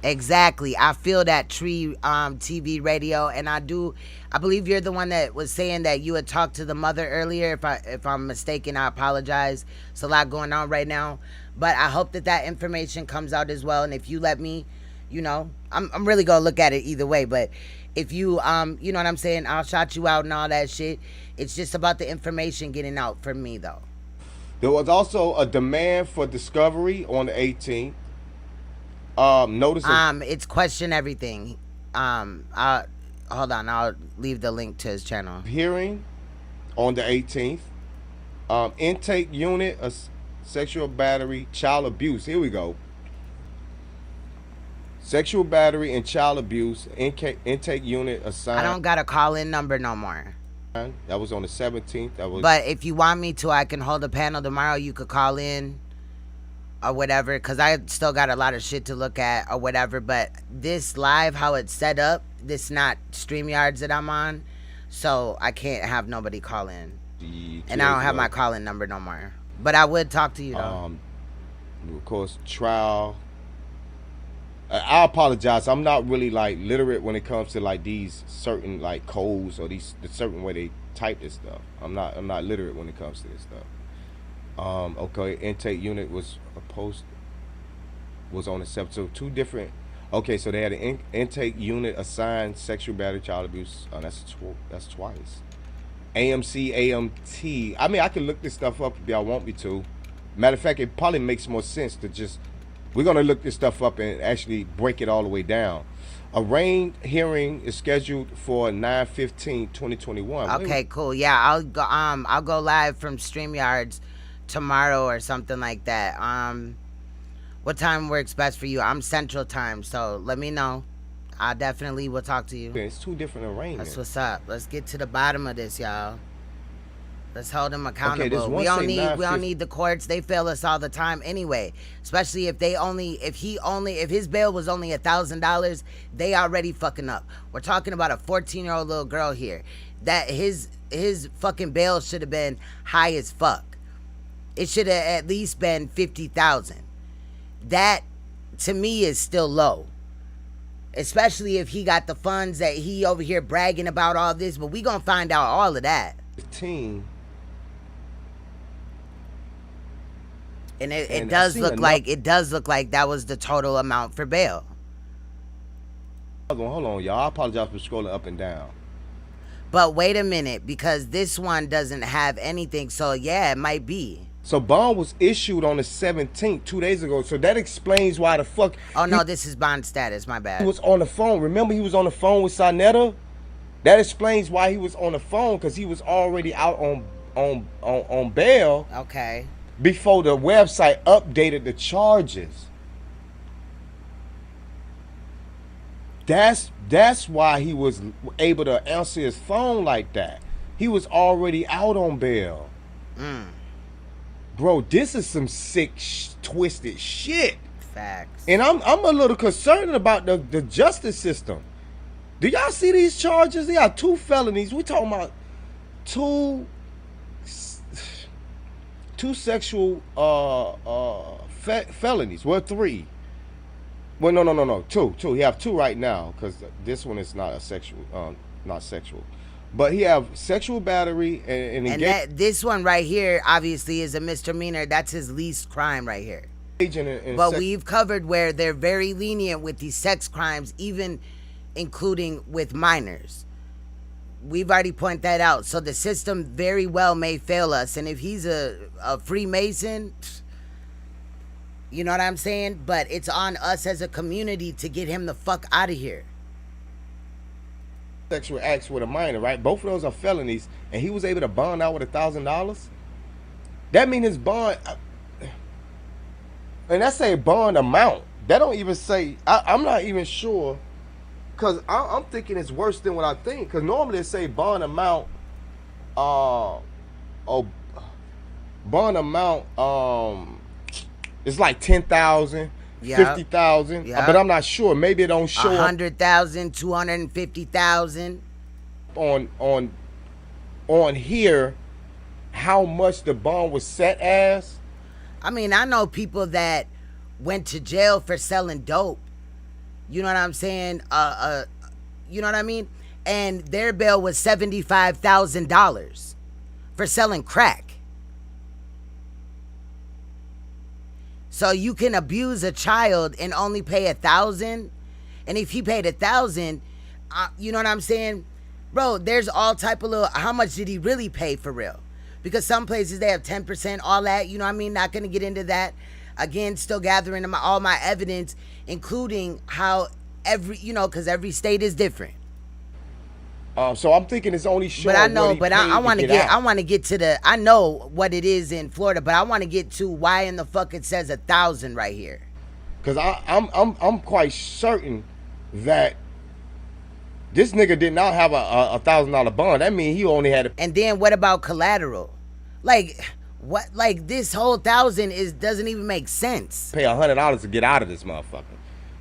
Exactly. I feel that Tree TV radio, and I believe you're the one that was saying that you had talked to the mother earlier. If I'm mistaken, I apologize. It's a lot going on right now, but I hope that information comes out as well. And if you let me, you know, I'm really gonna look at it either way. But if you you know what I'm saying, I'll shout you out and all that shit. It's just about the information getting out for me though. There was also a demand for discovery on the 18th. Notice it's question everything. Hold on, I'll leave the link to his channel. Hearing on the 18th. Intake unit of sexual battery, child abuse. Here we go. Sexual battery and child abuse intake unit assigned. I don't got a call-in number no more. That was on the 17th. But if you want me to, I can hold a panel tomorrow. You could call in or whatever, because I still got a lot of shit to look at or whatever. But this live, how it's set up, this not StreamYards that I'm on, so I can't have nobody call in. And I don't have my call-in number no more. But I would talk to you though. Of course, trial. I apologize. I'm not really like literate when it comes to like these certain like codes or the certain way they type this stuff. I'm not literate when it comes to this stuff. Okay, intake unit was on the 7th. So two different. Okay, so they had an intake unit assigned sexual battery, child abuse. That's twice. AMC, AMT. I mean, I can look this stuff up if y'all want me to. Matter of fact, it probably makes more sense to just. We're gonna look this stuff up and actually break it all the way down. A arraigned hearing is scheduled for 9/15/2021. Okay, cool. Yeah, I'll go live from StreamYards tomorrow or something like that. What time works best for you? I'm Central Time, so let me know. I definitely will talk to you. It's two different arraignments. That's what's up. Let's get to the bottom of this, y'all. Let's hold them accountable. Okay, we don't need the courts. They fail us all the time anyway. Especially if his bail was only $1,000, they already fucking up. We're talking about a 14-year-old little girl here. That his fucking bail should have been high as fuck. It should have at least been $50,000. That to me is still low. Especially if he got the funds that he over here bragging about all this, but we gonna find out all of that. 15. And it does look like that was the total amount for bail. Hold on, y'all. I apologize for scrolling up and down. But wait a minute, because this one doesn't have anything, so yeah, it might be. So bond was issued on the 17th, 2 days ago. So that explains why the fuck. Oh no, this is bond status. My bad. He was on the phone. Remember, he was on the phone with Saneter. That explains why he was on the phone, because he was already out on bail. Okay. Before the website updated the charges. That's why he was able to answer his phone like that. He was already out on bail. Bro, this is some sick, twisted shit. Facts. And I'm a little concerned about the justice system. Do y'all see these charges? They are 2 felonies. We talking about two sexual felonies. Well, 3. Well, no. 2. He have 2 right now, because this one is not not sexual. But he have sexual battery and this one right here obviously is a misdemeanor. That's his least crime right here. But we've covered where they're very lenient with these sex crimes, even including with minors. We've already pointed that out. So the system very well may fail us. And if he's a Freemason, you know what I'm saying? But it's on us as a community to get him the fuck out of here. Sexual acts with a minor, right? Both of those are felonies, and he was able to bond out with $1,000. That means his bond, and that's a bond amount. That don't even say. I'm not even sure, because I'm thinking it's worse than what I think. Because normally it say bond amount, bond amount, It's like 10,000, 50,000, but I'm not sure. Maybe it don't show 100,000, 250,000 on here. How much the bond was set as? I mean, I know people that went to jail for selling dope. You know what I'm saying? You know what I mean? And their bail was $75,000 for selling crack. So you can abuse a child and only pay $1,000, and if he paid $1,000, you know what I'm saying, bro? There's all type of little. How much did he really pay for real? Because some places they have 10%, all that. You know what I mean? Not gonna get into that. Again, still gathering all my evidence, including how because every state is different. So I'm thinking it's only showing. But I know, what he I want to out. I want to get to the. I know what it is in Florida, but I want to get to why in the fuck it says 1,000 right here. Cause I'm quite certain that this nigga did not have a $1,000 bond. That means he only had. And then what about collateral? Like what? Like this whole 1,000 doesn't even make sense. Pay $100 to get out of this motherfucker.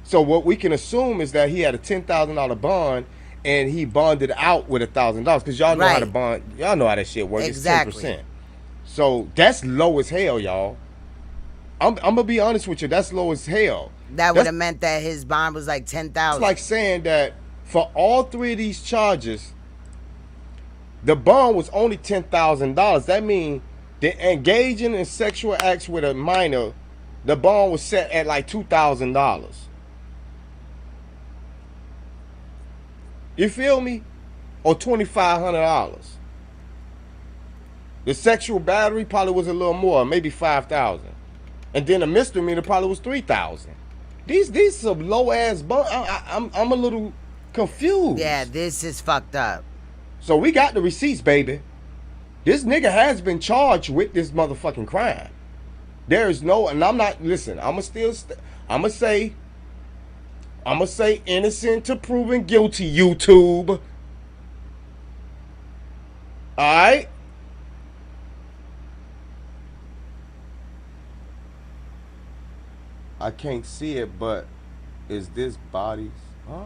So what we can assume is that he had a $10,000 bond. And he bonded out with $1,000 because y'all know how to bond. Y'all know how that shit works. Exactly. It's 10%. So that's low as hell, y'all. I'm gonna be honest with you. That's low as hell. That would have meant that his bond was like 10,000. It's like saying that for all three of these charges, the bond was only $10,000. That means the engaging in sexual acts with a minor, the bond was set at like $2,000. You feel me? Or $2,500. The sexual battery probably was a little more, maybe $5,000. And then the misdemeanor probably was $3,000. These some low ass bonds. I'm a little confused. Yeah, this is fucked up. So we got the receipts, baby. This nigga has been charged with this motherfucking crime. There is no, and I'm not. Listen, I'ma say innocent to proven guilty, YouTube. Alright? I can't see it, but is this bodies? Huh?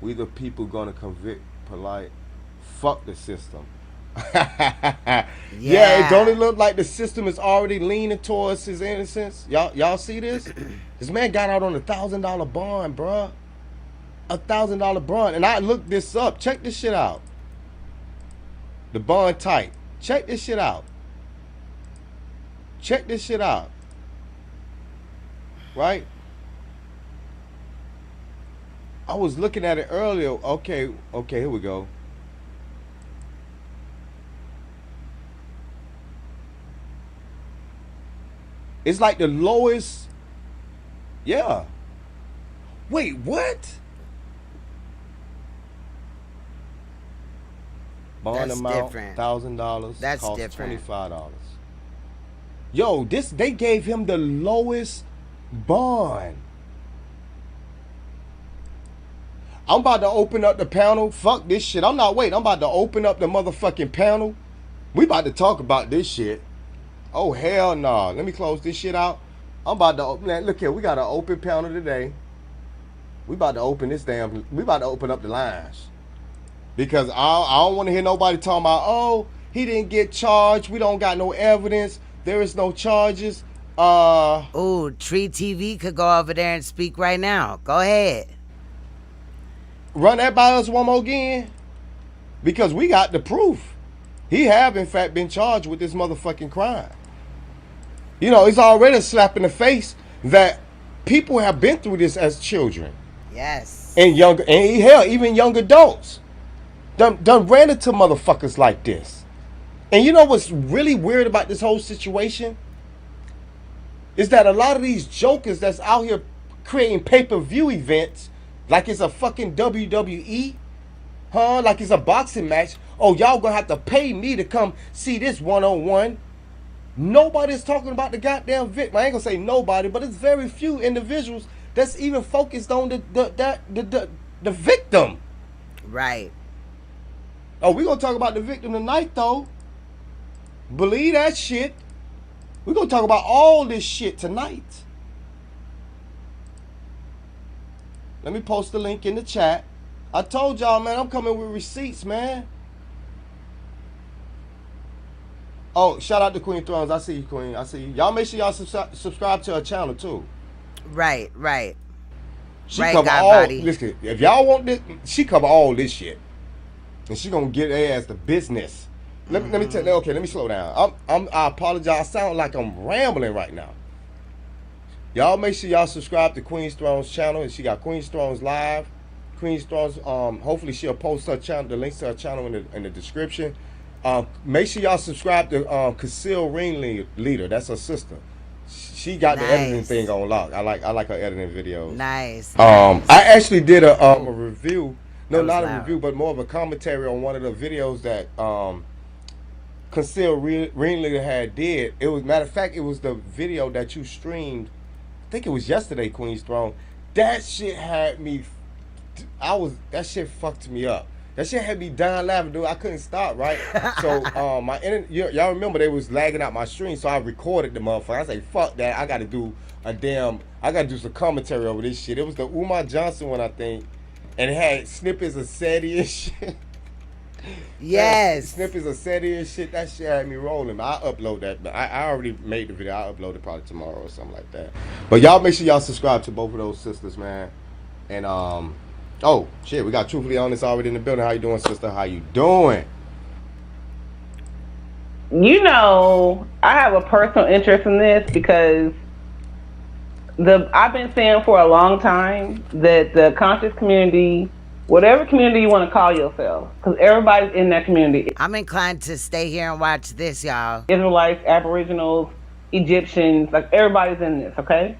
We the people gonna convict Polight. Fuck the system. Yeah, don't it look like the system is already leaning towards his innocence? Y'all see this? This man got out on $1,000 bond, bruh. $1,000 bond. And I looked this up. Check this shit out. The bond type. Check this shit out. Check this shit out. Right? I was looking at it earlier. Okay, here we go. It's like the lowest. Yeah. Wait, what? Bond amount $1,000. That's cost different. $25. Yo, they gave him the lowest bond. I'm about to open up the panel. Fuck this shit. I'm about to open up the motherfucking panel. We about to talk about this shit. Oh, hell no. Nah. Let me close this shit out. I'm about to open that. Look here. We got an open panel today. We about to open this damn. We about to open up the lines. Because I don't want to hear nobody talking about, oh, he didn't get charged. We don't got no evidence. There is no charges. Oh, Tree TV could go over there and speak right now. Go ahead. Run that by us one more again. Because we got the proof. He have, in fact, been charged with this motherfucking crime. You know, it's already a slap in the face that people have been through this as children. Yes. And hell, even young adults. Done ran into motherfuckers like this. And you know what's really weird about this whole situation? Is that a lot of these jokers that's out here creating pay-per-view events like it's a fucking WWE, huh? Like it's a boxing match. Oh, y'all gonna have to pay me to come see this one-on-one. Nobody's talking about the goddamn victim. I ain't gonna say nobody, but it's very few individuals that's even focused on the victim. Right. Oh, we gonna talk about the victim tonight, though. Believe that shit. We're gonna talk about all this shit tonight. Let me post the link in the chat. I told y'all, man, I'm coming with receipts, man. Oh, shout out to Queen Thrones. I see you, Queen. I see you. Y'all make sure y'all subscribe to her channel too. Right, right. She right, cover God all. body. Listen, if y'all want this, she cover all this shit, and she gonna get her ass the business. Let me tell you. Okay, let me slow down. I apologize. I sound like I'm rambling right now. Y'all make sure y'all subscribe to Queen's Thrones channel, and she got Queen's Thrones live. Queen's Thrones. Hopefully she'll post her channel, the links to her channel in the description. Make sure y'all subscribe to Conceal Ringleader. That's her sister. She got the editing thing on lock. I like her editing videos. Nice. I actually did a review. No, not a review, but more of a commentary on one of the videos that Conceal Ringleader had did. It was, matter of fact, it was the video that you streamed. I think it was yesterday, Queen's Throne. That shit had me. That shit fucked me up. That shit had me dying laughing, dude. I couldn't stop, right? So my internet, y'all remember they was lagging out my stream, so I recorded the motherfucker. I say, fuck that. I gotta do some commentary over this shit. It was the Umar Johnson one, I think, and it had snippets of SETI and shit. Yes. Snippets of SETI and shit. That shit had me rolling. I upload that. But I already made the video. I'll upload it probably tomorrow or something like that. But y'all make sure y'all subscribe to both of those sisters, man. And oh shit, we got Truthfully Honest already in the building. How you doing, sister? How you doing? You know, I have a personal interest in this because I've been saying for a long time that the conscious community, whatever community you want to call yourself, because everybody's in that community. I'm inclined to stay here and watch this, y'all. Israelites, Aboriginals, Egyptians, like everybody's in this, okay?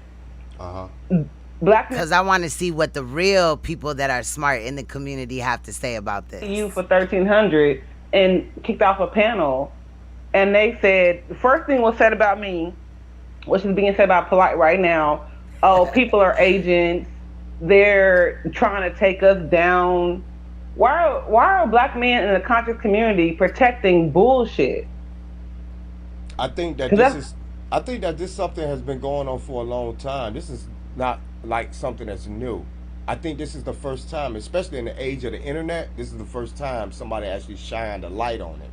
Black because I want to see what the real people that are smart in the community have to say about this. You for 1300 and kicked off a panel, and they said the first thing was said about me, which is being said about Polight right now. Oh, people are agents. They're trying to take us down. Why are black men in the conscious community protecting bullshit? I think that this something has been going on for a long time. This is not like something that's new. I think this is the first time, especially in the age of the internet, this is the first time somebody actually shined a light on it.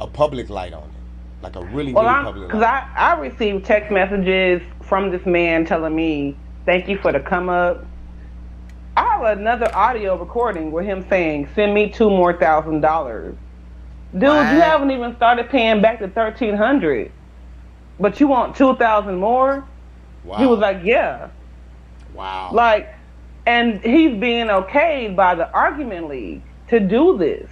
A public light on it. Like a really public light. Because I received text messages from this man telling me, thank you for the come up. I have another audio recording with him saying, send me $2,000 more. Dude, you haven't even started paying back the $1,300. But you want $2,000 more? Wow. He was like, yeah. Wow. Like, and he's being okayed by the Argument League to do this.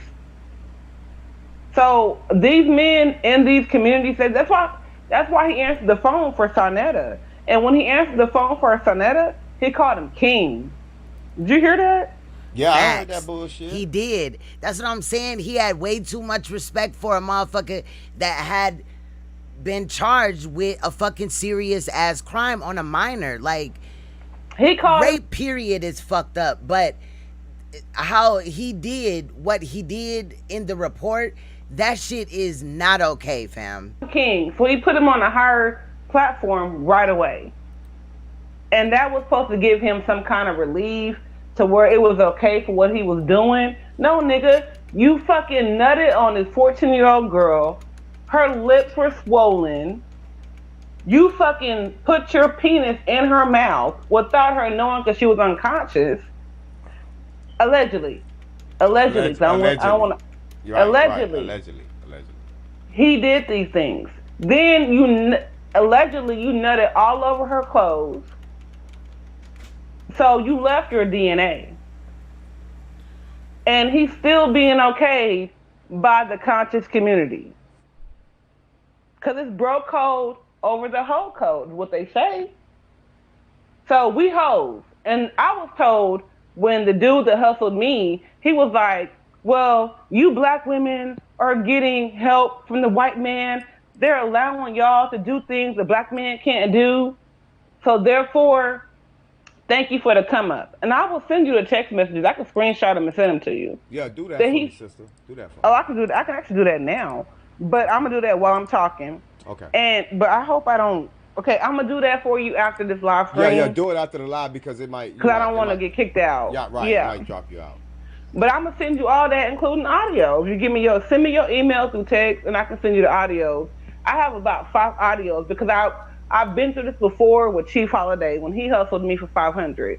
So these men in these communities said that's why he answered the phone for Saneter. And when he answered the phone for Saneter, he called him king. Did you hear that? Yeah, I heard that bullshit. He did. That's what I'm saying. He had way too much respect for a motherfucker that had been charged with a fucking serious ass crime on a minor. Like, he called rape period is fucked up, but how he did what he did in the report, that shit is not okay, fam. King. So he put him on a higher platform right away. And that was supposed to give him some kind of relief to where it was okay for what he was doing. No, nigga, you fucking nutted on this 14-year-old girl. Her lips were swollen. You fucking put your penis in her mouth without her knowing because she was unconscious. Allegedly. Allegedly. Allegedly. I don't want to. Right, allegedly. Right. Allegedly. He did these things. Then allegedly you nutted all over her clothes. So you left your DNA. And he's still being okayed by the conscious community. Because it's bro code over the hoe code, what they say. So we hoes. And I was told when the dude that hustled me, he was like, well, you black women are getting help from the white man. They're allowing y'all to do things the black man can't do. So therefore, thank you for the come up. And I will send you the text messages. I can screenshot them and send them to you. Yeah, do that for me, sister. Do that for me. Oh, I can actually do that now. But I'm gonna do that while I'm talking. Okay. But I hope I don't. Okay, I'm gonna do that for you after this live stream. Yeah, do it after the live because it might. Because I don't want to get kicked out. Yeah, right. Yeah. It might drop you out. But I'm gonna send you all that, including audio. If you send me your email through text, and I can send you the audios. I have about 5 audios because I've been through this before with Chief Holiday when he hustled me for $500,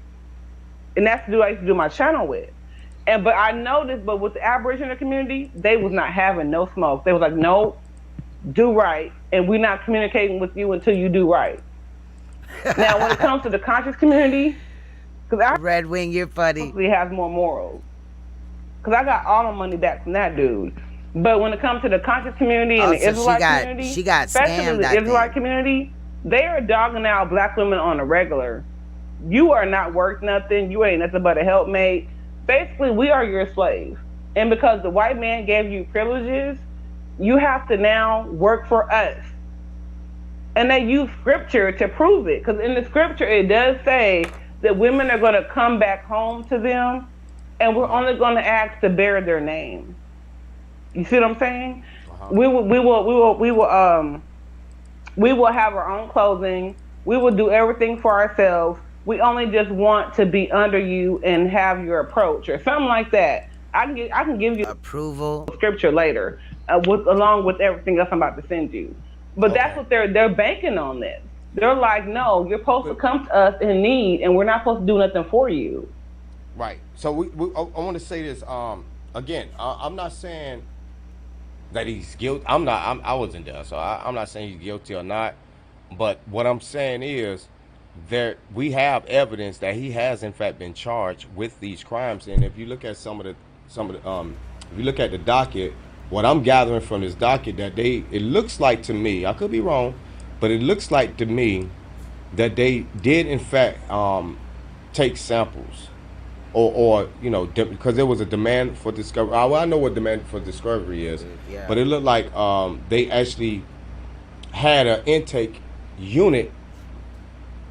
and that's the dude I used to do my channel with. But I noticed, but with the Aboriginal community, they was not having no smoke. They was like, no, do right, and we're not communicating with you until you do right. Now, when it comes to the conscious community, because Red Wing, you're funny. He has more morals. Because I got all the money back from that dude. But when it comes to the conscious community and the Israelite community, she got especially scammed, the Israelite community, they are dogging out black women on a regular. You are not worth nothing. You ain't nothing but a helpmate. Basically, we are your slave. And because the white man gave you privileges, you have to now work for us. And they use scripture to prove it. Because in the scripture, it does say that women are going to come back home to them, and we're only going to ask to bear their name. You see what I'm saying? We will have our own clothing. We will do everything for ourselves. We only just want to be under you and have your approach or something like that. I can give you approval scripture later, along with everything else I'm about to send you. But that's what they're banking on this. They're like, no, you're supposed to come to us in need, and we're not supposed to do nothing for you. Right. So I want to say this again. I'm not saying that he's guilty. I wasn't there, so I'm not saying he's guilty or not. But what I'm saying is we have evidence that he has in fact been charged with these crimes. And if you look at if you look at the docket, what I'm gathering from this docket that it looks like to me, I could be wrong, but it looks like to me that they did in fact take samples. Or because there was a demand for discovery. I know what demand for discovery is, but it looked like they actually had an intake unit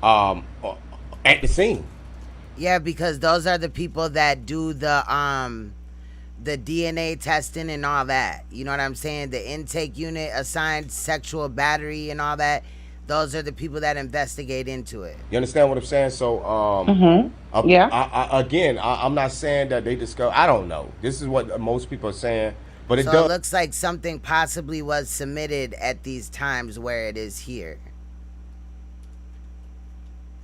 at the scene. Yeah, because those are the people that do the DNA testing and all that. You know what I'm saying? The intake unit assigned sexual battery and all that. Those are the people that investigate into it. You understand what I'm saying? So, I'm not saying that they discover. I don't know. This is what most people are saying, but it looks like something possibly was submitted at these times where it is here.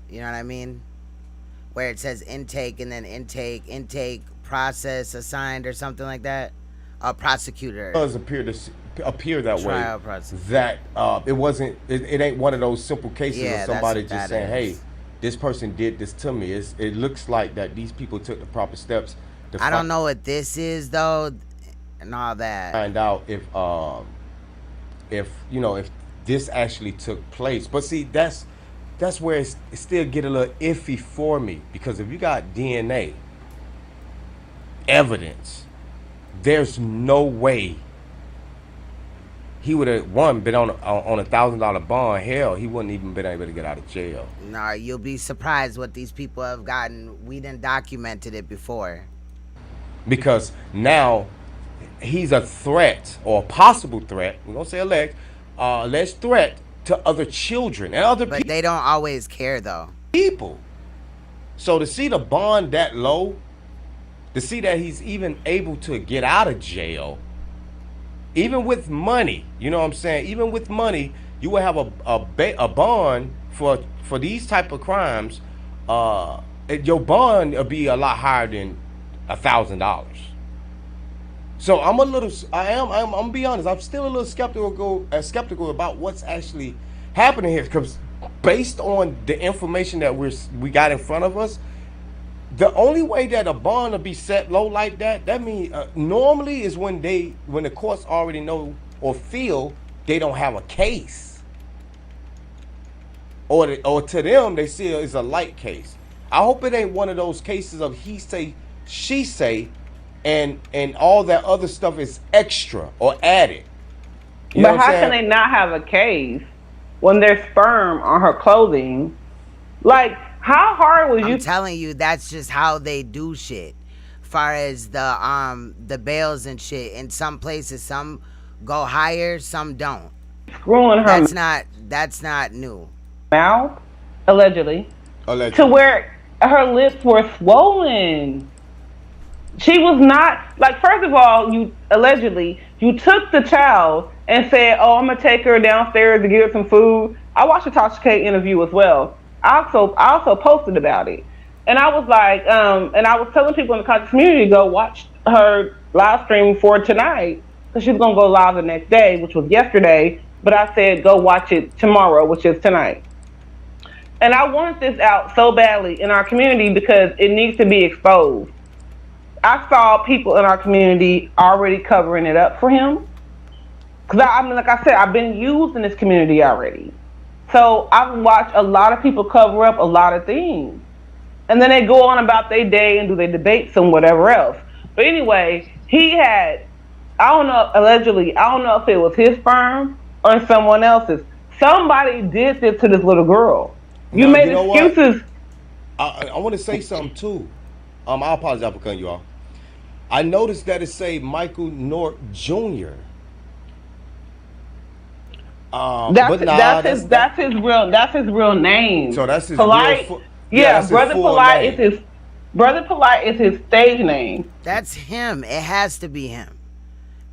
You know what I mean? Where it says intake and then intake process assigned or something like that. A prosecutor. It does appear that trial way. Process. That it ain't one of those simple cases of somebody just saying, "Hey, this person did this to me." It looks like that these people took the proper steps. I don't know what this is though, and all that. Find out if this actually took place. But see, that's where it still get a little iffy for me, because if you got DNA evidence, there's no way he would have been on $1,000 bond. Hell, he wouldn't even been able to get out of jail. Nah, you'll be surprised what these people have gotten. We done documented it before. Because now he's a threat, or a possible threat. We're gonna say alleged threat to other children and other people. But they don't always care though. People. So to see the bond that low, to see that he's even able to get out of jail, even with money, you know what I'm saying? Even with money, you will have a bond for these type of crimes. Your bond will be a lot higher than $1,000. So I'm gonna be honest. I'm still a little skeptical about what's actually happening here, because based on the information that we got in front of us, the only way that a bond will be set low like that means normally is when the courts already know or feel they don't have a case, or to them they see it's a light case. I hope it ain't one of those cases of he say, she say, and all that other stuff is extra or added. But how can they not have a case when there's sperm on her clothing? Like, how hard was you? I'm telling you, that's just how they do shit. Far as the bails and shit. In some places, some go higher, some don't. Screwing her That's not new. mouth, allegedly, to where her lips were swollen. She was not like. First of all, you took the child and said, "Oh, I'm gonna take her downstairs to give her some food." I watched the Tasha K interview as well. I also posted about it, and I was like, and I was telling people in the conscious community to go watch her live stream for tonight because she's gonna go live the next day, which was yesterday. But I said go watch it tomorrow, which is tonight. And I wanted this out so badly in our community because it needs to be exposed. I saw people in our community already covering it up for him. Because I mean, like I said, I've been used in this community already. So I've watched a lot of people cover up a lot of things. And then they go on about their day and do their debates and whatever else. But anyway, he had, I don't know, allegedly, I don't know if it was his sperm or someone else's. Somebody did this to this little girl. You made excuses. I want to say something too. I apologize for cutting you off. I noticed that it say Michael North Jr. That's his real name. So that's his Polight. real Yeah, Brother Polight is his Brother Polight is his stage name. That's him. It has to be him.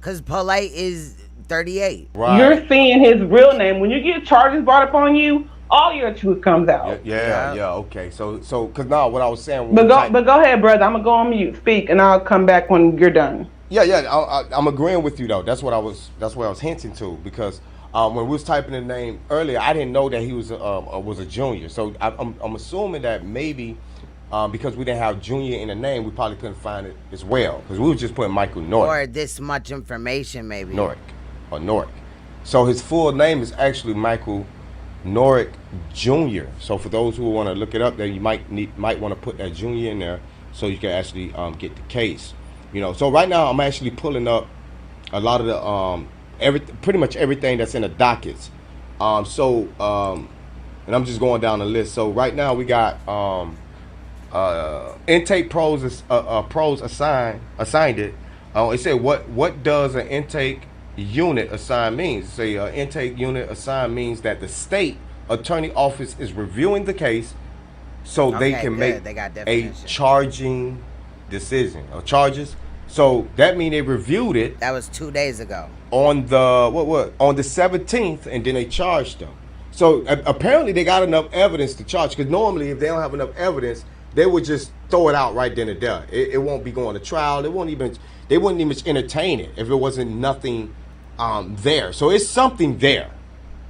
Cause Polight is 38. Right. You're seeing his real name. When you get charges brought up on you, all your truth comes out. Yeah. Okay. So, cause now what I was saying. But go ahead, brother. I'm gonna go on mute. Speak, and I'll come back when you're done. Yeah. I'm agreeing with you though. That's what I was hinting to because when we was typing the name earlier, I didn't know that he was a junior. So I'm assuming that maybe because we didn't have junior in the name, we probably couldn't find it as well because we were just putting Michael North. Or this much information, maybe. North. So his full name is actually Michael North Jr. So for those who want to look it up, then you might want to put that junior in there so you can actually get the case. You know. So right now I'm actually pulling up a lot of the pretty much everything that's in the dockets. And I'm just going down the list. So right now we got intake pros assigned it. It said what does an intake unit assigned means. Say intake unit assigned means that the state attorney office is reviewing the case so they can make a charging decision or charges. So that means they reviewed it. That was 2 days ago. On the on the 17th, and then they charged them. So apparently they got enough evidence to charge. Because normally, if they don't have enough evidence, they would just throw it out right then and there. It won't be going to trial. They wouldn't even entertain it if it wasn't nothing there. So it's something there.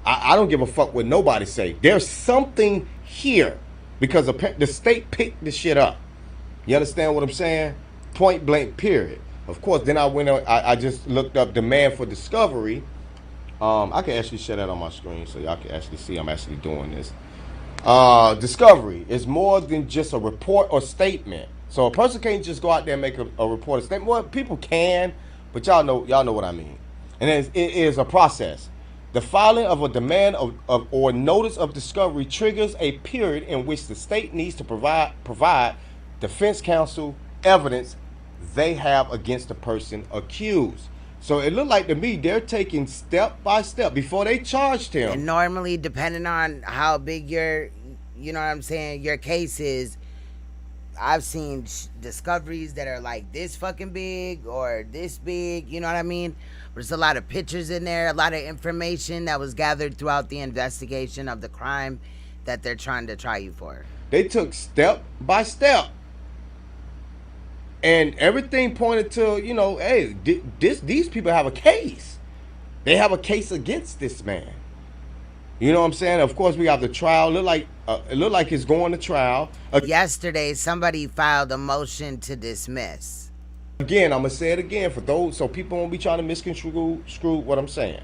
I don't give a fuck what nobody say. There's something here because the state picked this shit up. You understand what I'm saying? Point blank, period. Of course, then I just looked up demand for discovery. I can actually share that on my screen so y'all can actually see I'm actually doing this. Discovery is more than just a report or statement. So a person can't just go out there and make a report or statement. Well, people can, but y'all know what I mean. And it is a process. The filing of a demand of or notice of discovery triggers a period in which the state needs to provide defense counsel evidence they have against the person accused. So it looked like to me they're taking step by step before they charged him. And normally, depending on how big your case is, I've seen discoveries that are like this fucking big or this big, you know what I mean? There's a lot of pictures in there, a lot of information that was gathered throughout the investigation of the crime that they're trying to try you for. They took step by step. And everything pointed to, hey, these people have a case. They have a case against this man. You know what I'm saying? Of course, we have the trial. It looked like it's going to trial. Yesterday, somebody filed a motion to dismiss. Again, I'm gonna say it again for those so people won't be trying to misconstrue what I'm saying.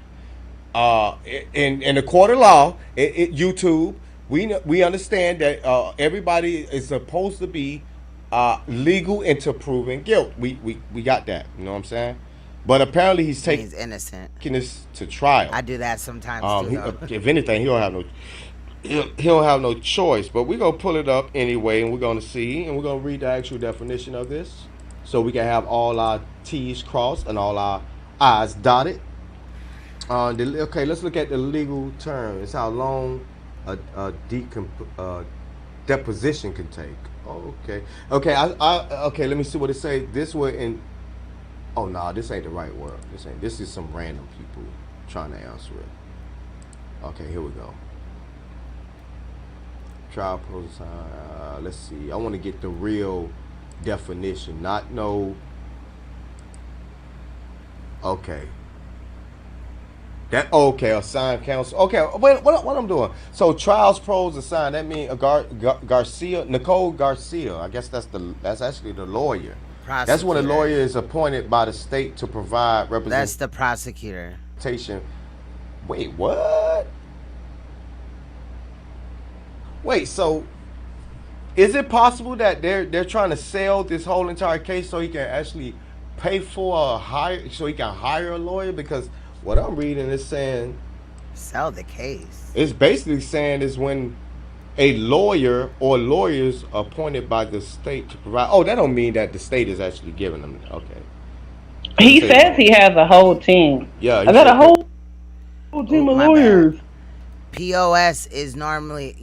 In the court of law, YouTube, we understand that everybody is supposed to be legal into proving guilt. We got that. You know what I'm saying? But apparently he's taking this to trial. I do that sometimes too. If anything, he don't have no choice. But we're gonna pull it up anyway, and we're gonna see, and we're gonna read the actual definition of this, so we can have all our T's crossed and all our I's dotted. Okay, let's look at the legal term. It's how long a deposition can take. Okay. Okay, let me see what it say. This way in. Oh no, this ain't the right word. This is some random people trying to answer it. Okay, here we go. Trial process. Let's see. I want to get the real definition, not no. Okay. Assigned counsel. Okay, what I'm doing? So trials pros assigned. That means Garcia, Nicole Garcia. I guess that's actually the lawyer. Prosecutor. That's when a lawyer is appointed by the state to provide representation. That's the prosecutor. Wait, what? Wait, so is it possible that they're trying to sell this whole entire case so he can actually pay for so he can hire a lawyer? Because what I'm reading is saying sell the case. It's basically saying is when a lawyer or lawyers appointed by the state to provide. Oh, that don't mean that the state is actually giving them. Okay. He says he has a whole team. Yeah, I got a whole team of lawyers. POS is normally,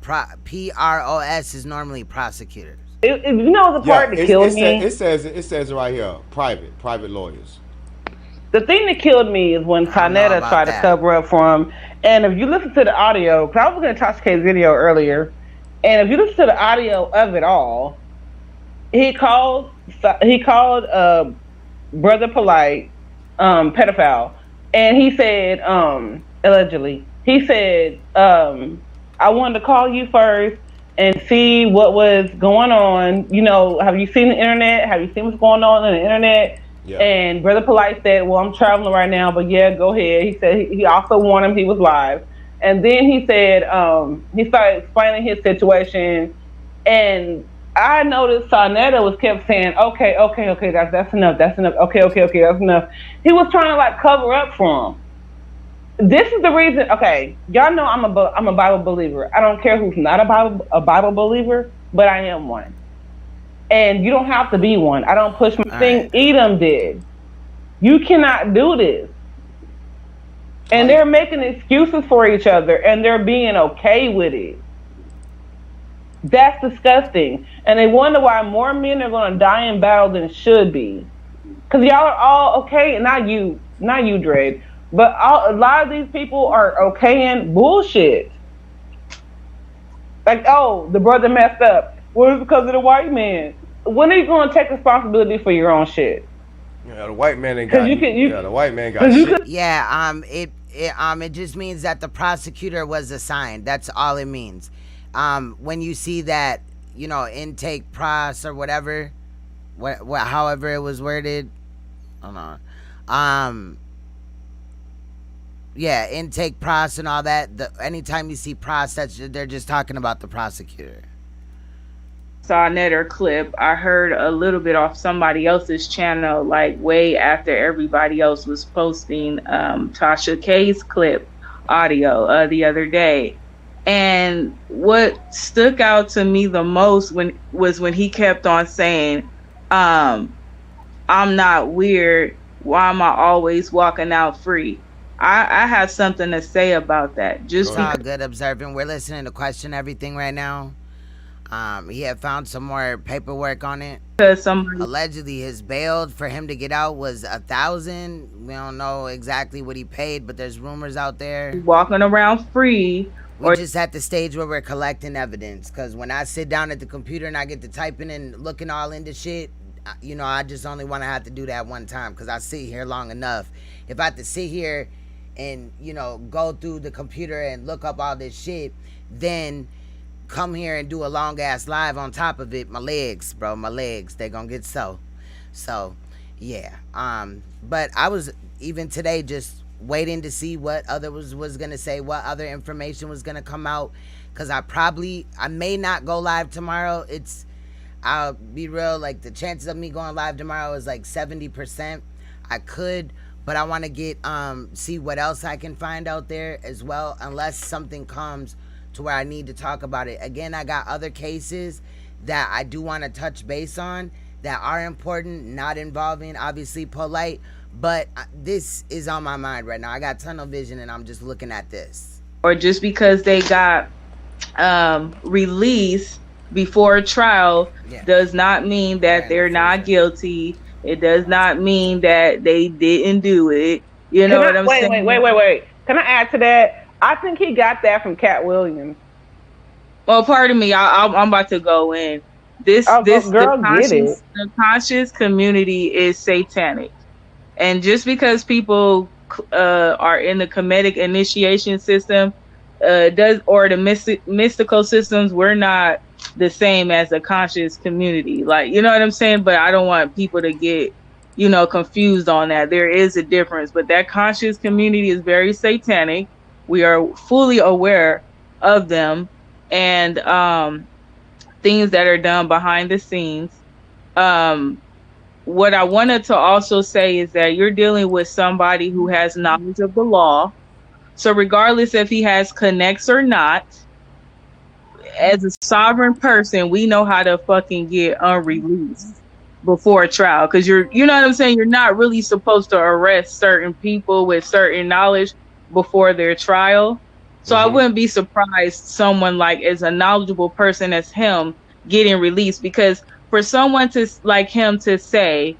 PROS is normally prosecutors. You know the part that killed me? It says right here, private lawyers. The thing that killed me is when Saneter tried to cover up for him. And if you listen to the audio, because I was looking at Tasha's video earlier, and if you listen to the audio of it all, he called Brother Polight pedophile, and he said allegedly. He said, I wanted to call you first and see what was going on. Have you seen the internet? Have you seen what's going on the internet? Yeah. And Brother Polight said, well, I'm traveling right now, but yeah, go ahead. He said he also warned him he was live. And then he said, he started explaining his situation. And I noticed Saneter kept saying, okay, that's enough. Okay, that's enough. He was trying to cover up for him. This is the reason. Okay, y'all know I'm a Bible believer. I don't care who's not a Bible believer, but I am one. And you don't have to be one. I don't push my thing. Edom did. You cannot do this. And they're making excuses for each other, and they're being okay with it. That's disgusting. And they wonder why more men are going to die in battle than should be. Because y'all are all okay. Not you, Drake. But a lot of these people are okaying bullshit. The brother messed up. Well, it's because of the white man. When are you going to take responsibility for your own shit? Yeah, the white man ain't got. The white man got shit. Yeah, it just means that the prosecutor was assigned. That's all it means. When you see that, intake pros or whatever, however it was worded, hold on. Yeah, intake pros and all that. Anytime you see pros, they're just talking about the prosecutor. Saneter clip. I heard a little bit off somebody else's channel, way after everybody else was posting Tasha K's clip audio the other day. And what stuck out to me the most was when he kept on saying, I'm not weird. Why am I always walking out free? I have something to say about that. Just all good observing. We're listening to question everything right now. He had found some more paperwork on it. Allegedly, his bail for him to get out was $1,000. We don't know exactly what he paid, but there's rumors out there. Walking around free. We're just at the stage where we're collecting evidence. Because when I sit down at the computer and I get to typing and looking all into shit, I just only want to have to do that one time because I sit here long enough. If I have to sit here and, go through the computer and look up all this shit, then come here and do a long ass live on top of it, my legs, they gonna get so yeah. But I was even today just waiting to see what other was gonna say, what other information was gonna come out, because I may not go live tomorrow. I'll be real, the chances of me going live tomorrow is 70%. I could, but I want to get see what else I can find out there as well, unless something comes to where I need to talk about it. Again, I got other cases that I do want to touch base on that are important, not involving obviously Polight, But this is on my mind right now. I got tunnel vision and I'm just looking at this. Or just because they got released before a trial does not mean that they're not guilty. It does not mean that they didn't do it. You know what I'm saying? Wait. Can I add to that? I think he got that from Cat Williams. Well, pardon me. I'm about to go in. The conscious community is satanic. And just because people are in the Kemetic initiation system, or the mystical systems, we're not the same as the conscious community. Like, you know what I'm saying? But I don't want people to get, confused on that. There is a difference, but that conscious community is very satanic. We are fully aware of them and things that are done behind the scenes. What I wanted to also say is that you're dealing with somebody who has knowledge of the law. So regardless if he has connects or not, as a sovereign person, we know how to fucking get unreleased before a trial. Because you know what I'm saying? You're not really supposed to arrest certain people with certain knowledge before their trial. So I wouldn't be surprised someone like as a knowledgeable person as him getting released, because for someone to like him to say,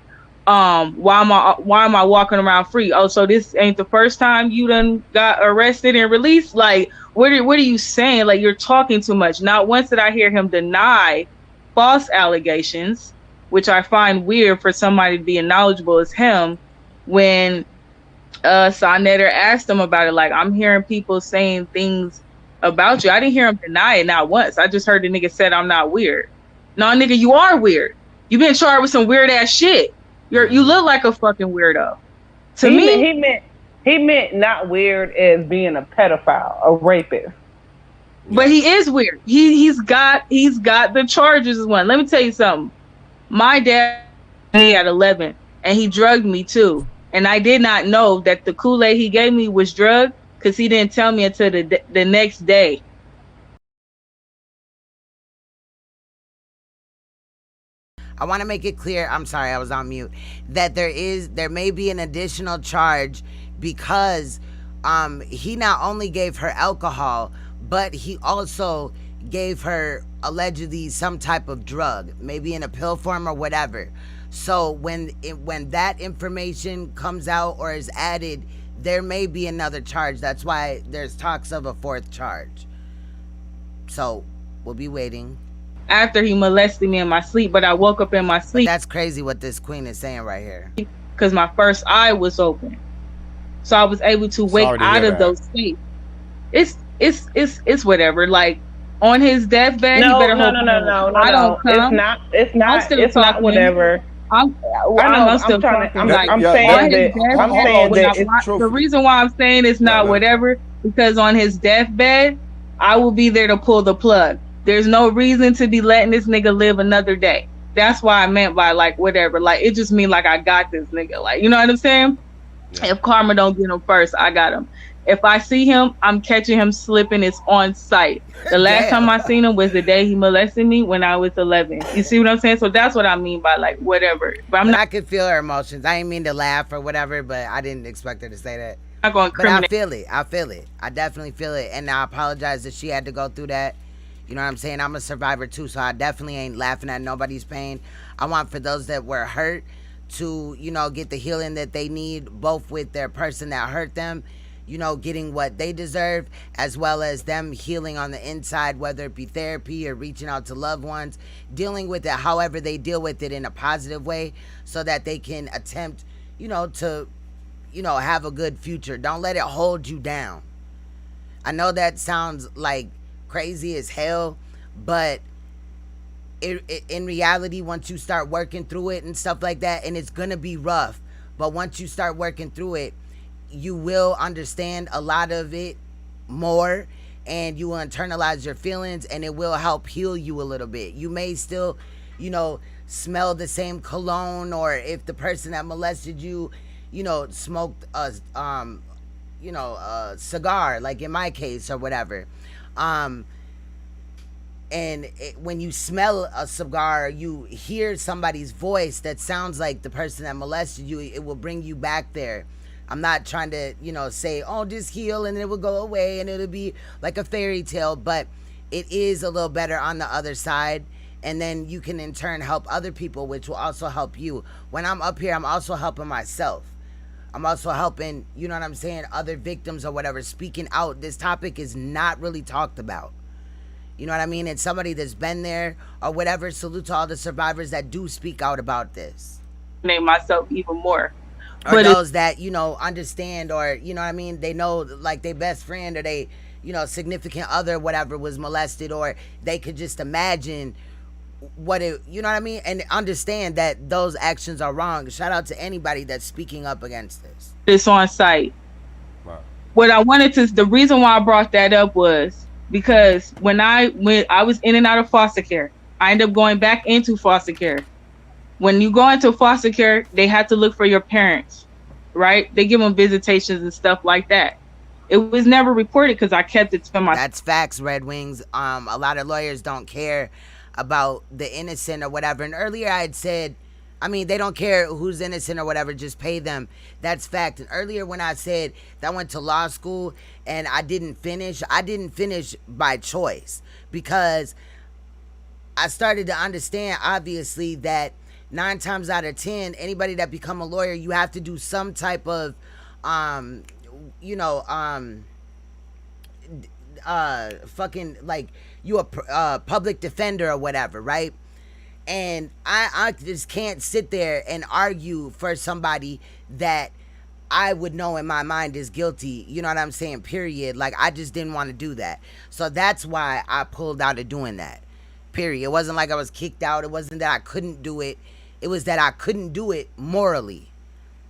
why am I walking around free? Oh, so this ain't the first time you done got arrested and released? Like, what are you saying? Like, you're talking too much. Not once did I hear him deny false allegations, which I find weird for somebody to be knowledgeable as him. When Saneter asked him about it, like, I'm hearing people saying things about you. I didn't hear him deny it, not once. I just heard the nigga said I'm not weird. No, nigga, you are weird. You been charged with some weird ass shit. You look like a fucking weirdo. He meant not weird as being a pedophile, a rapist. But he is weird. He's got the charges as one. Let me tell you something. My dad, he at 11, and he drugged me too. And I did not know that the Kool-Aid he gave me was drugged, because he didn't tell me until the next day. I want to make it clear, I'm sorry, I was on mute, that there may be an additional charge because he not only gave her alcohol, but he also gave her allegedly some type of drug, maybe in a pill form or whatever. So when that information comes out or is added, there may be another charge. That's why there's talks of a fourth charge. So we'll be waiting. After he molested me in my sleep, but I woke up in my sleep. But that's crazy what this queen is saying right here. Because my first eye was open, so I was able to wake out of those states. It's whatever. Like on his deathbed, No, he better no, hope no, no, no, no, I don't no. come. It's not whatever. I'm still talking. The reason why I'm saying it's not whatever, because on his deathbed, I will be there to pull the plug. There's no reason to be letting this nigga live another day. That's why I meant by like whatever. Like it just mean like I got this nigga. Like, you know what I'm saying? Yeah. If karma don't get him first, I got him. If I see him, I'm catching him slipping. It's on sight. The last time I seen him was the day he molested me when I was 11. You see what I'm saying? So that's what I mean by like whatever. But I could feel her emotions. I didn't mean to laugh or whatever, but I didn't expect her to say that. I'm going but I feel it. I definitely feel it. And I apologize that she had to go through that. You know what I'm saying? I'm a survivor too, so I definitely ain't laughing at nobody's pain. I want for those that were hurt to, get the healing that they need, both with their person that hurt them, getting what they deserve, as well as them healing on the inside, whether it be therapy or reaching out to loved ones, dealing with it however they deal with it in a positive way, so that they can attempt, to, have a good future. Don't let it hold you down. I know that sounds like crazy as hell, but in reality, once you start working through it and stuff like that, and it's gonna be rough, but once you start working through it, you will understand a lot of it more, and you will internalize your feelings, and it will help heal you a little bit. You may still, smell the same cologne, or if the person that molested you, smoked a cigar, like in my case or whatever. when you smell a cigar, you hear somebody's voice that sounds like the person that molested you, it will bring you back there. I'm not trying to, say, oh, just heal and it will go away and it'll be like a fairy tale, but it is a little better on the other side. And then you can in turn help other people, which will also help you. When I'm up here, I'm also helping myself. I'm also helping, you know what I'm saying, other victims or whatever, speaking out. This topic is not really talked about. You know what I mean? And somebody that's been there or whatever, salute to all the survivors that do speak out about this. Name myself even more. Or but those that, understand, or, you know what I mean? They know, like, their best friend or they, significant other, whatever, was molested, or they could just imagine what it, you know what I mean? And understand that those actions are wrong. Shout out to anybody that's speaking up against this. It's on site. Wow. The reason why I brought that up was because when I was in and out of foster care, I ended up going back into foster care. When you go into foster care, they have to look for your parents, right? They give them visitations and stuff like that. It was never reported because I kept it to myself. That's facts, Red Wings. A lot of lawyers don't care about the innocent or whatever. And earlier I had said, they don't care who's innocent or whatever, just pay them. That's fact. And earlier when I said that I went to law school and I didn't finish by choice, because I started to understand, obviously, that 9 times out of 10, anybody that become a lawyer, you have to do some type of, fucking, like, you a public defender or whatever, right? And I just can't sit there and argue for somebody that I would know in my mind is guilty, you know what I'm saying, period. Like, I just didn't want to do that. So that's why I pulled out of doing that, period. It wasn't like I was kicked out. It wasn't that I couldn't do it. It was that I couldn't do it morally.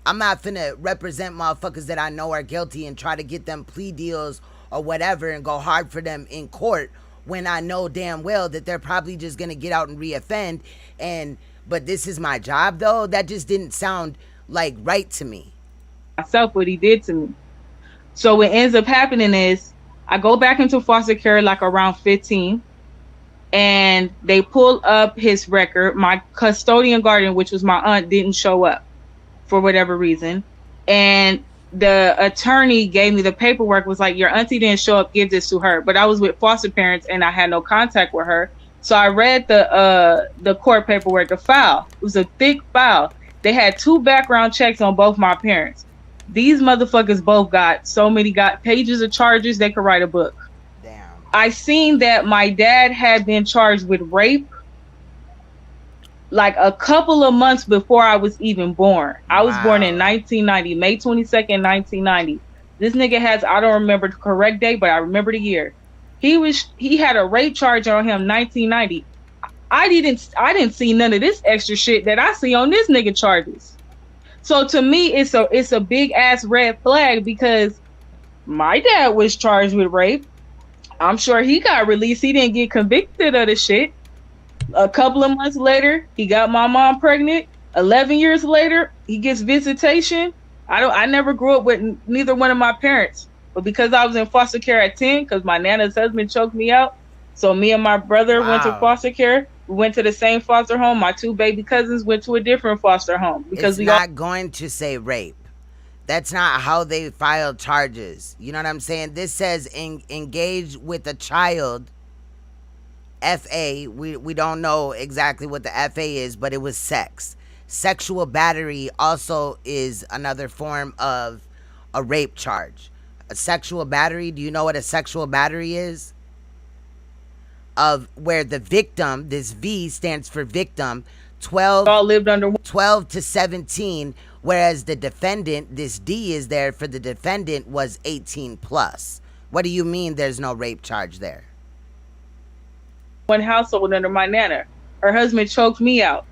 I'm not finna represent motherfuckers that I know are guilty and try to get them plea deals or whatever and go hard for them in court when I know damn well that they're probably just gonna get out and reoffend. But this is my job, though. That just didn't sound like right to me. Myself, what he did to me. So what ends up happening is I go back into foster care like around 15, and they pull up his record. My custodian guardian, which was my aunt, didn't show up for whatever reason, and the attorney gave me the paperwork, was like, your auntie didn't show up, give this to her. But I was with foster parents and I had no contact with her. So I read the court paperwork, the file. It was a thick file. They had 2 background checks on both my parents. These motherfuckers both got pages of charges. They could write a book. Damn. I seen that my dad had been charged with rape like a couple of months before I was even born. I was born in 1990, May 22nd, 1990. This nigga has, I don't remember the correct date, but I remember the year. He had a rape charge on him 1990. I didn't see none of this extra shit that I see on this nigga charges. So to me, it's a big ass red flag, because my dad was charged with rape. I'm sure he got released. He didn't get convicted of the shit. A couple of months later, he got my mom pregnant. 11 years later, he gets visitation. I never grew up with neither one of my parents, but because I was in foster care at 10, because my nana's husband choked me out, so me and my brother went to foster care. We went to the same foster home. My 2 baby cousins went to a different foster home, because it's not going to say rape. That's not how they file charges. You know what I'm saying? This says engage with a child. FA, we don't know exactly what the FA is, but it was sex. Sexual battery also is another form of a rape charge. A sexual battery, do you know what a sexual battery is? Of where the victim, this V stands for victim, 12 to 17, whereas the defendant, this D is there for the defendant, was 18 plus. What do you mean there's no rape charge there? One household under my nana. Her husband choked me out.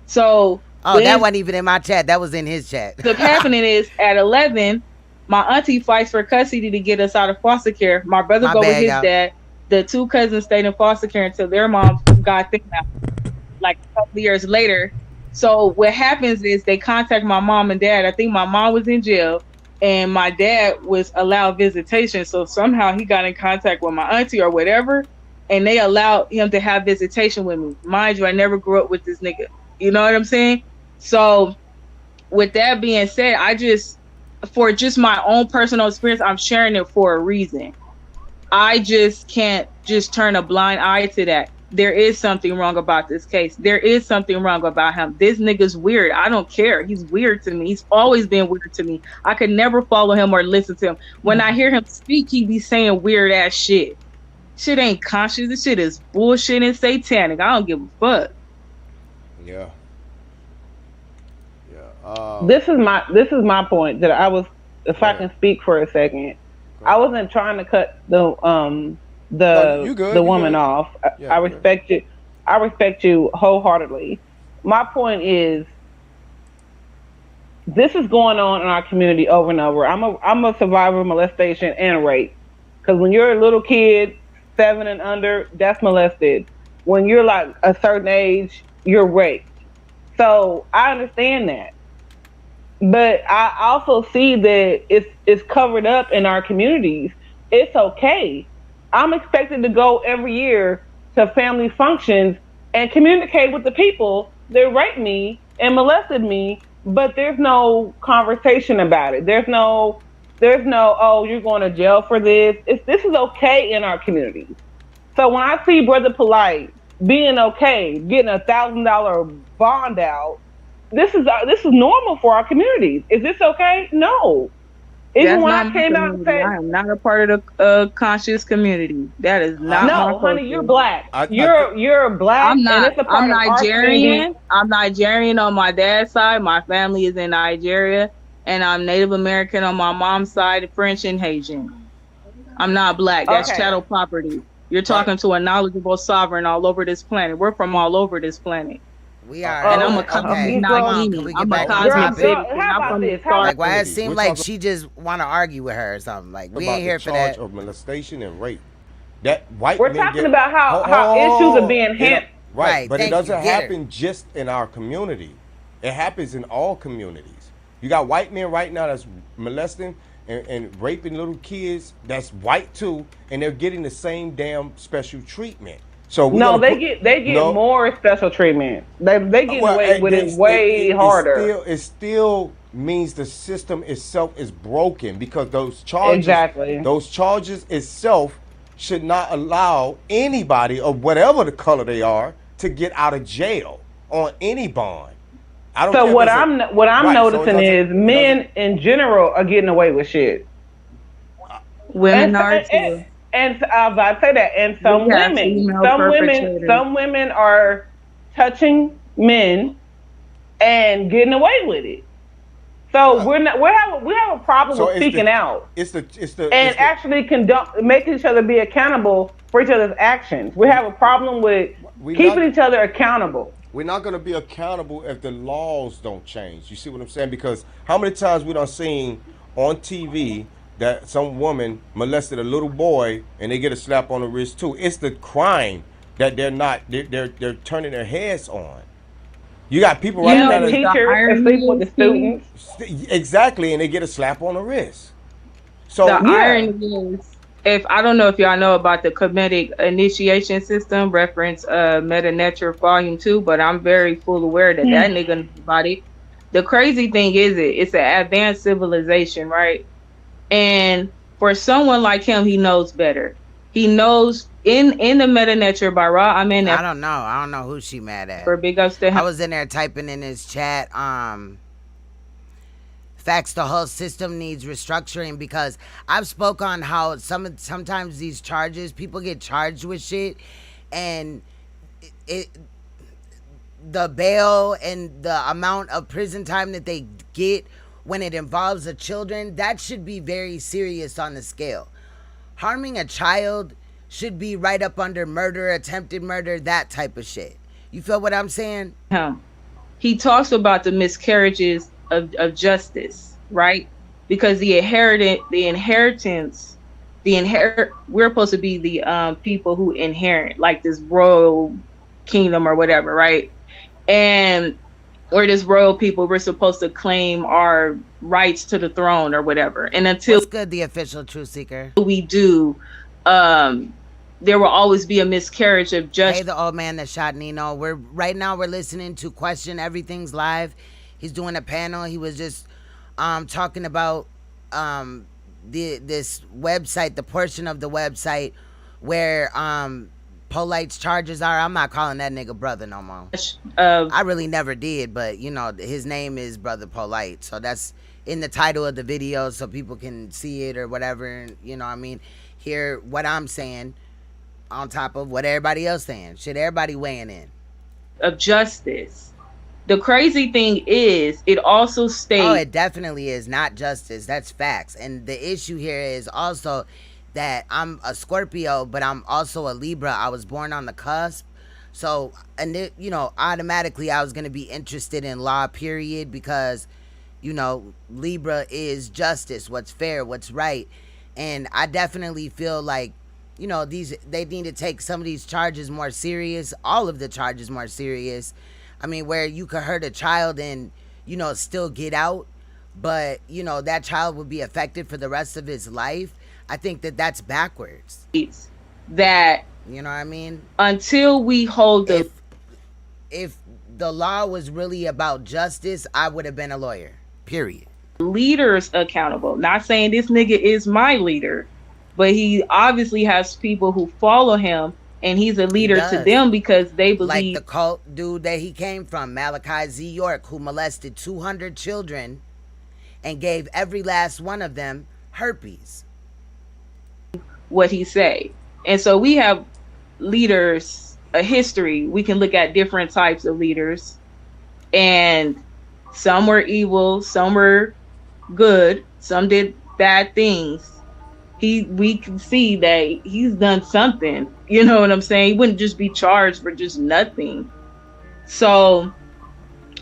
So that wasn't even in my chat. That was in his chat. What's happening is at 11, my auntie fights for custody to get us out of foster care. My brother with his dad. The 2 cousins stayed in foster care until their mom got them out, like a couple of years later. So what happens is they contact my mom and dad. I think my mom was in jail and my dad was allowed visitation. So somehow he got in contact with my auntie or whatever. and they allowed him to have visitation with me. Mind you, I never grew up with this nigga. You know what I'm saying? So with that being said, for just my own personal experience, I'm sharing it for a reason. I just can't just turn a blind eye to that. There is something wrong about this case. There is something wrong about him. This nigga's weird. I don't care. He's weird to me. He's always been weird to me. I could never follow him or listen to him. When I hear him speak, he be saying weird ass shit. Shit ain't conscious. This shit is bullshit and satanic. I don't give a fuck. Yeah. This is my point that I was, if I can speak for a second, I wasn't trying to cut the woman off. I respect you. I respect you wholeheartedly. My point is, this is going on in our community over and over. I'm a survivor of molestation and rape. Because when you're a little kid, 7 and under, that's molested. When you're like a certain age, you're raped. So I understand that. But I also see that it's covered up in our communities. It's okay. I'm expected to go every year to family functions and communicate with the people that raped me and molested me, but there's no conversation about it. There's no, oh, you're going to jail for this. This is okay in our communities. So when I see Brother Polight being okay, getting $1,000 bond out, this is normal for our communities. Is this okay? No. Even when I came out and said, I am not a part of the conscious community. That is not. No, honey, you're black. You're black. I'm not. And it's a part I'm of our Nigerian. community. I'm Nigerian on my dad's side. My family is in Nigeria, and I'm Native American on my mom's side, French and Haitian. I'm not black. That's chattel property. You're talking to a knowledgeable sovereign all over this planet. We're from all over this planet. We are. And I'm a cosmic Nagini. I'm a cosmic baby. I'm from the stars. Like, why it seemed like she just want to argue with her or something. Like, we ain't here for that. Of molestation and rape. That white We're talking about how issues are being handled. Right, but it doesn't happen just in our community. It happens in all communities. You got white men right now that's molesting and raping little kids that's white too, and they're getting the same damn special treatment. So they get more special treatment. They get away with it way harder. It still means the system itself is broken, because those charges itself should not allow anybody of whatever the color they are to get out of jail on any bond. I don't. So what I'm noticing is men in general are getting away with shit. Women are too. And I was about to say that, and some women are touching men and getting away with it. So we have a problem with speaking out. Actually making each other be accountable for each other's actions. We have a problem with keeping each other accountable. We're not going to be accountable if the laws don't change. You see what I'm saying? Because how many times we done seen on TV that some woman molested a little boy and they get a slap on the wrist too? It's the crime that they're turning their heads on. You got people right now that teachers sleep with the students. Exactly, and they get a slap on the wrist. So the irony is, I don't know if y'all know about the comedic initiation system, reference Meta-Nature Volume 2, but I'm very full aware that that nigga knows about it. The crazy thing is it's an advanced civilization, right? And for someone like him, he knows better. He knows in the Meta-Nature by Ra, I don't know who she mad at. For big ups to him. I was in there typing in his chat. Facts, the whole system needs restructuring, because I've spoke on how sometimes these charges, people get charged with shit, and the bail and the amount of prison time that they get when it involves the children, that should be very serious on the scale. Harming a child should be right up under murder, attempted murder, that type of shit. You feel what I'm saying? He talks about the miscarriages of justice, right? Because we're supposed to be the people who inherit like this royal kingdom or whatever, right? And we're just royal people. We're supposed to claim our rights to the throne or whatever. And until what's good, the official truth seeker, we do, there will always be a miscarriage of justice. Hey, the old man that shot Nino. Right now we're listening to Question Everything's live. He's doing a panel. He was just talking about this website, the portion of the website where Polight's charges are. I'm not calling that nigga brother no more. I really never did, but you know his name is Brother Polight, so that's in the title of the video so people can see it or whatever. You know what I mean? Hear what I'm saying on top of what everybody else saying. Shit, everybody weighing in. Of justice. The crazy thing is, it also states... Oh, it definitely is not justice. That's facts. And the issue here is also that I'm a Scorpio, but I'm also a Libra. I was born on the cusp. So, and it, you know, automatically I was going to be interested in law, period, because, you know, Libra is justice, what's fair, what's right. And I definitely feel like, you know, they need to take some of these charges more serious, all of the charges more serious. I mean, where you could hurt a child and, you know, still get out, but, you know, that child would be affected for the rest of his life. I think that that's backwards. That, you know what I mean? Until we hold the... If the law was really about justice, I would have been a lawyer, period. Leaders accountable. Not saying this nigga is my leader, but he obviously has people who follow him, and he's a leader to them because they believe... Like the cult dude that he came from, Malachi Z. York, who molested 200 children and gave every last one of them herpes. What he say. And so we have leaders, a history. We can look at different types of leaders, and some were evil, some were good, some did bad things. We can see that he's done something, you know what I'm saying? He wouldn't just be charged for just nothing. So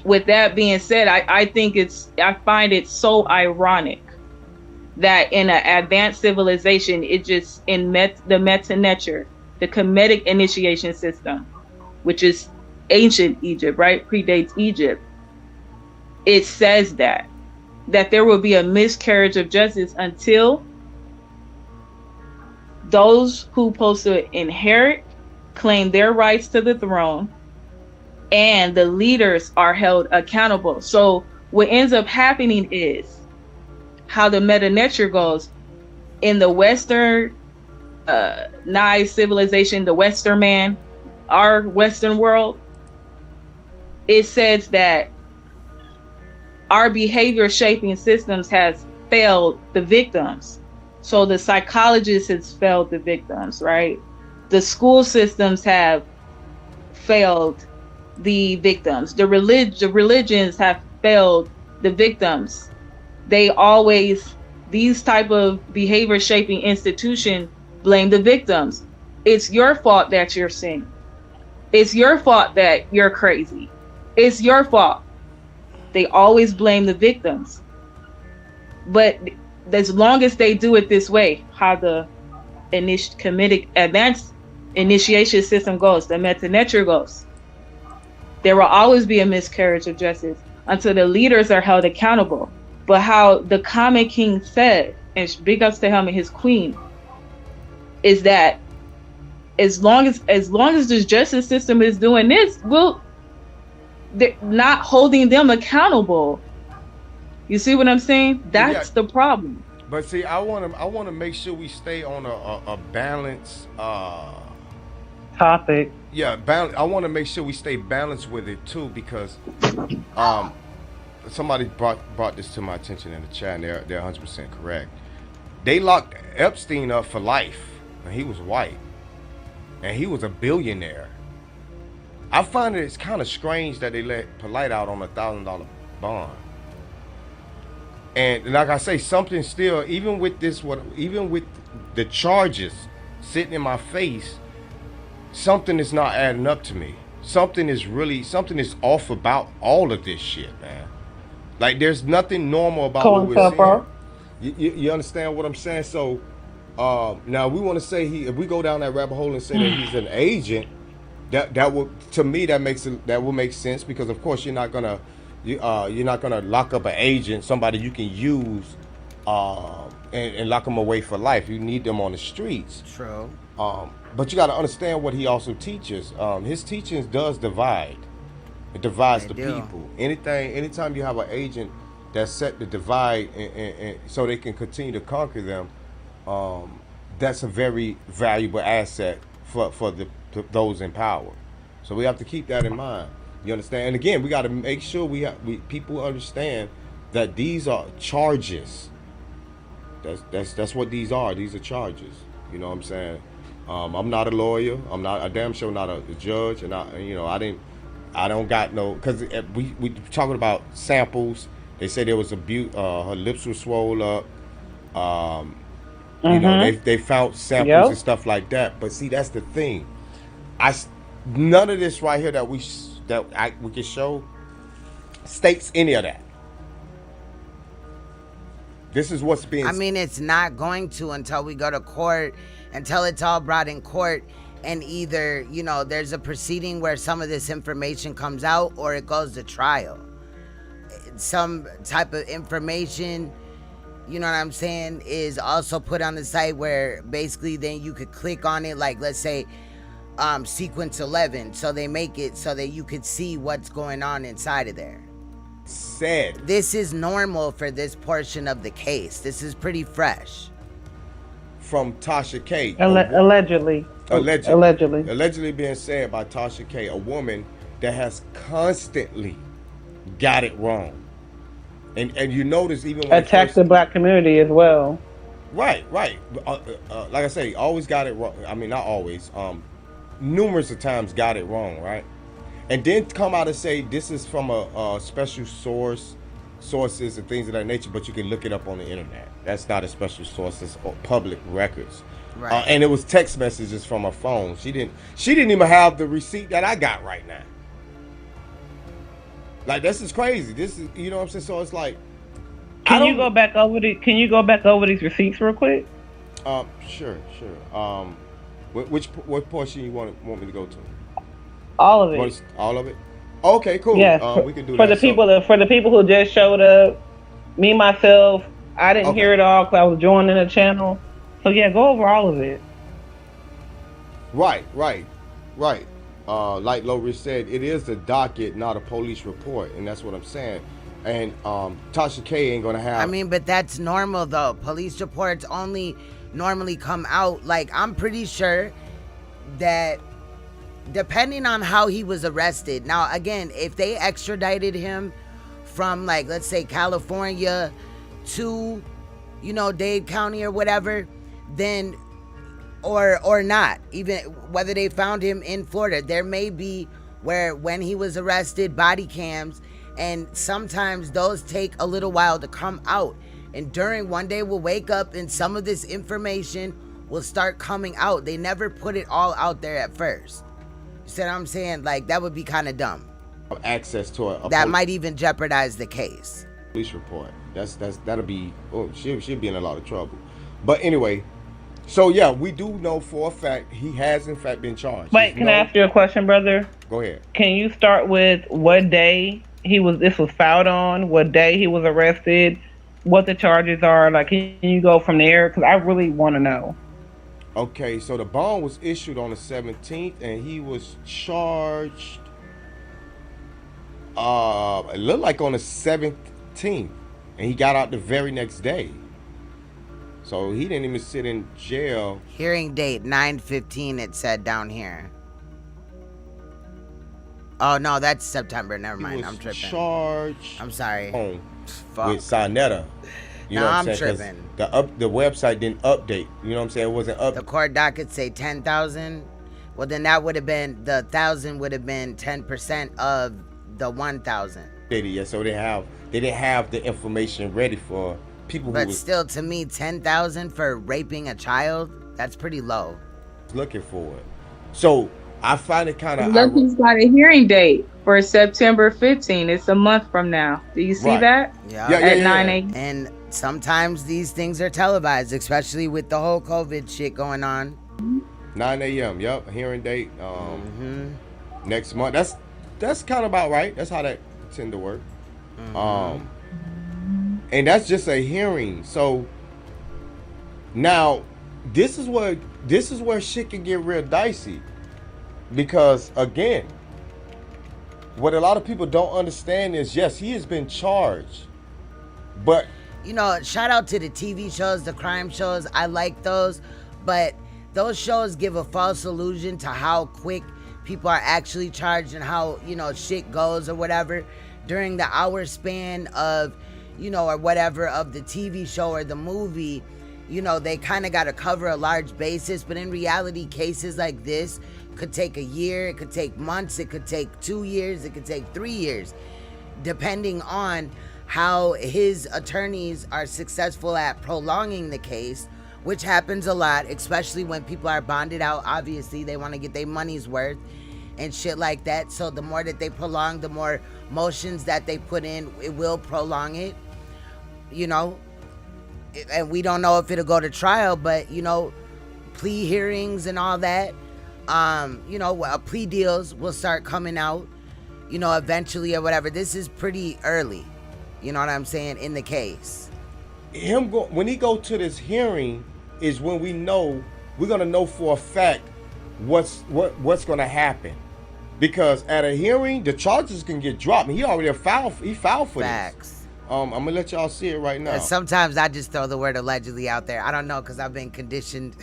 with that being said, I find it so ironic that in an advanced civilization, it just, in the meta-nature, the Kemetic initiation system, which is ancient Egypt, right? Predates Egypt. It says that there will be a miscarriage of justice until those who supposed to inherit claim their rights to the throne, and the leaders are held accountable. So what ends up happening is how the meta-nature goes in the Western nice civilization, the Western man, our Western world. It says that our behavior shaping systems has failed the victims. So the psychologists has failed the victims, right? The school systems have failed the victims. The religions have failed the victims. They always, these type of behavior shaping institutions blame the victims. It's your fault that you're sinning. It's your fault that you're crazy. It's your fault. They always blame the victims. But as long as they do it this way, how the Kemetic advanced initiation system goes, the meta-nature goes, there will always be a miscarriage of justice until the leaders are held accountable. But how the Comet King said, and big ups to him and his queen, is that as long as the justice system is doing this, they're not holding them accountable. You see what I'm saying? That's the problem. But see, I want to make sure we stay on a balanced topic. Yeah, I want to make sure we stay balanced with it too, because somebody brought this to my attention in the chat, and they're 100% correct. They locked Epstein up for life, and he was white, and he was a billionaire. I find it's kind of strange that they let Polight out on $1,000 bond. And like I say, something still, even with the charges sitting in my face, something is not adding up to me. Something is off about all of this shit, man. Like, there's nothing normal about what we're seeing. You understand what I'm saying? So now we want to say if we go down that rabbit hole and say that he's an agent, that will, to me, that will make sense, because of course you're not gonna lock up an agent, somebody you can use and lock them away for life. You need them on the streets. True. But you got to understand what he also teaches. His teachings does divide. It divides the people. Anytime you have an agent that's set to divide and so they can continue to conquer them, that's a very valuable asset for those in power. So we have to keep that in mind. You understand? And again, we got to make sure people understand that these are charges. That's what these are. These are charges. You know what I'm saying? I'm not a lawyer. I'm not a damn sure not a judge, and I don't got no, because we talking about samples. They say there was abuse. Her lips were swollen up. You know, they found samples and stuff like that. But see, that's the thing. None of this right here that we can show states any of that. This is what's being. I mean, it's not going to until we go to court, until it's all brought in court, and either, you know, there's a proceeding where some of this information comes out or it goes to trial. Some type of information, you know what I'm saying, is also put on the site where basically then you could click on it, like let's say sequence 11, so they make it so that you could see what's going on inside of there. This is normal for this portion of the case. This is pretty fresh. From Tasha K. Allegedly being said by Tasha K, a woman that has constantly got it wrong. And you notice even when attacks the black community as well. Right. Like I say, always got it wrong. I mean, not always. Numerous of times got it wrong, right? And then come out and say this is from a special sources and things of that nature, but you can look it up on the internet. That's not a special source. It's public records. Right. And it was text messages from her phone. She didn't even have the receipt that I got right now. Like, this is crazy. This is, you know what I'm saying? So it's like, Can you go back over these receipts real quick? Sure. What portion you want me to go to? All of it. All of it? Okay, cool. Yeah. We can do for that. For the people who just showed up, me myself, I didn't hear it all because I was joining the channel. So yeah, go over all of it. Right. Like Loris said, it is a docket, not a police report, and that's what I'm saying. And Tasha K ain't gonna have. I mean, but that's normal though. Police reports only normally come out. Like, I'm pretty sure that depending on how he was arrested. Now, again, if they extradited him from, like, let's say California to, you know, Dade County or whatever, then, or not, even whether they found him in Florida, there may be where when he was arrested, body cams, and sometimes those take a little while to come out. And during one day we'll wake up and some of this information will start coming out. They never put it all out there at first. You see what I'm saying? Like, that would be kind of dumb. Access to a that might even jeopardize the case. Police report. That'll be, she'll be in a lot of trouble. But anyway, so yeah, we do know for a fact he has in fact been charged. Wait, can I ask you a question, brother? Go ahead. Can you start with what day this was filed on, what day he was arrested, what the charges are? Like, can you go from there? Because I really want to know. Okay, so the bond was issued on the 17th, and he was charged, it looked like on the 17th, and he got out the very next day. So he didn't even sit in jail. Hearing date 9/15, it said down here. Oh no, that's September. Never mind. I'm tripping. Charged. I'm sorry. With Saneter. You know what I'm saying? Tripping. The website didn't update. You know what I'm saying? It wasn't up. The court docket say 10,000. Well, then that would have been, the 1,000 would have been 10% of the 1,000. Yeah, so they didn't have the information ready for people. But still, to me, 10,000 for raping a child, that's pretty low. Looking for it. So I find it kind of. Look, he's got a hearing date for September 15. It's a month from now. Do you see that? Yeah. At 9 a.m. And sometimes these things are televised, especially with the whole COVID shit going on. 9 a.m. Yep, hearing date. Next month. That's kind of about right. That's how that tend to work. And that's just a hearing. So now this is where shit can get real dicey, because again, what a lot of people don't understand is, yes, he has been charged, but you know, shout out to the TV shows, the crime shows. I like those, but those shows give a false illusion to how quick people are actually charged and how, you know, shit goes or whatever during the hour span of, you know, or whatever of the TV show or the movie. You know, they kind of got to cover a large basis, but in reality, cases like this could take a year, it could take months, it could take 2 years, it could take 3 years, depending on how his attorneys are successful at prolonging the case, which happens a lot, especially when people are bonded out. Obviously, they want to get their money's worth and shit like that. So the more that they prolong, the more motions that they put in, it will prolong it, you know. And we don't know if it'll go to trial, but, you know, plea hearings and all that, you know, plea deals will start coming out, you know, eventually or whatever. This is pretty early, you know what I'm saying, in the case. When he go to this hearing is when we're gonna know for a fact what's gonna happen, because at a hearing the charges can get dropped. I mean, he filed for Facts. this. I'm gonna let y'all see it right now. Sometimes I just throw the word allegedly out there. I don't know, because I've been conditioned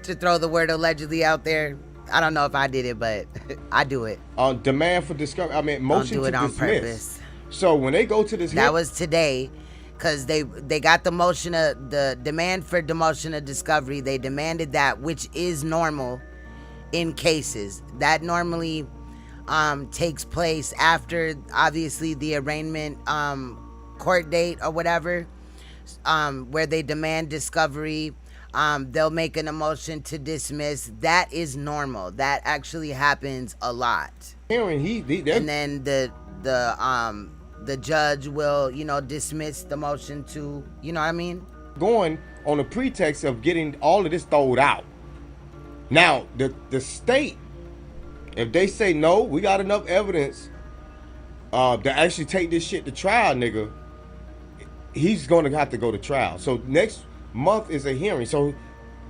to throw the word allegedly out there. I don't know if I did it, but I do it. Demand for discovery. I mean, motion do it to on dismiss. Purpose. So when they go to this, that was today, because they got the motion of the demand for demotion of discovery. They demanded that, which is normal in cases. That normally takes place after, obviously, the arraignment court date or whatever, where they demand discovery. They'll make an motion to dismiss. That is normal. That actually happens a lot. And then the judge will, you know, dismiss the motion to, you know what I mean? Going on the pretext of getting all of this thrown out. Now, the state, if they say no, we got enough evidence to actually take this shit to trial, nigga, he's going to have to go to trial. So next month is a hearing. So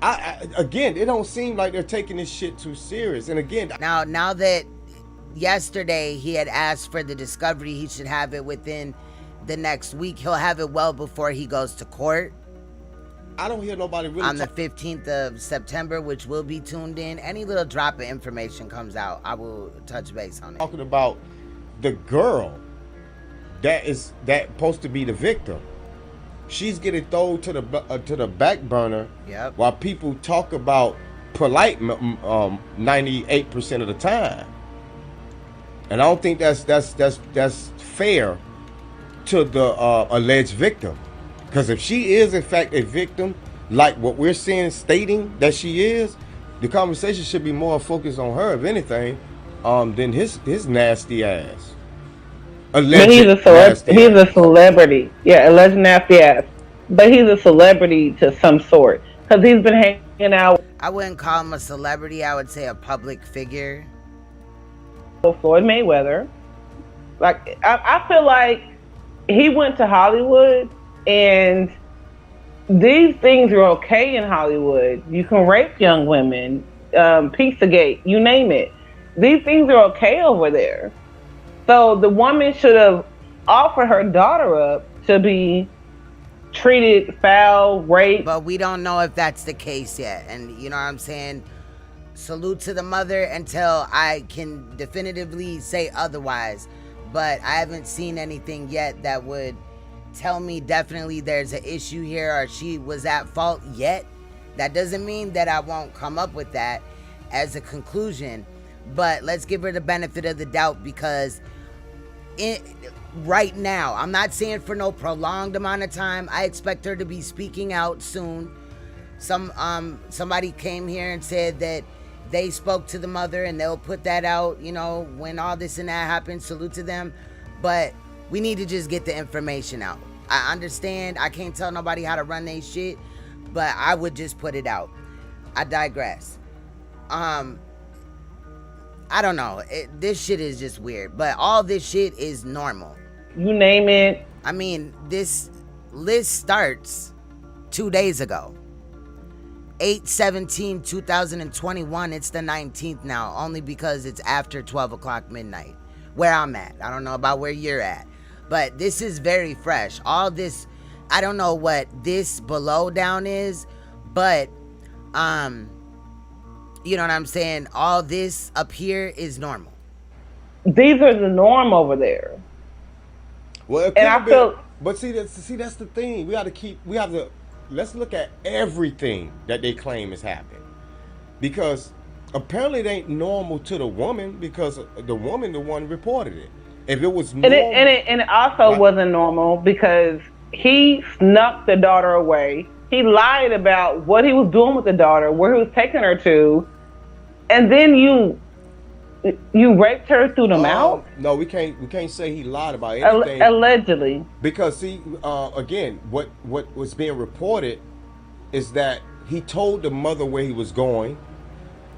again, it don't seem like they're taking this shit too serious. And again, now that yesterday he had asked for the discovery, he should have it within the next week. He'll have it well before he goes to court. I don't hear nobody really on the 15th of September, which will be tuned in. Any little drop of information comes out, I will touch base on it. Talking about the girl that supposed to be the victim. She's getting thrown to the back burner. Yep. While people talk about Polight 98% of the time, and I don't think that's fair to the alleged victim, because if she is in fact a victim, like what we're seeing stating that she is, the conversation should be more focused on her, if anything, than his nasty ass. But he's a celebrity. Yeah, alleged nasty ass. But he's a celebrity to some sort, because he's been hanging out. I wouldn't call him a celebrity. I would say a public figure. Floyd Mayweather. Like, I feel like he went to Hollywood, and these things are okay in Hollywood. You can rape young women, Pizzagate, you name it. These things are okay over there. So the woman should have offered her daughter up to be treated foul, raped. But we don't know if that's the case yet. And you know what I'm saying? Salute to the mother until I can definitively say otherwise. But I haven't seen anything yet that would tell me definitely there's an issue here or she was at fault yet. That doesn't mean that I won't come up with that as a conclusion. But let's give her the benefit of the doubt, because right now, I'm not saying for no prolonged amount of time. I expect her to be speaking out soon. Somebody came here and said that they spoke to the mother and they'll put that out, you know, when all this and that happens. Salute to them. But we need to just get the information out. I understand I can't tell nobody how to run their shit, but I would just put it out. I digress. I don't know. This shit is just weird, but all this shit is normal. You name it. I mean, this list starts 2 days ago. 8/17/2021. It's the 19th now, only because it's after 12 o'clock midnight where I'm at. I don't know about where you're at, but this is very fresh. All this, I don't know what this below down is, but you know what I'm saying? All this up here is normal. These are the norm over there. Well, and I feel, but see that's the thing. Let's look at everything that they claim has happened, because apparently it ain't normal to the woman, because the woman the one reported it. If it was normal, and it also wasn't normal because he snuck the daughter away. He lied about what he was doing with the daughter, where he was taking her to, and then you raped her through the mouth. No, we can't say he lied about anything. Allegedly. Because see, again, what was being reported is that he told the mother where he was going,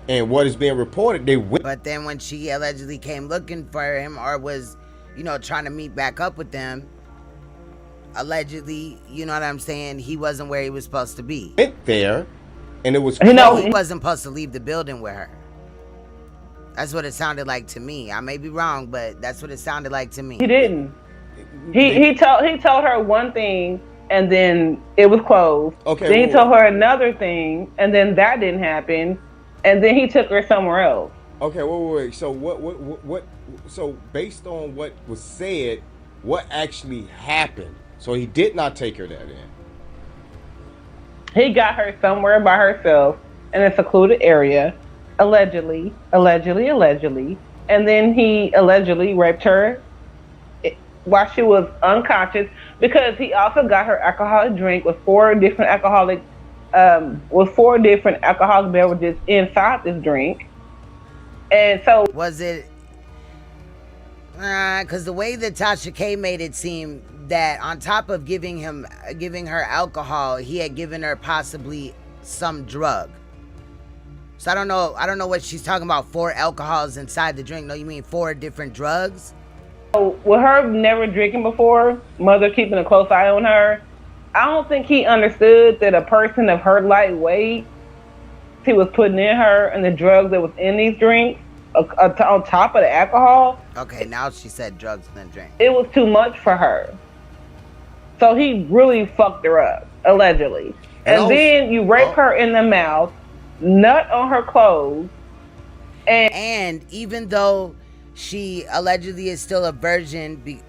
and what is being reported, they went. But then when she allegedly came looking for him, or was, you know, trying to meet back up with them, allegedly, you know what I'm saying, he wasn't where he was supposed to be. Went there, and it was. He wasn't supposed to leave the building with her. That's what it sounded like to me. I may be wrong, but that's what it sounded like to me. He didn't. He told her one thing, and then it was closed. Okay. Then he told her another thing, and then that didn't happen, and then he took her somewhere else. Okay, wait. So what? So based on what was said, what actually happened? So he did not take her there then. He got her somewhere by herself in a secluded area. Allegedly, and then he allegedly raped her while she was unconscious, because he also got her alcoholic drink with four different alcoholic beverages inside this drink. And so was it because the way that Tasha K made it seem that on top of giving her alcohol, he had given her possibly some drug. So I don't know what she's talking about. 4 alcohols inside the drink. No, you mean 4 different drugs? With her never drinking before, mother keeping a close eye on her, I don't think he understood that a person of her light weight, he was putting in her and the drugs that was in these drinks on top of the alcohol. Okay, now she said drugs and then drink. It was too much for her. So he really fucked her up, allegedly. And then you rape her in the mouth, nut on her clothes, and even though she allegedly is still a virgin,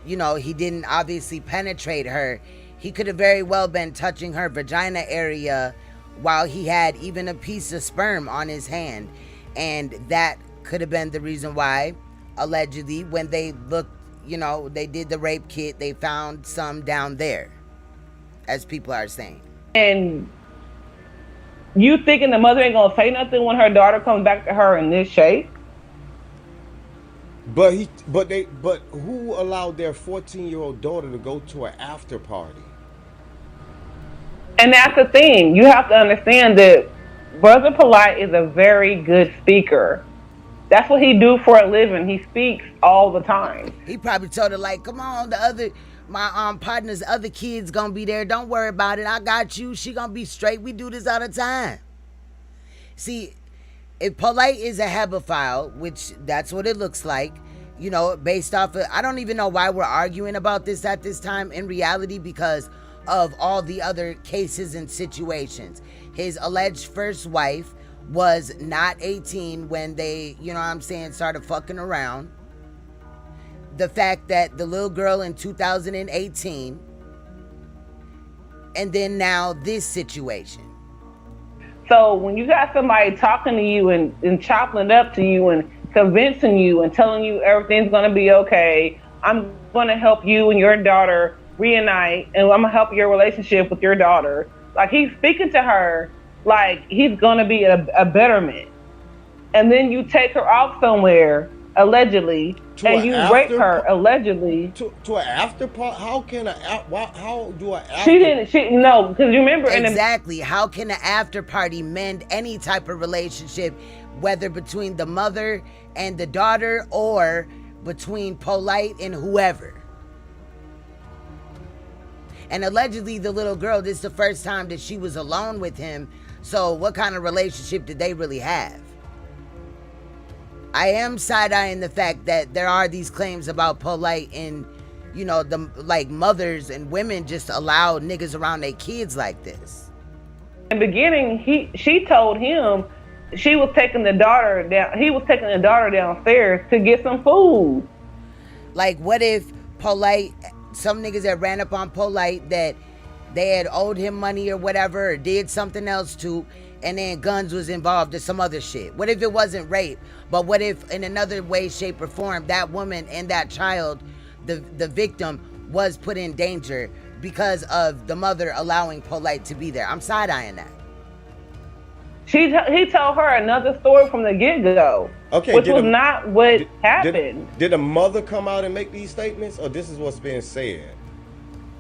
you know, he didn't obviously penetrate her. He could have very well been touching her vagina area while he had even a piece of sperm on his hand, and that could have been the reason why, allegedly, when they looked, you know, they did the rape kit, they found some down there, as people are saying. And you thinking the mother ain't gonna say nothing when her daughter comes back to her in this shape? But who allowed their 14-year-old daughter to go to an after party? And that's the thing. You have to understand that Brother Polight is a very good speaker. That's what he do for a living. He speaks all the time. He probably told her, like, come on, my partner's other kids gonna be there. Don't worry about it. I got you. She gonna be straight. We do this all the time. See, if Polight is a hebephile, which that's what it looks like, you know, based off of, I don't even know why we're arguing about this at this time in reality, because of all the other cases and situations. His alleged first wife was not 18 when they, you know what I'm saying, started fucking around. The fact that the little girl in 2018, and then now this situation. So when you got somebody talking to you and chopping it up to you and convincing you and telling you everything's going to be okay, I'm going to help you and your daughter reunite, and I'm going to help your relationship with your daughter. Like, he's speaking to her like he's going to be a betterment. And then you take her off somewhere, allegedly, and you rape her, allegedly. To an after party? How do an after... She no, because you remember... Exactly. How can an after party mend any type of relationship, whether between the mother and the daughter or between Polight and whoever? And allegedly the little girl, this is the first time that she was alone with him. So what kind of relationship did they really have? I am side-eyeing the fact that there are these claims about Polight and, you know, the like mothers and women just allow niggas around their kids like this. In the beginning, she told him she was taking the daughter down. He was taking the daughter downstairs to get some food. Like, what if Polight, some niggas that ran up on Polight that they had owed him money or whatever, or did something else to, and then guns was involved or some other shit? What if it wasn't rape, but what if in another way, shape, or form, that woman and that child, the victim, was put in danger because of the mother allowing Polight to be there? I'm side-eyeing that. He told her another story from the get-go, which was not what happened. Did a mother come out and make these statements, or this is what's being said?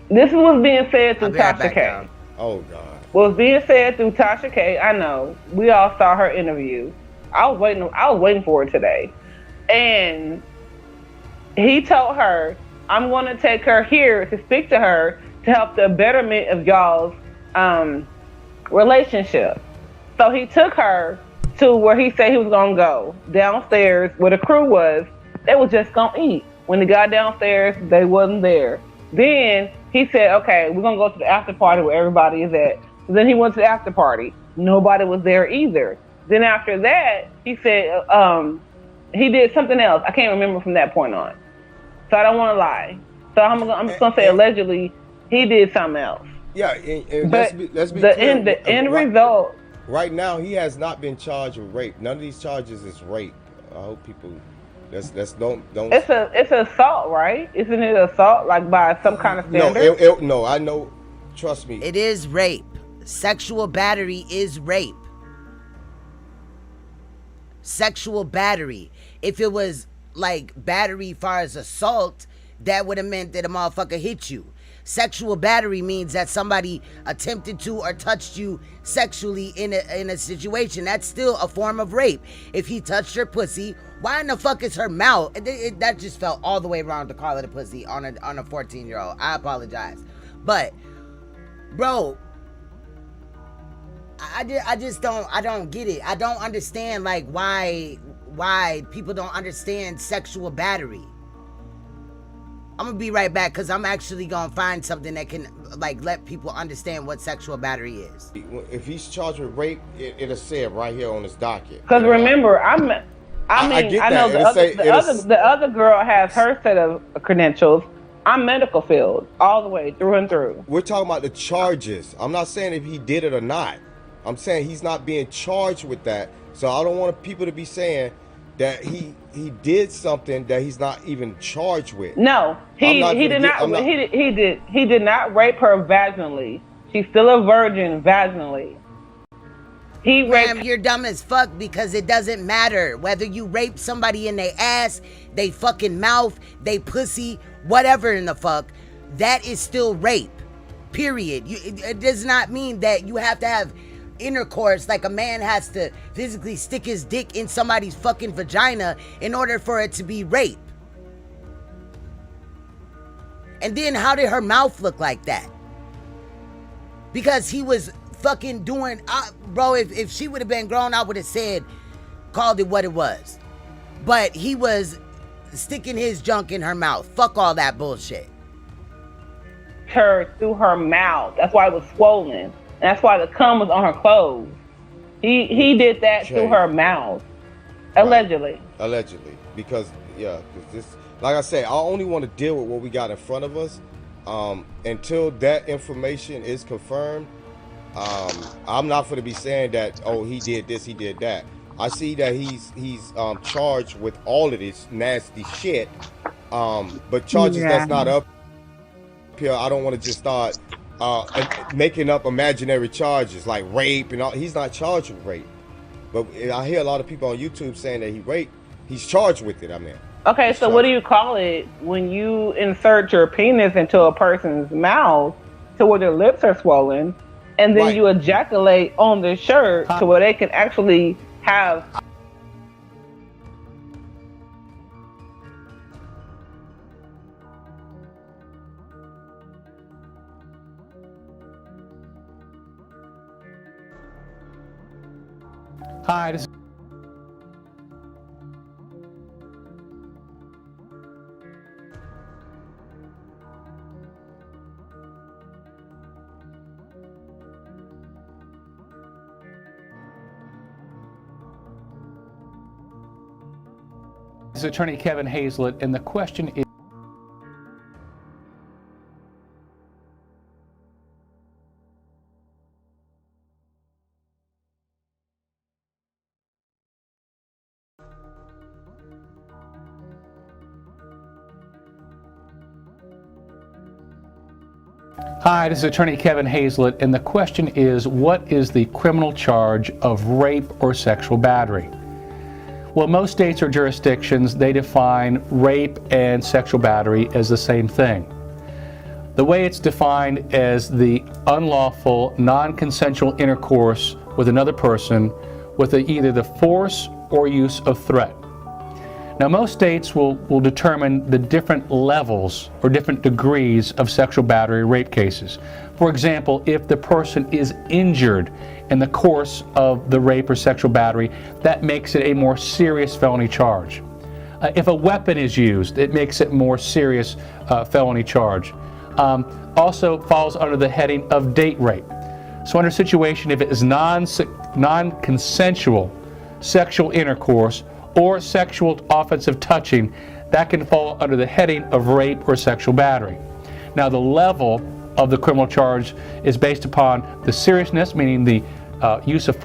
This is what's being said through Tasha K. Oh, God. What's being said through Tasha K. I know. We all saw her interview. I was waiting for it today. And he told her, I'm going to take her here to speak to her to help the betterment of y'all's relationship. So he took her to where he said he was going to go, downstairs where the crew was. They was just going to eat. When he got downstairs, they wasn't there. Then he said, okay, we're going to go to the after party where everybody is at. So then he went to the after party. Nobody was there either. Then after that, he said he did something else. I can't remember from that point on. So I don't want to lie. So I'm just going to say allegedly he did something else. Yeah, and But let's be the clear. end, result. Right now, he has not been charged with rape. None of these charges is rape. I hope people don't. It's assault, right? Isn't it assault, like by some kind of standard? No, I know. Trust me. It is rape. Sexual battery is rape. Sexual battery. If it was like battery far as assault, that would have meant that a motherfucker hit you. Sexual battery means that somebody attempted to or touched you sexually in a situation. That's still a form of rape. If he touched her pussy, why in the fuck is her mouth? That just felt all the way around to call it a pussy on a 14-year-old. I apologize. But, bro, I don't get it. I don't understand, like, why people don't understand sexual battery. I'm gonna be right back because I'm actually gonna find something that can like let people understand what sexual battery is. If he's charged with rape, it'll say it right here on his docket. Because remember, I know the other girl has her set of credentials. I'm medical field all the way through and through. We're talking about the charges. I'm not saying if he did it or not. I'm saying he's not being charged with that. So I don't want people to be saying that he did something that he's not even charged with. No, he did not rape her vaginally. She's still a virgin vaginally. Ram, you're dumb as fuck because it doesn't matter whether you rape somebody in their ass, they fucking mouth, they pussy, whatever in the fuck. That is still rape. Period. It does not mean that you have to have intercourse, like a man has to physically stick his dick in somebody's fucking vagina in order for it to be rape. And then how did her mouth look like that? Because he was fucking doing, bro, if she would have been grown, I would have called it what it was. But he was sticking his junk in her mouth. Fuck all that bullshit. Her through her mouth. That's why it was swollen. That's why the cum was on her clothes. He did that through her mouth. Allegedly. Right. Allegedly. Because this, like I said, I only want to deal with what we got in front of us. Until that information is confirmed, I'm not going to be saying that, oh, he did this, he did that. I see that he's charged with all of this nasty shit. But charges that's not up here, I don't want to just start making up imaginary charges like rape and all. He's not charged with rape, but I hear a lot of people on YouTube saying that he raped. He's charged with it. I mean, okay, so what do you call it when you insert your penis into a person's mouth to where their lips are swollen, and then you ejaculate on their shirt to where they can actually have Hi, this is Attorney Kevin Hazlett, and the question is, hi, this is Attorney Kevin Hazlett, and the question is, what is the criminal charge of rape or sexual battery? Well, most states or jurisdictions, they define rape and sexual battery as the same thing. The way it's defined as the unlawful, non-consensual intercourse with another person with either the force or use of threat. Now, most states will determine the different levels or different degrees of sexual battery rape cases. For example, if the person is injured in the course of the rape or sexual battery, that makes it a more serious felony charge. If a weapon is used, it makes it more serious felony charge. Also falls under the heading of date rape. So under a situation, if it is non-consensual sexual intercourse or sexual offensive touching, that can fall under the heading of rape or sexual battery. Now, the level of the criminal charge is based upon the seriousness, meaning the use of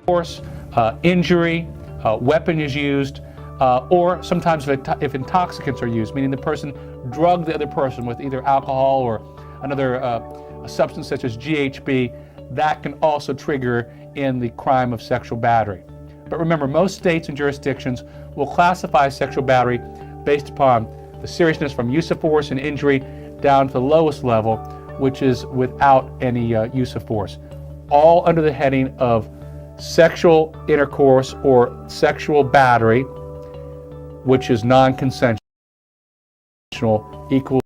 force, injury, weapon is used, or sometimes if intoxicants are used, meaning the person drugged the other person with either alcohol or another a substance such as GHB, that can also trigger in the crime of sexual battery. But remember, most states and jurisdictions will classify sexual battery based upon the seriousness from use of force and injury down to the lowest level, which is without any use of force. All under the heading of sexual intercourse or sexual battery, which is non-consensual, equals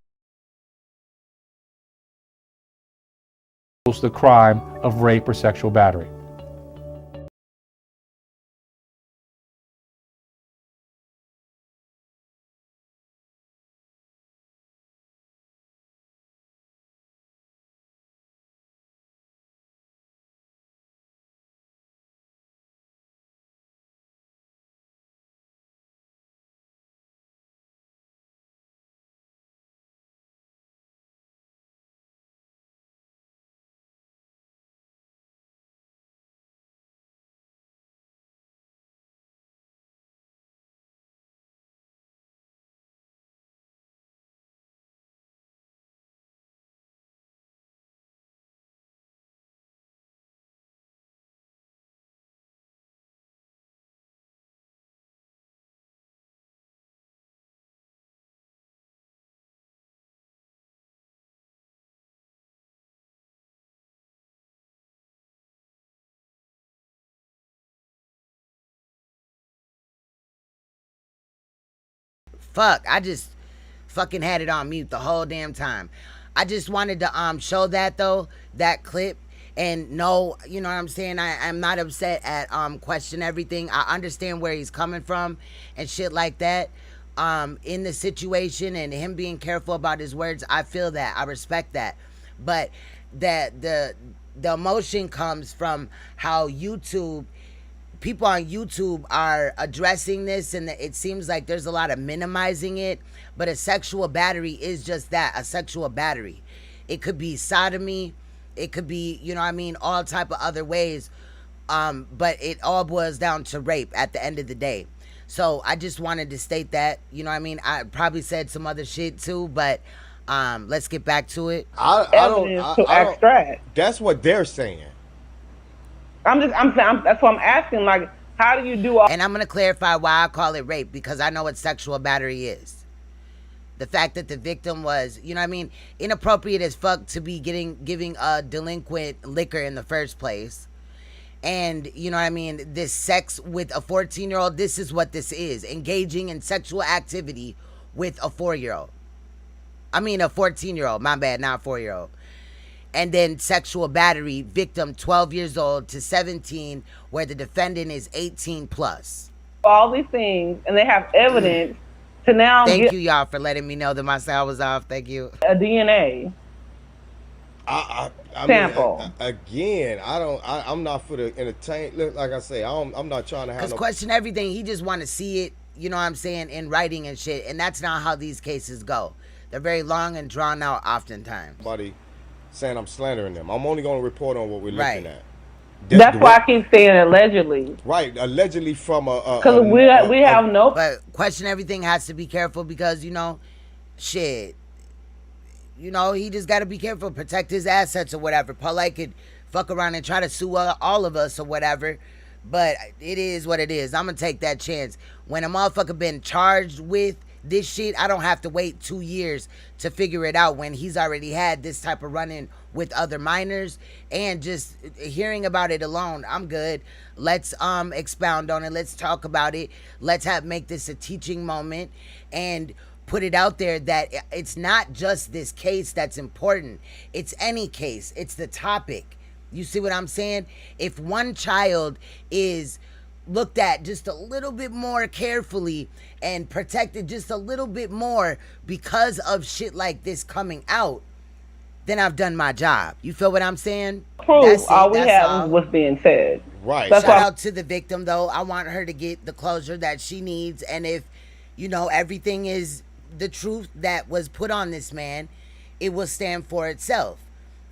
the crime of rape or sexual battery. Fuck, I just fucking had it on mute the whole damn time. I just wanted to show that though, that clip. And no, you know what I'm saying? I'm not upset at question everything. I understand where he's coming from and shit like that. In the situation and him being careful about his words, I feel that. I respect that. But that the emotion comes from how people on YouTube are addressing this, and it seems like there's a lot of minimizing it. But a sexual battery is just that, a sexual battery. It could be sodomy. It could be, you know what I mean, all type of other ways. But it all boils down to rape at the end of the day. So I just wanted to state that, you know what I mean? I probably said some other shit too, but let's get back to it. I don't. That's what they're saying. That's what I'm asking. Like, how do you do all? And I'm gonna clarify why I call it rape, because I know what sexual battery is. The fact that the victim was, you know what I mean, inappropriate as fuck to be giving a delinquent liquor in the first place. And, you know what I mean, this sex with a 14-year-old, this is what this is. Engaging in sexual activity with a 4-year-old. I mean, a 14-year-old, my bad, not a 4-year-old. And then sexual battery, victim 12 years old to 17, where the defendant is 18 plus. All these things, and they have evidence to now Thank get you, y'all, for letting me know that my sound was off. Thank you. a DNA I sample. mean, again, I'm not for the entertain. Look, like I say, I'm not trying to have Because question everything. He just want to see it, you know what I'm saying, in writing and shit. And that's not how these cases go. They're very long and drawn out oftentimes. Somebody saying I'm slandering them. I'm only going to report on what we're looking at. That's why I keep saying allegedly. Right, allegedly from a... Because we have no... But question everything has to be careful because, you know, shit... You know, he just got to be careful, protect his assets or whatever. Polight could fuck around and try to sue all of us or whatever, but it is what it is. I'm going to take that chance. When a motherfucker been charged with this shit, I don't have to wait 2 years to figure it out when he's already had this type of run-in with other minors. And just hearing about it alone, I'm good. Let's expound on it. Let's talk about it. Let's make this a teaching moment and put it out there that it's not just this case that's important. It's any case. It's the topic. You see what I'm saying? If one child is looked at just a little bit more carefully and protected just a little bit more because of shit like this coming out, then I've done my job. You feel what I'm saying? Proof. All we have is what's being said. Right. Shout out to the victim, though. I want her to get the closure that she needs. And if, you know, everything is the truth that was put on this man, it will stand for itself.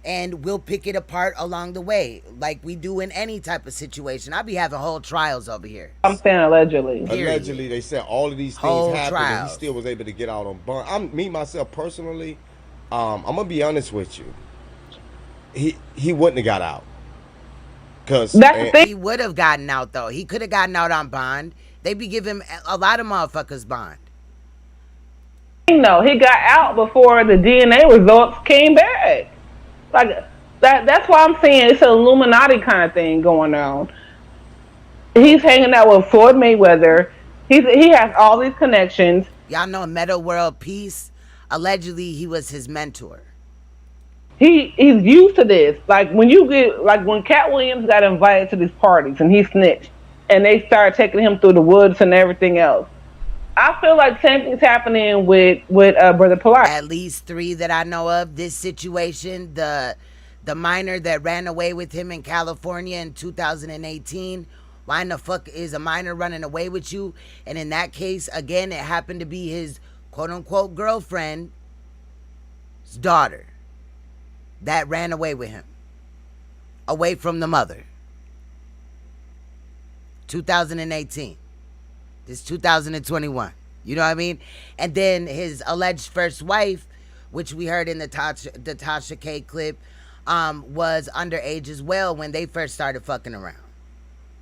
And we'll pick it apart along the way, like we do in any type of situation. I'll be having whole trials over here. I'm saying allegedly. Allegedly, they said all of these things happened and he still was able to get out on bond. Me, myself, personally, I'm going to be honest with you. He wouldn't have got out. He would have gotten out, though. He could have gotten out on bond. They be giving a lot of motherfuckers bond. No, he got out before the DNA results came back. Like that's why I'm saying it's an Illuminati kind of thing going on. He's hanging out with Floyd Mayweather. He has all these connections. Y'all know Meta World Peace? Allegedly, he was his mentor. He's used to this. Like when Cat Williams got invited to these parties and he snitched, and they started taking him through the woods and everything else. I feel like same thing's happening with Brother Polight. At least 3 that I know of. This situation, the minor that ran away with him in California in 2018. Why in the fuck is a minor running away with you? And in that case, again, it happened to be his quote-unquote girlfriend's daughter that ran away with him. Away from the mother. 2018. This 2021. You know what I mean? And then his alleged first wife, which we heard in the Tasha K clip, was underage as well when they first started fucking around.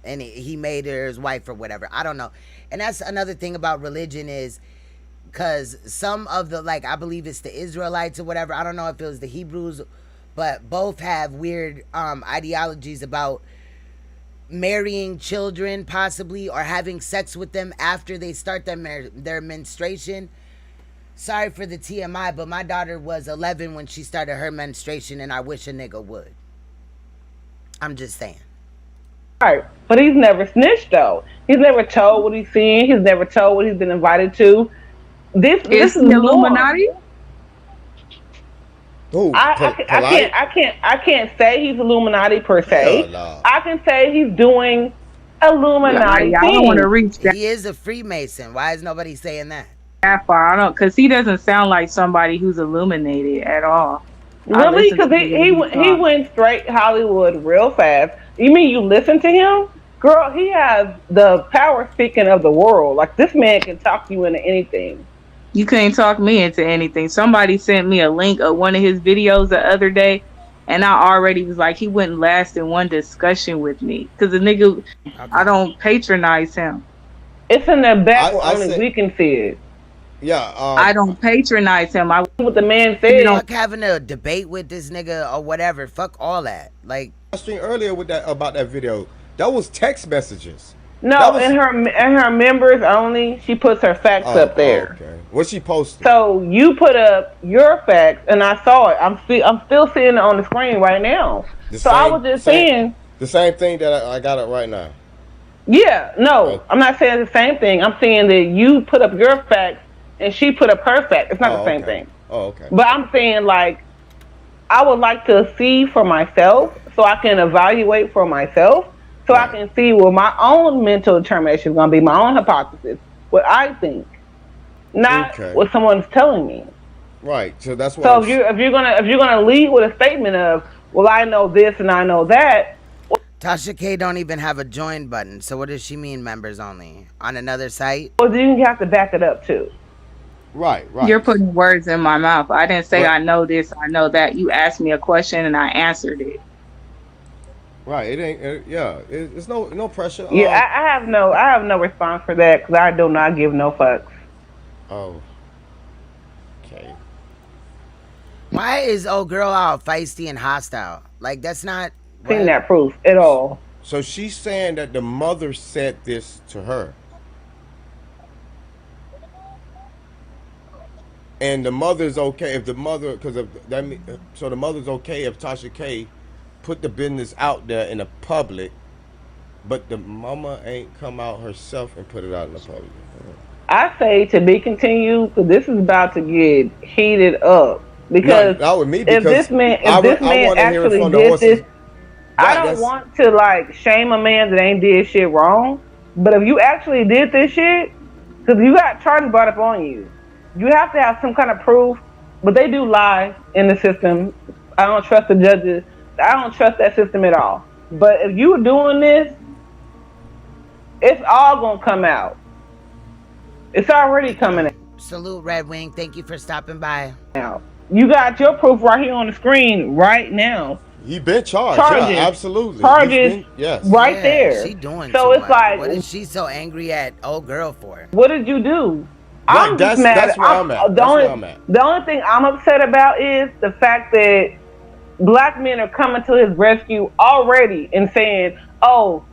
And he made her his wife or whatever. I don't know. And that's another thing about religion is because some of the, like, I believe it's the Israelites or whatever. I don't know if it was the Hebrews, but both have weird ideologies about marrying children possibly or having sex with them after they start their menstruation. Sorry for the TMI, but my daughter was 11 when she started her menstruation, and I wish a nigga would. I'm just saying. Right, but he's never snitched though. He's never told what he's seen. He's never told what he's been invited to. This is Illuminati. Ooh, I can't say he's Illuminati per se. No. I can say he's doing Illuminati. I don't want to reach that. He is a Freemason. Why is nobody saying that? That far, I don't, because he doesn't sound like somebody who's illuminated at all. Really? Because he went straight Hollywood real fast. You mean you listen to him? Girl, he has the power speaking of the world. Like, this man can talk you into anything. You couldn't talk me into anything. Somebody sent me a link of one of his videos the other day, and I already was like, he wouldn't last in one discussion with me. Because the nigga, I don't patronize him. It's in the back where only we can see it. Yeah, I don't patronize him. I what the man said. Fuck having a debate with this nigga or whatever. Fuck all that. Like, I streamed earlier with that about that video. That was text messages. No, in her members only, she puts her facts up there. Okay. What she posted? So you put up your facts, and I saw it. I'm still seeing it on the screen right now. I was just saying the same thing that I got it right now. Yeah, no, I'm not saying the same thing. I'm saying that you put up your facts and she put up her facts. It's not the same thing. Oh, okay. But I'm saying, like, I would like to see for myself so I can evaluate for myself so I can see what my own mental determination is going to be, my own hypothesis, what I think, not what someone's telling me. Right. So that's what. So if you're gonna lead with a statement of, well, I know this and I know that. Tasha K don't even have a join button. So what does she mean, members only? On another site? Well, then you have to back it up too. Right. You're putting words in my mouth. I didn't say I know this, I know that. You asked me a question and I answered it. Right. It ain't. It's no pressure. Yeah, I have no response for that because I do not give no fucks. Oh. Okay. Why is old girl all feisty and hostile? Like, that's not seen that proof at all. So she's saying that the mother said this to her. And the mother's okay if the mother, because of that, so the mother's okay if Tasha K put the business out there in the public, but the mama ain't come out herself and put it out in the public. I say to be continued because this is about to get heated up. Because not with me, if this man actually did this, I don't want to like shame a man that ain't did shit wrong. But if you actually did this shit, because you got charges brought up on you, you have to have some kind of proof. But they do lie in the system. I don't trust the judges. I don't trust that system at all. But if you were doing this, it's all gonna come out. It's already coming out. Salute, Red Wing. Thank you for stopping by. Now, you got your proof right here on the screen right now. He been charged. Charges. Yeah, absolutely. Charges. Yes. Right there. She doing so too it's much. like, What is she so angry at old girl for? What did you do? I'm just mad. That's where I'm at. The only thing I'm upset about is the fact that black men are coming to his rescue already and saying, oh,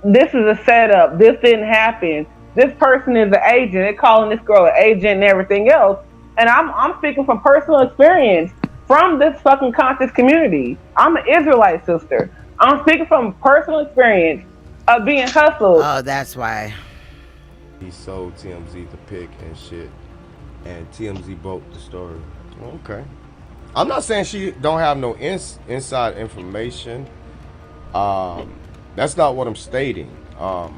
this is a setup. This didn't happen. This person is an agent. They're calling this girl an agent and everything else. And I'm speaking from personal experience from this fucking conscious community. I'm an Israelite sister. I'm speaking from personal experience of being hustled. Oh, that's why. He sold TMZ the pic and shit. And TMZ broke the story. Okay. I'm not saying she don't have no inside information. That's not what I'm stating. What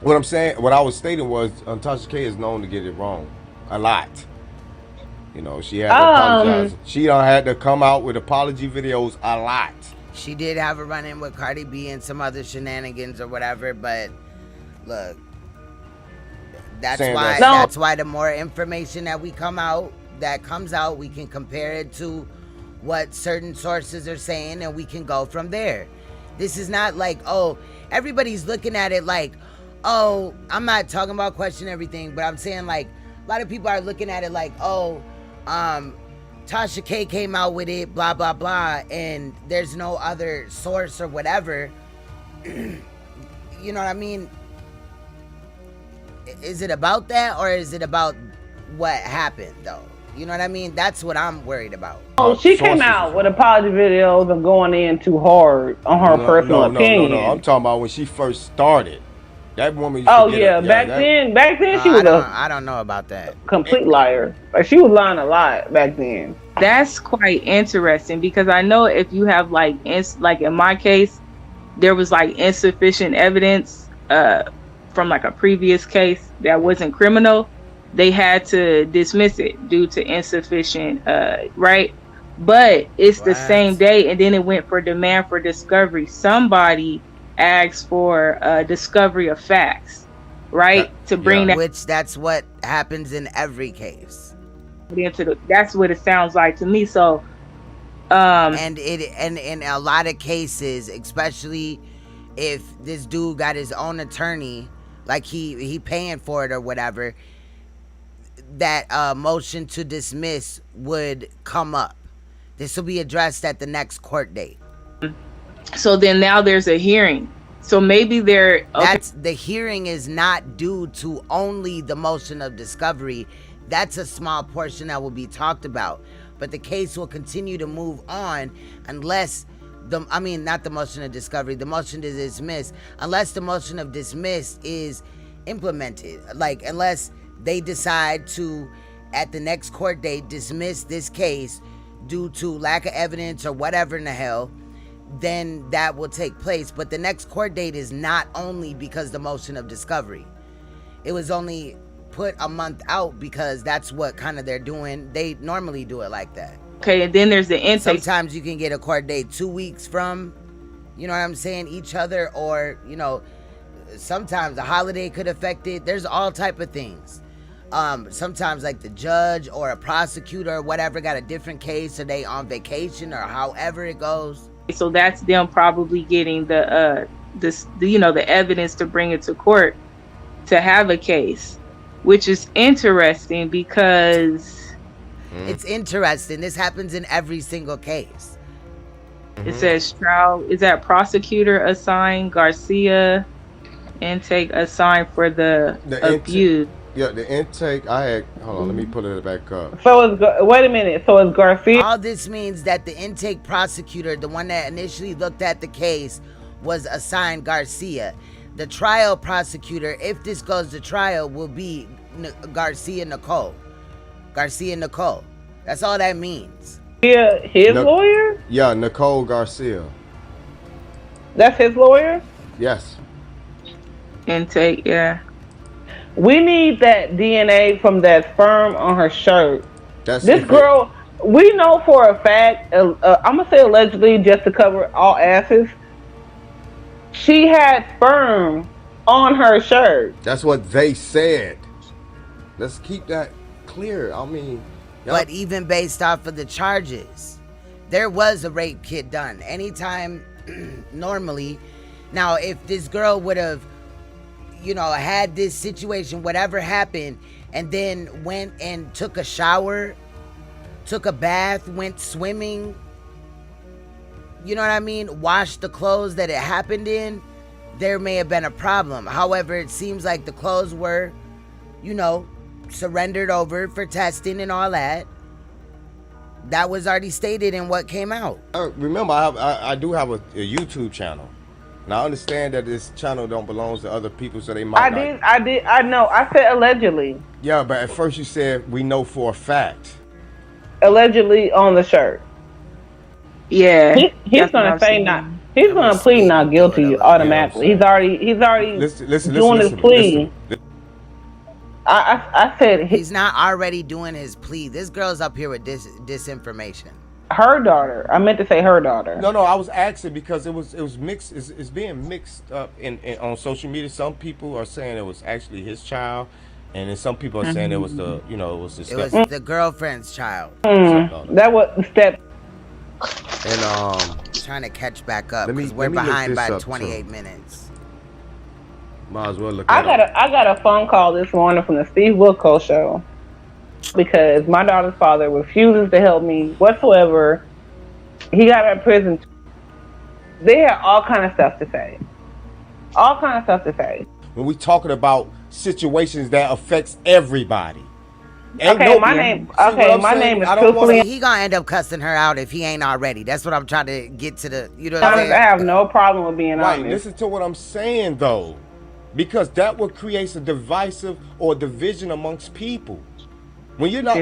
I was stating was Tasha K is known to get it wrong a lot. You know, she had to apologize. She done had to come out with apology videos a lot. She did have a run-in with Cardi B and some other shenanigans or whatever, but look, that's why the more information that comes out, we can compare it to what certain sources are saying and we can go from there. This is not like, oh, everybody's looking at it like, oh, I'm not talking about question everything, but I'm saying like a lot of people are looking at it like, oh, Tasha K came out with it, blah, blah, blah, and there's no other source or whatever. You know what I mean? Is it about that or is it about what happened though? You know what I mean? That's what I'm worried about. Oh, she came out with apology videos of going in too hard on her personal opinion. No. I'm talking about when she first started. That woman. Back then she was I don't know about that. Complete liar. Like she was lying a lot back then. That's quite interesting because I know if you have like in my case, there was like insufficient evidence from like a previous case that wasn't criminal. They had to dismiss it due to insufficient, right? But it's the same day, and then it went for demand for discovery. Somebody asked for discovery of facts, right? To bring that, which that's what happens in every case. That's what it sounds like to me. So, and in a lot of cases, especially if this dude got his own attorney, like he paying for it or whatever, that motion to dismiss would come up. This will be addressed at the next court date. So then now there's a hearing. So maybe they're That's the hearing is not due to only the motion of discovery. That's a small portion that will be talked about, but the case will continue to move on unless not the motion of discovery, the motion to dismiss, unless the motion of dismiss is implemented. Like, unless they decide to, at the next court date, dismiss this case due to lack of evidence or whatever in the hell, then that will take place. But the next court date is not only because the motion of discovery. It was only put a month out because that's what kind of they're doing. They normally do it like that. Okay, and then there's the intake. Sometimes you can get a court date 2 weeks from, you know what I'm saying, each other, or, you know, sometimes a holiday could affect it. There's all type of things. Sometimes like the judge or a prosecutor or whatever got a different case, or they on vacation, or however it goes. So that's them probably getting the evidence to bring it to court to have a case, which is interesting because it's interesting. This happens in every single case. It says trial is that prosecutor assigned Garcia, intake assigned for the abuse. Yeah, the intake. Hold on, let me pull it back up. So wait a minute. So it's Garcia. All this means that the intake prosecutor, the one that initially looked at the case, was assigned Garcia. The trial prosecutor, if this goes to trial, will be Garcia Nicole. Garcia Nicole. That's all that means. Yeah, his lawyer? Yeah, Nicole Garcia. That's his lawyer? Yes. Intake, yeah. We need that DNA from that sperm on her shirt. This girl, we know for a fact, I'm going to say allegedly just to cover all asses, she had sperm on her shirt. That's what they said. Let's keep that clear. I mean, but even based off of the charges, there was a rape kit done. Anytime, normally, now if this girl would have, you know, had this situation, whatever happened, and then went and took a shower, took a bath, went swimming, you know what I mean, washed the clothes that it happened in, there may have been a problem. However, it seems like the clothes were, you know, surrendered over for testing and all that. That was already stated in what came out. Remember, I do have a YouTube channel. Now I understand that this channel don't belong to other people, so they might I know. I said allegedly. Yeah, but at first you said we know for a fact. Allegedly on the shirt. Yeah. He's gonna say not. He's gonna plead not guilty automatically. He's already doing his plea. I said he's not already doing his plea. This girl's up here with disinformation. Her daughter. I meant to say her daughter. No, I was asking because it was mixed. It's being mixed up in on social media. Some people are saying it was actually his child, and then some people are saying it was the it was the girlfriend's child. That was step. And trying to catch back up because we're behind by 28 minutes. Might as well look. I got a phone call this morning from the Steve Wilkos show because my daughter's father refuses to help me whatsoever. He got out of prison. They had all kind of stuff to say. All kind of stuff to say. When we talking about situations that affects everybody. My name is truthfully. He gonna end up cussing her out if he ain't already. That's what I'm trying to get to the. You know what I'm saying? I have no problem with being honest. Listen to what I'm saying though, because that will create a divisive or division amongst people. When you're not.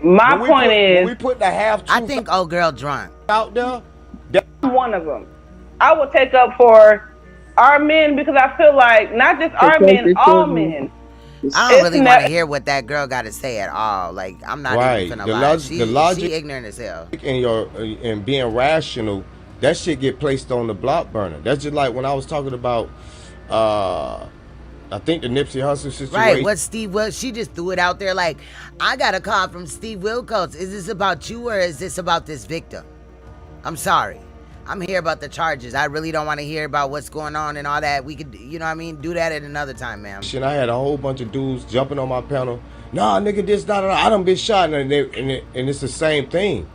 My point is, we put the half. I think old girl drunk out there. I'm one of them. I will take up for our men because I feel like not just our men, all men. I don't really want to hear what that girl got to say at all. Like, I'm not even gonna lie. The logic, she ignorant as hell. And being rational, that shit get placed on the block burner. That's just like when I was talking about, I think the Nipsey Hussle situation. Right, what Steve Wilkos, she just threw it out there like, I got a call from Steve Wilkos. Is this about you or is this about this victim? I'm sorry. I'm here about the charges. I really don't want to hear about what's going on and all that. We could, you know what I mean? Do that at another time, man. Shit, I had a whole bunch of dudes jumping on my panel. Nah, nigga, this, da, da, da. I done been shot. And it's the same thing.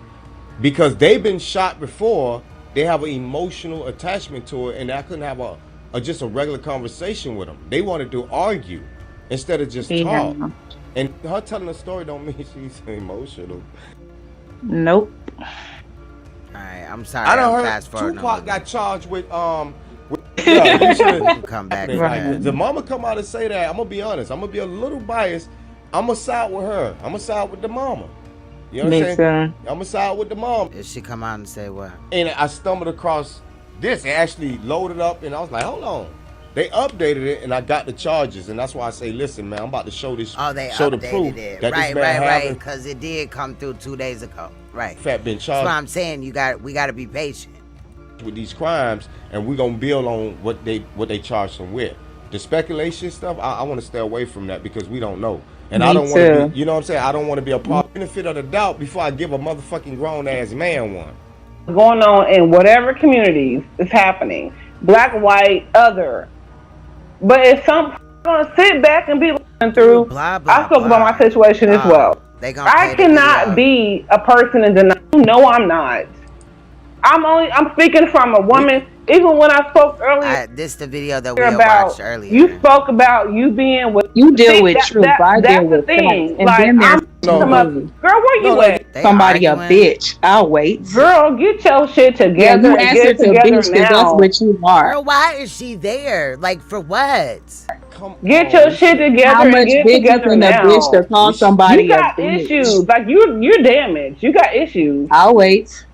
Because they've been shot before, they have an emotional attachment to it. And I couldn't have just a regular conversation with them. They wanted to argue instead of just talk. And her telling a story don't mean she's emotional. Nope. All right, I'm sorry. I don't fast forward. Tupac got charged with yeah, you should come back. Like, the mama come out and say that. I'm gonna be honest. I'm gonna be a little biased. I'm gonna side with her. I'm gonna side with the mama. You know what I'm saying? I'm gonna side with the mom. Did she come out and say what? And I stumbled across this. It actually loaded up, and I was like, hold on. They updated it, and I got the charges, and that's why I say, listen, man, I'm about to show this. Oh, they show updated the proof it. that Right, this man right, because it did come through 2 days ago. Right. Fat been That's charged. why I'm saying we got to be patient with these crimes, and we're gonna build on what they charged them with. The speculation stuff, I want to stay away from that because we don't know. And I don't want to be, you know what I'm saying? I don't want to be a part benefit of the doubt before I give a motherfucking grown ass man one. Going on in whatever communities is happening, black, white, other. But if some gonna sit back and be listening through, I spoke about my situation as well. I cannot be a person in denial. No, I'm not. I'm speaking from a woman. Even when I spoke earlier, this the video that we watched earlier. You spoke about you being with. You deal with truth. I deal with facts. And like, then there's girl, where you at? Somebody a bitch. I'll wait. Girl, get your shit together. Yeah, you and answer get to together bitch because now. that's what you are. Girl, why is she there? Like, for what? Get your shit together. How much and get bitch together is in a now. bitch to call somebody You got a bitch? issues. Like you're damaged. You got issues. I'll wait.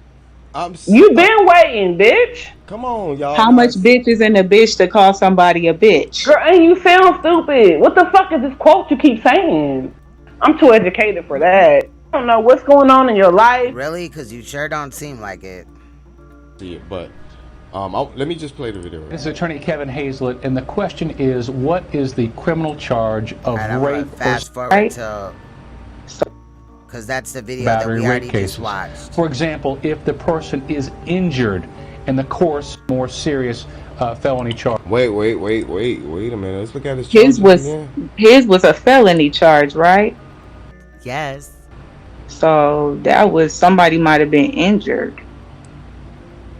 You been waiting, bitch. Come on, y'all. How much bitch is in a bitch to call somebody a bitch? Girl, and you sound stupid. What the fuck is this quote you keep saying? I'm too educated for that. I don't know what's going on in your life. Really? Because you sure don't seem like it. See it, but let me just play the video. This is Attorney Kevin Hazlett, and the question is, what is the criminal charge of rape fast or forward to, because that's the video that battery we already rape just cases? watched. For example, if the person is injured in the course more serious felony charge. Wait a minute. Let's look at his His charges was a felony charge, right? Yes. So that was somebody might have been injured.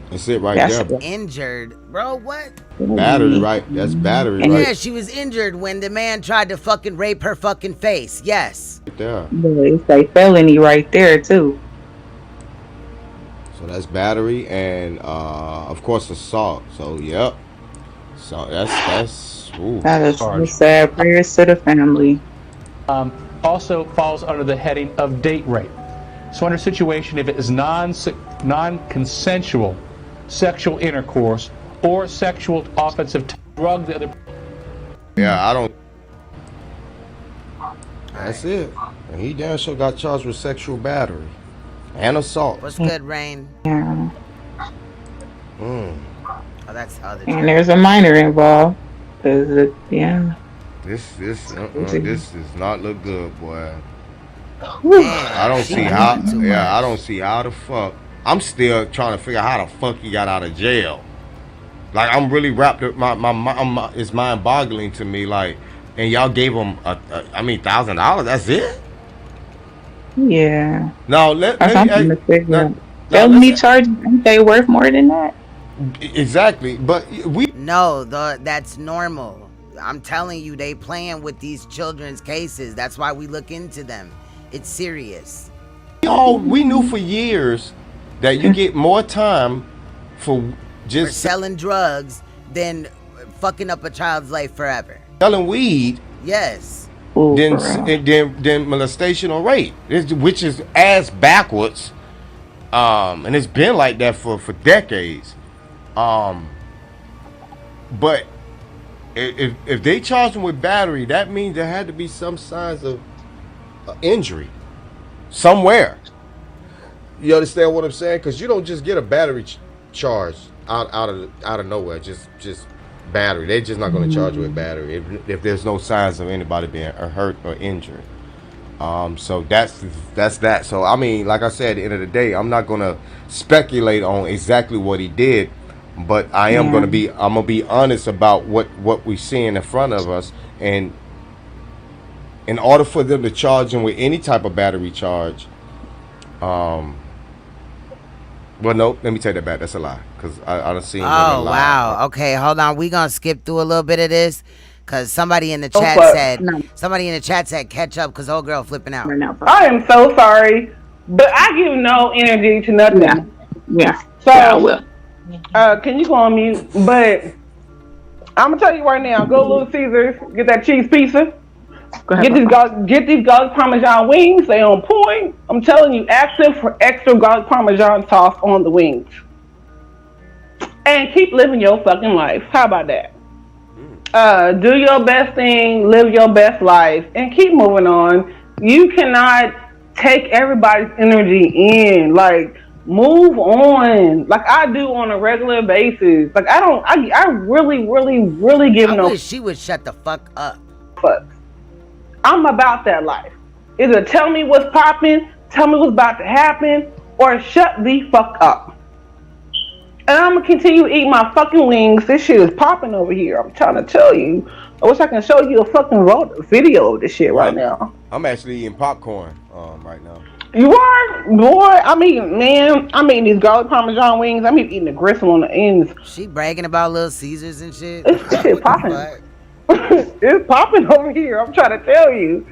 That's it right That's there. Injured, bro. What? Battery, right? That's battery, And right? yeah, she was injured when the man tried to fucking rape her fucking face. Yes. Right there. It's a felony right there too. So that's battery and of course assault. So yep. So that's ooh. That is so sad. Prayers to the family. Also falls under the heading of date rape. So under situation, if it is non-consensual sexual intercourse or sexual offensive drug the other. Yeah, I don't. That's it. And he damn sure got charged with sexual battery and assault. What's good, Rain? Yeah. Oh, that's the other. And there's a minor involved. Yeah. This does not look good, boy. I don't see how. Yeah, I don't see how the fuck. I'm still trying to figure out how the fuck he got out of jail. Like I'm really wrapped up. My it's mind-boggling to me. Like, and y'all gave him $1,000. That's it. Yeah. No, felony charges, ain't they worth more than that? Exactly, but no, that's normal. I'm telling you, they playing with these children's cases. That's why we look into them. It's serious. We knew for years that you get more time for just selling drugs than fucking up a child's life forever. Selling weed. Yes. Then molestation or rape, which is ass backwards, and it's been like that for decades. But if they charge him with battery, that means there had to be some signs of injury somewhere. You understand what I'm saying? Because you don't just get a battery charge out of nowhere. Just battery. They're just not going to charge you with battery if there's no signs of anybody being hurt or injured. So that's that. So I mean, like I said, at the end of the day, I'm not going to speculate on exactly what he did, but I am going to be. I'm going to be honest about what we seeing in front of us, and in order for them to charge him with any type of battery charge, Well, no, let me take that back. That's a lie. Because I done seen women Oh, lie. wow. Okay, hold on. We gonna skip through a little bit of this. Cause somebody in the chat said catch up because old girl flipping out. I am so sorry, but I give no energy to nothing. Yeah. So, yeah, I will. Can you go on mute? But I'm gonna tell you right now, go to Little Caesars, get that cheese pizza. Get these garlic parmesan wings. They on point. I'm telling you, ask them for extra garlic parmesan sauce on the wings. And keep living your fucking life. How about that? Do your best thing, live your best life, and keep moving on. You cannot take everybody's energy in. Like, move on. Like I do on a regular basis. Like I really give no. I wish she would shut the fuck up. I'm about that life. Either tell me what's popping, tell me what's about to happen, or shut the fuck up. And I'm gonna continue to eat my fucking wings. This shit is popping over here. I'm trying to tell you. I wish I can show you a fucking video of this shit right now. I'm actually eating popcorn right now. You are? Boy, I'm eating these garlic parmesan wings. I'm eating the gristle on the ends. She bragging about Little Caesars and shit. This shit popping. It's popping over here. I'm trying to tell you.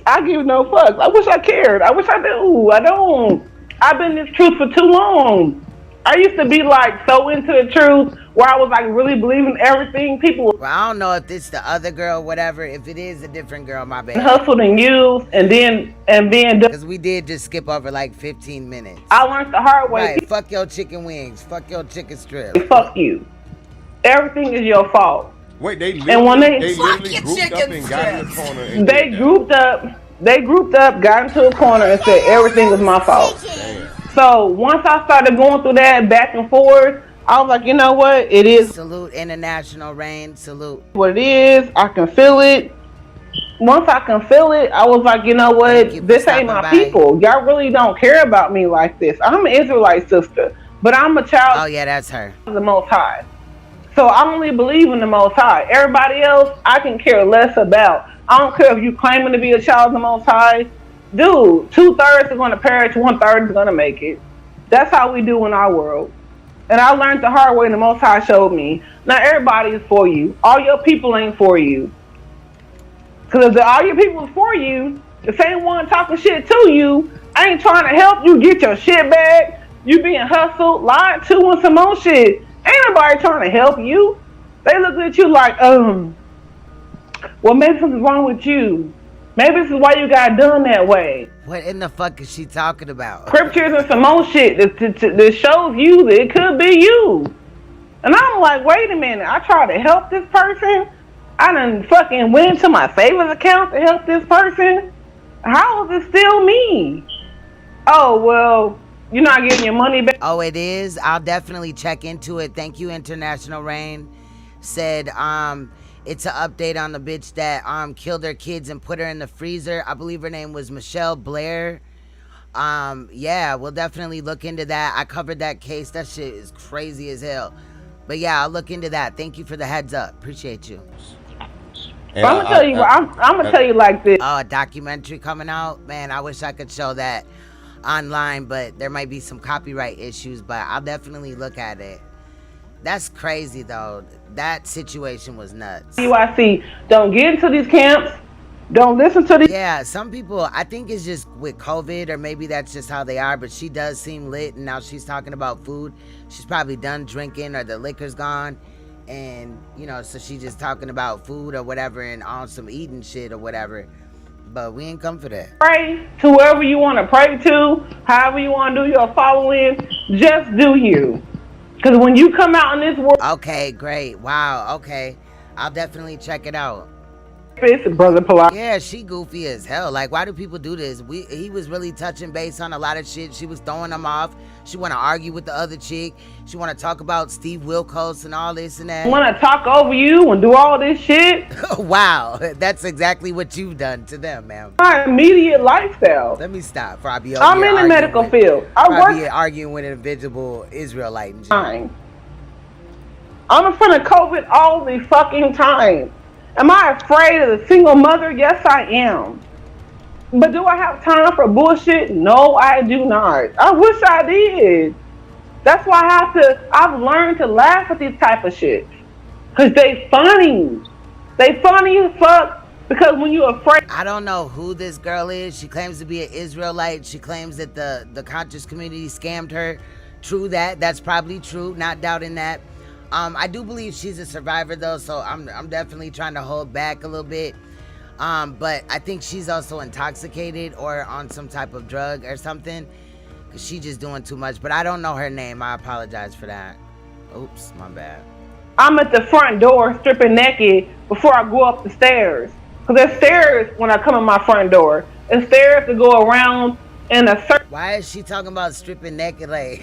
I give no fucks. I wish I cared. I wish I do. I don't. I've been in this truth for too long. I used to be like so into the truth where I was like really believing everything people. Well, I don't know if it's the other girl, whatever. If it is a different girl, my bad. Hustled and used, and then because we did just skip over like 15 minutes. I learned the hard way. Right. Fuck your chicken wings. Fuck your chicken strip. Fuck you. Everything is your fault. Wait, they literally grouped up and got in the corner. They grouped up, got into a corner, and said everything was my fault. Damn. So once I started going through that back and forth, I was like, you know what? It is. Salute International Rain. Salute. What it is, I can feel it. Once I can feel it, I was like, you know what? This ain't my people. Y'all really don't care about me like this. I'm an Israelite sister, but I'm a child. Oh yeah, that's her. Of the Most High. So I only believe in the Most High. Everybody else, I can care less about. I don't care if you claiming to be a child of the Most High. Dude, 2/3 are going to perish, 1/3 is going to make it. That's how we do in our world. And I learned the hard way, and the Most High showed me. Not everybody is for you. All your people ain't for you. Because if all your people is for you, the same one talking shit to you, ain't trying to help you get your shit back. You being hustled, lied to, and some more shit. Ain't nobody trying to help you. They look at you like, well, maybe something's wrong with you. Maybe this is why you got done that way. What in the fuck is she talking about? Scriptures and some more shit that shows you that it could be you. And I'm like, wait a minute. I tried to help this person. I done fucking went into my savings account to help this person. How is it still me? Oh, well, you're not getting your money back. Oh, it is? I'll definitely check into it. Thank you, International Rain. Said, it's an update on the bitch that killed her kids and put her in the freezer. I believe her name was Michelle Blair. Yeah, we'll definitely look into that. I covered that case. That shit is crazy as hell. But yeah, I'll look into that. Thank you for the heads up. Appreciate you. I'm gonna tell you like this. Oh, a documentary coming out? Man, I wish I could show that online, but there might be some copyright issues, but I'll definitely look at it. That's crazy though. That situation was nuts. UIC, don't get into these camps. Don't listen to these. Yeah, some people, I think it's just with COVID, or maybe that's just how they are, but she does seem lit, and now she's talking about food. She's probably done drinking, or the liquor's gone, and, you know, so she's just talking about food or whatever, and on some eating shit or whatever. But we ain't come for that. Pray to whoever you want to pray to, however you want to do your following, just do you. Because when you come out in this world... Okay, great. Wow, okay. I'll definitely check it out. Brother Polight. Yeah, she goofy as hell. Like, why do people do this? He was really touching base on a lot of shit. She was throwing him off. She want to argue with the other chick. She want to talk about Steve Wilkos and all this and that. Want to talk over you and do all this shit? Wow, that's exactly what you've done to them, man. My immediate lifestyle. Let me stop. I'm in the medical field. I work arguing with an invisible Israelite in jail. I'm in front of COVID all the fucking time. Am I afraid of a single mother? Yes, I am. But do I have time for bullshit? No, I do not. I wish I did. That's why I've learned to laugh at these type of shit. Cause they funny. They funny as fuck. Because when you're afraid. I don't know who this girl is. She claims to be an Israelite. She claims that the conscious community scammed her. True that. That's probably true. Not doubting that. I do believe she's a survivor though, so I'm definitely trying to hold back a little bit. But I think she's also intoxicated or on some type of drug or something. Cause she just doing too much. But I don't know her name. I apologize for that. Oops, my bad. I'm at the front door stripping naked before I go up the stairs. Because there's stairs when I come in my front door. There's stairs to go around in a circle. Why is she talking about stripping naked like?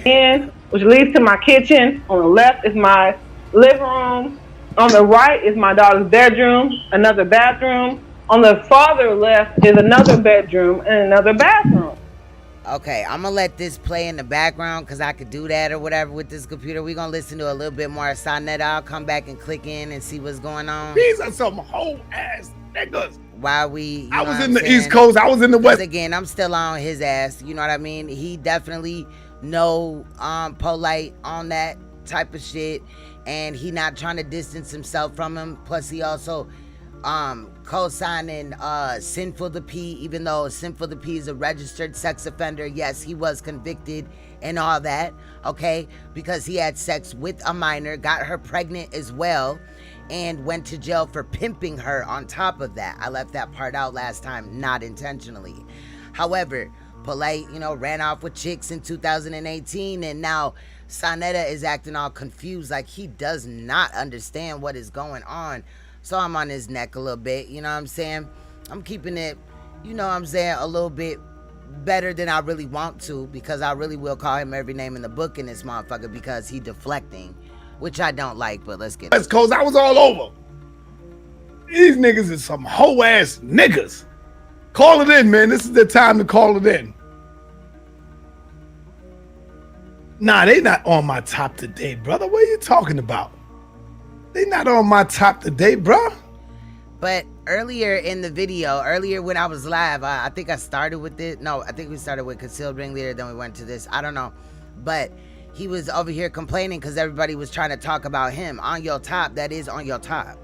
Which leads to my kitchen. On the left is my living room. On the right is my daughter's bedroom, another bathroom. On the farther left is another bedroom and another bathroom. Okay, I'm gonna let this play in the background because I could do that or whatever with this computer. We're gonna listen to a little bit more Saneter. I'll come back and click in and see what's going on. These are some whole ass niggas. Why we? I was in the East Coast. I was in the West. Again, I'm still on his ass. You know what I mean? He definitely know Polight on that type of shit, and he not trying to distance himself from him. Plus, he also co-signing Sinful the P, even though Sinful the P is a registered sex offender. Yes, he was convicted and all that, okay? Because he had sex with a minor, got her pregnant as well, and went to jail for pimping her on top of that. I left that part out last time, not intentionally. However, Polight, ran off with chicks in 2018, and now Saneter is acting all confused like he does not understand what is going on. So I'm on his neck a little bit, you know what I'm saying? I'm keeping it, a little bit better than I really want to, because I really will call him every name in the book in this motherfucker because he deflecting, which I don't like, but let's get it. West Coast, I was all over. These niggas is some hoe ass niggas. Call it in, man. This is the time to call it in. Nah, they not on my top today, brother. What are you talking about? They not on my top today, bro. But earlier in the video, when I was live, I think I started with it. No, I think we started with Concealed Ringleader, then we went to this. I don't know. But he was over here complaining because everybody was trying to talk about him. On your top, that is on your top.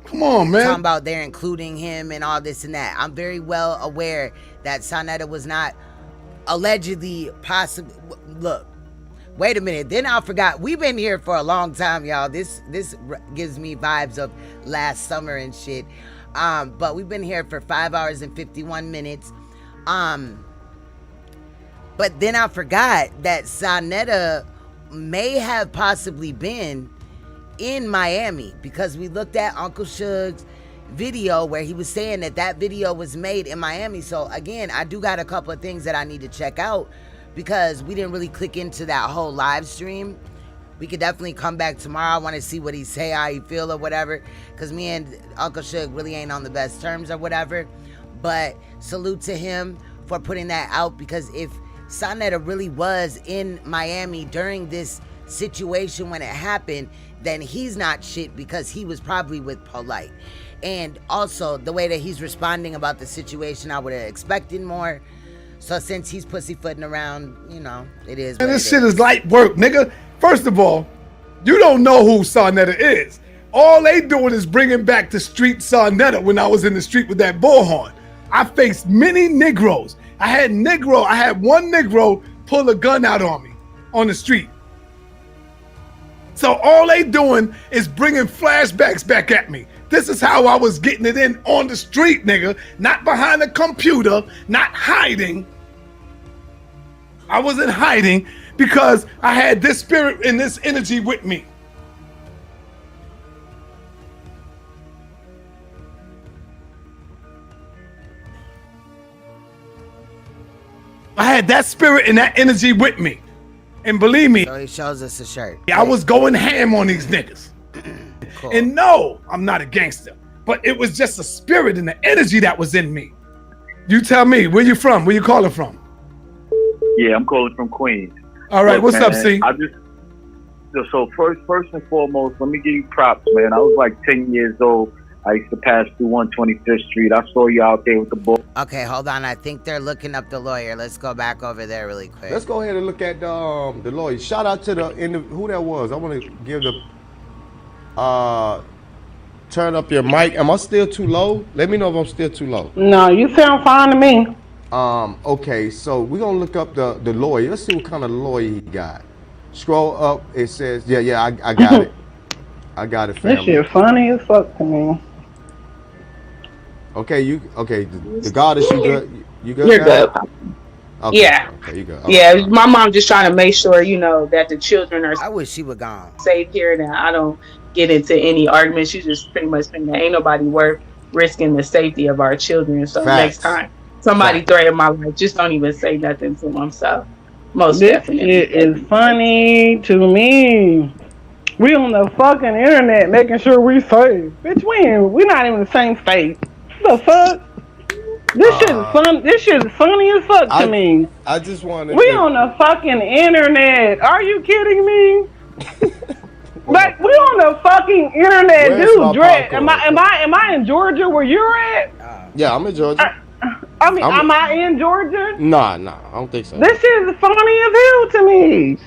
Come on, man. Talking about they're including him and all this and that. I'm very well aware that Saneter was not allegedly possible. Look. Wait a minute, then I forgot. We've been here for a long time, y'all. This gives me vibes of last summer and shit. But we've been here for 5 hours and 51 minutes. But then I forgot that Saneter may have possibly been in Miami, because we looked at Uncle Suge's video where he was saying that video was made in Miami. So again, I do got a couple of things that I need to check out, because we didn't really click into that whole live stream. We could definitely come back tomorrow. I want to see what he say, how he feel or whatever, because me and Uncle Suge really ain't on the best terms or whatever. But salute to him for putting that out, because if Saneter really was in Miami during this situation when it happened, then he's not shit, because he was probably with Polight. And also the way that he's responding about the situation, I would have expected more. So since he's pussyfooting around, it is. And this shit is light work, nigga. First of all, you don't know who Saneter is. All they doing is bringing back the street Saneter when I was in the street with that bullhorn. I faced many Negroes. I had one Negro pull a gun out on me on the street. So all they doing is bringing flashbacks back at me. This is how I was getting it in on the street, nigga. Not behind a computer, not hiding. I wasn't hiding because I had this spirit and this energy with me. I had that spirit and that energy with me. And believe me, so he shows us a shirt. I was going ham on these niggas. Cool. And no, I'm not a gangster, but it was just a spirit and the energy that was in me. You tell me, where you from? Where you calling from? Yeah, I'm calling from Queens. All right, look, what's man, up, C? So first and foremost, let me give you props, man. I was like 10 years old I used to pass through 125th Street. I saw you out there with the bull. Okay, hold on. I think they're looking up the lawyer. Let's go back over there really quick. Let's go ahead and look at the lawyer. Shout out to who that was. I want to give the turn up your mic. Am I still too low? Let me know if I'm still too low. No, you sound fine to me. Okay, so we're gonna look up the lawyer. Let's see what kind of lawyer he got. Scroll up. It says, yeah, I got it. I got it, family. This shit funny as fuck to me. Okay, the goddess, you good? You good? You're good. Okay. Yeah. Okay, you good. Yeah, my mom just trying to make sure, that the children are I wish she were gone. safe here, and I don't get into any arguments. She just pretty much saying that ain't nobody worth risking the safety of our children. So next time somebody threaten my life, just don't even say nothing to them. So most definitely. It is funny to me. We on the fucking internet making sure we safe. Bitch, we not even in the same state. What the fuck? This shit is fun. This shit is funny as fuck to me. I just wanted. We on the fucking internet. Are you kidding me? Like, we on the fucking internet, dude. Dread. Am I in Georgia where you're at? Yeah, I'm in Georgia. Am I in Georgia? Nah, I don't think so. This shit is funny as hell to me.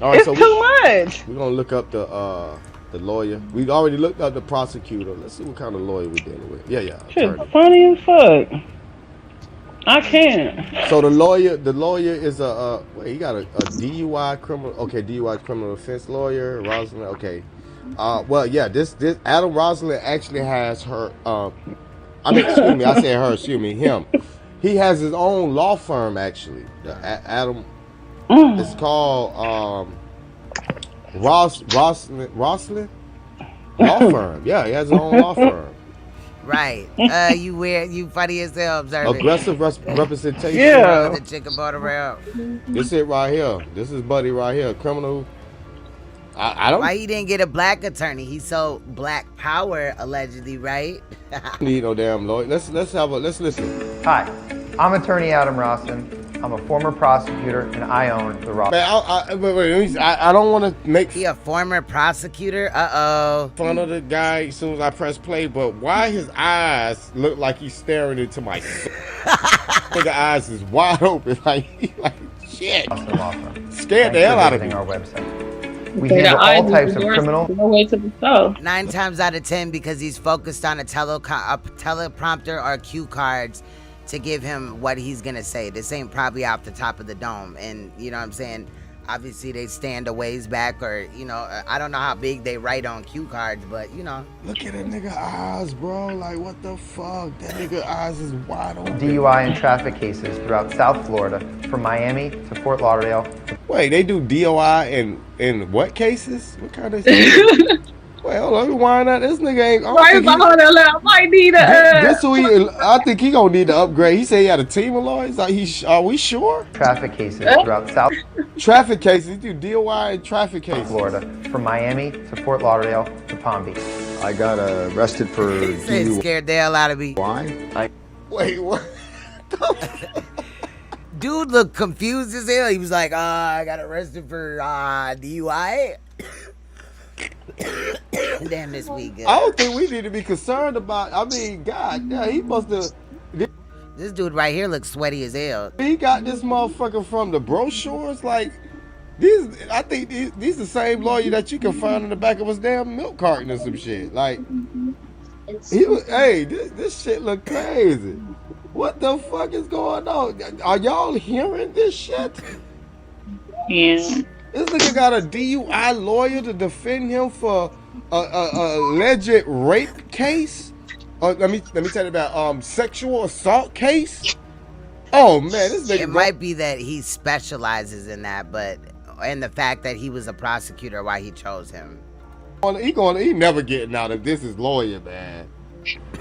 All right, it's too much. We're gonna look up the lawyer. We already looked up the prosecutor. Let's see what kind of lawyer we're dealing with. Yeah. Shit's funny as fuck. I can't. So the lawyer is he got a DUI criminal. Okay, DUI criminal offense lawyer. Rosalind. Okay. Well, yeah. This Adam Rosalind actually has her. Excuse me. I said her. Excuse me. Him. He has his own law firm actually. Adam. It's called Rosalind Law Firm. Yeah, he has his own law firm. Right. You weird. You funny as hell. Observing. Aggressive representation. Yeah. The chicken butter around. This it right here. This is Buddy right here. Criminal. I don't. Why he didn't get a black attorney? He sold black power allegedly, right? Need no damn lawyer. Let's listen. Hi, I'm attorney Adam Rossin. I'm a former prosecutor and I own the Ross. I don't want to make. He a former prosecutor? Fun of the guy as soon as I press play, but why his eyes look like he's staring into my soul? Nigga eyes is wide open, like shit. Scared the hell out of me. Our website. We handle all types of criminal. 9 times out of 10 because he's focused on a teleprompter or cue cards to give him what he's gonna say. This ain't probably off the top of the dome, and you know what I'm saying? Obviously they stand a ways back, or I don't know how big they write on cue cards, but Look at that nigga eyes, bro. Like, what the fuck? That nigga eyes is wide open. DUI and traffic cases throughout South Florida, from Miami to Fort Lauderdale. Wait, they do DUI in what cases? What kind of shit? Wait, hold on, let me wind up. This nigga ain't. I might need I think he gonna need to upgrade. He said he had a team of lawyers. Like, are we sure? Traffic cases throughout South. Traffic cases. You do DUI and traffic cases. Florida, from Miami to Fort Lauderdale to Palm Beach. I got arrested for DUI. Scared the hell out of me. Why? Wait, what? Dude looked confused as hell. He was like, I got arrested for DUI. Damn, this week. I don't think we need to be concerned about. I mean, God, yeah, he must have. This dude right here looks sweaty as hell. He got this motherfucker from the brochures. Like, these, I think these the same lawyer that you can find in the back of his damn milk carton or some shit. Like, this shit look crazy. What the fuck is going on? Are y'all hearing this shit? Yeah. This nigga got a DUI lawyer to defend him for a alleged rape case. Let me tell you about sexual assault case. Oh man, this nigga. It might be that he specializes in that, and the fact that he was a prosecutor, why he chose him. He never getting out of this is lawyer, man.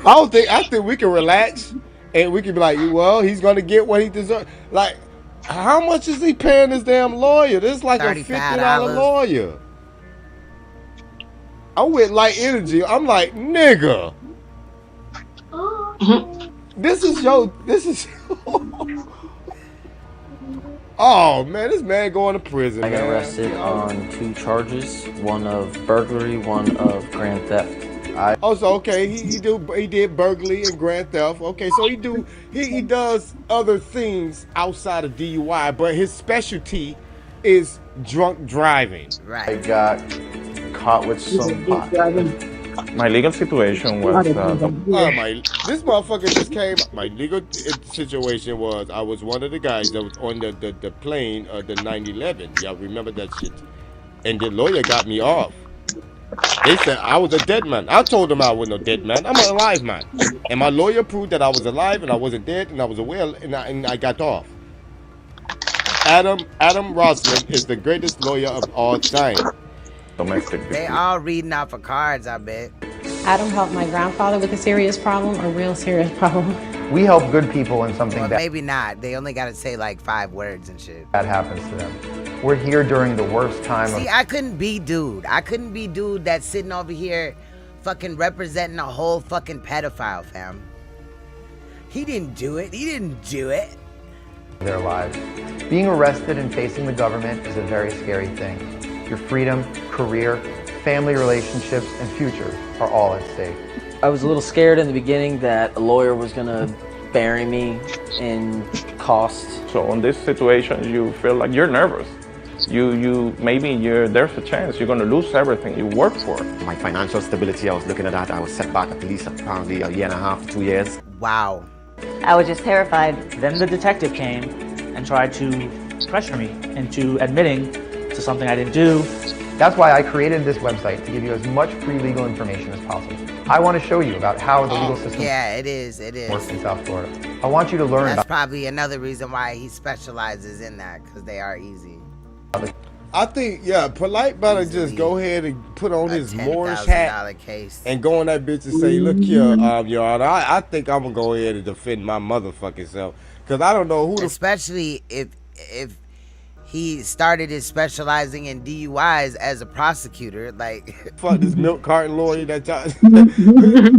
I think we can relax and we can be like, well, he's gonna get what he deserves. Like, how much is he paying this damn lawyer? This is like a $50 lawyer. I'm with Light Energy. I'm like, nigga. This is oh man, this man going to prison. I got arrested on 2 charges, one of burglary, one of grand theft. Also, okay, he did burglary and grand theft. Okay, so he does other things outside of DUI, but his specialty is drunk driving. Right. I got caught with some pot. My legal situation was this motherfucker just came. My legal situation was I was one of the guys that was on the plane, the 9/11. Y'all remember that shit? And the lawyer got me off. They said I was a dead man. I told them I wasn't a dead man. I'm an alive man. And my lawyer proved that I was alive and I wasn't dead and I was aware and I got off. Adam Roslin is the greatest lawyer of all time. Domestic. They all reading off of cards, I bet. Adam helped my grandfather with a serious problem, a real serious problem. We help good people when something bad. Maybe not. They only got to say like 5 words and shit. That happens to them. We're here during the worst time. See, I couldn't be dude. I couldn't be dude that's sitting over here fucking representing a whole fucking pedophile, fam. He didn't do it. He didn't do it. Their lives. Being arrested and facing the government is a very scary thing. Your freedom, career, family relationships, and future are all at stake. I was a little scared in the beginning that a lawyer was gonna bury me in cost. So in this situation, you feel like you're nervous. There's a chance you're gonna lose everything you work for. My financial stability, I was looking at that. I was set back at least apparently a year and a half, 2 years. Wow. I was just terrified. Then the detective came and tried to pressure me into admitting to something I didn't do. That's why I created this website, to give you as much free legal information as possible. I want to show you about how the legal system works in South Florida. I want you to learn. That's probably another reason why he specializes in that, because they are easy. I think, Polight better just go ahead and put on his Moorish hat and go on that bitch and say, look here, Your Honor, I think I'm going to go ahead and defend my motherfucking self. Because I don't know who the... Especially if he started his specializing in DUIs as a prosecutor, like... Fuck this milk carton lawyer that time.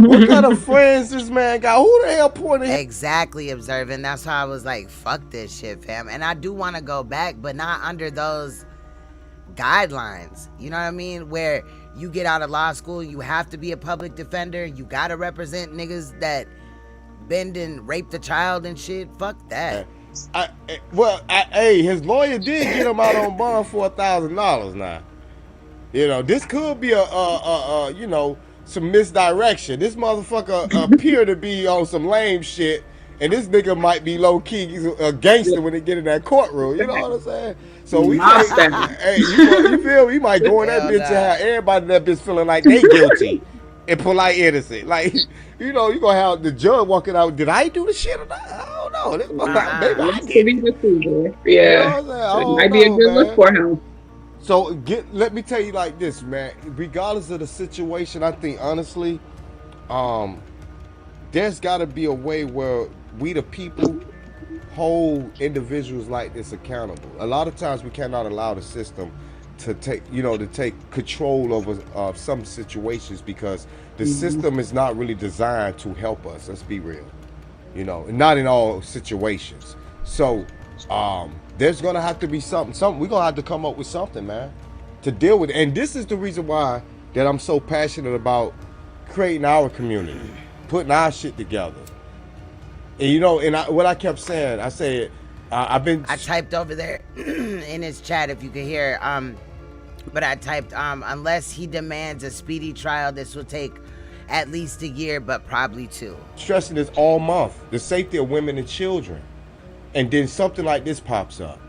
What kind of friends this man got? Who the hell pointed him? Exactly, observing. That's why I was like, fuck this shit, fam. And I do want to go back, but not under those guidelines. You know what I mean? Where you get out of law school, you have to be a public defender. You got to represent niggas that bend and raped a child and shit. Fuck that. Hey, his lawyer did get him out on bond for $1,000 now. You know, this could be some misdirection. This motherfucker appear to be on some lame shit, and this nigga might be low key a gangster when they get in that courtroom. You know what I'm saying? So we hey, you feel me? He might go in that bitch and have everybody in that bitch feeling like they guilty and Polight innocent. Like, you know, you gonna have the judge walking out. Did I do the shit or not? I don't know. This maybe I did. Yeah, you know it might be a good look for him. So let me tell you like this, man. Regardless of the situation, I think honestly, there's got to be a way where we the people hold individuals like this accountable. A lot of times we cannot allow the system to take control over some situations because the system is not really designed to help us. Let's be real, you know, not in all situations. So there's gonna have to be something. We're gonna have to come up with something, man, to deal with it. And this is the reason why that I'm so passionate about creating our community, putting our shit together. And you know, what I kept saying, I said, I typed over there in his chat, if you could hear, but I typed, unless he demands a speedy trial, this will take at least a year, but probably 2. Stressing this all month, the safety of women and children. And then something like this pops up.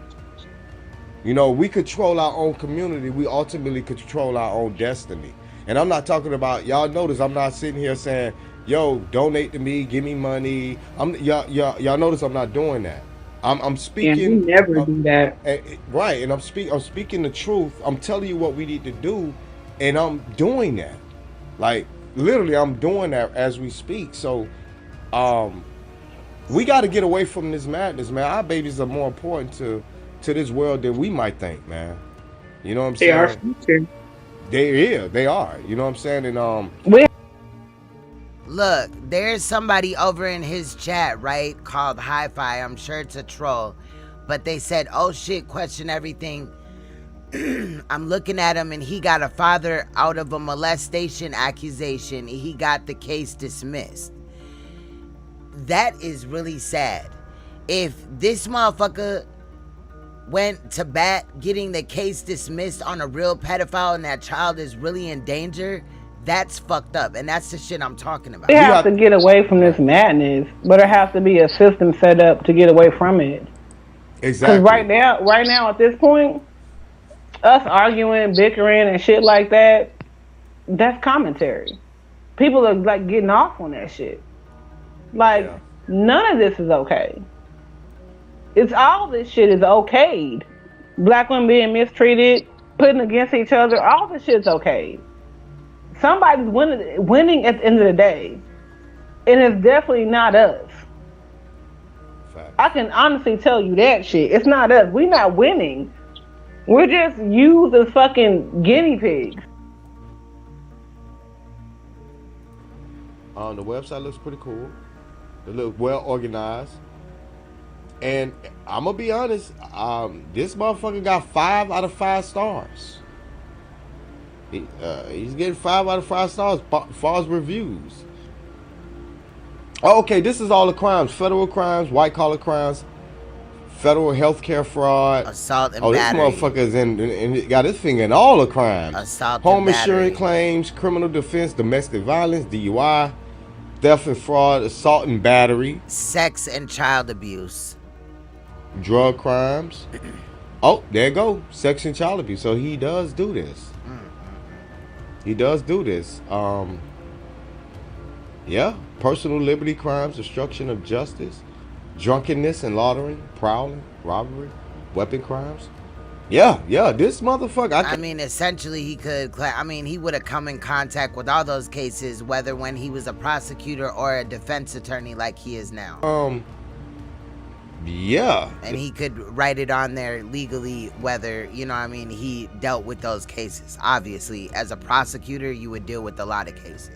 You know, we control our own community. We ultimately control our own destiny. And I'm not talking about, y'all notice I'm not sitting here saying, yo, donate to me, give me money. Y'all notice I'm not doing that. I'm speaking. Yeah, we never do that. Right, and I'm speaking the truth. I'm telling you what we need to do, and I'm doing that. Like literally, I'm doing that as we speak. So, we got to get away from this madness, man. Our babies are more important to this world than we might think, man. You know what I'm saying? They are future. They are. You know what I'm saying? And Look, there's somebody over in his chat, right, called Hi-Fi. I'm sure it's a troll. But they said, oh shit, question everything. I'm looking at him, and he got a father out of a molestation accusation. He got the case dismissed. That is really sad. If this motherfucker went to bat getting the case dismissed on a real pedophile and that child is really in danger, that's fucked up. And that's the shit I'm talking about. We have to get away from this madness, but there has to be a system set up to get away from it. Exactly. Because right now at this point, us arguing, bickering, and shit like that, that's commentary. People are like getting off on that shit. Like, none of this is okay. It's all this shit is okayed. Black women being mistreated, putting against each other, all this shit's okay. Somebody's winning at the end of the day. And it's definitely not us. I can honestly tell you that shit. It's not us. We're not winning. We're just used as fucking guinea pigs. The website looks pretty cool. It looks well organized. And I'm gonna be honest, this motherfucker got 5 out of 5 stars. He's getting 5 out of 5 stars as far as reviews. Oh, okay, this is all the crimes: federal crimes, white collar crimes, federal healthcare fraud, assault and battery. This motherfucker's in got his finger in all the crimes: assault, home and insurance claims, criminal defense, domestic violence, DUI, theft and fraud, assault and battery, sex and child abuse, drug crimes. Oh, there you go, sex and child abuse. So he does do this. He does do this. Yeah, personal liberty crimes, destruction of justice, drunkenness and loitering, prowling, robbery, weapon crimes. Yeah, this motherfucker. I mean, essentially, he could. He would have come in contact with all those cases, whether when he was a prosecutor or a defense attorney, like he is now. Yeah. And he could write it on there legally, whether he dealt with those cases. Obviously, as a prosecutor, you would deal with a lot of cases.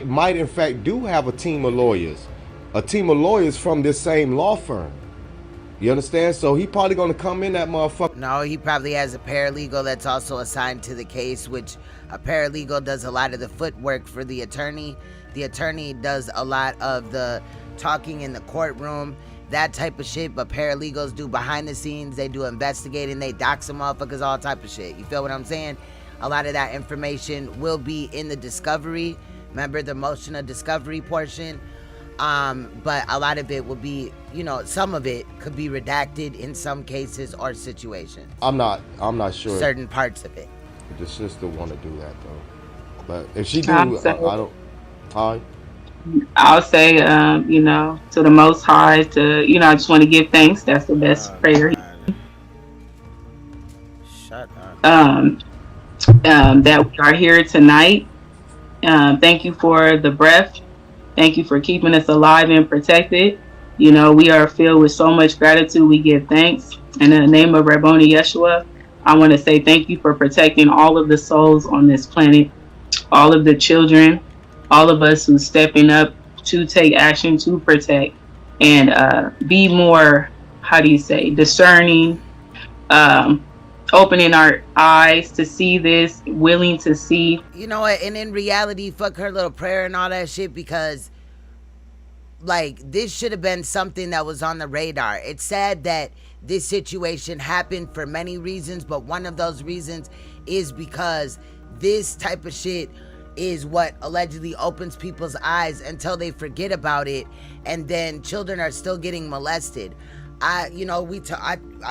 Might in fact do have a team of lawyers from this same law firm. You understand? So he probably gonna come in that motherfucker. No, he probably has a paralegal that's also assigned to the case, which a paralegal does a lot of the footwork for the attorney. The attorney does a lot of the talking in the courtroom, that type of shit, but paralegals do behind the scenes. They do investigating, they dox some motherfuckers, all type of shit. You feel what I'm saying? A lot of that information will be in the discovery. Remember the motion of discovery portion? But a lot of it will be, some of it could be redacted in some cases or situations. I'm not sure. Certain parts of it. The sister want to do that though. But if she do, I don't. I'll say, to the Most High, I just want to give thanks. That's the best prayer. Shut up. That we are here tonight. Thank you for the breath. Thank you for keeping us alive and protected. We are filled with so much gratitude. We give thanks. And in the name of Rabboni Yeshua, I want to say thank you for protecting all of the souls on this planet, all of the children, all of us who's stepping up to take action to protect and be more, discerning, opening our eyes to see this, willing to see. You know what? And in reality, fuck her little prayer and all that shit, because this should have been something that was on the radar. It's sad that this situation happened for many reasons, but one of those reasons is because this type of shit is what allegedly opens people's eyes until they forget about it, and then children are still getting molested. I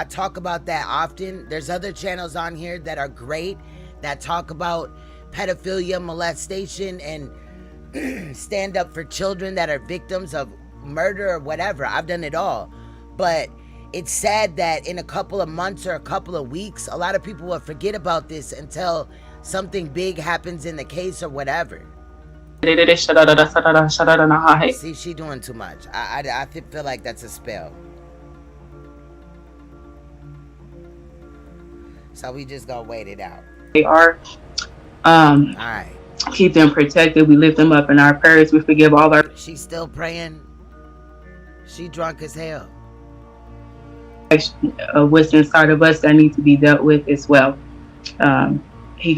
talk about that often. There's other channels on here that are great that talk about pedophilia, molestation, and stand up for children that are victims of murder or whatever. I've done it all. But it's sad that in a couple of months or a couple of weeks, a lot of people will forget about this until something big happens in the case or whatever. See, she doing too much. I feel like that's a spell. So we just gonna wait it out. They are. Alright. Keep them protected. We lift them up in our prayers. We forgive all our. She's still praying. She drunk as hell. What's inside of us that need to be dealt with as well. Um, Nope,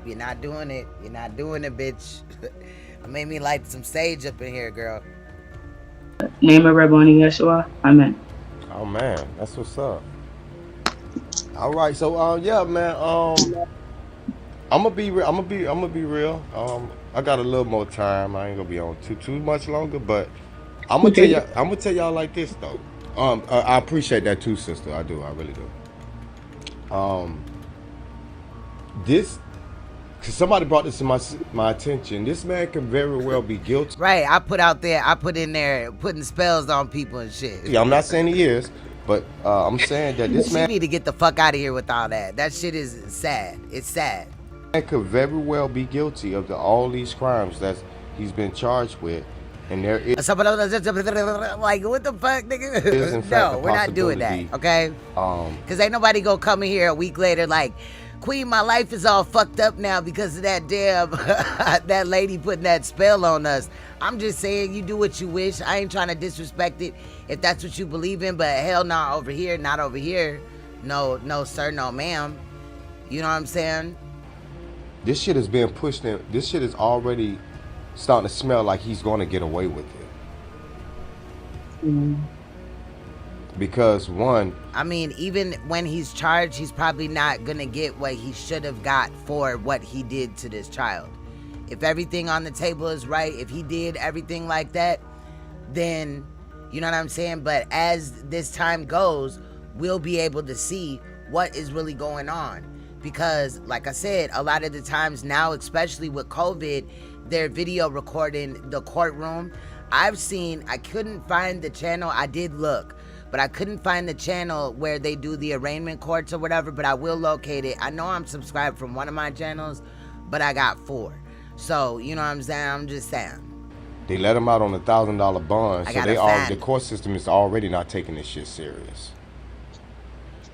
you're not doing it. You're not doing it, bitch. I made me light some sage up in here, girl. name of Rabboni Yeshua. Amen. Oh man, that's what's up. All right, so yeah, man. I'm gonna be real. I got a little more time. I ain't gonna be on too much longer, but I'm gonna tell y'all like this though. I appreciate that too, sister. I do. I really do. This, cause somebody brought this to my attention. This man can very well be guilty. Right, I put in there putting spells on people and shit. Yeah, I'm not saying he is, but I'm saying that this man need to get the fuck out of here with all that. That shit is sad. It's sad. Could very well be guilty of all these crimes that he's been charged with, and there is like, what the fuck, nigga? No, we're not doing that, okay? Because ain't nobody gonna come in here a week later like, Queen, my life is all fucked up now because of that damn that lady putting that spell on us. I'm just saying, you do what you wish. I ain't trying to disrespect it if that's what you believe in, but hell no, over here, not over here. No, sir, no, ma'am. You know what I'm saying? This shit is being pushed in. This shit is already starting to smell like he's going to get away with it. Because one, I mean, even when he's charged, he's probably not going to get what he should have got for what he did to this child. If everything on the table is right, if he did everything like that, then, you know what I'm saying? But as this time goes, we'll be able to see what is really going on. Because, like I said, a lot of the times now, especially with COVID, they're video recording the courtroom. I couldn't find the channel. I did look, but I couldn't find the channel where they do the arraignment courts or whatever, but I will locate it. I know I'm subscribed from one of my channels, but I got 4. So, you know what I'm saying? I'm just saying. They let him out on $1,000 bond, so the court system is already not taking this shit serious.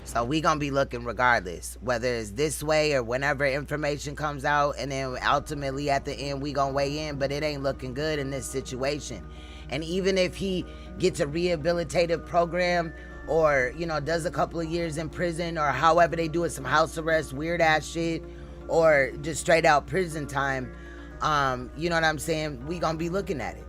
So we gonna be looking regardless, whether it's this way or whenever information comes out, and then ultimately at the end we gonna weigh in, but it ain't looking good in this situation. And even if he gets a rehabilitative program or, you know, does a couple of years in prison or however they do it, some house arrest, weird ass shit, or just straight out prison time, you know what I'm saying? We gonna be looking at it,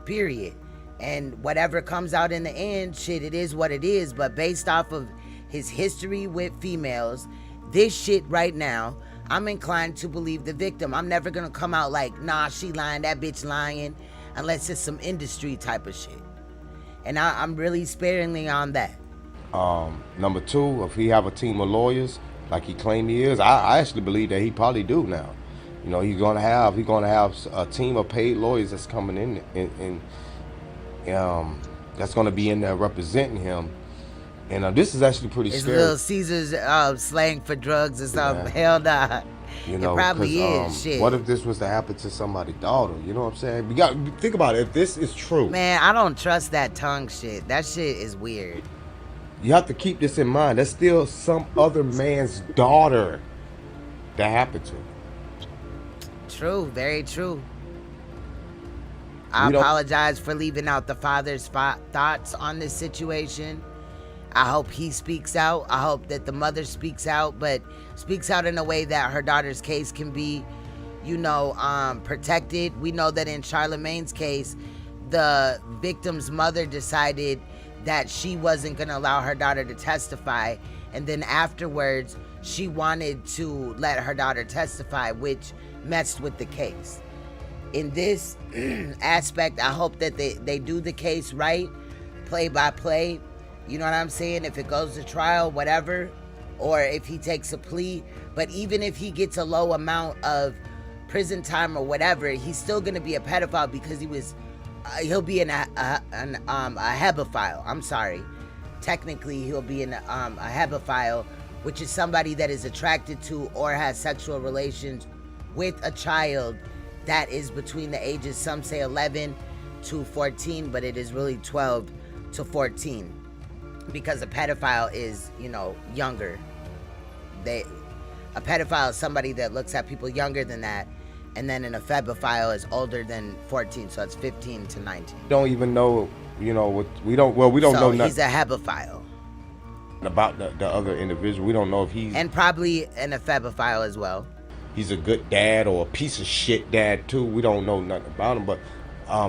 period. And whatever comes out in the end, shit, it is what it is. But based off of his history with females, this shit right now, I'm inclined to believe the victim. I'm never gonna come out like, nah, she lying, that bitch lying, unless it's some industry type of shit. And I'm really sparingly on that. Number 2, if he have a team of lawyers like he claimed he is, I actually believe that he probably do now. You know, he's gonna have a team of paid lawyers that's coming in that's gonna be in there representing him. And this is actually pretty it's scary. Little Caesar's slang for drugs or something. Yeah. Hell nah. You know, it probably is. Shit. What if this was to happen to somebody's daughter? You know what I'm saying? We got to think about it. If this is true, man, I don't trust that tongue shit. That shit is weird. You have to keep this in mind. That's still some other man's daughter that happened to. True, very true. I apologize for leaving out the father's thoughts on this situation. I hope he speaks out. I hope that the mother speaks out, but speaks out in a way that her daughter's case can be, you know, protected. We know that in Charlamagne's case, the victim's mother decided that she wasn't going to allow her daughter to testify. And then afterwards, she wanted to let her daughter testify, which messed with the case. In this aspect, I hope that they do the case right, play by play. You know what I'm saying? If it goes to trial, whatever, or if he takes a plea. But even if he gets a low amount of prison time or whatever, he's still going to be a pedophile because he'll be a hebephile. I'm sorry. Technically, he'll be a hebephile, which is somebody that is attracted to or has sexual relations with a child that is between the ages, some say 11 to 14, but it is really 12 to 14. Because a pedophile is, you know, younger. A pedophile is somebody that looks at people younger than that, and then an ephebophile is older than 14, so it's 15 to 19. Don't even know, you know, we don't know nothing. He's a hebephile. about the other individual. We don't know if he's and probably an ephebophile as well. He's a good dad or a piece of shit dad too. We don't know nothing about him, but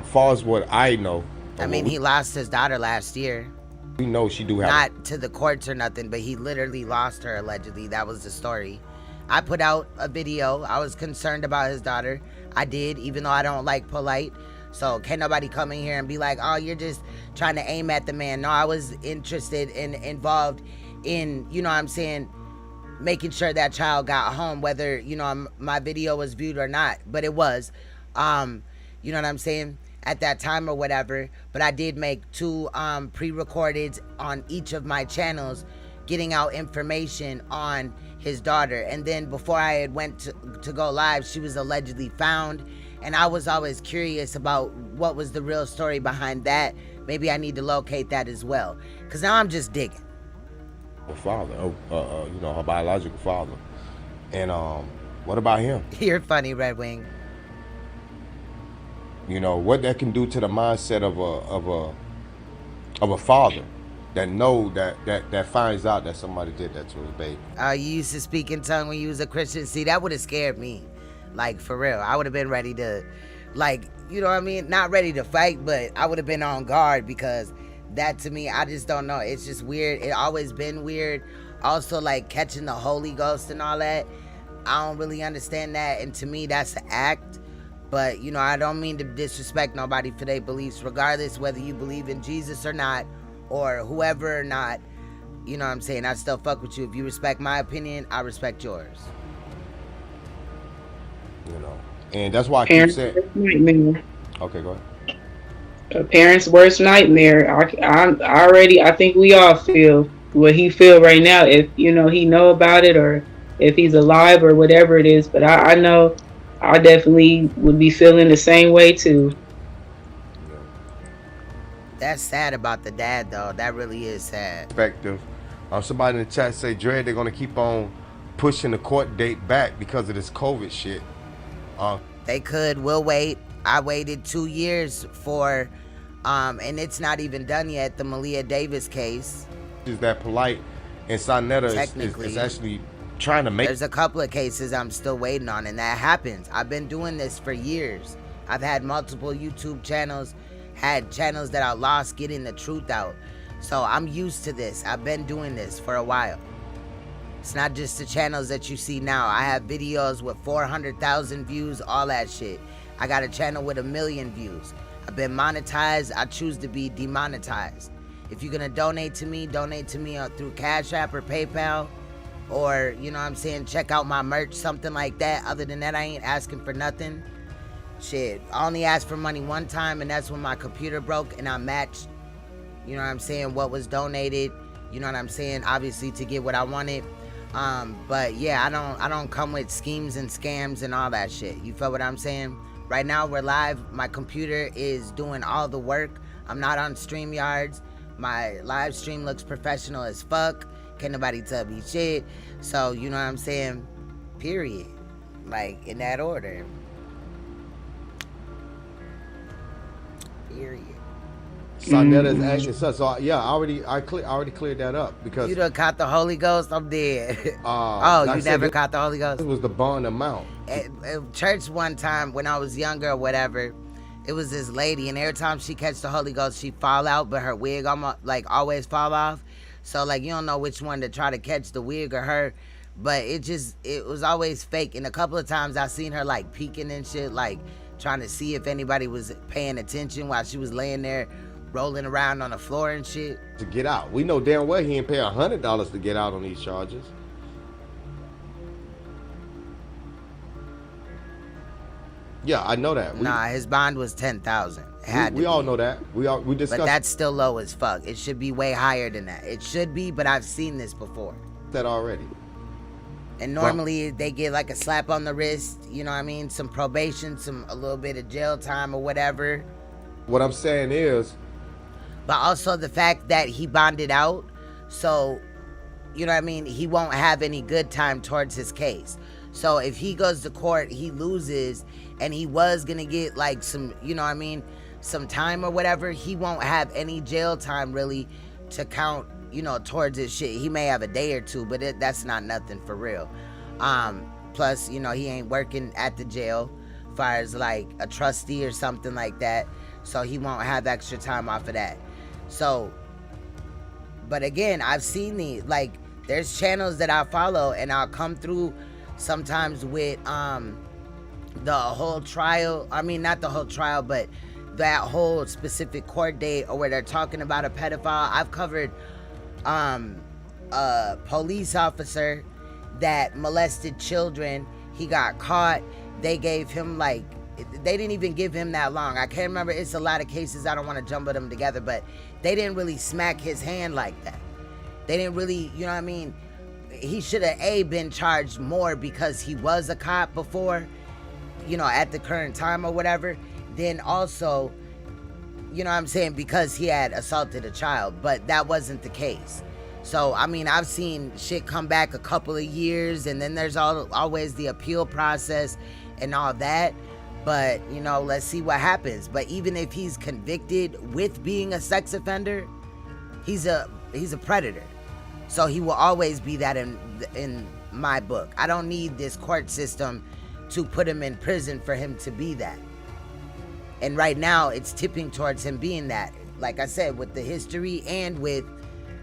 far as what I know, I mean, he lost his daughter last year. We know she do have not to the courts or nothing, but he literally lost her allegedly. That was the story. I put out a video. I was concerned about his daughter. I did, even though I don't like Polight. So can't nobody come in here and be like, oh, you're just trying to aim at the man. No, I was interested and involved in, you know what I'm saying, making sure that child got home, whether, you know, my video was viewed or not. But it was, you know what I'm saying, at that time or whatever. But I did make 2 pre-recordeds on each of my channels getting out information on his daughter. And then before I had went to go live, she was allegedly found. And I was always curious about what was the real story behind that. Maybe I need to locate that as well. Because now I'm just digging. her father, you know, her biological father. And what about him? You're funny, Red Wing. You know what that can do to the mindset of a father that know that finds out that somebody did that to his baby. You used to speak in tongue when you was a Christian. See, that would have scared me. Like, for real. I would have been ready to, like, you know what I mean? Not ready to fight, but I would have been on guard, because that, to me, I just don't know. It's just weird. It always been weird. Also, like, catching the Holy Ghost and all that. I don't really understand that. And to me, that's an act. But, you know, I don't mean to disrespect nobody for their beliefs, regardless whether you believe in Jesus or not, or whoever or not. You know what I'm saying? I still fuck with you. If you respect my opinion, I respect yours. You know, and that's why I keep saying. Nightmare. Okay, go ahead. A parent's worst nightmare. I think we all feel what he feel right now. If you know he know about it, or if he's alive, or whatever it is. But I know I definitely would be feeling the same way too. That's sad about the dad, though. That really is sad. Perspective. Somebody in the chat say, Dread, they're gonna keep on pushing the court date back because of this COVID shit. They could. We'll wait. I waited 2 years for, and it's not even done yet, the Malia Davis case. Is that Polight and Saneter is actually trying to make. There's a couple of cases I'm still waiting on, and that happens. I've been doing this for years. I've had multiple YouTube channels, had channels that I lost getting the truth out. So I'm used to this. I've been doing this for a while. It's not just the channels that you see now. I have videos with 400,000 views, all that shit. I got a channel with 1 million views. I've been monetized. I choose to be demonetized. If you're gonna donate to me through Cash App or PayPal, or, you know what I'm saying, check out my merch, something like that. Other than that, I ain't asking for nothing. Shit, I only asked for money one time, and that's when my computer broke and I matched, you know what I'm saying, what was donated, you know what I'm saying, obviously to get what I wanted. But yeah, I don't come with schemes and scams and all that shit. You feel what I'm saying? Right now we're live. My computer is doing all the work. I'm not on StreamYards. My live stream looks professional as fuck. Can't nobody tell me shit. So, you know what I'm saying? Period. Like, in that order. Period. Saneta's action. So yeah, I already cleared that up, because you done caught the Holy Ghost. I'm dead. Oh, you never caught the Holy Ghost? It was the bond amount. At church one time when I was younger or whatever, it was this lady, and every time she catch the Holy Ghost, she fall out, but her wig almost like always fall off. So like you don't know which one to try to catch, the wig or her. But it was always fake. And a couple of times I seen her like peeking and shit, like trying to see if anybody was paying attention while she was laying there rolling around on the floor and shit. To get out. We know damn well he ain't pay $100 to get out on these charges. Yeah, I know that. Nah, his bond was $10,000. We all know that. We discussed. But that's still low as fuck. It should be way higher than that. It should be, but I've seen this before. That already. And normally they get like a slap on the wrist, you know what I mean? Some probation, a little bit of jail time or whatever. What I'm saying is. But also the fact that he bonded out, so, you know what I mean? He won't have any good time towards his case. So if he goes to court, he loses, and he was gonna get like some, you know what I mean, some time or whatever, he won't have any jail time really to count, you know, towards his shit. He may have a day or two, but that's not nothing for real. Plus, you know, he ain't working at the jail as far as like a trustee or something like that, so he won't have extra time off of that. So, but again, I've seen there's channels that I follow, and I'll come through sometimes with the whole trial. I mean, not the whole trial, but that whole specific court date, or where they're talking about a pedophile. I've covered a police officer that molested children. He got caught. They gave him they didn't even give him that long. I can't remember. It's a lot of cases. I don't want to jumble them together, but they didn't really smack his hand like that. They didn't really, you know what I mean? He should have been charged more because he was a cop before, you know, at the current time or whatever. Then also, you know what I'm saying, because he had assaulted a child, but that wasn't the case. So, I mean, I've seen shit come back a couple of years, and then there's always the appeal process and all that. But, you know, let's see what happens. But even if he's convicted with being a sex offender, he's a predator. So he will always be that in my book. I don't need this court system to put him in prison for him to be that. And right now, it's tipping towards him being that. Like I said, with the history and with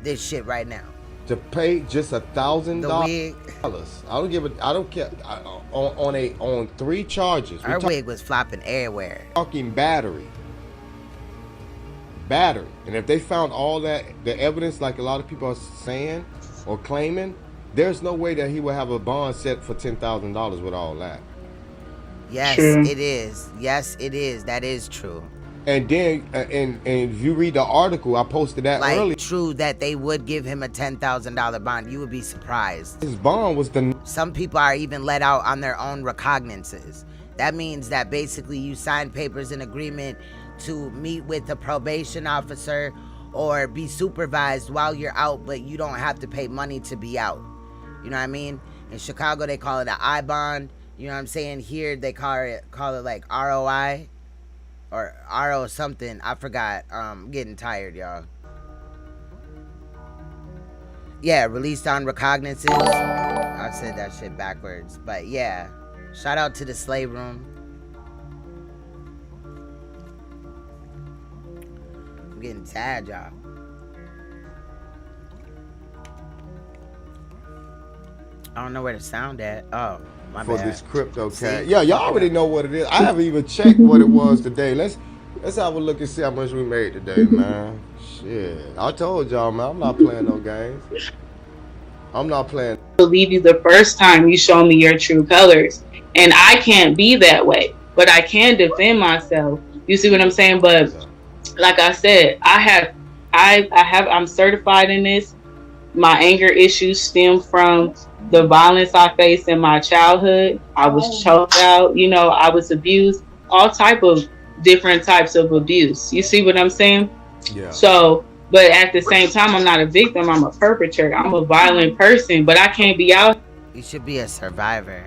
this shit right now. To pay just $1,000. I don't care. On 3 charges. Her wig was flopping everywhere. Talking battery. And if they found all that, the evidence, like a lot of people are saying or claiming, there's no way that he would have a bond set for $10,000 with all that. Yes, it is. Yes, it is. That is true. And then, and if you read the article, I posted that earlier. True that they would give him a $10,000 bond. You would be surprised. His bond was Some people are even let out on their own recognizances. That means that basically you sign papers in agreement to meet with a probation officer or be supervised while you're out, but you don't have to pay money to be out. You know what I mean? In Chicago, they call it an I bond. You know what I'm saying? Here, they call it like ROI or RO something. I forgot. I'm getting tired, y'all. Yeah, released on recognizances. I said that shit backwards. But yeah, shout out to the Slave Room. I'm getting tired, y'all. I don't know where the sound at. Oh, my for bad. this crypto cat. Yeah, y'all already know what it is. I haven't even checked what it was today. Let's have a look and see how much we made today, man. Shit, I told y'all, man, I'm not playing no games. I'm not playing. Believe you the first time you show me your true colors, and I can't be that way, but I can defend myself. You see what I'm saying? But like I said, I'm certified in this. My anger issues stem from the violence I faced in my childhood. I was choked out, you know, I was abused, all different types of abuse. You see what I'm saying? Yeah. So, but at the same time, I'm not a victim, I'm a perpetrator. I'm a violent person, but I can't be out. You should be a survivor.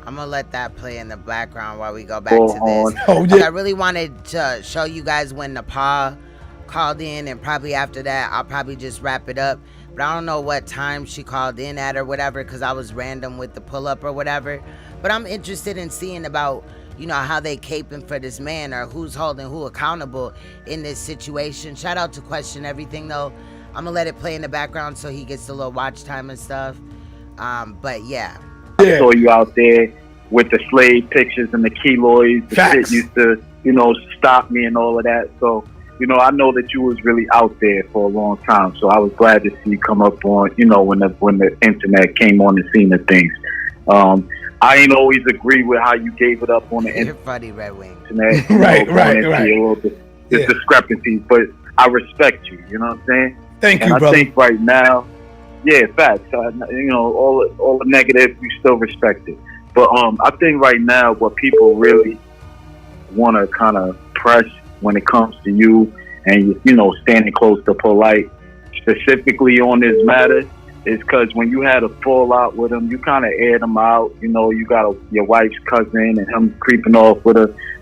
I'm gonna let that play in the background while we go back to this. I really wanted to show you guys when Nepal called in, and probably after that, I'll probably just wrap it up. But I don't know what time she called in at or whatever, because I was random with the pull-up or whatever. But I'm interested in seeing about, you know, how they caping for this man, or who's holding who accountable in this situation. Shout out to Question Everything, though. I'm going to let it play in the background so he gets a little watch time and stuff. But, yeah. I saw you out there with the slave pictures and the keloids. The shit used to, you know, stop me and all of that. So, you know, I know that you was really out there for a long time. So I was glad to see you come up on, you know, when the internet came on the scene of things. I ain't always agree with how you gave it up on the internet. You're funny, Red Wing. Right. A little bit, the discrepancies, but I respect you. You know what I'm saying? Thank you, I brother. think right now, yeah, facts. You know, all the negative, you still respect it. But I think right now, what people really want to kind of press when it comes to you and, you know, standing close to Polight, specifically on this matter, is because when you had a fallout with him, you kind of aired him out. You know, you got your wife's cousin and him creeping off with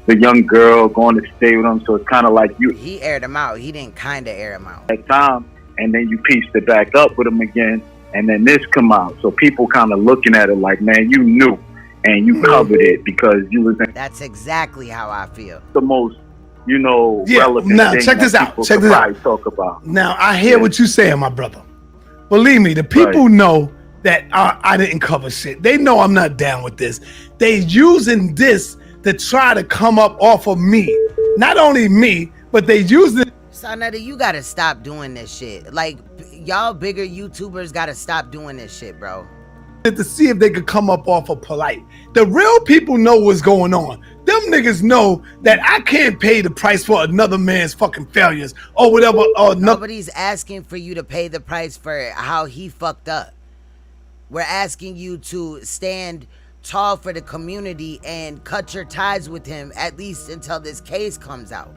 the young girl, going to stay with him. So it's kind of like you. He aired him out. He didn't kind of air him out. At time, and then you pieced it back up with him again, and then this come out. So people kind of looking at it like, man, you knew, and you covered it because you was in That's exactly how I feel. the most, you know, relevant now thing check this that out. people Check could this probably out. talk about. Now I hear what you're saying, my brother. Believe me, the people know that I didn't cover shit. They know I'm not down with this. They using this to try to come up off of me. Not only me, but they using it. Saneter, you gotta stop doing this shit. Like, y'all bigger YouTubers gotta stop doing this shit, bro. To see if they could come up off of Polight. The real people know what's going on. Them niggas know that I can't pay the price for another man's fucking failures or whatever. Or Nobody's asking for you to pay the price for how he fucked up. We're asking you to stand tall for the community and cut your ties with him, at least until this case comes out.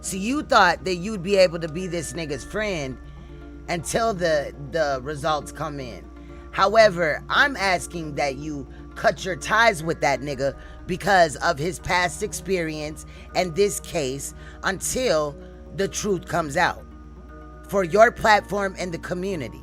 So you thought that you'd be able to be this nigga's friend until the results come in. However, I'm asking that you cut your ties with that nigga because of his past experience and this case until the truth comes out for your platform and the community.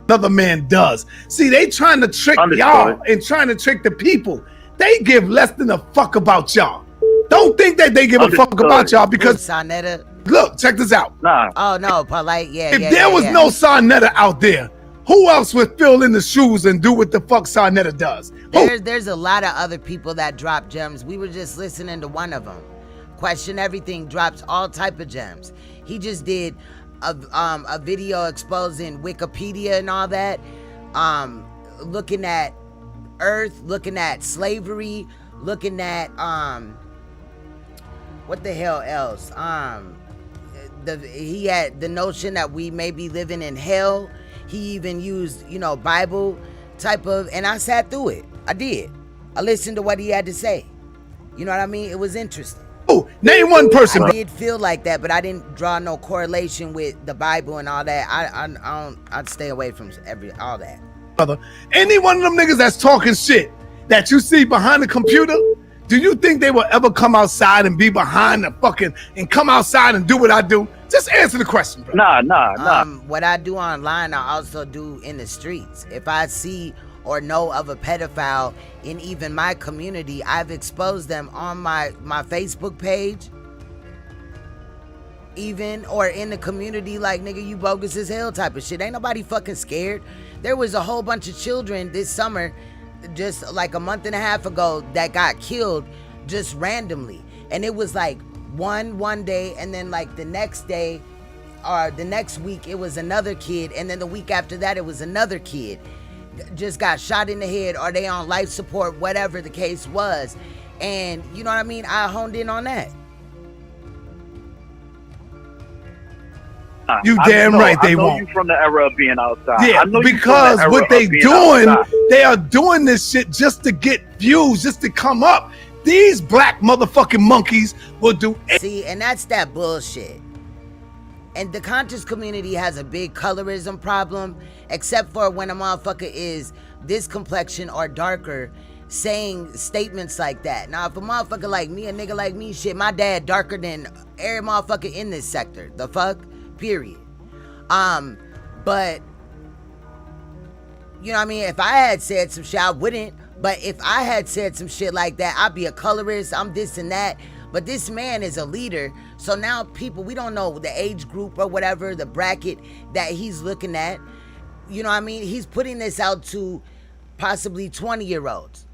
Another man does. See, they trying to trick y'all and trying to trick the people. They give less than a fuck about y'all. Don't think that they give a fuck about y'all because Saneter. Look, check this out. Oh no, Polight, If there was no Saneter out there, who else would fill in the shoes and do what the fuck Saneter does? There's a lot of other people that drop gems. We were just listening to one of them. Question Everything drops all type of gems. He just did a video exposing Wikipedia and all that, looking at Earth, looking at slavery, looking at what the hell else? He had the notion that we may be living in hell. He even used, you know, Bible type of, and I sat through it. I did. I listened to what he had to say. You know what I mean? It was interesting. Oh, name one person. I did feel like that, but I didn't draw no correlation with the Bible and all that. I'd stay away from all that. Brother, any one of them niggas that's talking shit that you see behind the computer, do you think they will ever come outside and be behind the fucking and come outside and do what I do? Just answer the question, bro. Nah. What I do online, I also do in the streets. If I see or know of a pedophile in even my community, I've exposed them on my Facebook page, even, or in the community, like, nigga, you bogus as hell type of shit. Ain't nobody fucking scared. There was a whole bunch of children this summer, just like a month and a half ago, that got killed just randomly. And it was like one day, and then like the next day or the next week it was another kid, and then the week after that it was another kid just got shot in the head, or they on life support, whatever the case was. And you know what I mean, I honed in on that. You damn right they won't. You from the era of being outside. Yeah, I know because you from the era what they of being doing, outside. they are doing this shit just to get views, just to come up. These black motherfucking monkeys will do. See, and that's that bullshit. And the conscious community has a big colorism problem, except for when a motherfucker is this complexion or darker, saying statements like that. Now, if a motherfucker like me, a nigga like me, shit, my dad darker than every motherfucker in this sector. The fuck? Period. But, you know what I mean? If I had said some shit, I wouldn't. But if I had said some shit like that, I'd be a colorist, I'm this and that. But this man is a leader. So now people, we don't know the age group or whatever, the bracket that he's looking at. You know what I mean? He's putting this out to possibly 20-year-olds.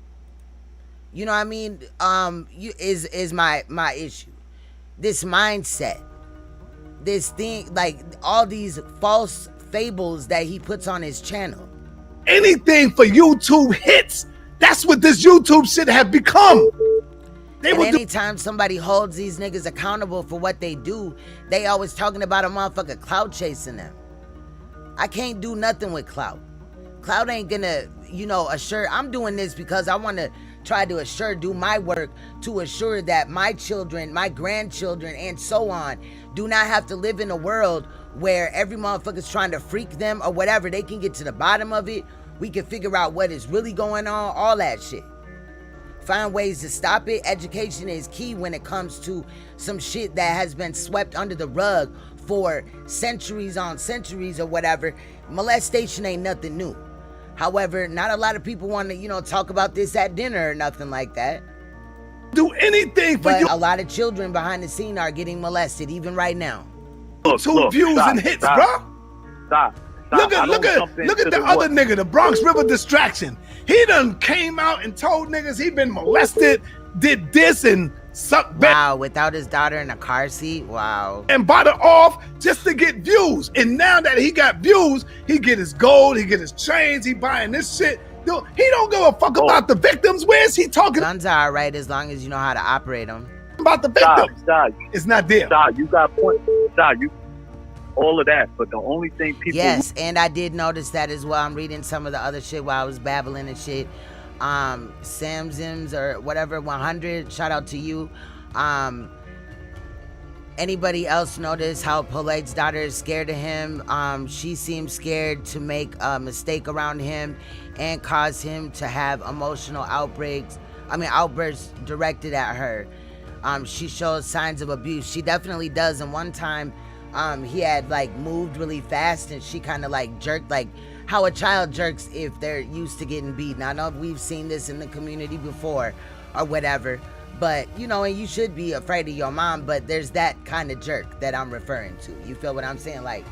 You know what I mean? Is my issue. This mindset. This thing, like all these false fables that he puts on his channel. Anything for YouTube hits. That's what this YouTube shit have become. And anytime somebody holds these niggas accountable for what they do, they always talking about a motherfucker clout chasing them. I can't do nothing with clout. Clout ain't gonna, you know, assure. I'm doing this because I want to try to do my work to assure that my children, my grandchildren, and so on do not have to live in a world where every motherfucker's trying to freak them or whatever. They can get to the bottom of it. We can figure out what is really going on, all that shit. If find ways to stop it. Education is key when it comes to some shit that has been swept under the rug for centuries on centuries or whatever. Molestation ain't nothing new. However, not a lot of people want to, talk about this at dinner or nothing like that. Do anything for you. But a lot of children behind the scene are getting molested even right now. Look, views and hits, bro. Look at the other nigga, the Bronx River Distraction. He done came out and told niggas he been molested, did this and sucked back. Wow, without his daughter in a car seat. Wow. And bought it off just to get views. And now that he got views, he get his gold, he get his chains, he buying this shit. Dude, he don't give a fuck about the victims. Where is he talking? Guns are all right as long as you know how to operate them. About the victims. It's not there. You got points. All of that, but the only thing people... Yes, and I did notice that as well. I'm reading some of the other shit while I was babbling and shit. Sam Zims or whatever, 100, shout out to you. Anybody else notice how Polight's daughter is scared of him? She seems scared to make a mistake around him and cause him to have emotional outbursts directed at her. She shows signs of abuse. She definitely does. And one time, he had moved really fast and she kind of jerked, like how a child jerks if they're used to getting beaten. I know we've seen this in the community before or whatever, but and you should be afraid of your mom, but there's that kind of jerk that I'm referring to. You feel what I'm saying? Like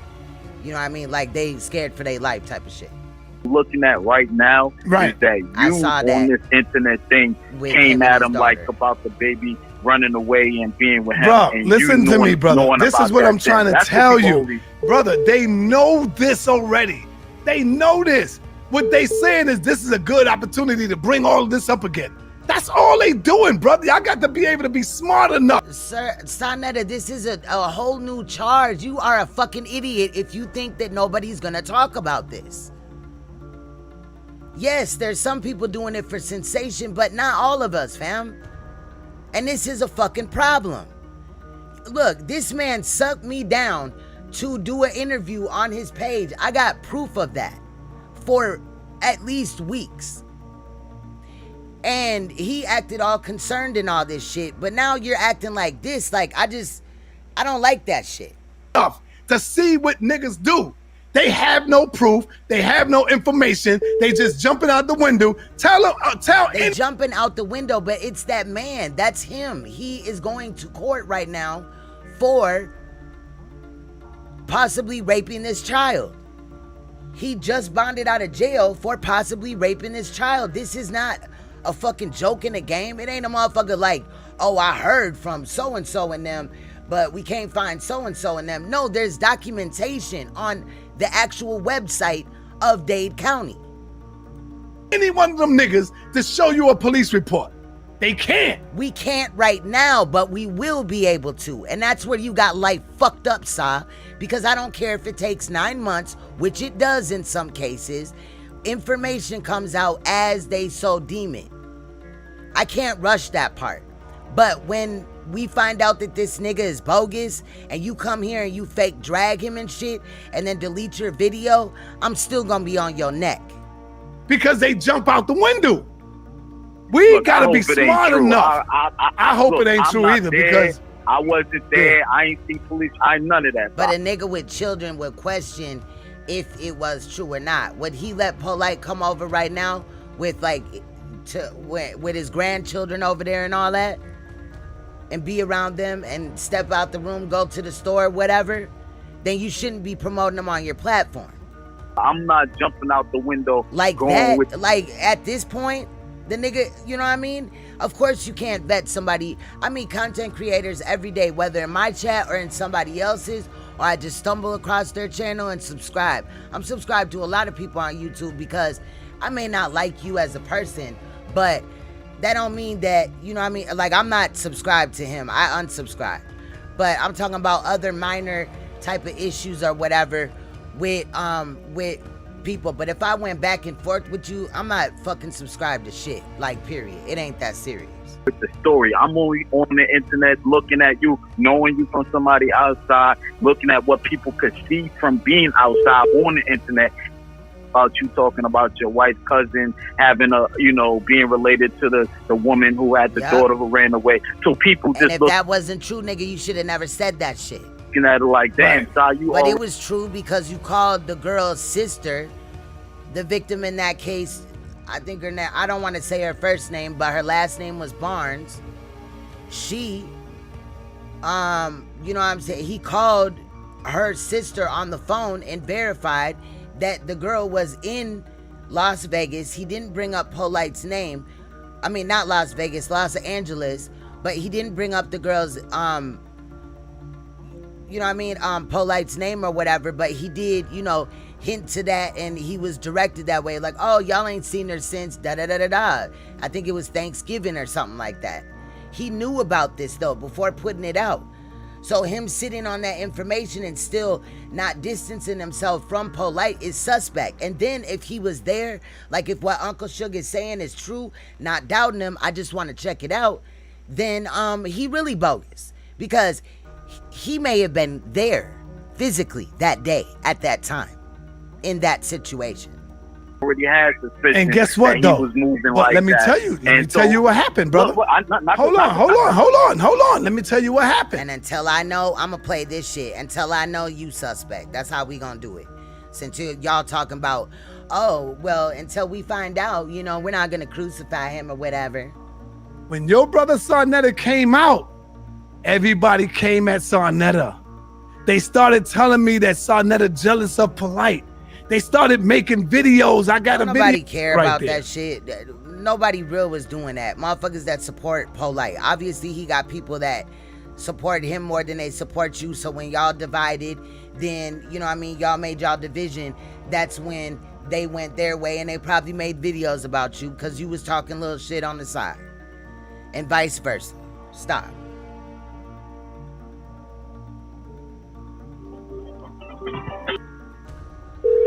they scared for their life type of shit. Looking at right now is that you on this internet thing came at him like about the baby running away and being with him. Bro, and listen to me, brother. This is what I'm trying to tell you. Brother, they know this already. They know this. What they saying is this is a good opportunity to bring all of this up again. That's all they doing, brother. Y'all got to be able to be smart enough. Sir, Saneter, this is a whole new charge. You are a fucking idiot if you think that nobody's gonna talk about this. Yes, there's some people doing it for sensation, but not all of us, fam. And this is a fucking problem. Look, this man sucked me down to do an interview on his page. I got proof of that for at least weeks. And he acted all concerned and all this shit. But now you're acting like this. Like, I don't like that shit. To see what niggas do. They have no proof. They have no information. They just jumping out the window. They're jumping out the window, but it's that man. That's him. He is going to court right now for possibly raping this child. He just bonded out of jail for possibly raping this child. This is not a fucking joke in the game. It ain't a motherfucker like, oh, I heard from so-and-so and them, but we can't find so-and-so and them. No, there's documentation on the actual website of Dade County. Any one of them niggas to show you a police report. They can't. We can't right now, but we will be able to. And that's where you got life fucked up, Sa. Because I don't care if it takes 9 months, which it does in some cases. Information comes out as they so deem it. I can't rush that part. But when we find out that this nigga is bogus and you come here and you fake drag him and shit and then delete your video, I'm still gonna be on your neck. Because they jump out the window. We gotta be smart enough. I hope it ain't true either because I wasn't there. I ain't seen police. I ain't none of that. But a nigga with children would question if it was true or not. Would he let Polight come over right now with with his grandchildren over there and all that? And be around them and step out the room, go to the store, whatever? Then you shouldn't be promoting them on your platform. I'm not jumping out the window. Like that, like at this point, the nigga, you know what I mean? Of course you can't vet somebody. I mean, content creators every day, whether in my chat or in somebody else's, or I just stumble across their channel and subscribe. I'm subscribed to a lot of people on YouTube because I may not like you as a person, but that don't mean that, you know what I mean? Like, I'm not subscribed to him. I unsubscribe. But I'm talking about other minor type of issues or whatever with people. But if I went back and forth with you, I'm not fucking subscribed to shit. Like, period. It ain't that serious. With the story, I'm only on the internet looking at you, knowing you from somebody outside, looking at what people could see from being outside on the internet. about you talking about your wife's cousin having a, being related to the woman who had the daughter who ran away. So people And just if look that wasn't true, nigga, you should have never said that shit. at it like, damn, you But it was true because you called the girl's sister, the victim in that case. I think her name, I don't want to say her first name, but her last name was Barnes. She, you know what I'm saying? He called her sister on the phone and verified that the girl was in Las Vegas. He didn't bring up Polight's name. I mean, not Las Vegas, Los Angeles, but he didn't bring up the girl's, you know what I mean, Polight's name or whatever, but he did, hint to that, and he was directed that way, like, oh, y'all ain't seen her since da-da-da-da-da. I think it was Thanksgiving or something like that. He knew about this, though, before putting it out. So him sitting on that information and still not distancing himself from Polight is suspect. And then if he was there, like if what Uncle Suge is saying is true, not doubting him, I just want to check it out, then he really bogus. Because he may have been there physically that day at that time in that situation. Already had suspicion. And guess what, that though? He was moving Well, like let me that. tell you what happened, brother. Hold on. Let me tell you what happened. And until I know, I'm going to play this shit. Until I know you suspect. That's how we going to do it. Since y'all talking about, oh, well, until we find out, we're not going to crucify him or whatever. When your brother Saneter came out, everybody came at Saneter. They started telling me that Saneter jealous of Polight. They started making videos. I got a video. Nobody care right about there. that shit. Nobody real was doing that. Motherfuckers that support Polight. Obviously, he got people that support him more than they support you. So when y'all divided, then, you know what I mean, y'all made y'all division. That's when they went their way, and they probably made videos about you because you was talking little shit on the side. And vice versa. Stop.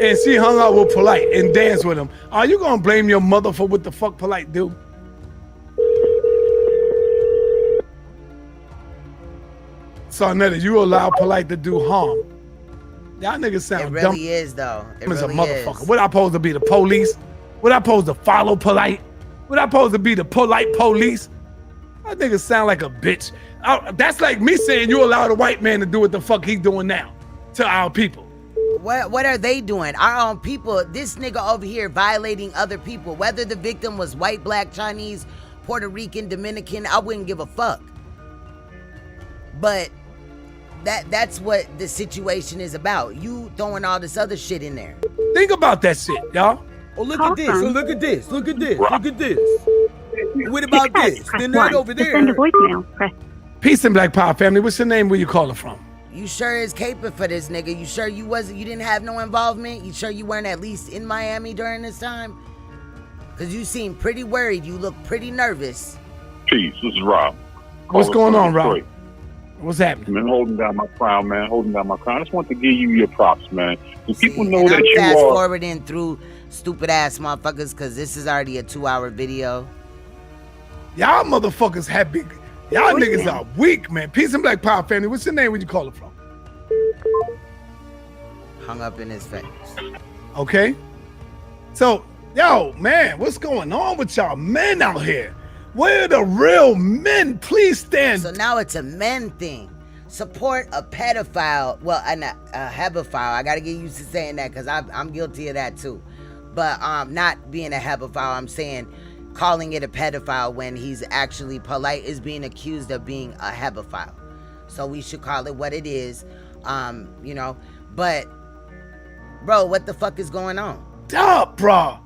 And she hung out with Polight and danced with him. Are you gonna blame your mother for what the fuck Polight do? Saneter, you allow Polight to do harm. Y'all niggas sound It dumb. really is, though. It As really a motherfucker. is. What I supposed to be, the police? What I supposed to follow Polight? What I supposed to be, the Polight police? That nigga sound like a bitch. That's like me saying you allow the white man to do what the fuck he doing now to our people. What are they doing? Our own people. This nigga over here violating other people. Whether the victim was white, black, Chinese, Puerto Rican, Dominican, I wouldn't give a fuck. But that's what the situation is about. You throwing all this other shit in there. Think about that shit, y'all. Oh, look at this. Oh, look at this. Look at this. Look at this. What about this? Then that over there. Send a voicemail. Press. Peace and Black Power family. What's your name? Where you calling from? You sure is caping for this nigga? You sure you didn't have no involvement? You sure you weren't at least in Miami during this time? Cause you seem pretty worried. You look pretty nervous. Peace. This is Rob. What's going on, Rob? What's happening? Man, holding down my crown, man. Holding down my crown. I just want to give you your props, man. So people know and that I'm you fast are. forwarding through stupid ass motherfuckers because this is already a 2-hour video. Y'all motherfuckers have big. Y'all niggas are weak, man. Peace and Black Power family. What's your name? Where you calling from? Hung up in his face. Okay. So, yo, man, what's going on with y'all men out here? Where are the real men? Please stand. So now it's a men thing. Support a pedophile. Well, a hebephile. I got to get used to saying that because I'm guilty of that too. But not being a hebephile, I'm saying calling it a pedophile when he's actually Polight is being accused of being a hebephile. So we should call it what it is. But bro, what the fuck is going on? Up, bro.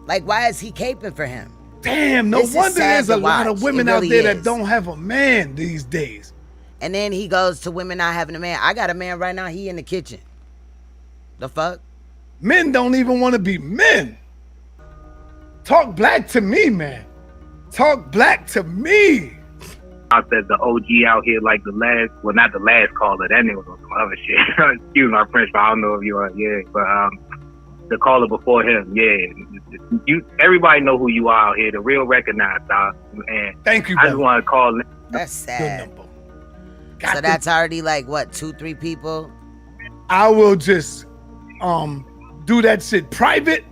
Like, why is he caping for him? Damn, no wonder there's a lot of women out there that don't have a man these days. And then he goes to women not having a man. I got a man right now, he in the kitchen. The fuck? Men don't even want to be men. Talk black to me, man. Talk black to me. I said the OG out here like the last, well, not the last caller. That nigga was on some other shit. Excuse my French, but I don't know if you are, but the caller before him, everybody know who you are out here. The real recognized, dog. And thank you, I just want to call. That's sad. So that's already like what, 2-3 people? I will just do that shit private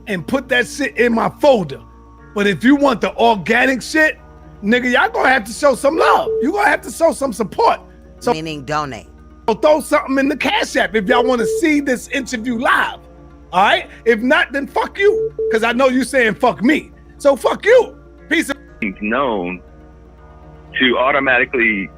and put that shit in my folder. But if you want the organic shit, nigga, y'all gonna have to show some love. You gonna have to show some support. So, meaning donate. So throw something in the Cash App if y'all want to see this interview live. All right? If not, then fuck you. Because I know you saying fuck me. So fuck you. Piece of known to automatically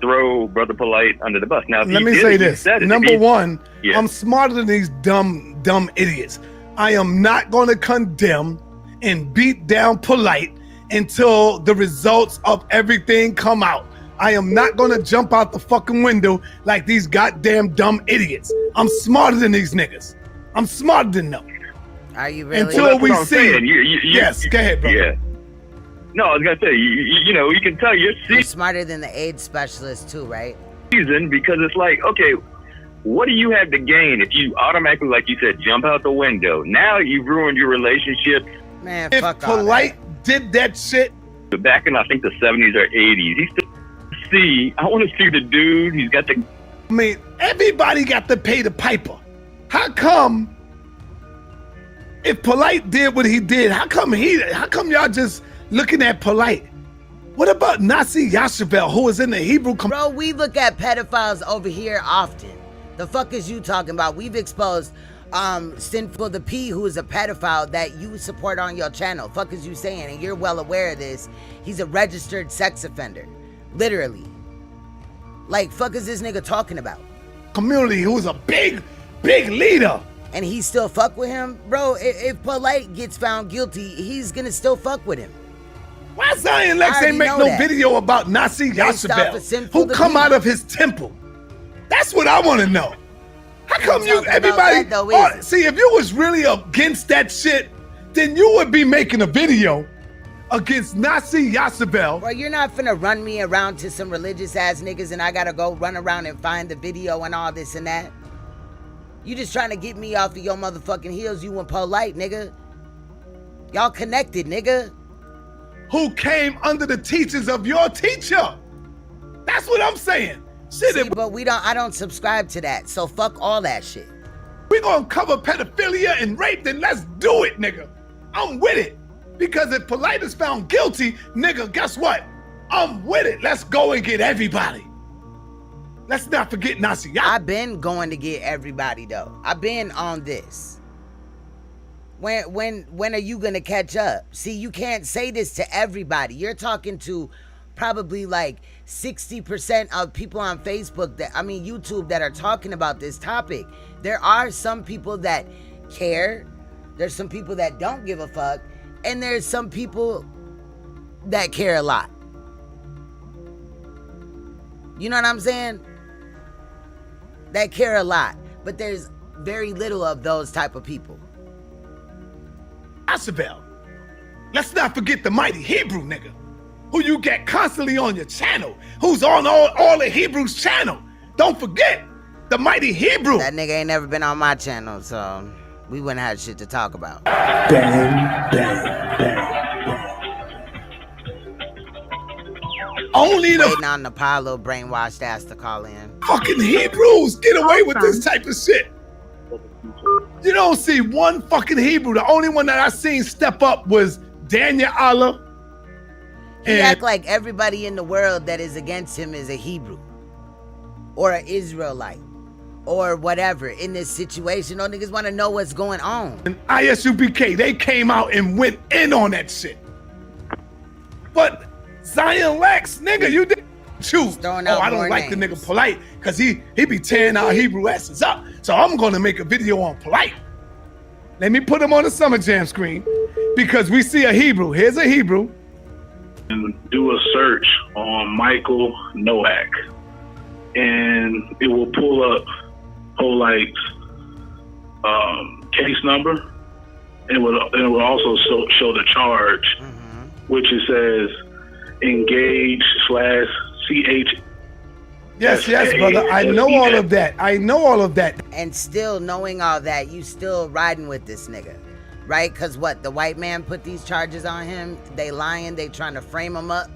throw Brother Polight under the bus. Now, if let he me did say it, he this. said it. Number one, Yeah. I'm smarter than these dumb idiots. I am not going to condemn and beat down Polight until the results of everything come out. I am not going to jump out the fucking window like these goddamn dumb idiots. I'm smarter than these niggas. I'm smarter than them. Are you really? Until we see it. You, yes, go ahead, bro. Yeah. No, I was gonna say, you know, you can tell you're smarter than the AIDS specialist too, right? Seasoned, because it's like, okay, what do you have to gain if you automatically, like you said, jump out the window? Now you've ruined your relationship. Man, if fuck all Polight did that shit back in I think the 70s or 80s, he still I want to see the dude. He's got the. I mean, everybody got to pay the piper. How come? If Polight did what he did, how come y'all just looking at Polight? What about Nasi Yashavel, who is in the Hebrew Bro, we look at pedophiles over here often. The fuck is you talking about? We've exposed Sinful the P, who is a pedophile that you support on your channel. Fuck is you saying? And you're well aware of this. He's a registered sex offender. Literally. Like, fuck is this nigga talking about? Community who's a big leader. And he still fuck with him? Bro, if Polight gets found guilty, he's gonna still fuck with him. Why Zion Lex ain't make no video about Nasi Yashavel, who come out of his temple? That's what I want to know. How come you, everybody, see, if you was really against that shit, then you would be making a video against Nasi Yashavel. Bro, you're not finna run me around to some religious ass niggas and I gotta go run around and find the video and all this and that. You just trying to get me off of your motherfucking heels, you and Polight, nigga. Y'all connected, nigga. Who came under the teachings of your teacher. That's what I'm saying. Shit, see, but I don't subscribe to that, so fuck all that shit. We gonna cover pedophilia and rape, then let's do it, nigga. I'm with it. Because if Polight is found guilty, nigga, guess what? I'm with it. Let's go and get everybody. Let's not forget Nasi. I've been going to get everybody though. I've been on this. When are you gonna catch up? See, you can't say this to everybody. You're talking to probably like 60% of people on Facebook YouTube that are talking about this topic. There are some people that care. There's some people that don't give a fuck. And there's some people that care a lot. You know what I'm saying? That care a lot. But there's very little of those type of people. Yashavel. Let's not forget the mighty Hebrew nigga, who you get constantly on your channel, who's on all the Hebrews channel. Don't forget the mighty Hebrew. That nigga ain't never been on my channel, so we wouldn't have shit to talk about. Bang, bang, bang, bang. Only the waiting on the Apollo brainwashed ass to call in. Fucking Hebrews get away with this type of shit. You don't see one fucking Hebrew. The only one that I seen step up was Daniel Allah. He act like everybody in the world that is against him is a Hebrew or an Israelite or whatever in this situation. Those niggas want to know what's going on. And ISUPK, they came out and went in on that shit. But Zion Lex, nigga, you did choose. I don't like the nigga Polight because he be tearing our Hebrew asses up. So I'm gonna make a video on Polight. Let me put him on the Summer Jam screen because we see a Hebrew. Here's a Hebrew. And do a search on Michael Nowak, and it will pull up Polight's case number, and it will also show the charge, which it says engage/ch. Yes, brother. I know all of that. And still knowing all that, you still riding with this nigga. Right? Because what? The white man put these charges on him? They lying? They trying to frame him up?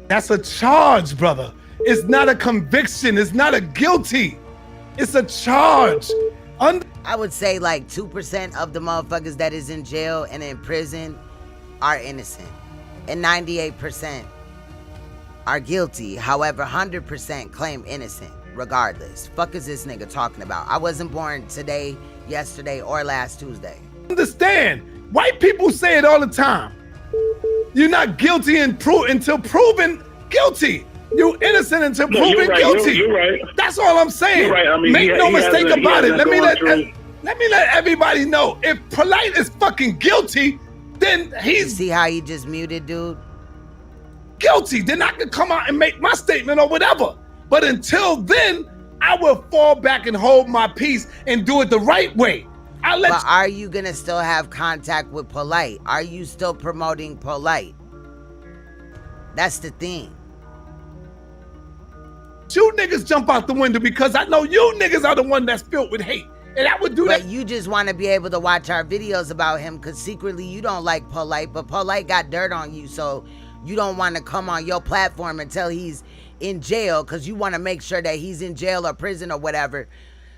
That's a charge, brother. It's not a conviction. It's not a guilty. It's a charge I would say like 2% of the motherfuckers that is in jail and in prison are innocent. And 98% are guilty. However, 100% claim innocent, regardless. Fuck is this nigga talking about? I wasn't born today, yesterday, or last Tuesday. Understand, white people say it all the time. You're not guilty until proven guilty. You innocent until proven guilty. You're right. That's all I'm saying. You're right. I mean, make no mistake about it. Let me let everybody know. If Polight is fucking guilty, then he's. You see how you just muted, dude? Guilty. Then I can come out and make my statement or whatever. But until then, I will fall back and hold my peace and do it the right way. But are you gonna still have contact with Polight? Are you still promoting Polight? That's the thing. You niggas jump out the window because I know you niggas are the one that's filled with hate. And I would do that. But you just want to be able to watch our videos about him because secretly you don't like Polight, but Polight got dirt on you, so you don't want to come on your platform until he's in jail because you want to make sure that he's in jail or prison or whatever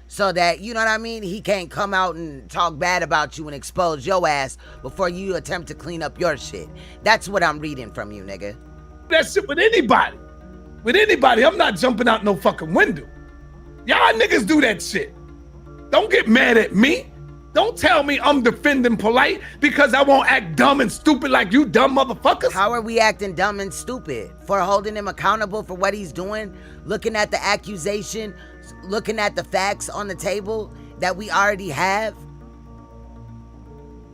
so that, you know what I mean, he can't come out and talk bad about you and expose your ass before you attempt to clean up your shit. That's what I'm reading from you, nigga. That shit with anybody. With anybody, I'm not jumping out no fucking window. Y'all niggas do that shit. Don't get mad at me. Don't tell me I'm defending Polight because I won't act dumb and stupid like you dumb motherfuckers. How are we acting dumb and stupid? For holding him accountable for what he's doing? Looking at the accusation? Looking at the facts on the table that we already have?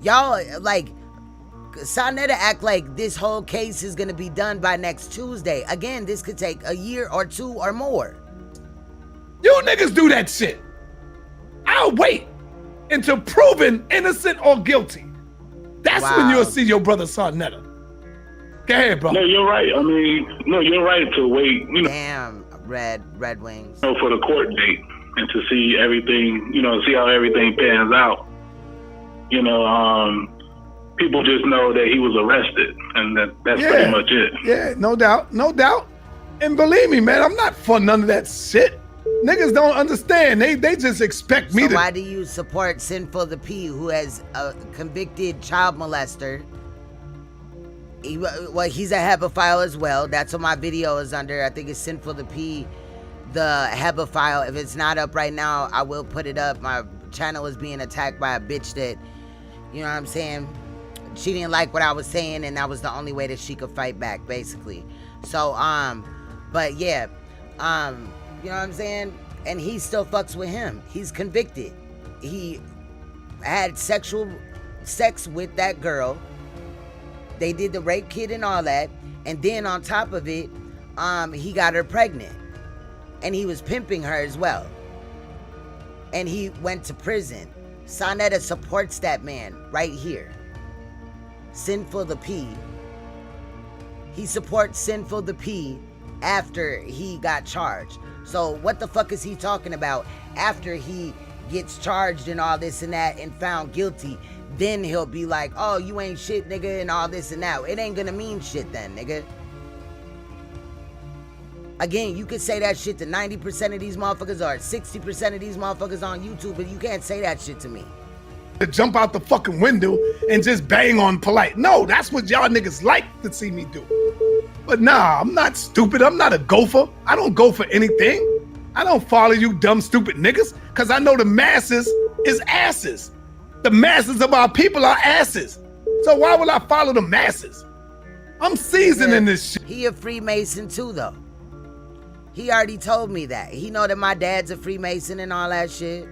Y'all, like, Saneter act like this whole case is gonna be done by next Tuesday. Again, this could take a year or two or more. You niggas do that shit. I'll wait until proven innocent or guilty. That's when you'll see your brother Saneter. Go ahead, bro. No, you're right. I mean, no, you're right to wait. You know, damn, Red Wings. You know, for the court date and to see everything. You know, see how everything pans out. You know, people just know that he was arrested, and that's pretty much it. Yeah, no doubt, no doubt. And believe me, man, I'm not for none of that shit. Niggas don't understand. They just expect me to. So why do you support Sinful the P, who has a convicted child molester? He's a hebephile as well. That's what my video is under. I think it's Sinful the P, the hebephile. If it's not up right now, I will put it up. My channel is being attacked by a bitch that, you know what I'm saying? She didn't like what I was saying, and that was the only way that she could fight back, basically. So, but yeah, you know what I'm saying? And he still fucks with him. He's convicted. He had sex with that girl. They did the rape kit and all that. And then on top of it, he got her pregnant. And he was pimping her as well. And he went to prison. Saneter supports that man right here. Sinful the P. He supports Sinful the P after he got charged. So what the fuck is he talking about after he gets charged and all this and that and found guilty? Then he'll be like, oh, you ain't shit, nigga, and all this and that. It ain't gonna mean shit then, nigga. Again, you could say that shit to 90% of these motherfuckers or 60% of these motherfuckers on YouTube, but you can't say that shit to me. To jump out the fucking window and just bang on Polight. No, that's what y'all niggas like to see me do. But nah, I'm not stupid. I'm not a gopher. I don't go for anything. I don't follow you dumb, stupid niggas because I know the masses is asses. The masses of our people are asses. So why would I follow the masses? I'm seasoning this shit. He a Freemason too, though. He already told me that. He know that my dad's a Freemason and all that shit.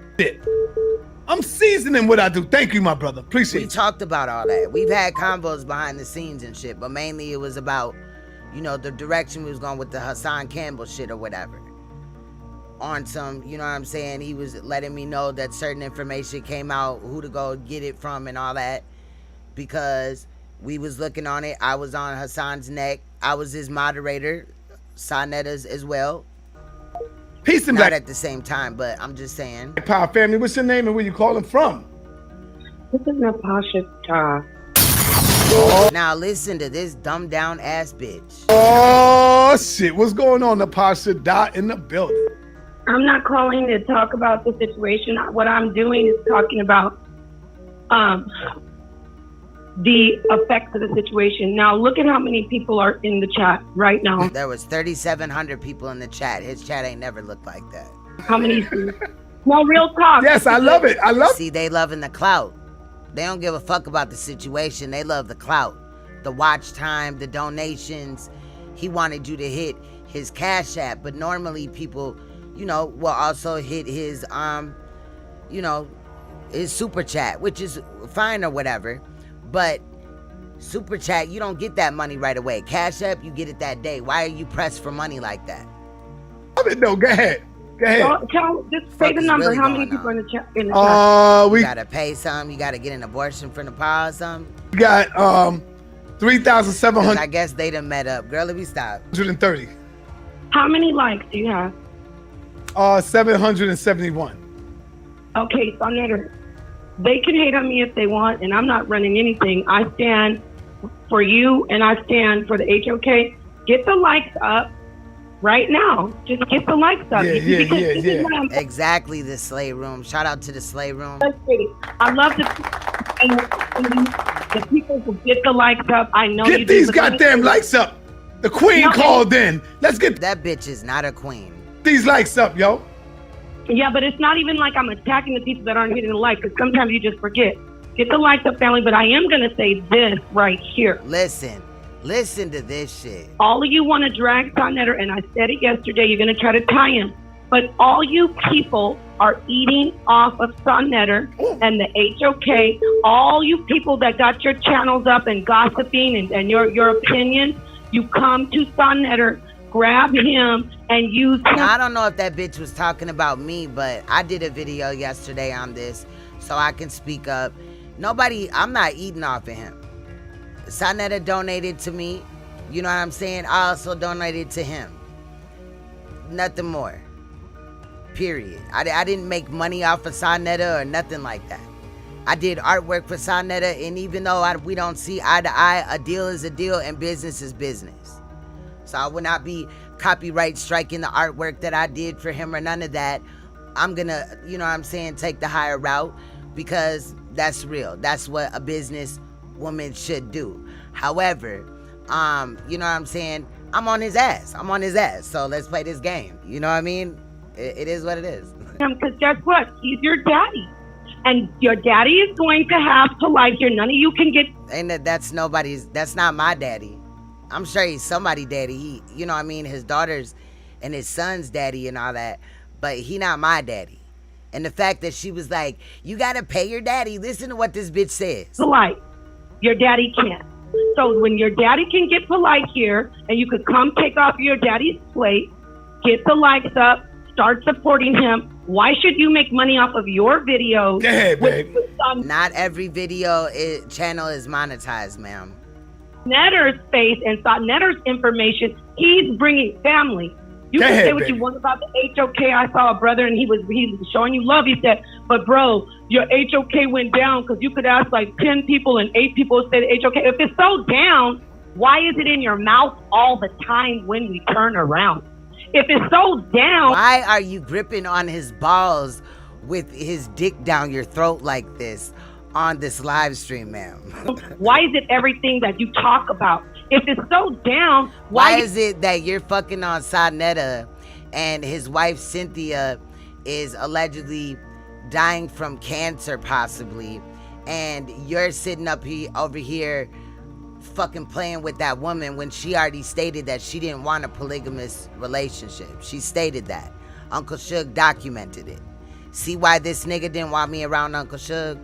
I'm seasoning what I do. Thank you, my brother. Appreciate it. We talked about all that. We've had convos behind the scenes and shit, but mainly it was about, you know, the direction we was going with the Hassan Campbell shit or whatever. On some, you know what I'm saying? He was letting me know that certain information came out, who to go get it from and all that. Because we was looking on it. I was on Hassan's neck. I was his moderator. Saneter's as well. Peace and Not black. at the same time, but I'm just saying. Power family, what's your name and where you calling from? This is Natasha Ta. Now listen to this dumbed down ass bitch. Oh shit, what's going on, Natasha Dot in the building? I'm not calling to talk about the situation. What I'm doing is talking about the effects of the situation. Now, look at how many people are in the chat right now. There was 3,700 people in the chat. His chat ain't never looked like that. How many? No, real talk. Yes, I love it. I love it. See, they loving the clout. They don't give a fuck about the situation. They love the clout, the watch time, the donations. He wanted you to hit his Cash App, but normally people, you know, will also hit his, you know, his super chat, which is fine or whatever. But super chat, you don't get that money right away. Cash App, you get it that day. Why are you pressed for money like that? Love it though. Go ahead. Go ahead. Just say the number. Really how many people in the chat? You gotta pay some. You gotta get an abortion from the paw or something. We got 3,700. I guess they done met up. Girl, let me stop. 130. How many likes do you have? 771. Okay, Saneter. They can hate on me if they want, and I'm not running anything. I stand for you, and I stand for the HOK. Get the likes up right now. Just get the likes up. Yeah. Exactly, the Slay Room. Shout out to the Slay Room. I love the people who get the likes up. I know get you these do, goddamn likes up. The queen called in. Let's get that bitch is not a queen. These likes up, yo. Yeah, but it's not even like I'm attacking the people that aren't hitting the like, because sometimes you just forget. Get the likes up, family, but I am going to say this right here. Listen to this shit. All of you want to drag Saneter, and I said it yesterday, you're going to try to tie him. But all you people are eating off of Saneter and the HOK. All you people that got your channels up and gossiping and your opinions, you come to Saneter, grab him and use him. Now, I don't know if that bitch was talking about me, but I did a video yesterday on this, so I can speak up. I'm not eating off of him. Saneter donated to me. You know what I'm saying? I also donated to him. Nothing more. Period. I didn't make money off of Saneter or nothing like that. I did artwork for Saneter, and even though we don't see eye to eye, a deal is a deal and business is business. So I would not be copyright striking the artwork that I did for him or none of that. I'm gonna, you know what I'm saying, take the higher route because that's real. That's what a business woman should do. However, you know what I'm saying, I'm on his ass. So let's play this game. You know what I mean? It is what it is. Because guess what? He's your daddy. And your daddy is going to have to like you. None of you can get... That's not my daddy. I'm sure he's somebody's daddy. You know what I mean? His daughter's and his son's daddy and all that. But he not my daddy. And the fact that she was like, you got to pay your daddy. Listen to what this bitch says. Polite. Your daddy can't. So when your daddy can get Polite here and you could come take off your daddy's plate, get the likes up, start supporting him. Why should you make money off of your videos? Yeah, babe. Not every video channel is monetized, ma'am. Saneter's face and Saneter's information, he's bringing family. You can say what you want about the HOK. I saw a brother and he was showing you love. He said, but bro, your HOK went down because you could ask like 10 people and 8 people say the HOK. If it's so down, why is it in your mouth all the time when we turn around? If it's so down. Why are you gripping on his balls with his dick down your throat like this on this live stream, ma'am? Why is it everything that you talk about? If it's so down, why is it that you're fucking on Saneter and his wife Cynthia is allegedly dying from cancer possibly, and you're sitting up over here fucking playing with that woman when she already stated that she didn't want a polygamous relationship? She stated that. Uncle Suge documented it. See why this nigga didn't want me around Uncle Suge?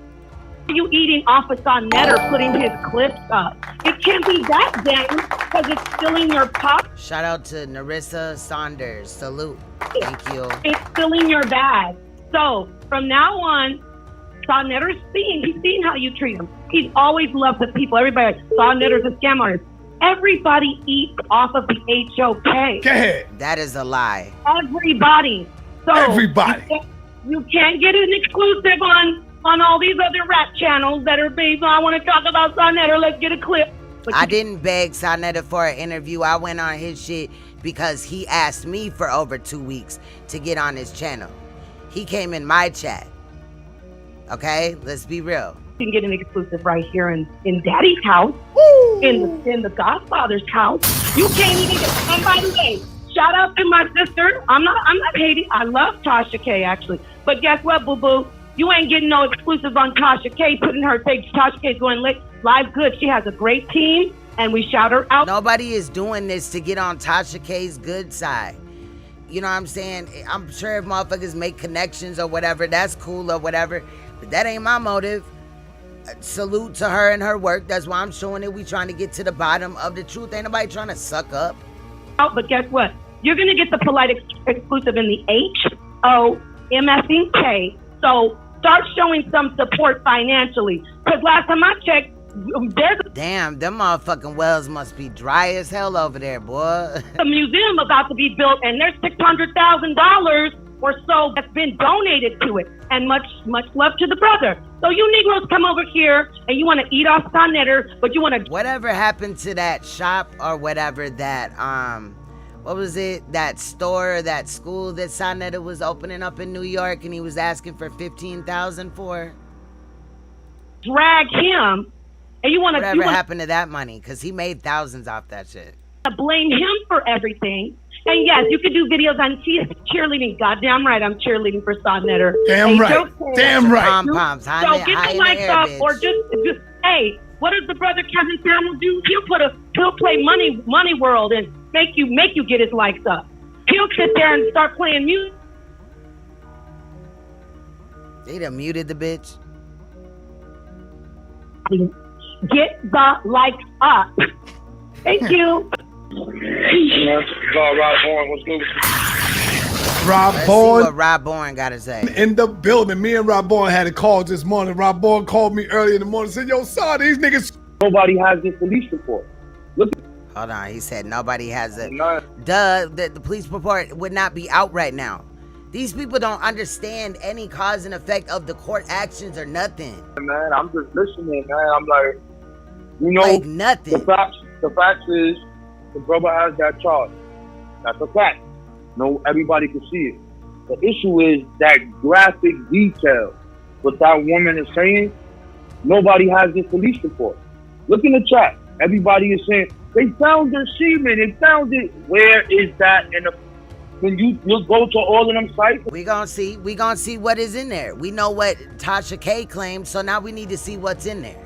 You eating off of Saneter putting his clips up? It can't be that down because it's filling your pop. Shout out to Narissa Saunders. Salute. Thank you. It's filling your bag. So from now on, Saneter's he's seen how you treat him. He's always loved the people. Everybody, Saneter's a scam artist. Everybody eats off of the HOK. That is a lie. Everybody. So everybody. You can't get an exclusive on all these other rap channels that are based on, I want to talk about Saneter, let's get a clip. I didn't beg Saneter for an interview. I went on his shit because he asked me for over 2 weeks to get on his channel. He came in my chat. Okay, let's be real. You can get an exclusive right here in Daddy's house, in the Godfather's house. You can't even get. And by the way, shout out to my sister. I'm not hating. I love Tasha K actually, but guess what, boo boo? You ain't getting no exclusive on Tasha K. Putting her face. Tasha K's going live good. She has a great team, and we shout her out. Nobody is doing this to get on Tasha K's good side. You know what I'm saying? I'm sure if motherfuckers make connections or whatever, that's cool or whatever, but that ain't my motive. Salute to her and her work. That's why I'm showing it. We trying to get to the bottom of the truth. Ain't nobody trying to suck up. But guess what? You're going to get the Polight exclusive in the HOMFK. So start showing some support financially. Because last time I checked, there's damn, them motherfucking wells must be dry as hell over there, boy. a museum about to be built, and there's $600,000 or so that's been donated to it. And much love to the brother. So you Negroes come over here and you want to eat off Saneter, but you want to... Whatever happened to that shop or whatever that, what was it? That store, that school that Saneter was opening up in New York and he was asking for $15,000 for? Drag him, and you want to... Whatever happened to that money? Because he made thousands off that shit. Blame him for everything. And yes, you could do videos on cheerleading. Goddamn right, I'm cheerleading for Saneter. Damn right. Damn right. Pom-poms. So get the lights up, or just hey, what does the brother Kevin Samuel do? He'll play Money World and make you get his likes up. He'll sit there and start playing music. They done muted the bitch. Get the likes up. Thank you. Rob Bourne, what's good? Rob Let's Bourne. see what Rob Bourne got to say. In the building, me and Rob Bourne had a call this morning. Rob Bourne called me early in the morning and said, yo, son, these niggas... Nobody has this police report. Look. Hold on, he said nobody has it. The police report would not be out right now. These people don't understand any cause and effect of the court actions or nothing. Man, I'm just listening, man. I'm like, you know, like nothing. The fact is, the brother has that charge. That's a fact. No, everybody can see it. The issue is that graphic detail. What that woman is saying, nobody has this police report. Look in the chat. Everybody is saying, they found their semen. They found it. Where is that in the... When you go to all of them sites? We gonna see what is in there. We know what Tasha K claimed, so now we need to see what's in there.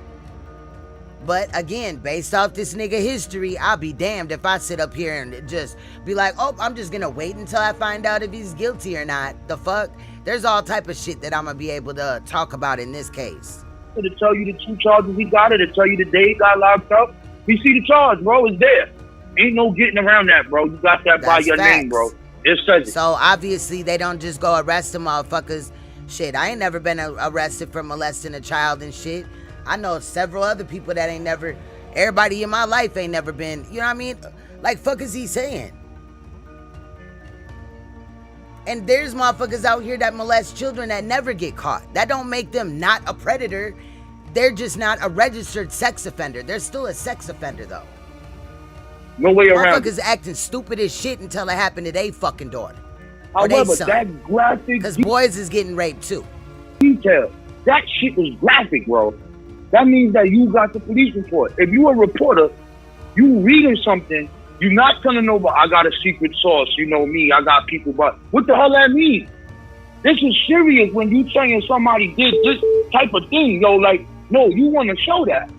But again, based off this nigga history, I'll be damned if I sit up here and just be like, oh, I'm just gonna wait until I find out if he's guilty or not. The fuck? There's all type of shit that I'm gonna be able to talk about in this case. To tell you the 2 charges he got, to tell you the day he got locked up. We see the charge, bro. It's there. Ain't no getting around that, bro. You got that by your name, bro. It says it. So obviously they don't just go arrest the motherfuckers. Shit, I ain't never been arrested for molesting a child and shit. I know several other people that ain't never, everybody in my life ain't never been, you know what I mean? Like, fuck is he saying? And there's motherfuckers out here that molest children that never get caught. That don't make them not a predator. They're just not a registered sex offender. They're still a sex offender, though. No way around. Motherfuckers acting stupid as shit until it happened to their fucking daughter. However, that graphic... Because boys is getting raped, too. Detail. That shit was graphic, bro. That means that you got the police report. If you a reporter, you reading something, you're not telling nobody, I got a secret source, you know me, I got people, but what the hell that mean? This is serious when you saying somebody did this type of thing, yo, like, no, you want to show that.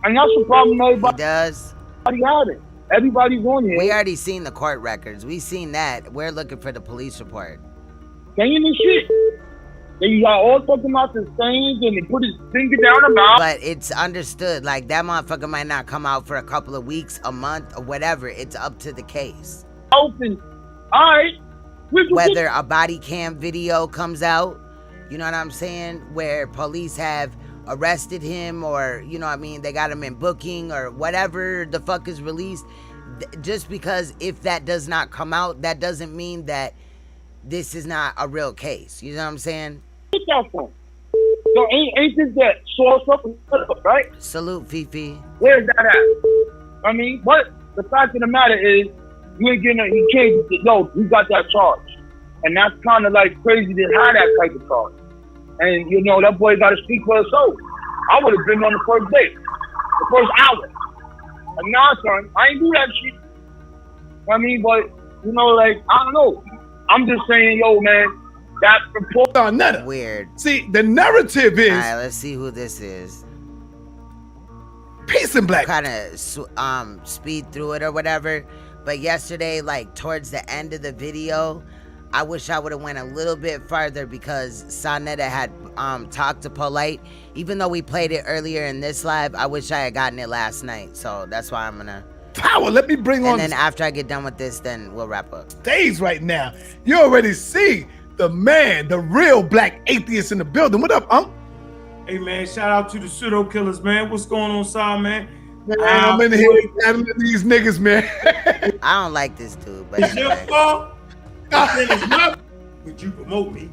And that's the problem everybody does. Everybody had it. Everybody's on here. We already seen the court records. We seen that. We're looking for the police report. Saying this shit. They got all talking about the stains and they put his finger down the mouth. But it's understood. Like, that motherfucker might not come out for a couple of weeks, a month, or whatever. It's up to the case. Open. All right. Whether a body cam video comes out, you know what I'm saying, where police have arrested him or, you know what I mean, they got him in booking or whatever the fuck is released. Just because if that does not come out, that doesn't mean that this is not a real case. You know what I'm saying? Get that phone. So ain't this that source up, right? Salute, Fifi. Where's that at? I mean, but the fact of the matter is, you ain't getting he can't no, you got that charge. And that's kind of like crazy to have that type of charge. And you know, that boy got to speak for himself. I would have been on the first date, the first hour. Like, nah, son, I ain't do that shit. I mean, but, you know, like, I don't know. I'm just saying, yo, man, that report on Netta. Weird. See, the narrative is. All right, let's see who this is. Peace and black. Kind of speed through it or whatever. But yesterday, like, towards the end of the video, I wish I would have went a little bit farther because Saneter had talked to Polight. Even though we played it earlier in this live, I wish I had gotten it last night. So that's why I'm gonna power. Let me bring on. And then after I get done with this, then we'll wrap up. Stage right now. You already see the man, the real black atheist in the building. What up, Hey man, shout out to the pseudo killers, man. What's going on, Sam, man? Man, I'm in here battling these niggas, man. I don't like this dude, but it's your fault. It's not. Would you promote me?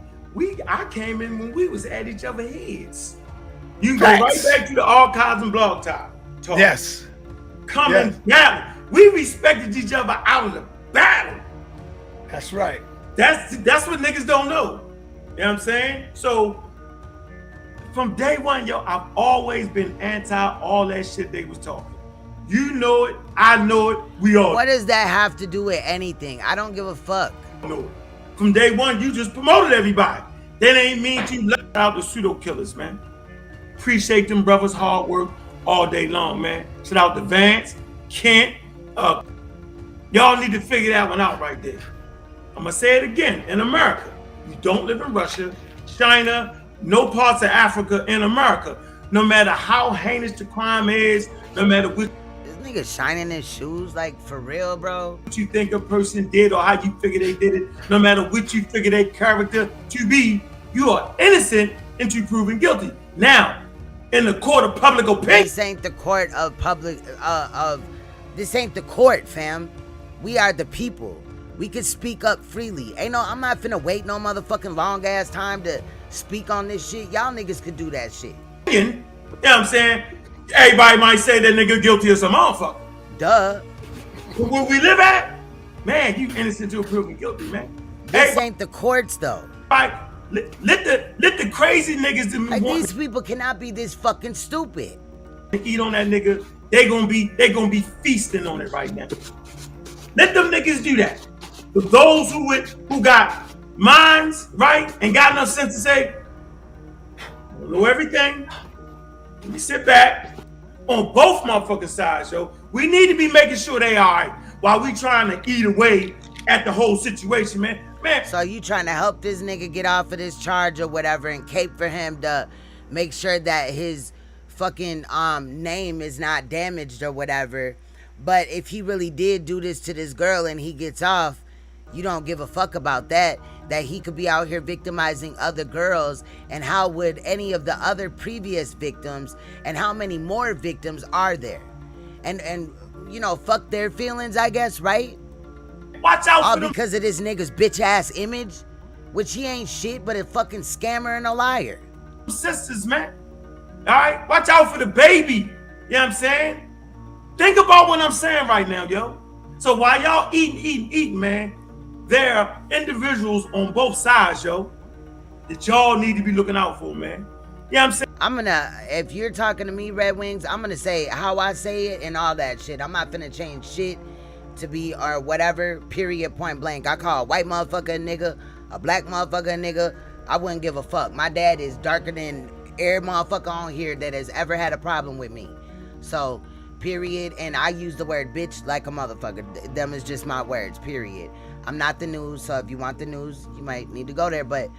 I came in when we was at each other's heads. You can go right back to the archives and blog talk. Yes. Coming down. We respected each other out of the battle. That's right. That's what niggas don't know. You know what I'm saying? So from day one, yo, I've always been anti all that shit they was talking. You know it, I know it, we all. What does that have to do with anything? I don't give a fuck. No. From day one, you just promoted everybody. That ain't mean you left out the pseudo killers, man. Appreciate them brothers' hard work all day long, man. Shout out to Vance, Kent. Y'all need to figure that one out right there. I'm gonna say it again. In America, you don't live in Russia, China, no parts of Africa in America. No matter how heinous the crime is, no matter what. This nigga shining his shoes, like, for real, bro. What you think a person did or how you figure they did it, no matter what you figure their character to be, you are innocent until proven guilty. Now, in the court of public opinion. This ain't the court of public, this ain't the court, fam. We are the people. We can speak up freely. I'm not finna wait no motherfucking long ass time to speak on this shit. Y'all niggas could do that shit. You know what I'm saying? Everybody might say that nigga guilty of some motherfucker. Duh. Where we live at? Man, you innocent till proven guilty, man. This ain't the courts though. Right. Let the crazy niggas like these people cannot be this fucking stupid. Eat on that nigga. They gonna be feasting on it right now. Let them niggas do that. But those who got minds, right, and got enough sense to say, I know everything. Let me sit back on both motherfucking sides, yo. We need to be making sure they all right while we trying to eat away at the whole situation, man. So you trying to help this nigga get off of this charge or whatever and cape for him to make sure that his fucking name is not damaged or whatever. But if he really did do this to this girl and he gets off, you don't give a fuck about that he could be out here victimizing other girls. And how would any of the other previous victims, and how many more victims are there? And you know, fuck their feelings, I guess, right? Watch out all for them. Because of this nigga's bitch ass image, which he ain't shit but a fucking scammer and a liar. Sisters, man. All right, watch out for the baby. You know what I'm saying? Think about what I'm saying right now, yo. So while y'all eating, man, there are individuals on both sides, yo, that y'all need to be looking out for, man. You know what I'm saying? If you're talking to me, Red Wings, I'm gonna say how I say it and all that shit. I'm not finna change shit to be or whatever, period, point blank. I call a white motherfucker a nigga, a black motherfucker a nigga. I wouldn't give a fuck. My dad is darker than every motherfucker on here that has ever had a problem with me. So, period. And I use the word bitch like a motherfucker. Them is just my words, period. I'm not the news, so if you want the news, you might need to go there. But,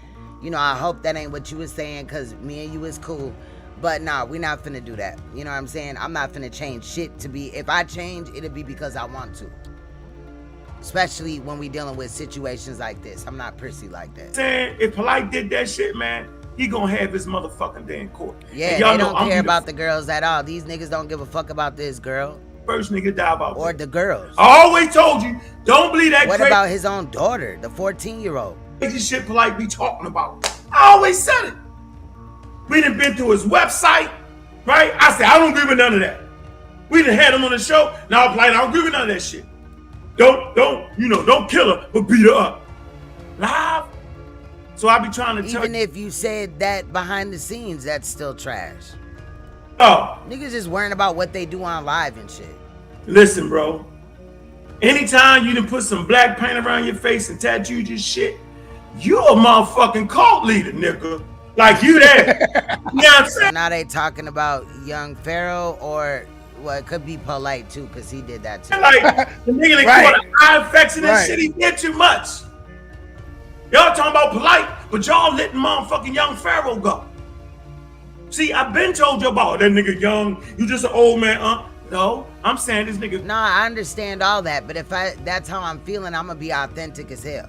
you know, I hope that ain't what you was saying, because me and you is cool. But nah, we not finna do that. You know what I'm saying? I'm not finna change shit to be, if I change, it'll be because I want to. Especially when we dealing with situations like this. I'm not prissy like that. Saying if Polight did that shit, man, he gonna have his motherfucking day in court. Yeah, they don't care about the girls at all. These niggas don't give a fuck about this girl. First nigga die about or the girls. I always told you, don't believe that. What about his own daughter, the 14-year-old? Crazy shit Polight be talking about. I always said it. We done been to his website, right? I said, I don't agree with none of that. We done had him on the show. Now I'm like, I don't agree with none of that shit. Don't kill her, but beat her up. Live. So I be trying to tell you. Even if you said that behind the scenes, that's still trash. Oh. Niggas just worrying about what they do on live and shit. Listen, bro. Anytime you done put some black paint around your face and tattooed your shit, you a motherfucking cult leader, nigga. Like you there. You know what I'm saying? Now they talking about Young Pharaoh, or well, it could be Polight too, because he did that too. Like the nigga that caught an eye infection and shit, he did too much. Y'all talking about Polight, but y'all letting motherfucking Young Pharaoh go. See, I've been told you about that nigga Young. You just an old man, No, I'm saying this nigga. No, I understand all that, but if that's how I'm feeling, I'm gonna be authentic as hell.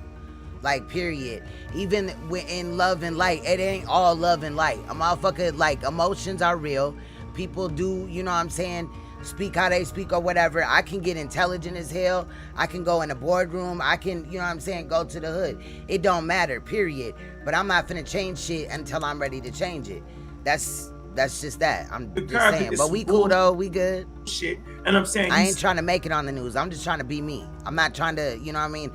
Like, period. Even in love and light, it ain't all love and light. A motherfucker, like, emotions are real. People do, you know what I'm saying, speak how they speak or whatever. I can get intelligent as hell. I can go in a boardroom. I can, you know what I'm saying, go to the hood. It don't matter, period. But I'm not finna change shit until I'm ready to change it. That's just that. I'm just saying. But we cool though. We good. Shit. And I'm saying I ain't trying to make it on the news. I'm just trying to be me. I'm not trying to, you know what I mean,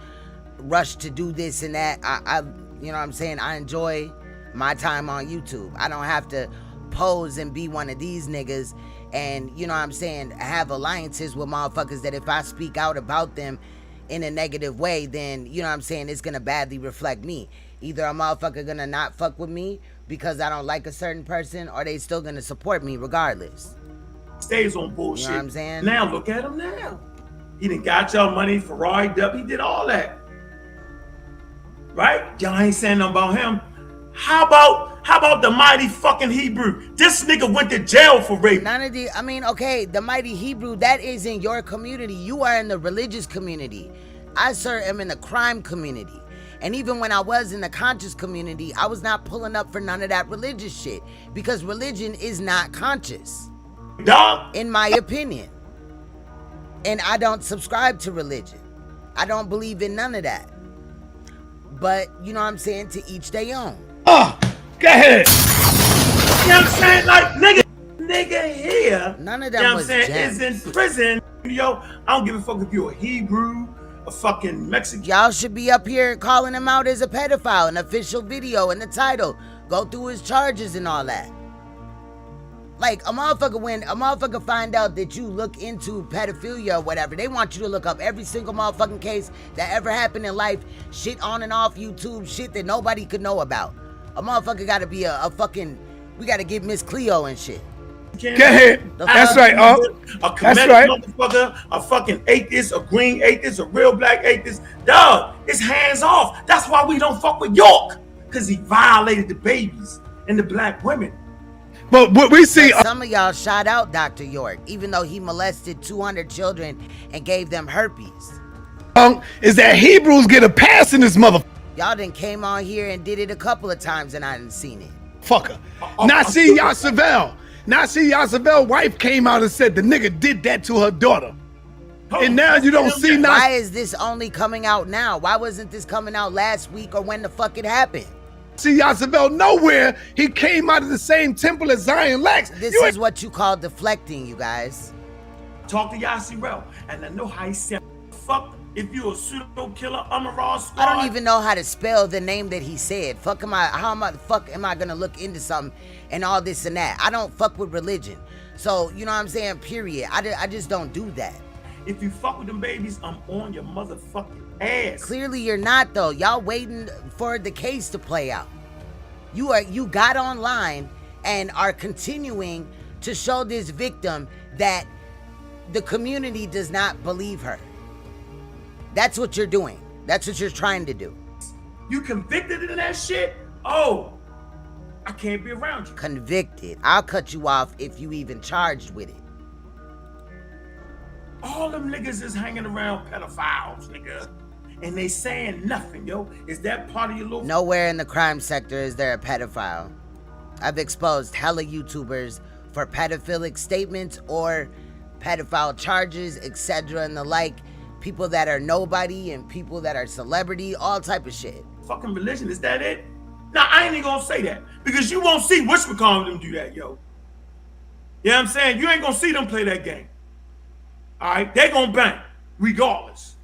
rush to do this and that. I you know what I'm saying, I enjoy my time on YouTube. I don't have to pose and be one of these niggas and, you know what I'm saying, have alliances with motherfuckers that if I speak out about them in a negative way, then, you know what I'm saying, it's gonna badly reflect me. Either a motherfucker gonna not fuck with me because I don't like a certain person, or they still gonna support me regardless. Stays on bullshit. You know what I'm saying? Now look at him now. He done got y'all money, Ferrari, he did all that. Right? Y'all ain't saying nothing about him. How about the mighty fucking Hebrew? This nigga went to jail for rape. None of the, I mean, okay, the mighty Hebrew, that is in your community. You are in the religious community. I, sir, am in the crime community. And even when I was in the conscious community, I was not pulling up for none of that religious shit, because religion is not conscious. Dog. In my opinion. And I don't subscribe to religion. I don't believe in none of that. But, you know what I'm saying, to each their own. Go ahead. You know what I'm saying? Like, nigga here, none of them, you know what was I'm saying, gems. is in prison. Yo, I don't give a fuck if you're a Hebrew, a fucking Mexican. Y'all should be up here calling him out as a pedophile, an official video in the title. Go through his charges and all that. Like, a motherfucker, when a motherfucker find out that you look into pedophilia or whatever, they want you to look up every single motherfucking case that ever happened in life, shit on and off YouTube, shit that nobody could know about. A motherfucker gotta be a fucking, we gotta get Miss Cleo and shit. Go ahead. That's right, A comedic motherfucker, a fucking atheist, a green atheist, a real black atheist. Dog, it's hands off. That's why we don't fuck with York. Because he violated the babies and the black women. But what we see, some of y'all shot out Dr. York, even though he molested 200 children and gave them herpes. Is that Hebrews get a pass in this mother. Y'all done came on here and did it a couple of times and I didn't seen it. Fucker. Nasir Yassavell. Nasir Yassavell's wife came out and said the nigga did that to her daughter. And now you don't see nothing. Why is this only coming out now? Why wasn't this coming out last week or when the fuck it happened? See Yassavell nowhere. He came out of the same temple as Zion Lex. This is what you call deflecting, you guys. Talk to Yassirel, and I know how he said, fuck if you a pseudo killer, I'm a raw squad. I don't even know how to spell the name that he said. Fuck am I, how am I, fuck am I gonna look into something and all this and that? I don't fuck with religion. So, you know what I'm saying, period. I just don't do that. If you fuck with them babies, I'm on your motherfucking ass. Clearly you're not though. Y'all waiting for the case to play out. You got online and are continuing to show this victim that the community does not believe her. That's what you're doing. That's what you're trying to do. You convicted in that shit? Oh, I can't be around you. Convicted. I'll cut you off if you even charged with it. All them niggas is hanging around pedophiles, nigga. And they saying nothing, yo. Is that part of your little... Nowhere in the crime sector is there a pedophile. I've exposed hella YouTubers for pedophilic statements or pedophile charges, etc. and the like. People that are nobody and people that are celebrity, all type of shit. Fucking religion, is that it? Now, I ain't even gonna say that because you won't see whatchamacallit them do that, yo. You know what I'm saying? You ain't gonna see them play that game. All right, they gonna bang regardless.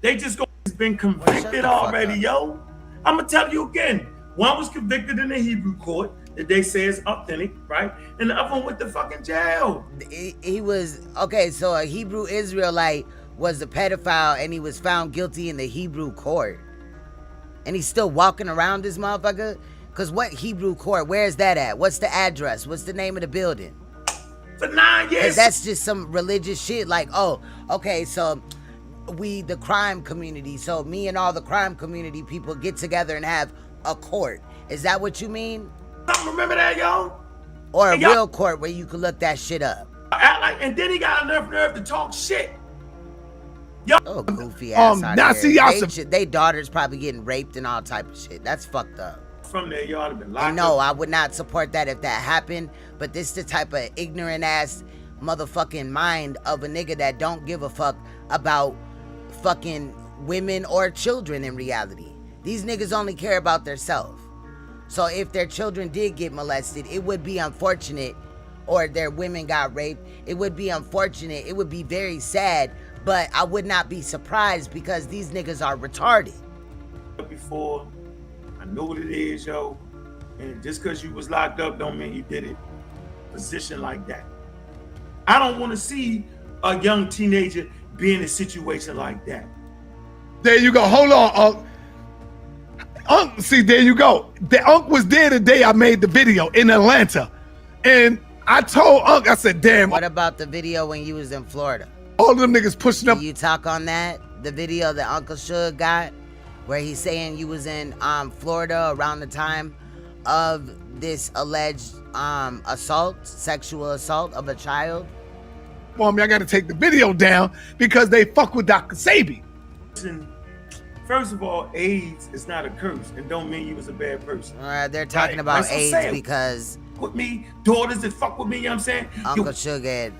They just gonna been convicted already, yo. I'm gonna tell you again. One was convicted in the Hebrew court that they say is authentic, right? And the other one went to fucking jail. He was okay. So a Hebrew Israelite was a pedophile, and he was found guilty in the Hebrew court, and he's still walking around this motherfucker. Cause what Hebrew court? Where's that at? What's the address? What's the name of the building? For 9 years. That's just some religious shit. Like, oh, okay, so we, the crime community, so me and all the crime community people get together and have a court. Is that what you mean? Remember that, yo? Or a real court where you can look that shit up. And then he got enough nerve to talk shit. Yo. Oh, goofy ass out now here. see y'all They daughters probably getting raped and all type of shit. That's fucked up. From there, y'all have been locked And no, up. I would not support that if that happened. But this the type of ignorant ass motherfucking mind of a nigga that don't give a fuck about fucking women or children in reality. These niggas only care about themselves. So if their children did get molested, it would be unfortunate, or their women got raped, it would be unfortunate. It would be very sad, but I would not be surprised because these niggas are retarded. Before, I know what it is, yo. And just because you was locked up don't mean you did it. Position like that. I don't want to see a young teenager be in a situation like that. There you go. Hold on, Unc. Unc, see, there you go. The Unc was there the day I made the video in Atlanta. And I told Unc, I said, damn. What about the video when you was in Florida? All of them niggas pushing up. Can you talk on that? The video that Uncle Suge got, where he's saying you was in Florida around the time of this alleged assault, sexual assault of a child. For me, I got to take the video down because they fuck with Dr. Sabi. Listen, first of all, AIDS is not a curse and don't mean you was a bad person. They're talking about AIDS because with me, daughters that fuck with me, you know what I'm saying? Uncle Suge had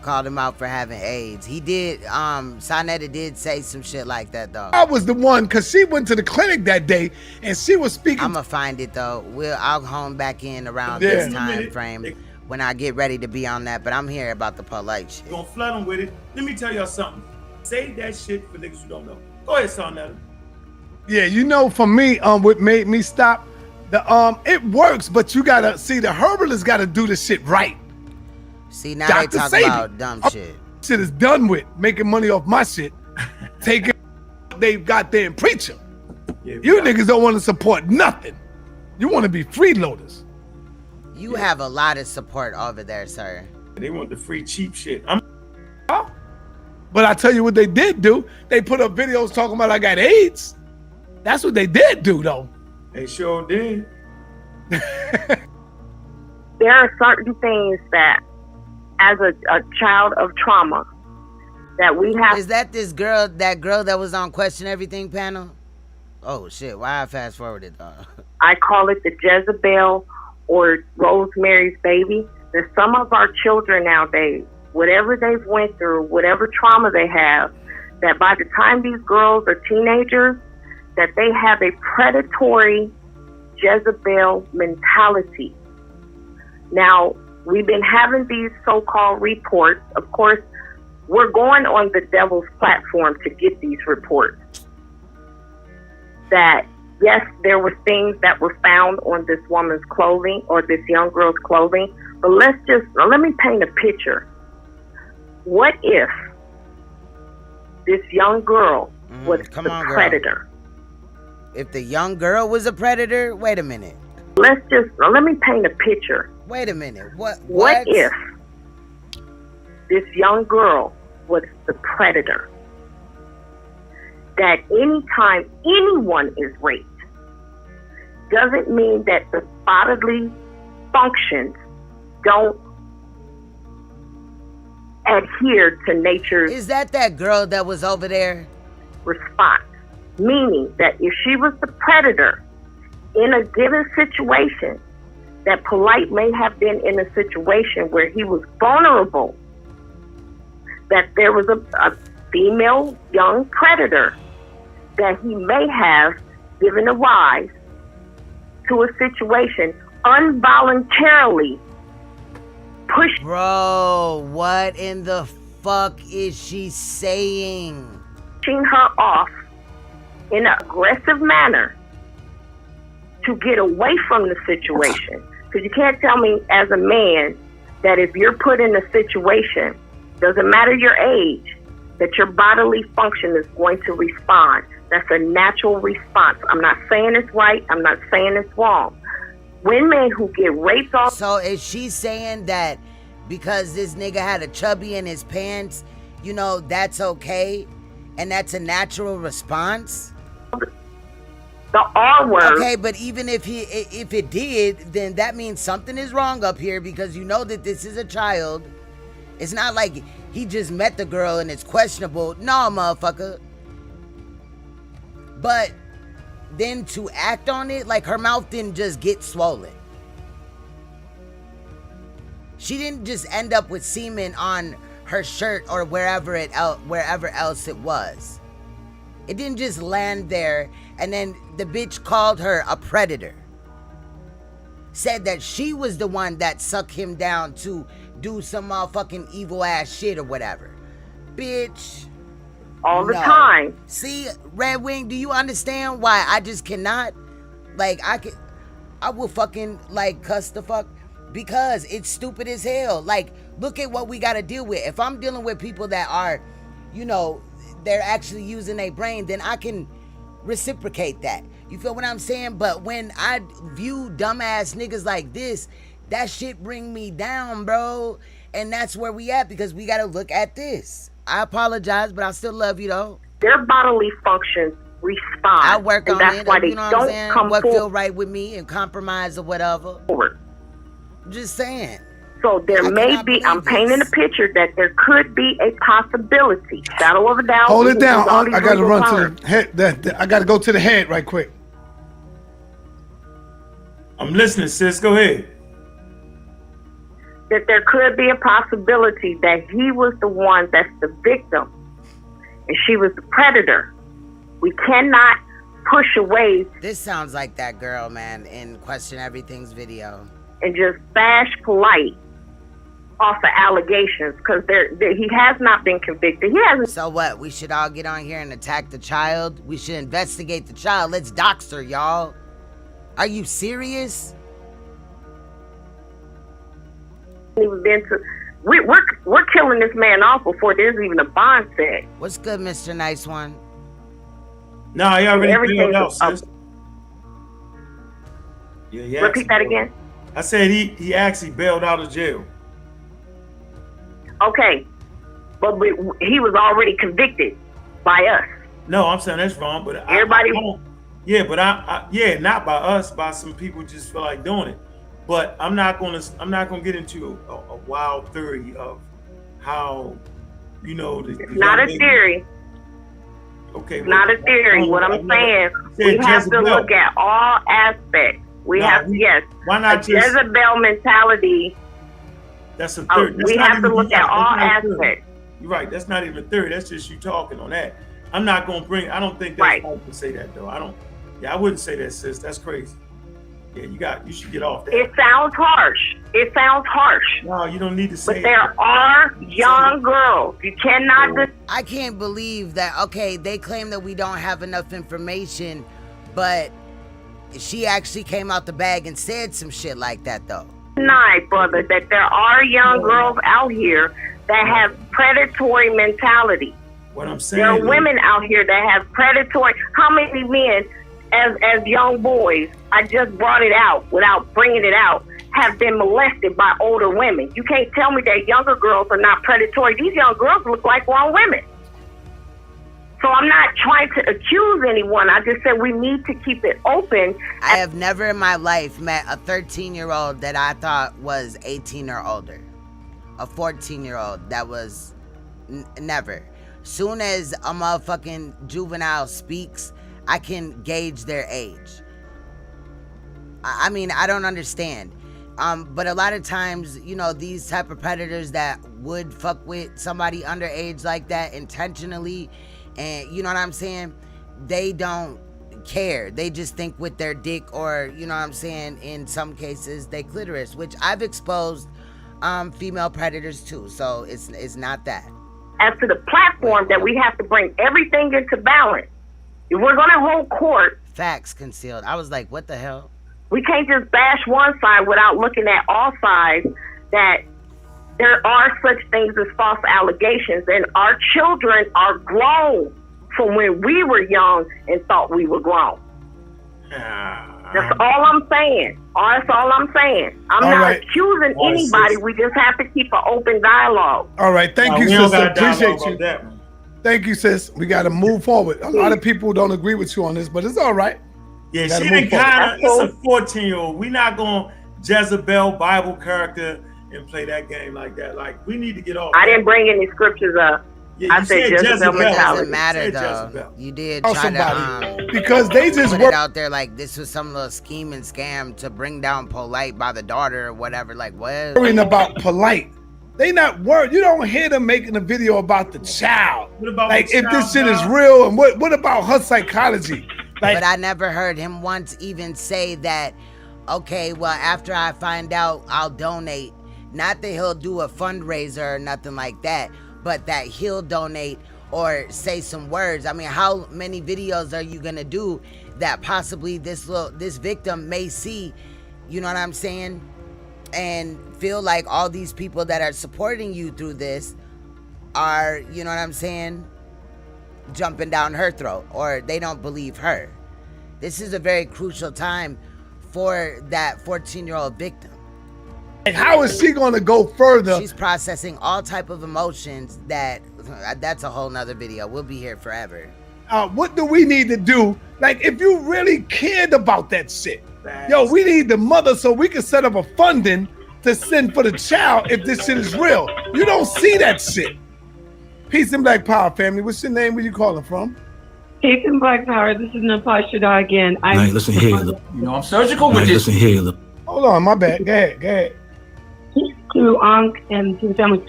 called him out for having AIDS. He did, Saneter did say some shit like that though. I was the one, cause she went to the clinic that day and she was speaking. I'ma find it though. I'll home back in around this time frame when I get ready to be on that, but I'm here about the Polight shit. You're gonna flood them with it. Let me tell y'all something. Save that shit for niggas who don't know. Go ahead, Saneter. Yeah, you know, for me, what made me stop the it works, but you gotta see the herbalist gotta do the shit right. See, now Dr. they talk about dumb shit. Shit is done with making money off my shit. Taking they goddamn preacher. Yeah, you niggas don't want to support nothing. You want to be freeloaders. You have a lot of support over there, sir. They want the free cheap shit. But I tell you what they did do. They put up videos talking about I got AIDS. That's what they did do, though. They sure did. There are certain things that, as a child of trauma, that we have. Is that this girl, that girl that was on Question Everything panel? Oh shit! Why I fast forwarded? I call it the Jezebel or Rosemary's Baby. That some of our children nowadays, whatever they've went through, whatever trauma they have, that by the time these girls are teenagers, that they have a predatory Jezebel mentality. Now, we've been having these so-called reports. Of course, we're going on the devil's platform to get these reports. That, yes, there were things that were found on this woman's clothing or this young girl's clothing, but let me paint a picture. What if this young girl was the predator? If the young girl was a predator? Wait a minute. Let me paint a picture. Wait a minute. What if this young girl was the predator? That anytime anyone is raped doesn't mean that the bodily functions don't adhere to nature's. Is that girl that was over there? Response. Meaning that if she was the predator in a given situation, that Polight may have been in a situation where he was vulnerable, that there was a female young predator that he may have given a rise to a situation involuntarily, pushing Bro, what in the fuck is she saying? her off in an aggressive manner to get away from the situation. Because you can't tell me as a man that if you're put in a situation, doesn't matter your age, that your bodily function is going to respond. That's a natural response. I'm not saying it's right. I'm not saying it's wrong. Women who get raped off. So is she saying that because this nigga had a chubby in his pants, you know, that's okay? And that's a natural response? The R word. Okay, but even if it did, then that means something is wrong up here, because you know that this is a child. It's not like he just met the girl and it's questionable. No, motherfucker. But then to act on it, like her mouth didn't just get swollen. She didn't just end up with semen on her shirt or wherever else it was. It didn't just land there and then the bitch called her a predator. Said that she was the one that sucked him down to do some motherfucking evil ass shit or whatever. Bitch. All the time. See, Red Wing, do you understand why I just cannot? Like, I will fucking, like, cuss the fuck. Because it's stupid as hell. Like, look at what we gotta deal with. If I'm dealing with people that are, you know, they're actually using their brain, then I can reciprocate that. You feel what I'm saying? But when I view dumbass niggas like this, that shit bring me down, bro. And that's where we at, because we gotta look at this. I apologize, but I still love you, though. Their bodily functions respond. I work and on that's it. why You they know what I'm don't saying? come What forward. feel right with me and compromise or whatever. Just saying. So there may be, I'm painting a picture that there could be a possibility. Shadow of a doubt. Hold it down. All these I got to legal run terms. to the head. I got to go to the head right quick. I'm listening, sis. Go ahead. That there could be a possibility that he was the one that's the victim and she was the predator. We cannot push away This sounds like that girl, man, in Question Everything's video. and just bash Polight off of allegations, because he has not been convicted. He hasn't. So what? We should all get on here and attack the child? We should investigate the child. Let's dox her, y'all. Are you serious? Even been to. We're killing this man off before there's even a bond set. What's good, Mr. Nice One? Nah, he already Everything's bailed out, up. sis. Yeah, he Repeat that again. I said he actually bailed out of jail. Okay, but he was already convicted by us. No, I'm saying that's wrong, but Everybody. not by us, by some people just feel like doing it. But I'm not gonna get into a wild theory of how, you know, Not a theory. Okay, Not a theory. What I'm saying, we have to look at all aspects. We yes. Why not a Jezebel mentality. That's a theory. We have to look at all aspects. You're right. That's not even a theory. That's just you talking on that. I'm not gonna bring. I don't think that's right to say that though. I don't. Yeah, I wouldn't say that, sis. That's crazy. Yeah, you should get off that. It sounds harsh. It sounds harsh. No, you don't need to say. But there are young girls. You cannot. I can't believe that. Okay, they claim that we don't have enough information, but she actually came out the bag and said some shit like that, though. Deny, brother, that there are young girls out here that have predatory mentality. What I'm saying. There are women out here that have predatory. How many men, as young boys, I just brought it out without bringing it out, have been molested by older women? You can't tell me that younger girls are not predatory. These young girls look like grown women. So I'm not trying to accuse anyone. I just said we need to keep it open. I have never in my life met a 13-year-old that I thought was 18 or older. A 14-year-old that was never. Soon as a motherfucking juvenile speaks, I can gauge their age. I mean, I don't understand. But a lot of times, you know, these type of predators that would fuck with somebody underage like that intentionally, and you know what I'm saying, they don't care. They just think with their dick or, you know what I'm saying, in some cases, they clitoris, which I've exposed female predators too. So it's not that. As to the platform that we have to bring everything into balance. If we're going to hold court. Facts concealed. I was like, what the hell? We can't just bash one side without looking at all sides, that there are such things as false allegations, and our children are grown from when we were young and thought we were grown. That's all I'm saying. That's all I'm saying. I'm All not right. accusing All right, anybody. sis. We just have to keep an open dialogue. All right, thank you, we don't sister. got a dialogue Appreciate you. about that, man. Thank you, sis. We got to move forward. A lot of people don't agree with you on this, but it's all right. Yeah, Gotta she move didn't kind of. forward. It's a 14-year-old. We not going Jezebel Bible character and play that game like that. Like, we need to get off. I didn't bring any scriptures up. Yeah, I you said said Jezebel Jezebel. It mentality. doesn't matter Said though. Jezebel. You did Oh, try somebody. to Because they just put work it out there like this was some little scheme and scam to bring down Polight by the daughter or whatever. Like what? worrying about Polight. They not worried. You don't hear them making a video about the child. What about Like the if this child shit is now? real, and what about her psychology? Like, But I never heard him once even say that, okay, well, after I find out, I'll donate. Not that he'll do a fundraiser or nothing like that, but that he'll donate or say some words. I mean, how many videos are you gonna do that possibly this victim may see, you know what I'm saying? And feel like all these people that are supporting you through this are, you know what I'm saying, jumping down her throat, or they don't believe her. This is a very crucial time for that 14-year-old victim. like, how is she going to go further? She's processing all type of emotions that's a whole nother video. We'll be here forever. What do we need to do? Like, if you really cared about that shit, yo, we need the mother so we can set up a funding to send for the child if this shit is real. You don't see that shit. Peace and Black Power, family. What's your name? Where you calling from? Peace and Black Power. This is Napashada again. Hey, listen here. You know I'm surgical with this. Listen here. Hold on, my bad. Go ahead. To Ankh and to the family.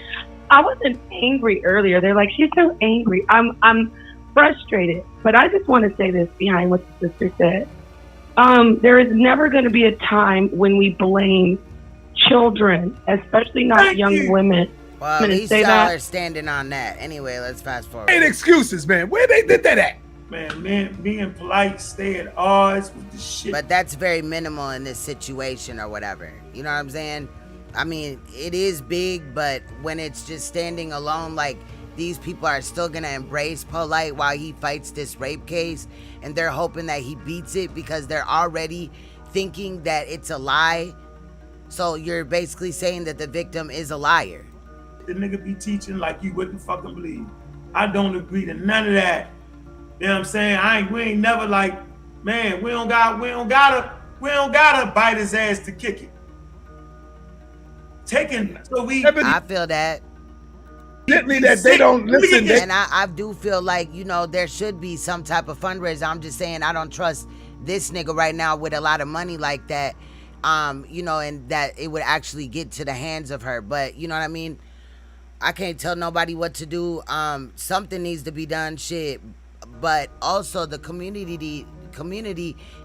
I wasn't angry earlier. They're like, she's so angry. I'm frustrated. But I just want to say this behind what the sister said. There is never going to be a time when we blame children, especially not young women. Well, at least y'all are standing on that. Anyway, let's fast forward. Ain't excuses, man. Where they did that at? Man, being polite, stay at odds with the shit. But that's very minimal in this situation or whatever. You know what I'm saying? I mean, it is big, but when it's just standing alone, like these people are still gonna embrace Polight while he fights this rape case, and they're hoping that he beats it because they're already thinking that it's a lie. So you're basically saying that the victim is a liar. The nigga be teaching like you wouldn't fucking believe. I don't agree to none of that. You know what I'm saying? We ain't never like, man, we don't gotta bite his ass to kick it. I feel that. That they don't listen. And I do feel like, you know, there should be some type of fundraiser. I'm just saying I don't trust this nigga right now with a lot of money like that. You know, and that it would actually get to the hands of her. But you know what I mean? I can't tell nobody what to do. Something needs to be done, shit. But also the community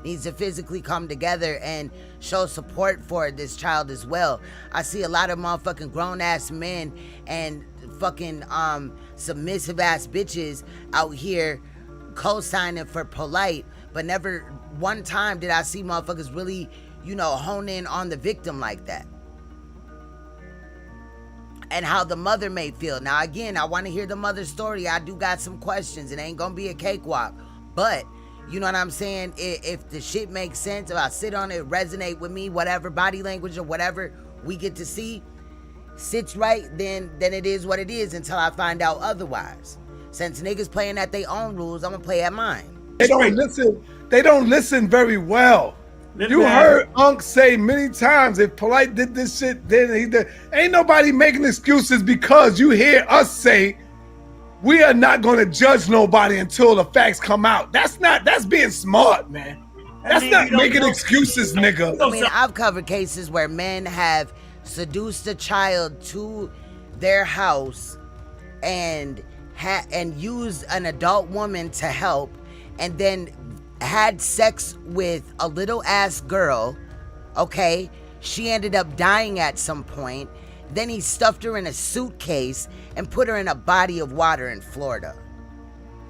needs to physically come together and show support for this child as well. I see a lot of motherfucking grown ass men and fucking submissive ass bitches out here co-signing for Polight, but never one time did I see motherfuckers really, you know, hone in on the victim like that. And how the mother may feel. Now, again, I want to hear the mother's story. I do got some questions. It ain't gonna be a cakewalk. But, you know what I'm saying? If the shit makes sense, if I sit on it, resonate with me, whatever, body language or whatever we get to see, sits right, then it is what it is until I find out otherwise. Since niggas playing at their own rules, I'm gonna play at mine. They don't listen. They don't listen very well. You heard Unc say many times, if Polight did this shit, then he did. Ain't nobody making excuses because you hear us say, we are not going to judge nobody until the facts come out. That's being smart, man. That's not making excuses, nigga. I mean, I've covered cases where men have seduced a child to their house and used an adult woman to help, and then had sex with a little ass girl, okay? She ended up dying at some point. Then he stuffed her in a suitcase and put her in a body of water in Florida.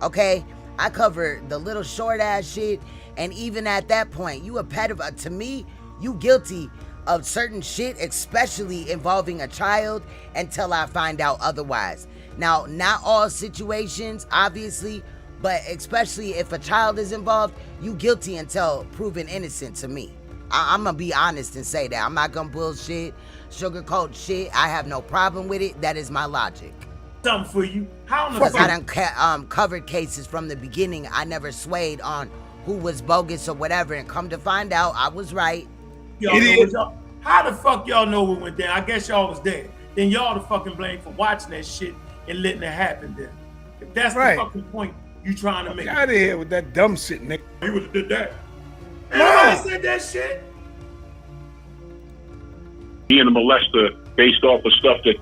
Okay? I covered the little short ass shit, and even at that point, you a pedophile. To me, you guilty of certain shit, especially involving a child, until I find out otherwise. Now, not all situations, obviously, but especially if a child is involved, you guilty until proven innocent to me. I'm gonna be honest and say that. I'm not gonna bullshit, sugarcoat shit. I have no problem with it. That is my logic. Something for you. How Because I done covered cases from the beginning. I never swayed on who was bogus or whatever, and come to find out, I was right. How the fuck y'all know what went down? I guess y'all was there. Then y'all the fucking blame for watching that shit and letting it happen then. If that's the fucking point you trying to make. Get out of here with that dumb shit, nigga. He would have did that. I said that shit. Being a molester based off of stuff that.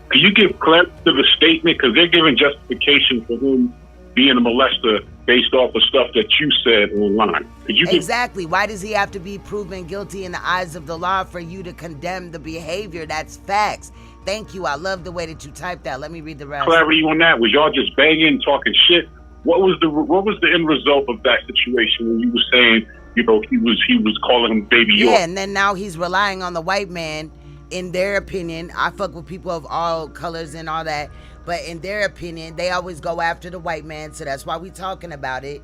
Can you give clarity to the statement? Because they're giving justification for him being a molester based off of stuff that you said online. Could you Exactly. Why does he have to be proven guilty in the eyes of the law for you to condemn the behavior? That's facts. Thank you. I love the way that you typed that. Let me read the rest. clarity on that? Was y'all just banging, talking shit? What was the end result of that situation when you were saying, you know, he was calling him baby York? Yeah, and then now he's relying on the white man. In their opinion, I fuck with people of all colors and all that, but in their opinion, they always go after the white man, so that's why we talking about it.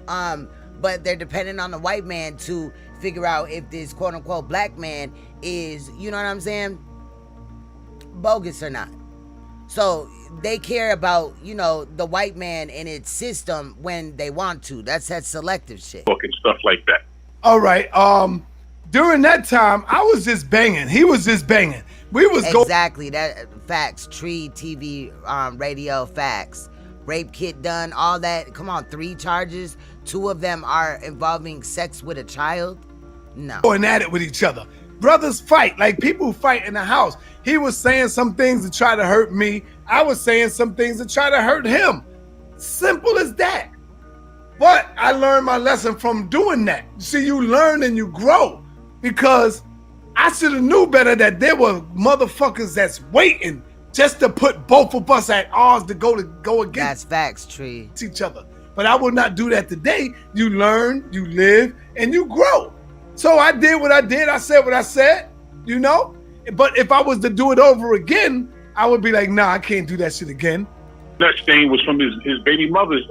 But they're dependent on the white man to figure out if this quote-unquote black man is, you know what I'm saying, bogus or not. So they care about, you know, the white man and its system when they want to. That's that selective shit. And stuff like that. All right. During that time, I was just banging. He was just banging. We was exactly that. Facts. Tree, TV, radio, facts. Rape kit done, all that. Come on, 3 charges. 2 of them are involving sex with a child. No. Going at it with each other. Brothers fight like people fight in the house. He was saying some things to try to hurt me. I was saying some things to try to hurt him. Simple as that. But I learned my lesson from doing that. See, you learn and you grow. Because I should have knew better that there were motherfuckers that's waiting just to put both of us at odds to go against. That's facts, Tree. Each other. But I will not do that today. You learn, you live, and you grow. So I did what I did. I said what I said, you know? But if I was to do it over again, I would be like, nah, I can't do that shit again. That stain was from his baby mother's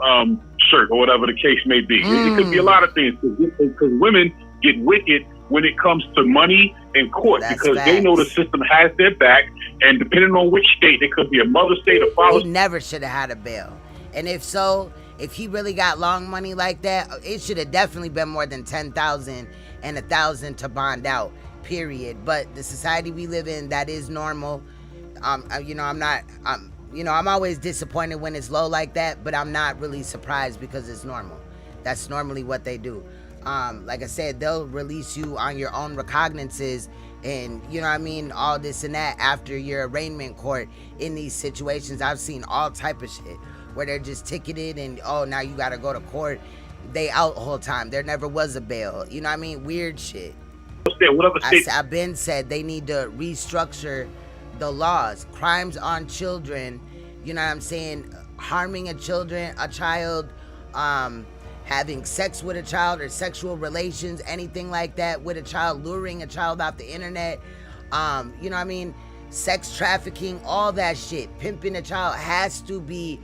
shirt or whatever the case may be. It could be a lot of things because women get wicked when it comes to money in court. That's because facts. They know the system has their back, and depending on which state, it could be a mother state or father. He never should have had a bail. And if so, if he really got long money like that, it should have definitely been more than $10,000 and $1,000 to bond out, period. But the society we live in, that is normal. You know, I'm always disappointed when it's low like that, but I'm not really surprised because it's normal. That's normally what they do. Like I said, they'll release you on your own recognizances and, you know what I mean, all this and that after your arraignment court in these situations. I've seen all type of shit where they're just ticketed and, oh, now you got to go to court. They out the whole time. There never was a bail. You know what I mean? Weird shit. I've been said they need to restructure the laws. Crimes on children, you know what I'm saying? Harming a child, having sex with a child or sexual relations, anything like that with a child, luring a child off the internet, you know what I mean? Sex trafficking, all that shit. Pimping a child has to be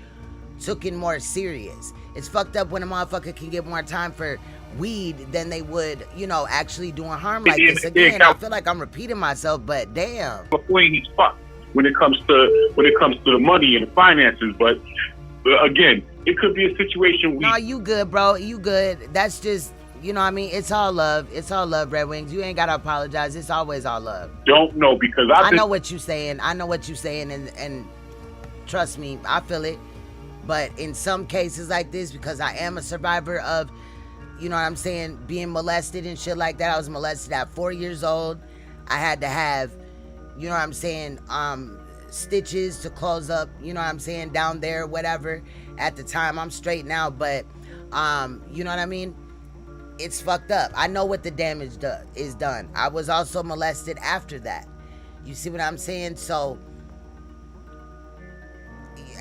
taken more serious. It's fucked up when a motherfucker can get more time for weed than they would, you know, actually doing harm like this. Again, I feel like I'm repeating myself, but damn. Before he's fucked when it comes to the money and the finances, but again, it could be a situation. No, you good, bro. You good. That's just, you know what I mean? It's all love. It's all love, Red Wings. You ain't got to apologize. It's always all love. Don't know because I know what you're saying. I know what you're saying, and trust me, I feel it. But in some cases like this, because I am a survivor of, you know what I'm saying, being molested and shit like that. I was molested at 4 years old. I had to have, you know what I'm saying, stitches to close up, you know what I'm saying, down there, whatever. At the time, I'm straight now, but, you know what I mean? it's fucked up. I know what the damage is done. I was also molested after that. You see what I'm saying? So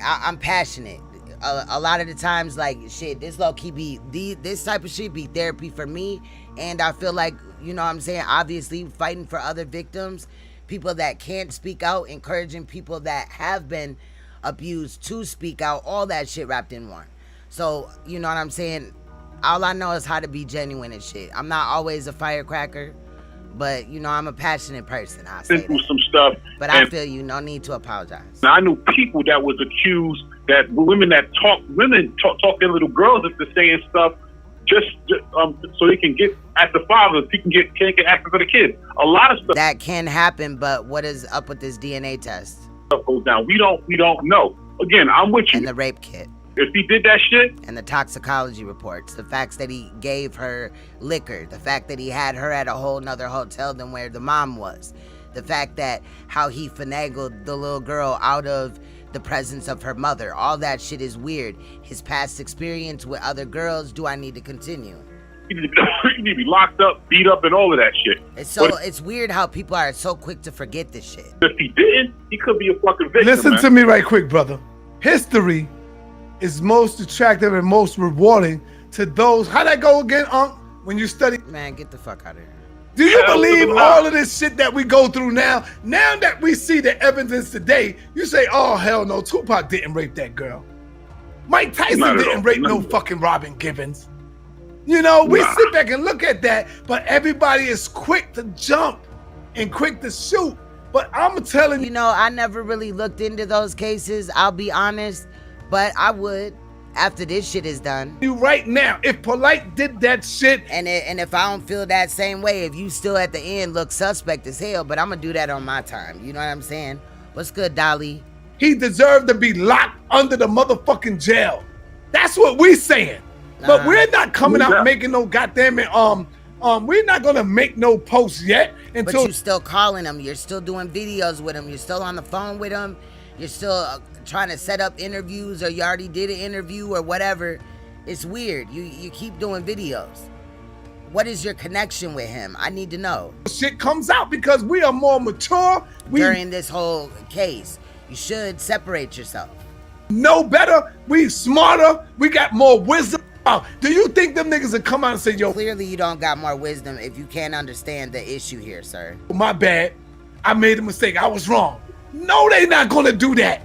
I'm passionate. A lot of the times, like, shit, this low-key be, this type of shit be therapy for me. And I feel like, you know what I'm saying, obviously fighting for other victims, people that can't speak out, encouraging people that have been abused to speak out, all that shit wrapped in one. So, you know what I'm saying? All I know is how to be genuine and shit. I'm not always a firecracker, but, you know, I'm a passionate person. I say through that. some stuff. But I feel you. No need to apologize. Now, I knew people that was accused that women talk their little girls into saying stuff just so they can get at the fathers. He can't get access to the kids. A lot of stuff that can happen, but what is up with this DNA test? Stuff goes down. We don't know. Again, I'm with you. And the rape kit. If he did that shit. And the toxicology reports, the facts that he gave her liquor, the fact that he had her at a whole nother hotel than where the mom was, the fact that how he finagled the little girl out of the presence of her mother, all that shit is weird. His past experience with other girls, do I need to continue? He need to be locked up, beat up, and all of that shit. It's weird how people are so quick to forget this shit. If he didn't, he could be a fucking victim. Listen to me right quick, brother. History is most attractive and most rewarding to those. How'd that go again, when you study? Man, get the fuck out of here. Do you believe all of this shit that we go through now? Now that we see the evidence today, you say, oh, hell no, Tupac didn't rape that girl. Mike Tyson didn't rape no fucking Robin Gibbons. You know, we sit back and look at that, but everybody is quick to jump and quick to shoot. But I'm telling you. You know, I never really looked into those cases, I'll be honest, but I would. After this shit is done. You right now, if Polight did that shit. And if I don't feel that same way, if you still at the end look suspect as hell, but I'm gonna do that on my time. You know what I'm saying? What's good, Dolly? He deserved to be locked under the motherfucking jail. That's what we saying. But we're not coming out making no goddamn it, we're not gonna make no posts yet until. But you still calling him, you're still doing videos with him, you're still on the phone with him, you're still trying to set up interviews, or you already did an interview or whatever. It's weird. You keep doing videos. What is your connection with him? I need to know. Shit comes out because we are more mature. During this whole case, you should separate yourself. Know better. We smarter. We got more wisdom. Do you think them niggas would come out and say, yo? Clearly you don't got more wisdom if you can't understand the issue here, sir. My bad. I made a mistake. I was wrong. No, they not gonna do that.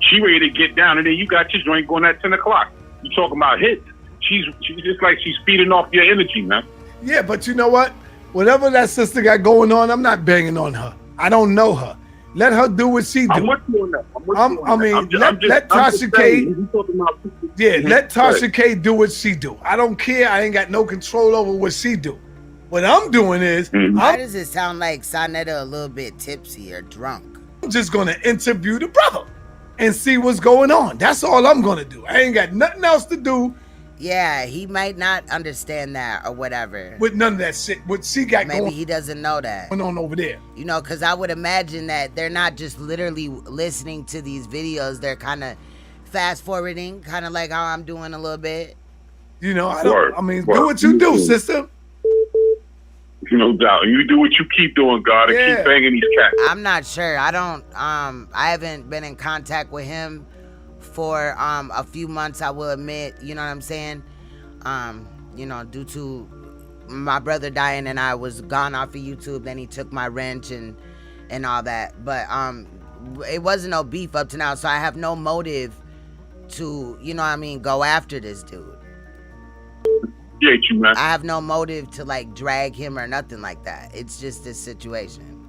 She ready to get down, and then you got your joint going at 10 o'clock. You talking about hits. She's just like she's feeding off your energy, man. Yeah, but you know what? Whatever that sister got going on, I'm not banging on her. I don't know her. Let her do what she do. I'm with you on that. Let Tasha K. Yeah, let Tasha K do what she do. I don't care. I ain't got no control over what she do. What I'm doing is, why does it sound like Saneter a little bit tipsy or drunk? I'm just gonna interview the brother and see what's going on. That's all I'm gonna do. I ain't got nothing else to do. Yeah, he might not understand that or whatever. With none of that shit. What she got Maybe he doesn't know that. Going on over there. You know, because I would imagine that they're not just literally listening to these videos. They're kind of fast forwarding, kind of like how I'm doing a little bit. You know, do what you do, sister. No doubt. You do what you keep doing, God, and keep banging these cats. I'm not sure. I haven't been in contact with him for a few months, I will admit. You know what I'm saying? You know, due to my brother dying and I was gone off of YouTube, then he took my wrench and all that. But it wasn't no beef up to now, so I have no motive to, you know what I mean, go after this dude. Yeah, you, man. I have no motive to like drag him or nothing like that. It's just this situation.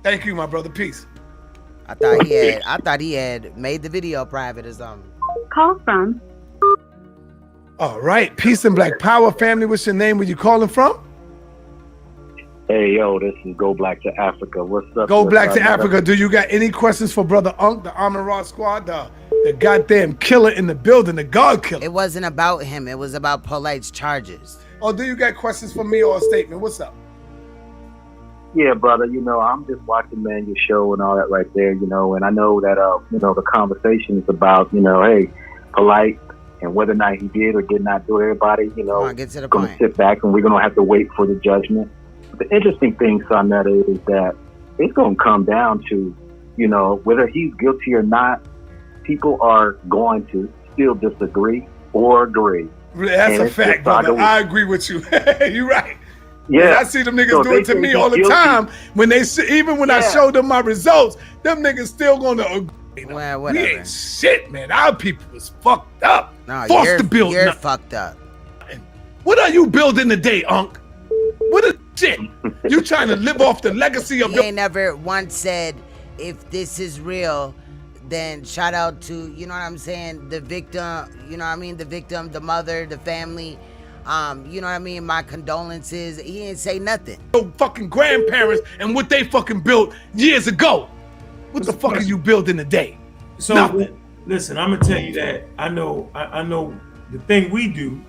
Thank you, my brother. Peace. I thought he had made the video private or something. Call from. All right. Peace and Black Power family. What's your name? Where you calling from? Hey, yo, this is Go Black to Africa. What's up? Go Black to Africa. Do you got any questions for Brother Unk, the Armor Rod Squad, the goddamn killer in the building, the God killer? It wasn't about him. It was about Polight's charges. Or do you got questions for me or a statement? What's up? Yeah, brother, you know, I'm just watching, man, your show and all that right there, you know, and I know that, you know, the conversation is about, you know, hey, Polight And whether or not he did or did not do it, everybody, you know, get to the going to sit back and we're going to have to wait for the judgment. But the interesting thing, Saneter, is that it's going to come down to, you know, whether he's guilty or not, people are going to still disagree or agree. That's a fact, brother. I agree with you. You're right. Yeah, I see them niggas do it to me all the time. When they even when I show them my results, them niggas still gonna agree. Well, we ain't shit, man. Our people is fucked up. No, Forced to build. You're fucked up. What are you building today, Unc? What is shit? You trying to live off the legacy of He ain't never once said, if this is real, then shout out to, you know what I'm saying, the victim, you know what I mean, the victim, the mother, the family, you know what I mean, my condolences. He didn't say nothing. Your fucking grandparents and what they fucking built years ago. What the fuck are you building today? So nothing. Listen, I'm gonna tell you that I know the thing we do.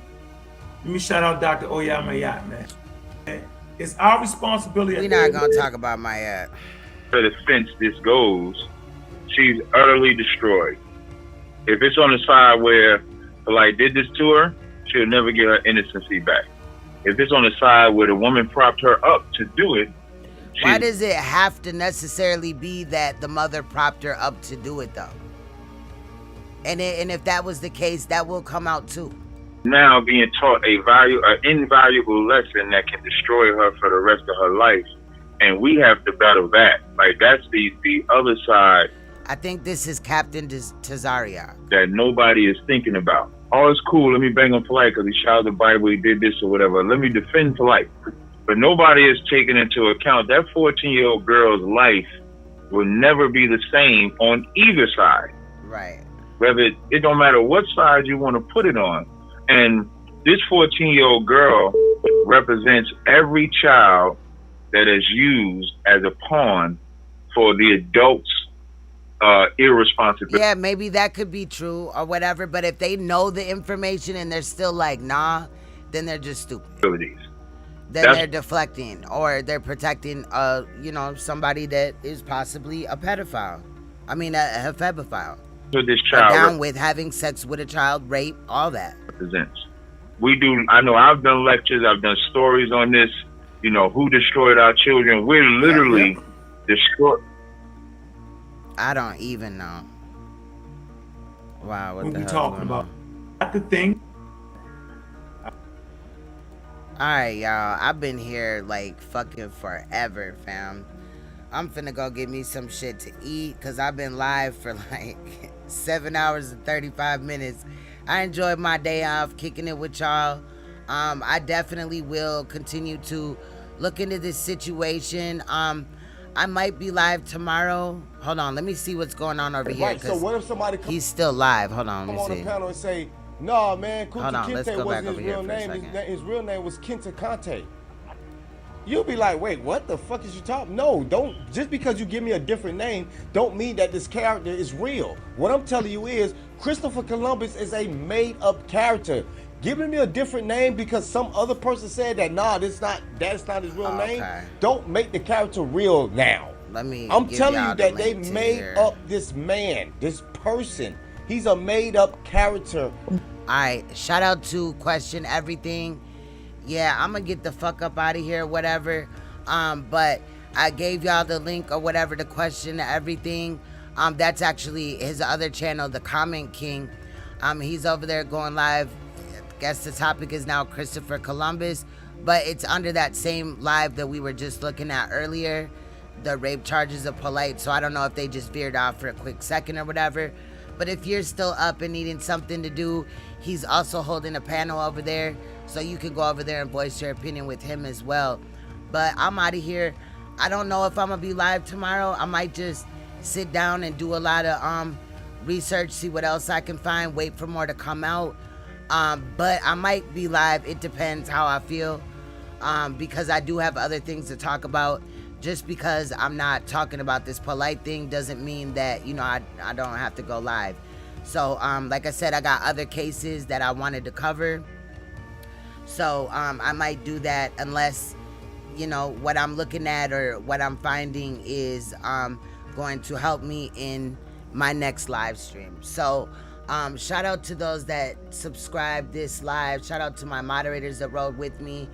Let me shout out Dr. Oyamayat, man. It's our responsibility. We're not gonna talk about Mayat. For the fence this goes, she's utterly destroyed. If it's on the side where Polight did this to her, she'll never get her innocency back. If it's on the side where the woman propped her up to do it, why does it have to necessarily be that the mother propped her up to do it though? And if that was the case, that will come out too. Now being taught an invaluable lesson that can destroy her for the rest of her life, and we have to battle that. Like that's the other side. I think this is Captain Tazaria. That nobody is thinking about. Oh, it's cool. Let me bang on Polight because he shouted the Bible, he did this or whatever. Let me defend Polight. But nobody is taking into account that 14-year-old girl's life will never be the same on either side. Right. Whether it don't matter what side you want to put it on. And this 14-year-old girl represents every child that is used as a pawn for the adults' irresponsibility. Yeah, maybe that could be true or whatever, but if they know the information and they're still like, nah, then they're just stupid. Then they're deflecting or they're protecting, you know, somebody that is possibly a pedophile. I mean, a hephebophile. So this child down with having sex with a child, rape, all that. Represents. We do. I know. I've done lectures. I've done stories on this. You know, who destroyed our children? We're literally destroyed. I don't even know. Wow, what the we hell talking about? Not the thing. Alright, y'all. I've been here like fucking forever, fam. I'm finna go get me some shit to eat because I've been live for like 7 hours and 35 minutes. I enjoyed my day off kicking it with y'all. I definitely will continue to look into this situation. I might be live tomorrow. Hold on, let me see what's going on over here. Right, so what if somebody he's still live. Hold on, let me come on see. the panel and say, nah, man, Hold on, let's Kinte go back wasn't over his here real for a name. second. His real name was Kinte Kante. You'll be like, wait, what the fuck is you talking? No, don't. Just because you give me a different name, don't mean that this character is real. What I'm telling you is, Christopher Columbus is a made-up character. Giving me a different name because some other person said that, nah, that's not his real name. Don't make the character real now. I'm telling you that they made up this man, this person. He's a made-up character. All right, shout out to Question Everything. Yeah, I'm gonna get the fuck up out of here, whatever. But I gave y'all the link or whatever to Question Everything. That's actually his other channel, The Comment King. He's over there going live. I guess the topic is now Christopher Columbus, but it's under that same live that we were just looking at earlier, the rape charges of Polight. So I don't know if they just veered off for a quick second or whatever. But if you're still up and needing something to do, he's also holding a panel over there. So you can go over there and voice your opinion with him as well. But I'm out of here. I don't know if I'm going to be live tomorrow. I might just sit down and do a lot of research, see what else I can find, wait for more to come out. But I might be live. It depends how I feel. Because I do have other things to talk about. Just because I'm not talking about this Polight thing doesn't mean that, you know, I don't have to go live. So, like I said, I got other cases that I wanted to cover. So, I might do that unless, you know, what I'm looking at or what I'm finding is going to help me in my next live stream. So, Shout out to those that subscribed this live. Shout out to my moderators that rode with me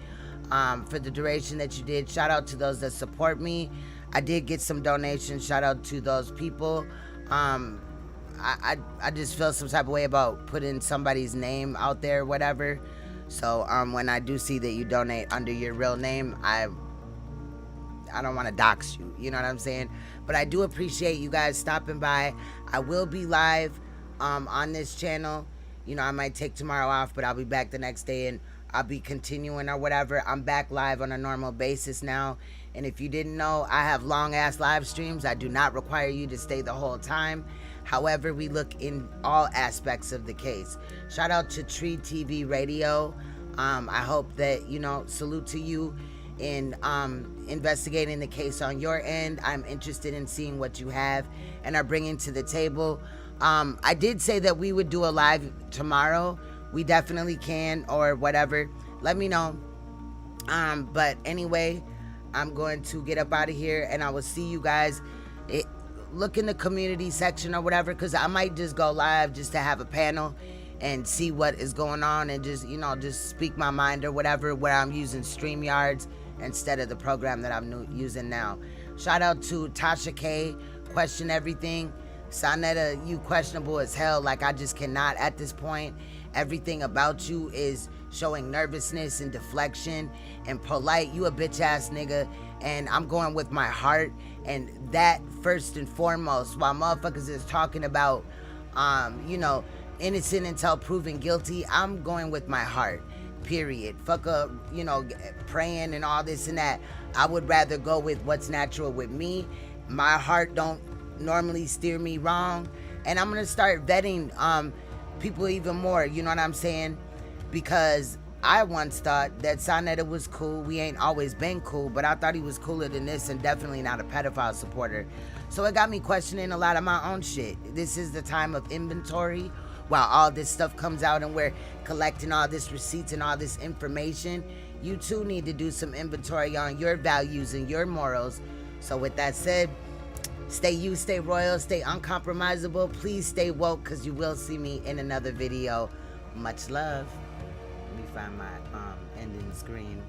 for the duration that you did. Shout out to those that support me. I did get some donations. Shout out to those people. I just feel some type of way about putting somebody's name out there, whatever. So when I do see that you donate under your real name, I don't want to dox you. You know what I'm saying? But I do appreciate you guys stopping by. I will be live on this channel. You know, I might take tomorrow off, but I'll be back the next day and I'll be continuing or whatever. I'm back live on a normal basis now. And if you didn't know, I have long ass live streams. I do not require you to stay the whole time. However, we look in all aspects of the case. Shout out to Tree TV Radio. I hope that, you know, salute to you in investigating the case on your end. I'm interested in seeing what you have and are bringing to the table. I did say that we would do a live tomorrow. We definitely can, or whatever. Let me know. But anyway, I'm going to get up out of here and I will see you guys. Look in the community section or whatever, because I might just go live just to have a panel and see what is going on and just, you know, just speak my mind or whatever, where I'm using StreamYards instead of the program that I'm using now. Shout out to Tasha K, Question Everything. Saneter, you questionable as hell. Like, I just cannot at this point. Everything about you is showing nervousness and deflection. And Polight, you a bitch ass nigga. And I'm going with my heart. And that first and foremost, while motherfuckers is talking about, you know, innocent until proven guilty, I'm going with my heart. Period. Fuck up, you know, praying and all this and that. I would rather go with what's natural with me. My heart don't normally steer me wrong, and I'm gonna start vetting people even more, you know what I'm saying? Because I once thought that Saneter was cool. We ain't always been cool, but I thought he was cooler than this, and definitely not a pedophile supporter. So it got me questioning a lot of my own shit. This is the time of inventory. While all this stuff comes out and we're collecting all this receipts and all this information, you too need to do some inventory on your values and your morals. So with that said, stay you, stay royal, stay uncompromisable. Please stay woke, because you will see me in another video. Much love. Let me find my ending screen.